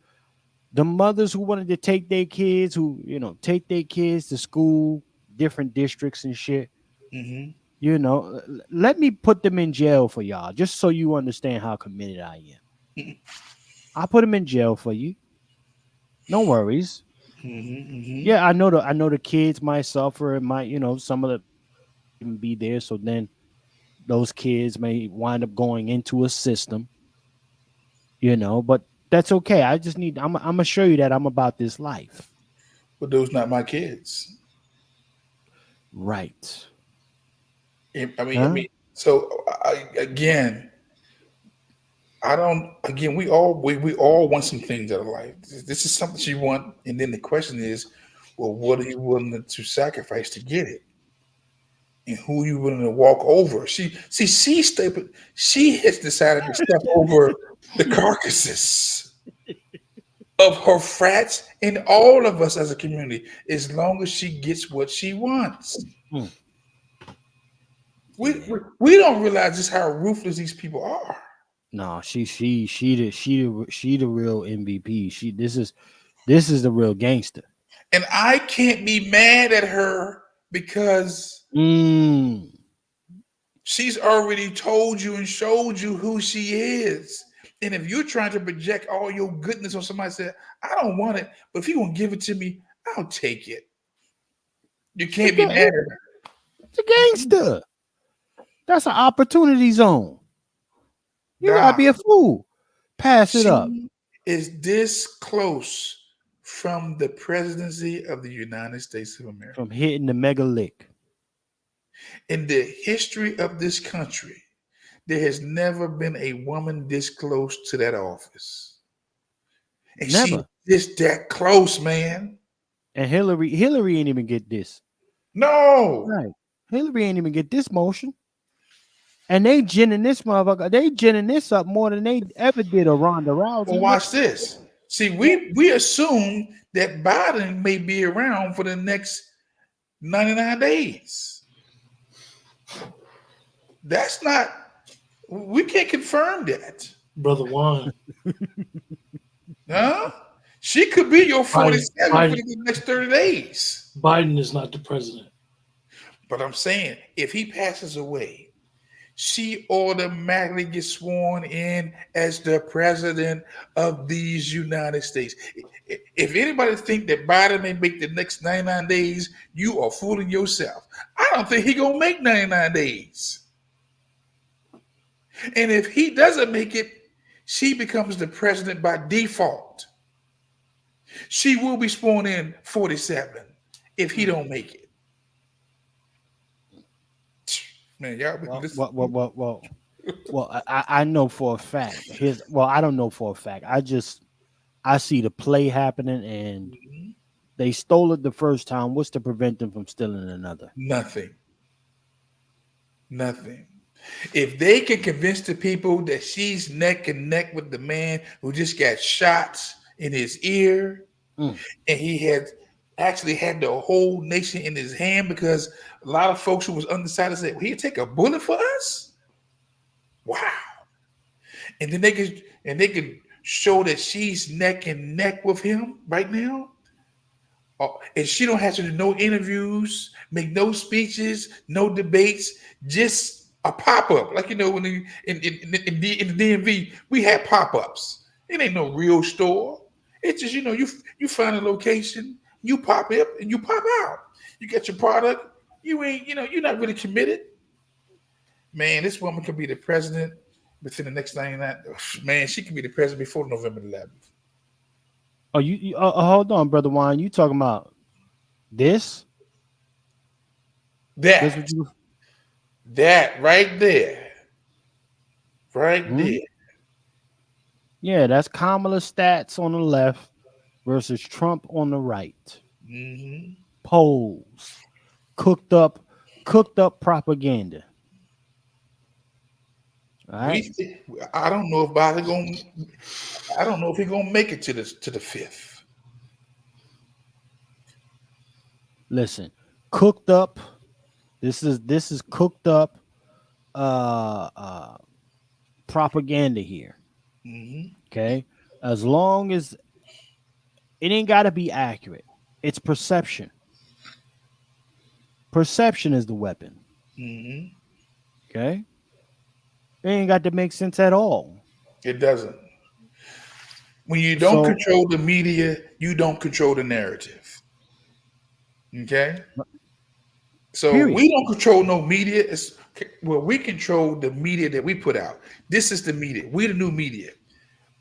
The mothers who wanted to take their kids, to school, different districts and shit. Let me put them in jail for y'all, just so you understand how committed I am. I'll put them in jail for you. No worries. Yeah, I know the kids might suffer. It might, some of them even be there. So then those kids may wind up going into a system, but that's okay. I'm gonna show you that I'm about this life. But those not my kids. Right. I mean, so we all want some things out of life. This is something you want. And then the question is, well, what are you willing to sacrifice to get it? And who are you willing to walk over? She has decided to step over the carcasses of her frats and all of us as a community, as long as she gets what she wants. We don't realize just how ruthless these people are. No, she the real MVP. This is the real gangster. And I can't be mad at her because she's already told you and showed you who she is. And if you're trying to project all your goodness on somebody, said, I don't want it, but if you're gonna give it to me, I'll take it. You can't be mad at her. It's a gangster. That's an opportunity zone. You gotta be a fool. Pass it up. Is this close from the presidency of the United States of America? From hitting the mega lick. In the history of this country, there has never been a woman this close to that office. And she's just that close, man. And Hillary ain't even get this. No. Right. Hillary ain't even get this motion. And they ginning this motherfucker. They ginning this up more than they ever did a Ronda Rousey. Well, watch this. See, we assume that Biden may be around for the next 99 days. That's not, we can't confirm that. Brother Juan. Huh? She could be your 47 for the next 30 days. Biden is not the president. But I'm saying, if he passes away, she automatically gets sworn in as the president of these United States. If anybody think that Biden may make the next 99 days, you are fooling yourself. I don't think he gonna make 99 days. And if he doesn't make it, she becomes the president by default. She will be sworn in 47 if he don't make it. Man, y'all well, I know for a fact. I don't know for a fact. I see the play happening, and they stole it the first time. What's to prevent them from stealing another? Nothing. If they can convince the people that she's neck and neck with the man who just got shots in his ear, and he had actually had the whole nation in his hand, because a lot of folks who was undecided said, well, he'd take a bullet for us? Wow. And then they could show that she's neck and neck with him right now. And she don't have to do no interviews, make no speeches, no debates, just a pop-up. Like, when in the DMV, we had pop-ups. It ain't no real store. It's just, you find a location, you pop up and you pop out. You get your product. You ain't, you're not really committed. Man, this woman could be the president within the next 99. Man, she could be the president before November 11th. Oh, you hold on, Brother Wine. You talking about this? That right there. Right there. Yeah, that's Kamala stats on the left versus Trump on the right. Polls. Cooked up propaganda. All right. I don't know if Biden I don't know if he's gonna make it to the 5th. Listen, cooked up. This is cooked up propaganda here. Okay, as long as it ain't got to be accurate, it's perception. Perception is the weapon. Okay, it ain't got to make sense at all. It doesn't. When you don't control the media, you don't control the narrative. Okay. So we don't control no media. We control the media that we put out. This is the media. We the new media.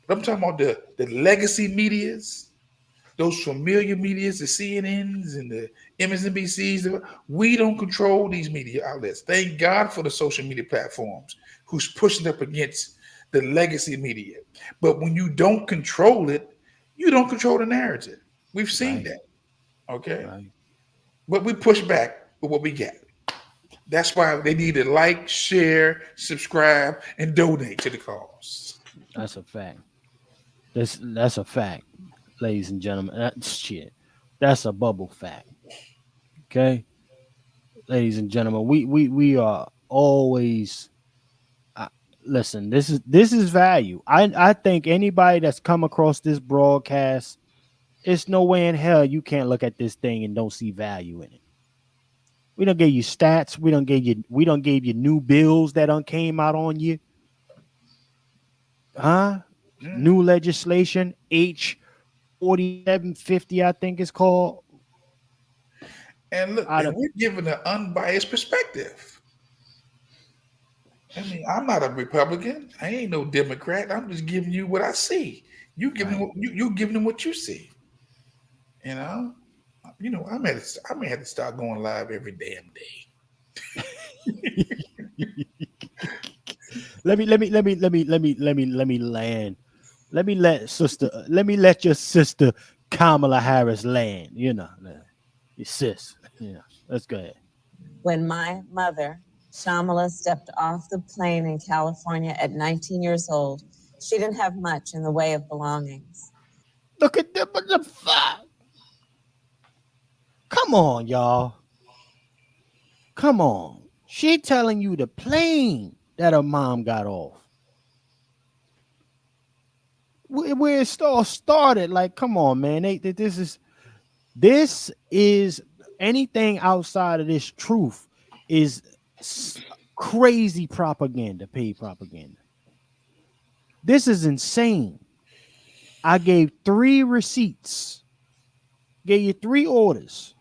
But I'm talking about the legacy medias, those familiar medias, the CNNs and the MSNBCs. We don't control these media outlets. Thank God for the social media platforms who's pushing up against the legacy media. But when you don't control it, you don't control the narrative. We've seen that. Okay. But we push back with what we get. That's why they need to like, share, subscribe, and donate to the cause. That's a fact. That's a fact, ladies and gentlemen. That's a bubble fact. Okay, ladies and gentlemen, we are always listen. This is value. I think anybody that's come across this broadcast, it's no way in hell you can't look at this thing and don't see value in it. We don't give you stats. We don't give you new bills that came out on you. New legislation, H 4750, I think it's called. And look, we're giving an unbiased perspective. I mean, I'm not a Republican. I ain't no Democrat. I'm just giving you what I see. You giving them what you see. I may have to start going live every damn day. Let me land. Let me let your sister Kamala Harris land. Your sis. Yeah, let's go ahead. When my mother, Shamala, stepped off the plane in California at 19 years old, she didn't have much in the way of belongings. Look at the fuck. Come on, y'all. Come on. She telling you the plane that her mom got off. Where it all started. Like, come on, man. This is anything outside of this truth is Crazy propaganda, paid propaganda. This is insane. I gave 3 receipts, gave you 3 orders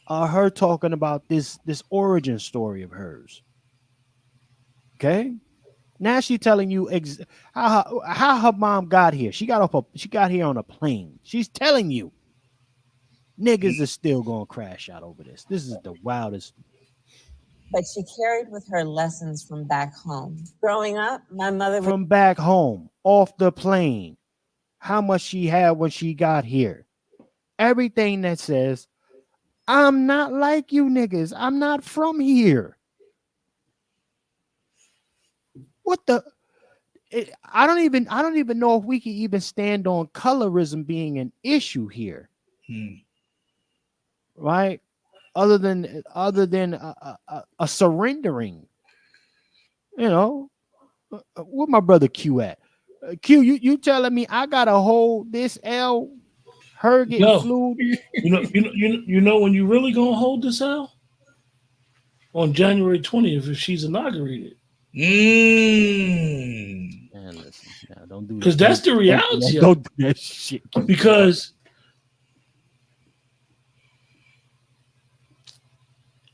of her talking about this origin story of hers. Okay, now she's telling you how her mom got here. She got here on a plane. She's telling you niggas are still gonna crash out over this. This is the wildest. But she carried with her lessons from back home. Growing up, my mother would From back home, off the plane, how much she had when she got here. Everything that says, I'm not like you niggas. I'm not from here. What the? I don't even know if we can even stand on colorism being an issue here. Right? Other than a surrendering. You know, where my brother Q at? Q, you telling me I gotta hold this L? Her getting flued? You know when you really gonna hold this L? On January 20th, if she's inaugurated. Man, listen, now don't do that. Because that's the reality. Don't do that shit. Because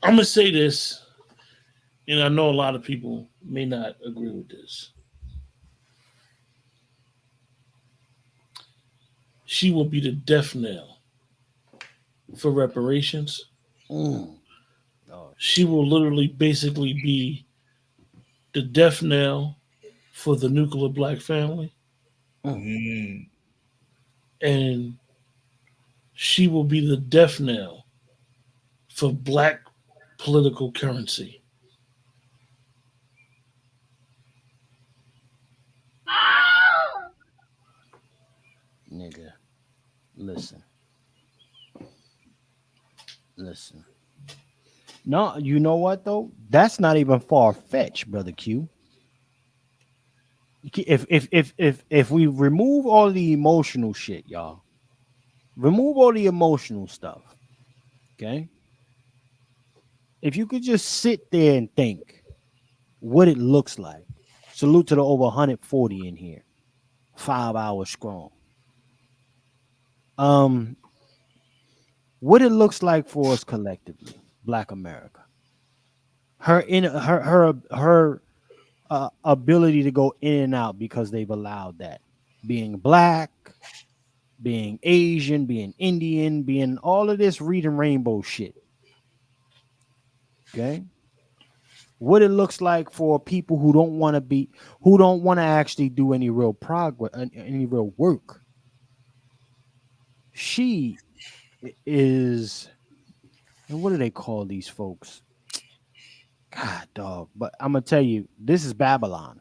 I'm gonna say this, and I know a lot of people may not agree with this. She will be the death knell for reparations. She will literally basically be the death knell for the nuclear black family. And she will be the death knell for black political currency. Nigga, listen. No, you know what though? That's not even far-fetched, brother Q. If we remove all the emotional shit, y'all, remove all the emotional stuff, okay? If you could just sit there and think what it looks like. Salute to the over 140 in here, 5 hours strong. What it looks like for us collectively, Black America. Her ability to go in and out because they've allowed that. Being black, being Asian, being Indian, being all of this reading rainbow shit. Okay? What it looks like for people who don't want to actually do any real progress, any real work. She is, and what do they call these folks? God, dog. But I'm gonna tell you, this is Babylon.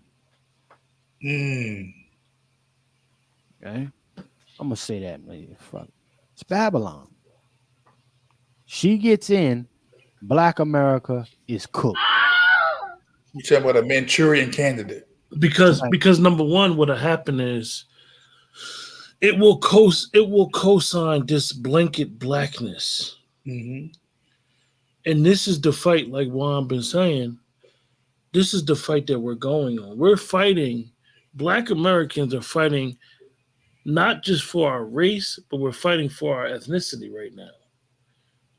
Okay, I'm gonna say that. Fuck, it's Babylon. She gets in. Black America is cooked. You talking about a Manchurian candidate? Because number one, what'll happen is it will co-sign this blanket blackness. And this is the fight, like Juan been saying, this is the fight that we're going on. We're fighting, Black Americans are fighting not just for our race, but we're fighting for our ethnicity right now.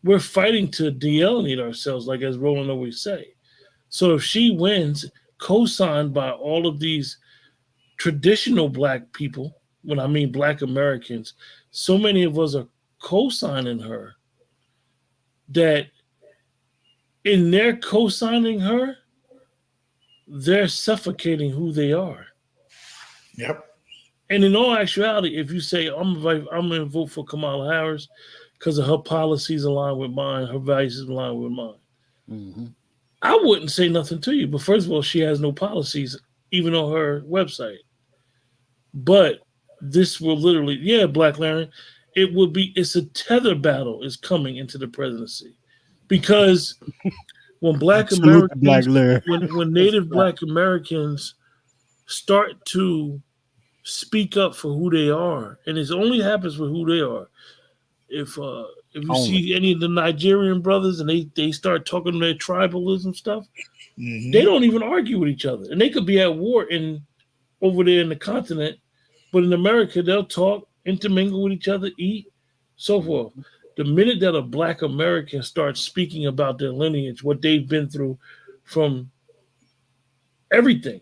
We're fighting to de-alienate ourselves, like as Roland always say. So if she wins, co-signed by all of these traditional Black people, when I mean Black Americans, so many of us are co-signing her that in their co-signing her, they're suffocating who they are. Yep. And in all actuality, if you say, I'm going to vote for Kamala Harris because of her policies align with mine, her values align with mine, I wouldn't say nothing to you. But first of all, she has no policies, even on her website. But this will literally, Black Larry, it's a tether battle is coming into the presidency. Because when Black Americans, when Native Black Americans start to speak up for who they are, and it only happens for who they are. If If you see any of the Nigerian brothers and they start talking their tribalism stuff, they don't even argue with each other. And they could be at war over there in the continent, but in America, they'll talk, intermingle with each other, eat, so forth. The minute that a Black American starts speaking about their lineage, what they've been through from everything,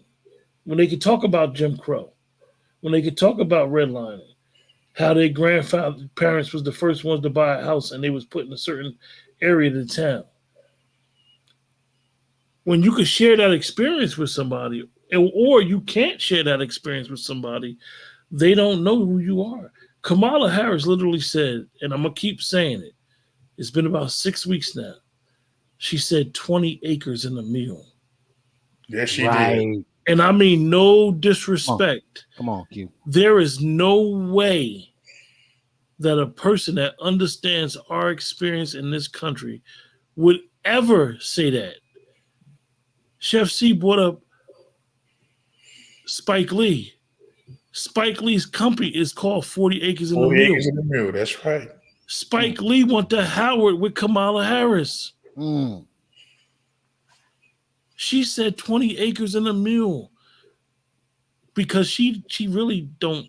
when they could talk about Jim Crow, when they could talk about redlining, how their parents was the first ones to buy a house and they was put in a certain area of the town. When you could share that experience with somebody, or you can't share that experience with somebody, they don't know who you are. Kamala Harris literally said, and I'm going to keep saying it, it's been about 6 weeks now. She said 20 acres in a mule. Yes, she did. And I mean no disrespect. Come on, Q. There is no way that a person that understands our experience in this country would ever say that. Chef C brought up Spike Lee. Spike Lee's company is called 40 Acres in the 40 Mule. Acres in the Mule, that's right. Spike Lee went to Howard with Kamala Harris. She said 20 acres in a mule because she really don't.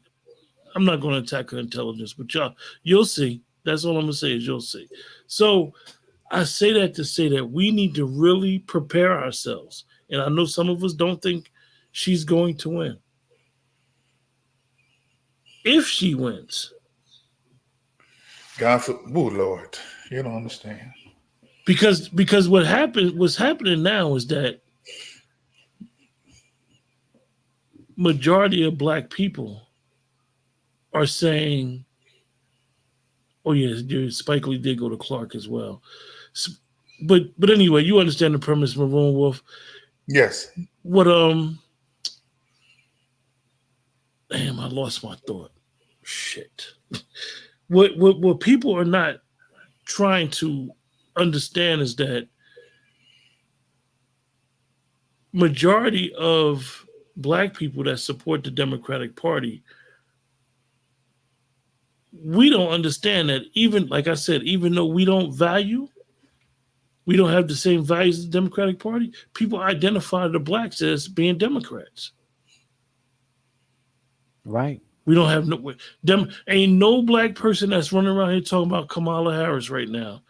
I'm not going to attack her intelligence, but you'll see. That's all I'm going to say is you'll see. So I say that to say that we need to really prepare ourselves. And I know some of us don't think she's going to win. If she wins. God, oh Lord, you don't understand. Because what's happening now is that majority of Black people are saying, oh yeah, Spike Lee did go to Clark as well. But anyway, you understand the premise, Maroon Wolf. Yes. What damn, I lost my thought. Shit. What people are not trying to understand is that majority of Black people that support the Democratic Party, we don't understand that even, like I said, even though we don't have the same values as the Democratic Party, people identify the Blacks as being Democrats. Right. We don't have ain't no Black person that's running around here talking about Kamala Harris right now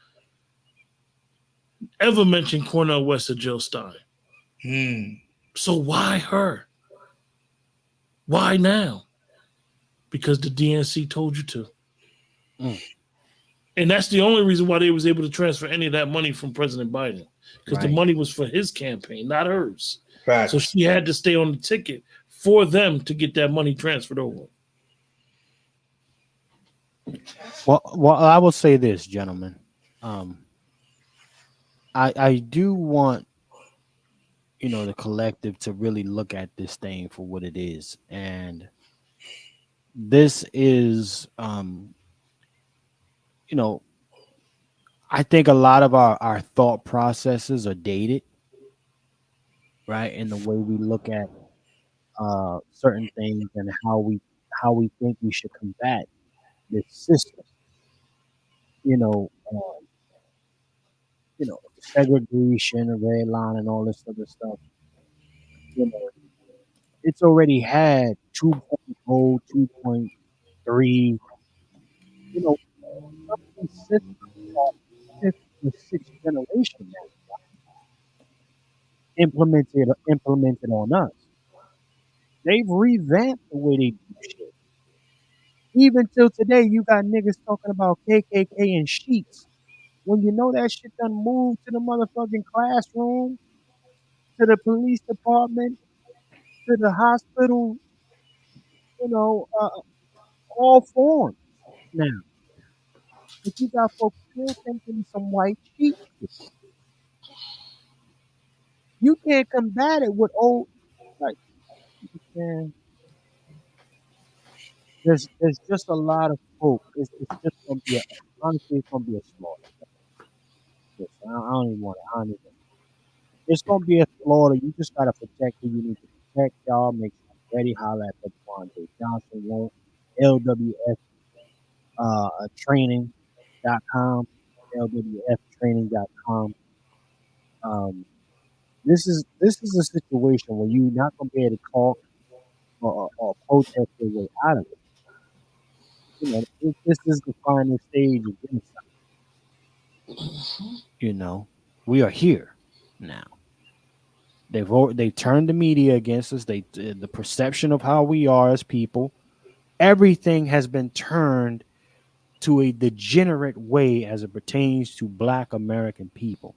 ever mentioned Cornel West or Jill Stein. So why her? Why now? Because the DNC told you to. And that's the only reason why they was able to transfer any of that money from President Biden. Because the money was for his campaign, not hers. Right. So she had to stay on the ticket for them to get that money transferred over. Well, I will say this, gentlemen. I do want, the collective to really look at this thing for what it is. And this is, I think a lot of our thought processes are dated, right? In the way we look at certain things and how we think we should combat this system. Segregation, red line, and all this other stuff. It's already had 2.0, 2.3. Systems are fifth or sixth generation now implemented on us. They've revamped the way they do shit. Even till today, you got niggas talking about KKK and sheets. When you know that shit done moved to the motherfucking classroom, to the police department, to the hospital, all forms now. But you got folks still thinking some white sheet shit. You can't combat it with old, like, man. There's just a lot of hope. It's just gonna be honestly, it's gonna be a slaughter. I don't even want to. It's gonna be a slaughter. You just gotta protect who you need to protect. Y'all make sure you're ready. Holla at the J. Johnson, LWS training. lwftraining.com, lwftraining.com. This is a situation where you're not gonna be able to talk or protest your way out of it. You know, this is the final stage of genocide. You know, we are here now. They've turned the media against us. The perception of how we are as people, everything has been turned to a degenerate way as it pertains to Black American people.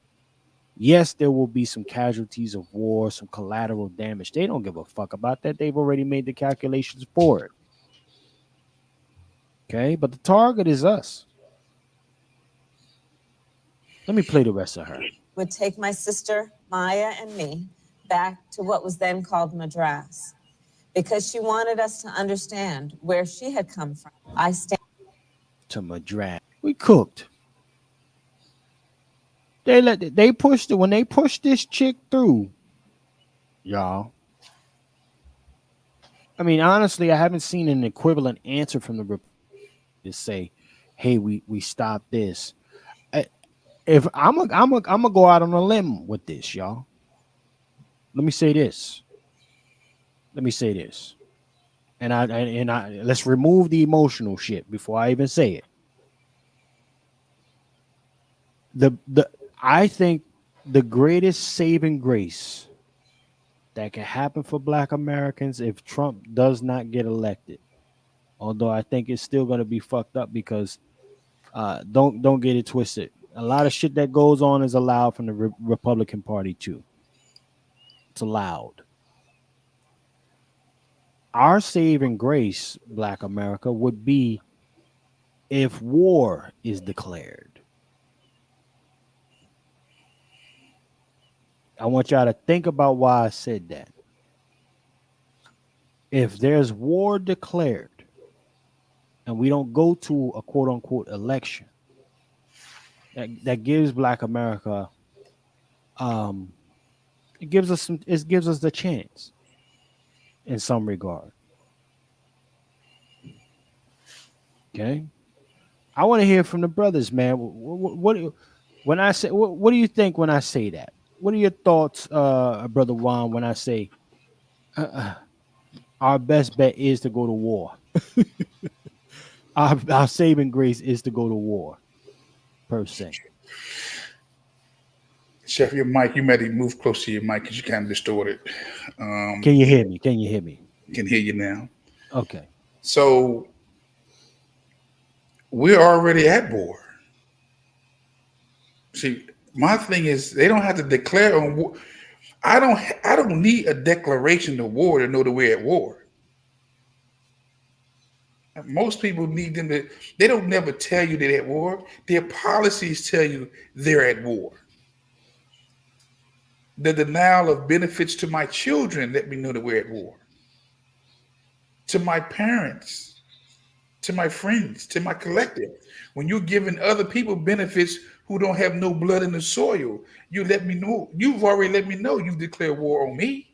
Yes, there will be some casualties of war, some collateral damage. They don't give a fuck about that. They've already made the calculations for it. Okay, but the target is us. Let me play the rest of her. Would take my sister, Maya, and me back to what was then called Madras, because she wanted us to understand where she had come from. I stand To Madras. We cooked. They pushed it when they pushed this chick through, y'all. I mean, honestly, I haven't seen an equivalent answer from the to say, "Hey, we stopped this." If I'm gonna go out on a limb with this, y'all. Let me say this. And I let's remove the emotional shit before I even say it. I think the greatest saving grace that can happen for Black Americans if Trump does not get elected, although I think it's still going to be fucked up because don't get it twisted. A lot of shit that goes on is allowed from the Republican Party too. It's allowed. Our saving grace, Black America, would be if war is declared. I want y'all to think about why I said that. If there's war declared and we don't go to a quote unquote election, that gives Black America it gives us the chance in some regard. Okay, I want to hear from the brothers, man. What when I say what do you think when I say that? What are your thoughts, Brother Juan, when I say our best bet is to go to war? Our saving grace is to go to war, per se. Chef, your mic, you might even move close to your mic because you kind of distorted. Can you hear me? Can hear you now. Okay. So we're already at war. See, my thing is they don't have to declare on war. I don't need a declaration of war to know that we're at war. Most people need them to, they don't never tell you they're at war. Their policies tell you they're at war. The denial of benefits to my children let me know that we're at war. To my parents, to my friends, to my collective. When you're giving other people benefits who don't have no blood in the soil, you let me know. You've already let me know you've declared war on me.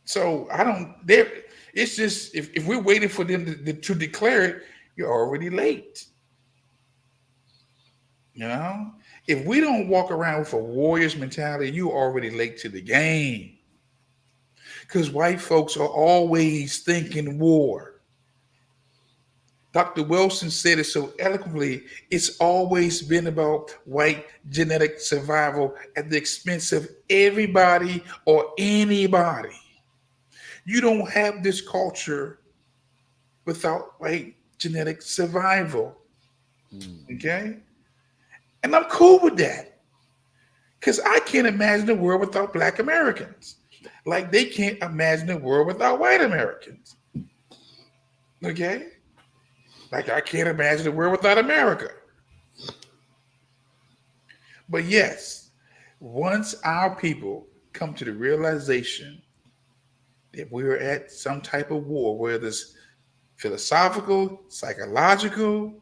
So it's just if we're waiting for them to declare it, you're already late. You know, if we don't walk around with a warrior's mentality, you're already late to the game. Because white folks are always thinking war. Dr. Wilson said it so eloquently. It's always been about white genetic survival at the expense of everybody or anybody. You don't have this culture without white genetic survival. Okay? And I'm cool with that. Because I can't imagine a world without Black Americans. Like they can't imagine a world without white Americans. Okay? Like I can't imagine a world without America. But yes, once our people come to the realization that we're at some type of war, whether it's philosophical, psychological,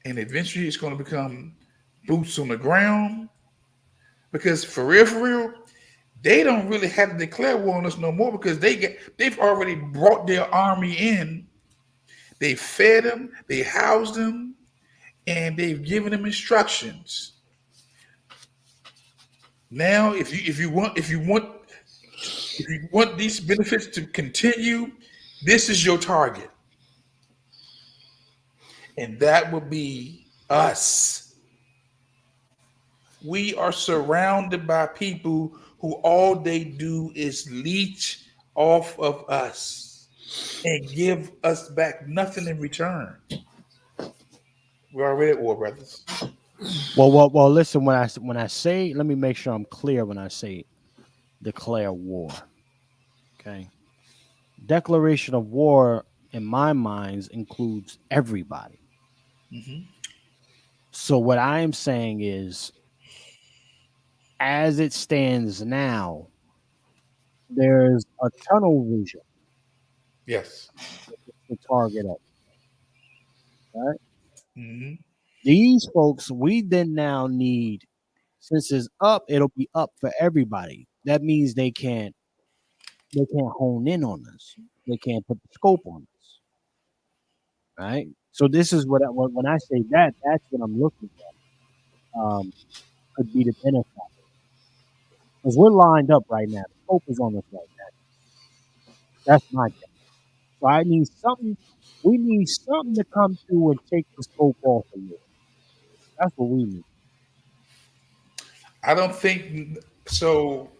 and eventually it's going to become boots on the ground. Because for real, they don't really have to declare war on us no more because they've already brought their army in. They fed them, they housed them, and they've given them instructions. Now, if you want these benefits to continue, this is your target. And that will be us. We are surrounded by people who all they do is leech off of us and give us back nothing in return. We're already at war, brothers. Well. Listen, when I say, let me make sure I'm clear when I say declare war. Okay. Declaration of war, in my mind, includes everybody. Mm-hmm. So what I am saying is, as it stands now, there's a tunnel vision. Yes. To target up. Right? Mm-hmm. These folks, we then now need, since it's up, it'll be up for everybody. That means they can't hone in on us. They can't put the scope on us. Right? So this is when I say that, that's what I'm looking at. Could be the benefit. Because we're lined up right now. The scope is on us right now. That's my guess. So I need something. We need something to come through and take the scope off of you. That's what we need. I don't think so.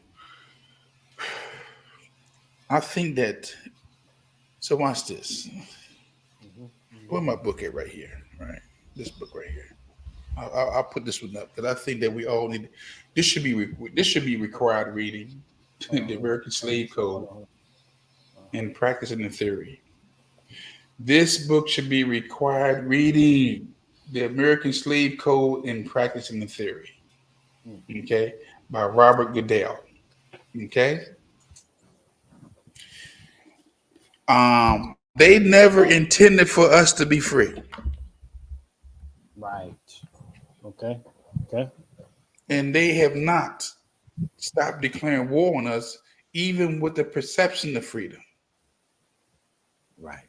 I think that. So watch this. Where's my book at right here? Right, this book right here. I'll put this one up because I think that we all need. This should be required reading. The American Slave Code and Practicing the Theory. This book should be required reading. The American Slave Code and Practicing the Theory. Okay, by Robert Goodell. Okay. They never intended for us to be free. Right. Okay. And they have not stopped declaring war on us, even with the perception of freedom. Right.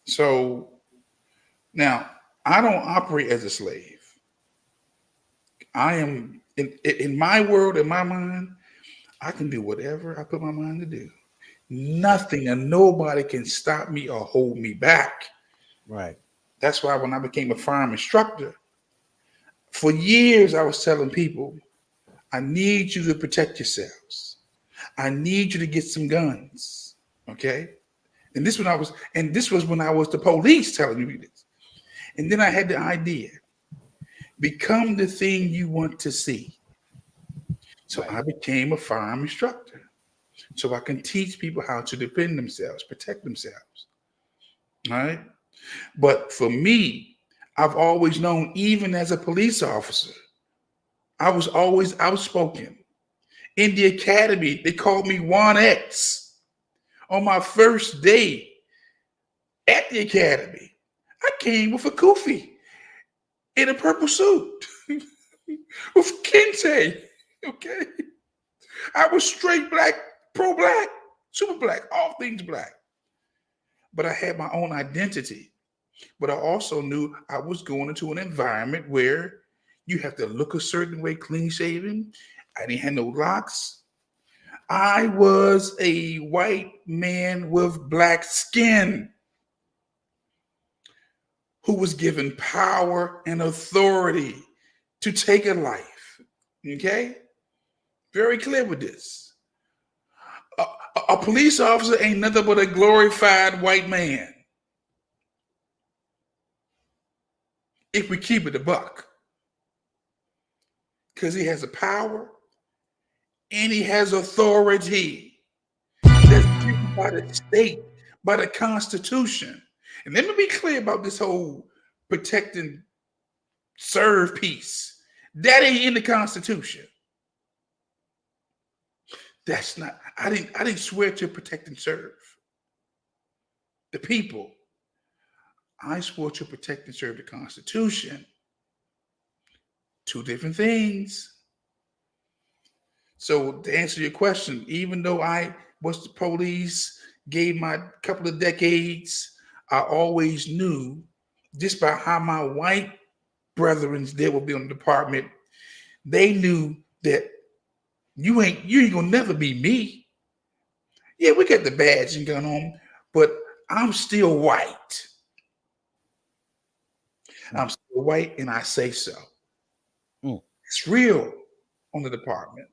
So now I don't operate as a slave. I am in my world, in my mind, I can do whatever I put my mind to do. Nothing and nobody can stop me or hold me back. Right. That's why when I became a firearm instructor, for years I was telling people, I need you to protect yourselves. I need you to get some guns. Okay. And this was when I was the police telling me this. And then I had the idea, become the thing you want to see. So I became a firearm instructor. So I can teach people how to defend themselves, protect themselves. All right. But for me, I've always known, even as a police officer, I was always outspoken. In the academy, they called me 1X. On my first day at the academy, I came with a kufi in a purple suit with kente. Okay. I was straight black, pro-black, super black, all things black. But I had my own identity. But I also knew I was going into an environment where you have to look a certain way, clean shaven. I didn't have no locks. I was a white man with black skin who was given power and authority to take a life. Okay? Very clear with this. A police officer ain't nothing but a glorified white man. If we keep it a buck. Because he has a power and he has authority that's given by the state, by the Constitution. And let me be clear about this whole protect and serve piece. That ain't in the Constitution. That's not, I didn't swear to protect and serve the people. I swore to protect and serve the Constitution. Two different things. So to answer your question, even though I was the police, gave my couple of decades, I always knew just by how my white brethren there will be in the department, they knew that you ain't gonna never be me. Yeah, we got the badge and gun on, but I'm still white. I'm still white, and I say so. It's real on the department.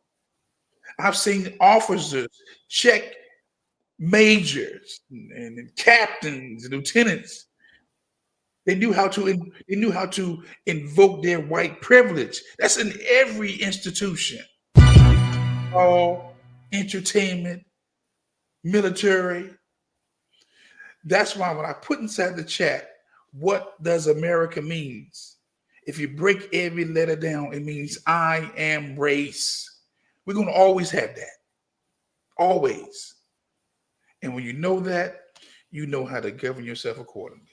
I've seen officers check majors and captains and lieutenants. They knew how to invoke their white privilege. That's in every institution. All entertainment, military. That's why when I put inside the chat, what does America means? If you break every letter down, it means I am race. We're going to always have that. Always. And when you know that, you know how to govern yourself accordingly.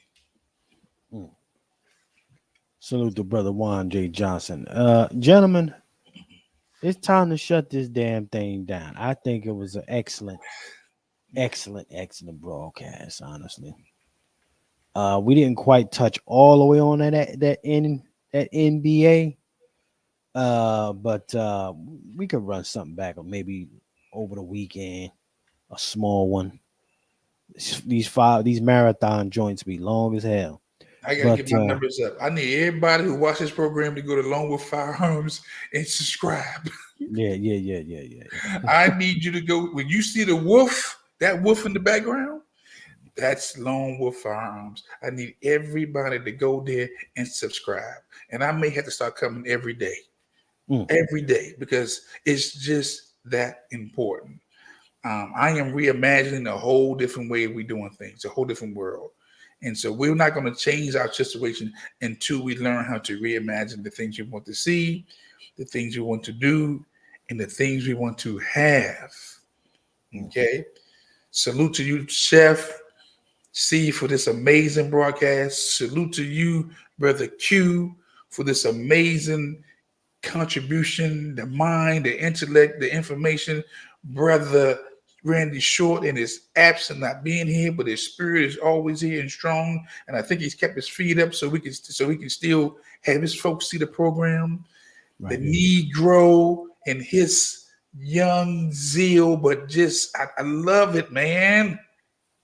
Salute to Brother Juan J. Johnson. Gentlemen, it's time to shut this damn thing down. I think it was an excellent broadcast, honestly. We didn't quite touch all the way on that NBA. But we could run something back, or maybe over the weekend, a small one. These marathon joints be long as hell. I gotta get my numbers up. I need everybody who watches this program to go to Along with Firearms and subscribe. Yeah. I need you to go when you see the wolf, that wolf in the background. That's Lone Wolf Firearms. I need everybody to go there and subscribe. And I may have to start coming every day. Every day, because it's just that important. I am reimagining a whole different way we're doing things, a whole different world. And so we're not going to change our situation until we learn how to reimagine the things you want to see, the things you want to do, and the things we want to have. Okay. Salute to you, Chef C, for this amazing broadcast. Salute to you, Brother Q, for this amazing contribution, the mind, the intellect, the information. Brother Randy Short in his absence, not being here, but his spirit is always here and strong. And I think he's kept his feet up so he can still have his folks see the program. Right. The Negro and his young zeal, but just I love it, man.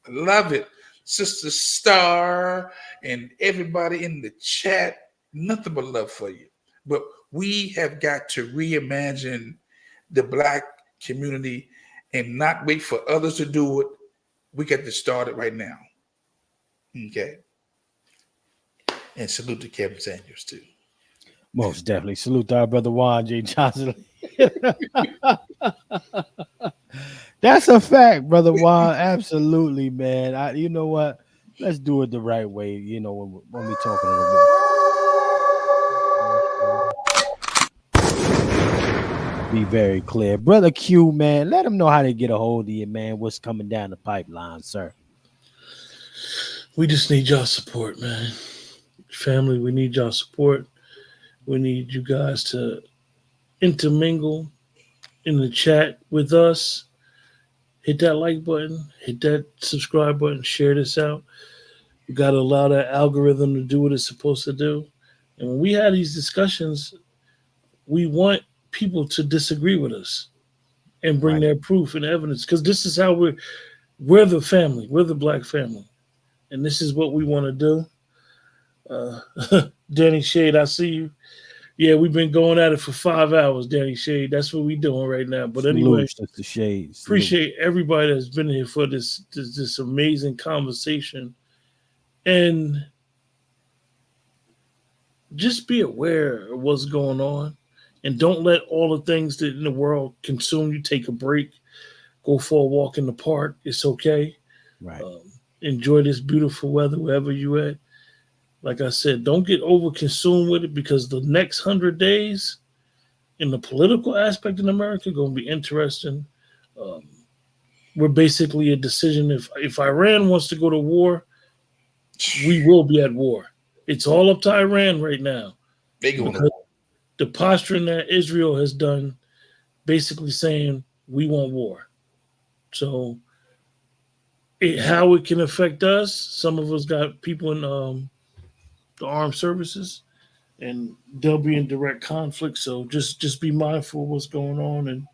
I love it. Sister Star and everybody in the chat, nothing but love for you. But we have got to reimagine the Black community and not wait for others to do it. We got to start it right now. Okay. And salute to Kevin Sanders too. Most definitely. Salute to our brother Juan J. Johnson. That's a fact, brother Juan. Absolutely, man. You know what? Let's do it the right way. You know, when we talking a little bit. Be very clear. Brother Q, man, let them know how to get a hold of you, man. What's coming down the pipeline, sir? We just need y'all support, man. Family, we need y'all support. We need you guys to intermingle in the chat with us. Hit that like button, hit that subscribe button, share this out. We got to allow that algorithm to do what it's supposed to do. And when we have these discussions, we want people to disagree with us and bring their proof and evidence, because this is how we're the family. We're the Black family. And this is what we want to do. Danny Shade, I see you. Yeah, we've been going at it for 5 hours, Danny Shade. That's what we're doing right now. But anyway, the Shades. Appreciate everybody that's been here for this amazing conversation. And just be aware of what's going on. And don't let all the things that in the world consume you. Take a break. Go for a walk in the park. It's okay. Right. Enjoy this beautiful weather wherever you at. Like I said, don't get over-consumed with it, because the next 100 days in the political aspect in America are going to be interesting. We're basically a decision. If Iran wants to go to war, we will be at war. It's all up to Iran right now. They go to war. The posturing that Israel has done, basically saying we want war. So how it can affect us. Some of us got people in the armed services, and they'll be in direct conflict. So just be mindful of what's going on and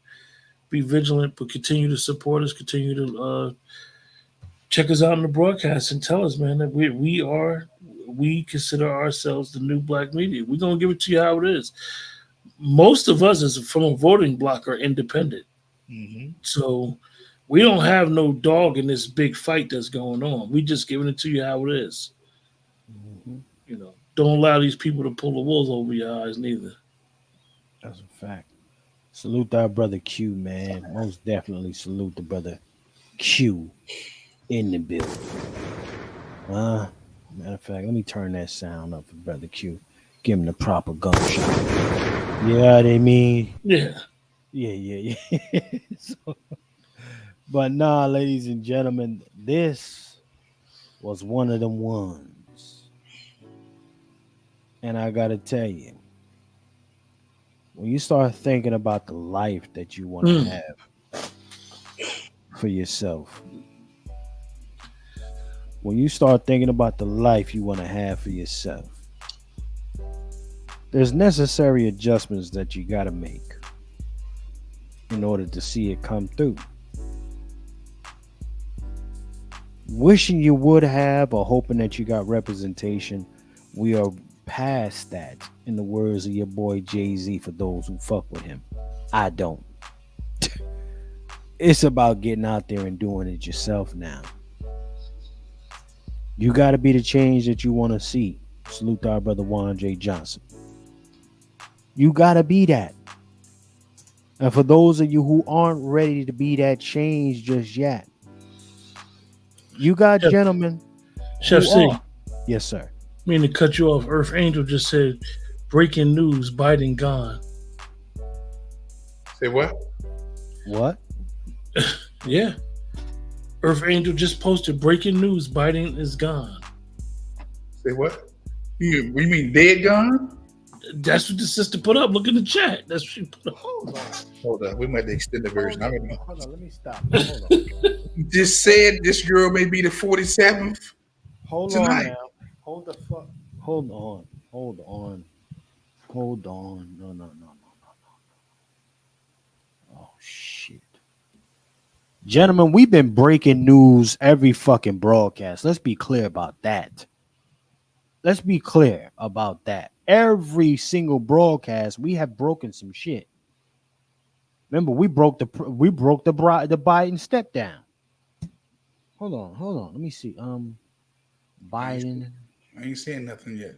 be vigilant, but continue to support us, continue to check us out in the broadcast and tell us, man, that we consider ourselves the new black media. We're gonna give it to you how it is. Most of us is from a voting block are independent. Mm-hmm. So we don't have no dog in this big fight that's going on. We just giving it to you how it is. Mm-hmm. You know, don't allow these people to pull the wool over your eyes neither. That's a fact. Salute our brother Q, man. Most definitely salute the brother Q in the building. Matter of fact, let me turn that sound up for brother Q. Give him the proper gunshot. You know what I mean? Yeah. Yeah. So, but nah, ladies and gentlemen, this was one of them ones. And I gotta tell you, when you start thinking about the life that you want to have for yourself, when you start thinking about the life you want to have for yourself, there's necessary adjustments that you got to make in order to see it come through. Wishing you would have or hoping that you got representation, we are past that, in the words of your boy Jay-Z, for those who fuck with him. I don't. It's about getting out there and doing it yourself now. You got to be the change that you want to see. Salute to our brother Juan J. Johnson. You got to be that. And for those of you who aren't ready to be that change just yet, you got Chef, gentlemen. Chef C. Yes, sir. Meaning to cut you off. Earth Angel just said, breaking news, Biden gone. Say what? What? Yeah. Earth Angel just posted breaking news, Biden is gone. Say what? You mean dead gone? That's what the sister put up. Look in the chat. That's what she put up. Hold on. We might extend the version. Hold on. Let me stop. Hold on. You just said this girl may be the 47th. Hold tonight. on now. Hold the fuck. Hold on. No. Oh shit. Gentlemen, we've been breaking news every fucking broadcast. Let's be clear about that. Every single broadcast, we have broken some shit. Remember, we broke the Biden step down. Hold on. Let me see. Biden. I ain't saying nothing yet.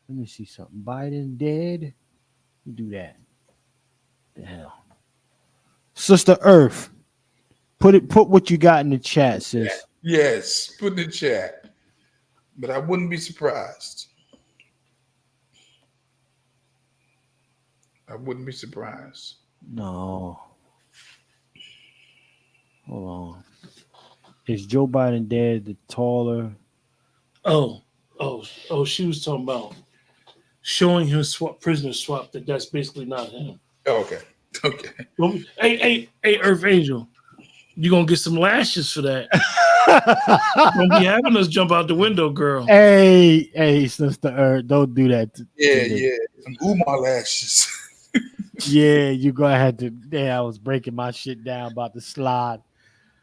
Let me see something. Biden dead. You do that. The hell. Sister Earth. Put what you got in the chat, sis. Yes, put in the chat. But I wouldn't be surprised. No. Hold on. Is Joe Biden dead? The taller. Oh, she was talking about showing him prisoner swap. That's basically not him. Oh, okay. Well, hey, Earth Angel, you gonna get some lashes for that? Don't be having us jump out the window, girl. Hey, Sister Earth, don't do that. Yeah. Some Umar lashes. Yeah, you gonna have to. Yeah, I was breaking my shit down about the slide.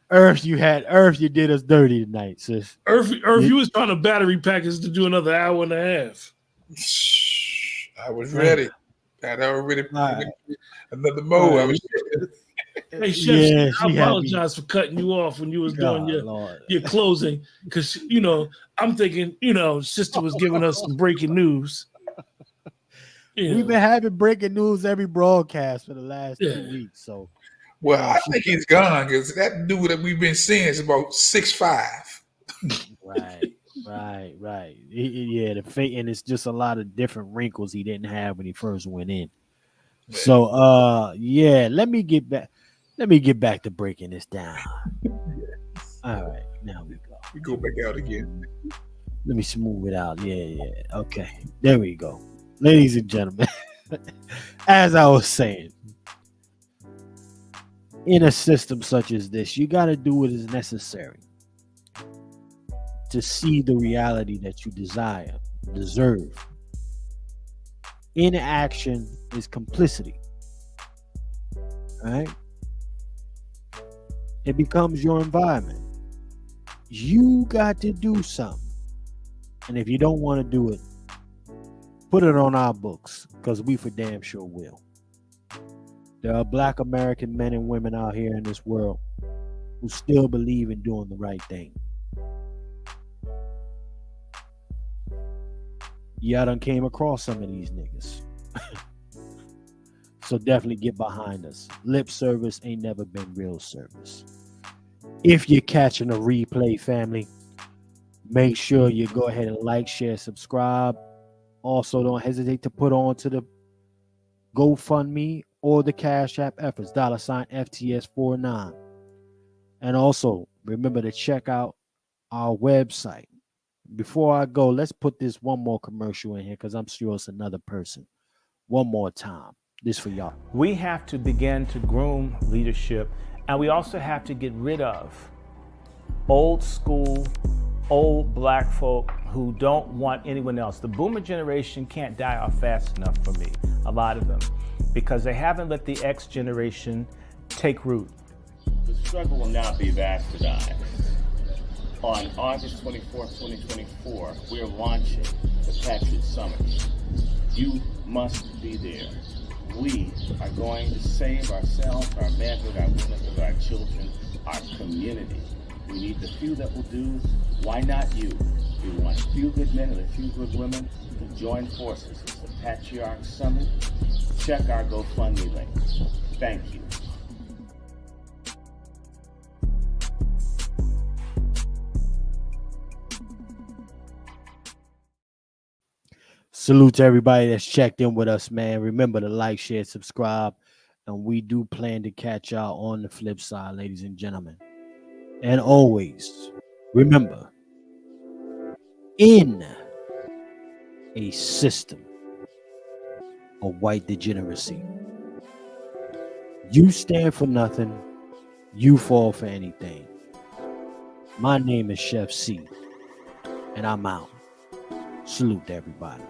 Earth, you did us dirty tonight, sis. Earth, you was trying to battery pack us to do another hour and a half. I was ready. I'd already another mode. I was Hey, Chef, I apologize for cutting you off when you was doing your closing, because I'm thinking sister was giving us some breaking news. We've been having breaking news every broadcast for the last 2 weeks. So, well, I think he's gone because that dude that we've been seeing is about 6'5". Right. The fate, and it's just a lot of different wrinkles he didn't have when he first went in. So, let me get back to breaking this down. All right, now we go. We go back out again. Let me smooth it out. Yeah. Okay, there we go. Ladies and gentlemen, as I was saying, in a system such as this, you got to do what is necessary to see the reality that you desire, deserve. Inaction is complicity. Right? It becomes your environment. You got to do something. And if you don't want to do it, put it on our books, because we for damn sure will. There are Black American men and women out here in this world who still believe in doing the right thing. Y'all done came across some of these niggas. So definitely get behind us. Lip service ain't never been real service. If you're catching a replay, family, make sure you go ahead and like, share, subscribe. Also, don't hesitate to put on to the GoFundMe or the Cash App efforts, $FTS49. And also, remember to check out our website. Before I go, let's put this one more commercial in here, because I'm sure it's another person. One more time. This for y'all. We have to begin to groom leadership, and we also have to get rid of old school, old Black folk who don't want anyone else. The boomer generation can't die off fast enough for me, a lot of them, because they haven't let the X generation take root. The struggle will now be bastardized. On August 24th, 2024, we are launching the Patriarch Summit. You must be there. We are going to save ourselves, our manhood, our womanhood, our children, our community. We need the few that will do. Why not you? We want a few good men and a few good women to join forces. It's the Patriarch Summit. Check our GoFundMe link. Thank you. Salute to everybody that's checked in with us, man. Remember to like, share, subscribe. And we do plan to catch y'all on the flip side, ladies and gentlemen. And always, remember, in a system of white degeneracy, you stand for nothing, you fall for anything. My name is Chef C, and I'm out. Salute to everybody.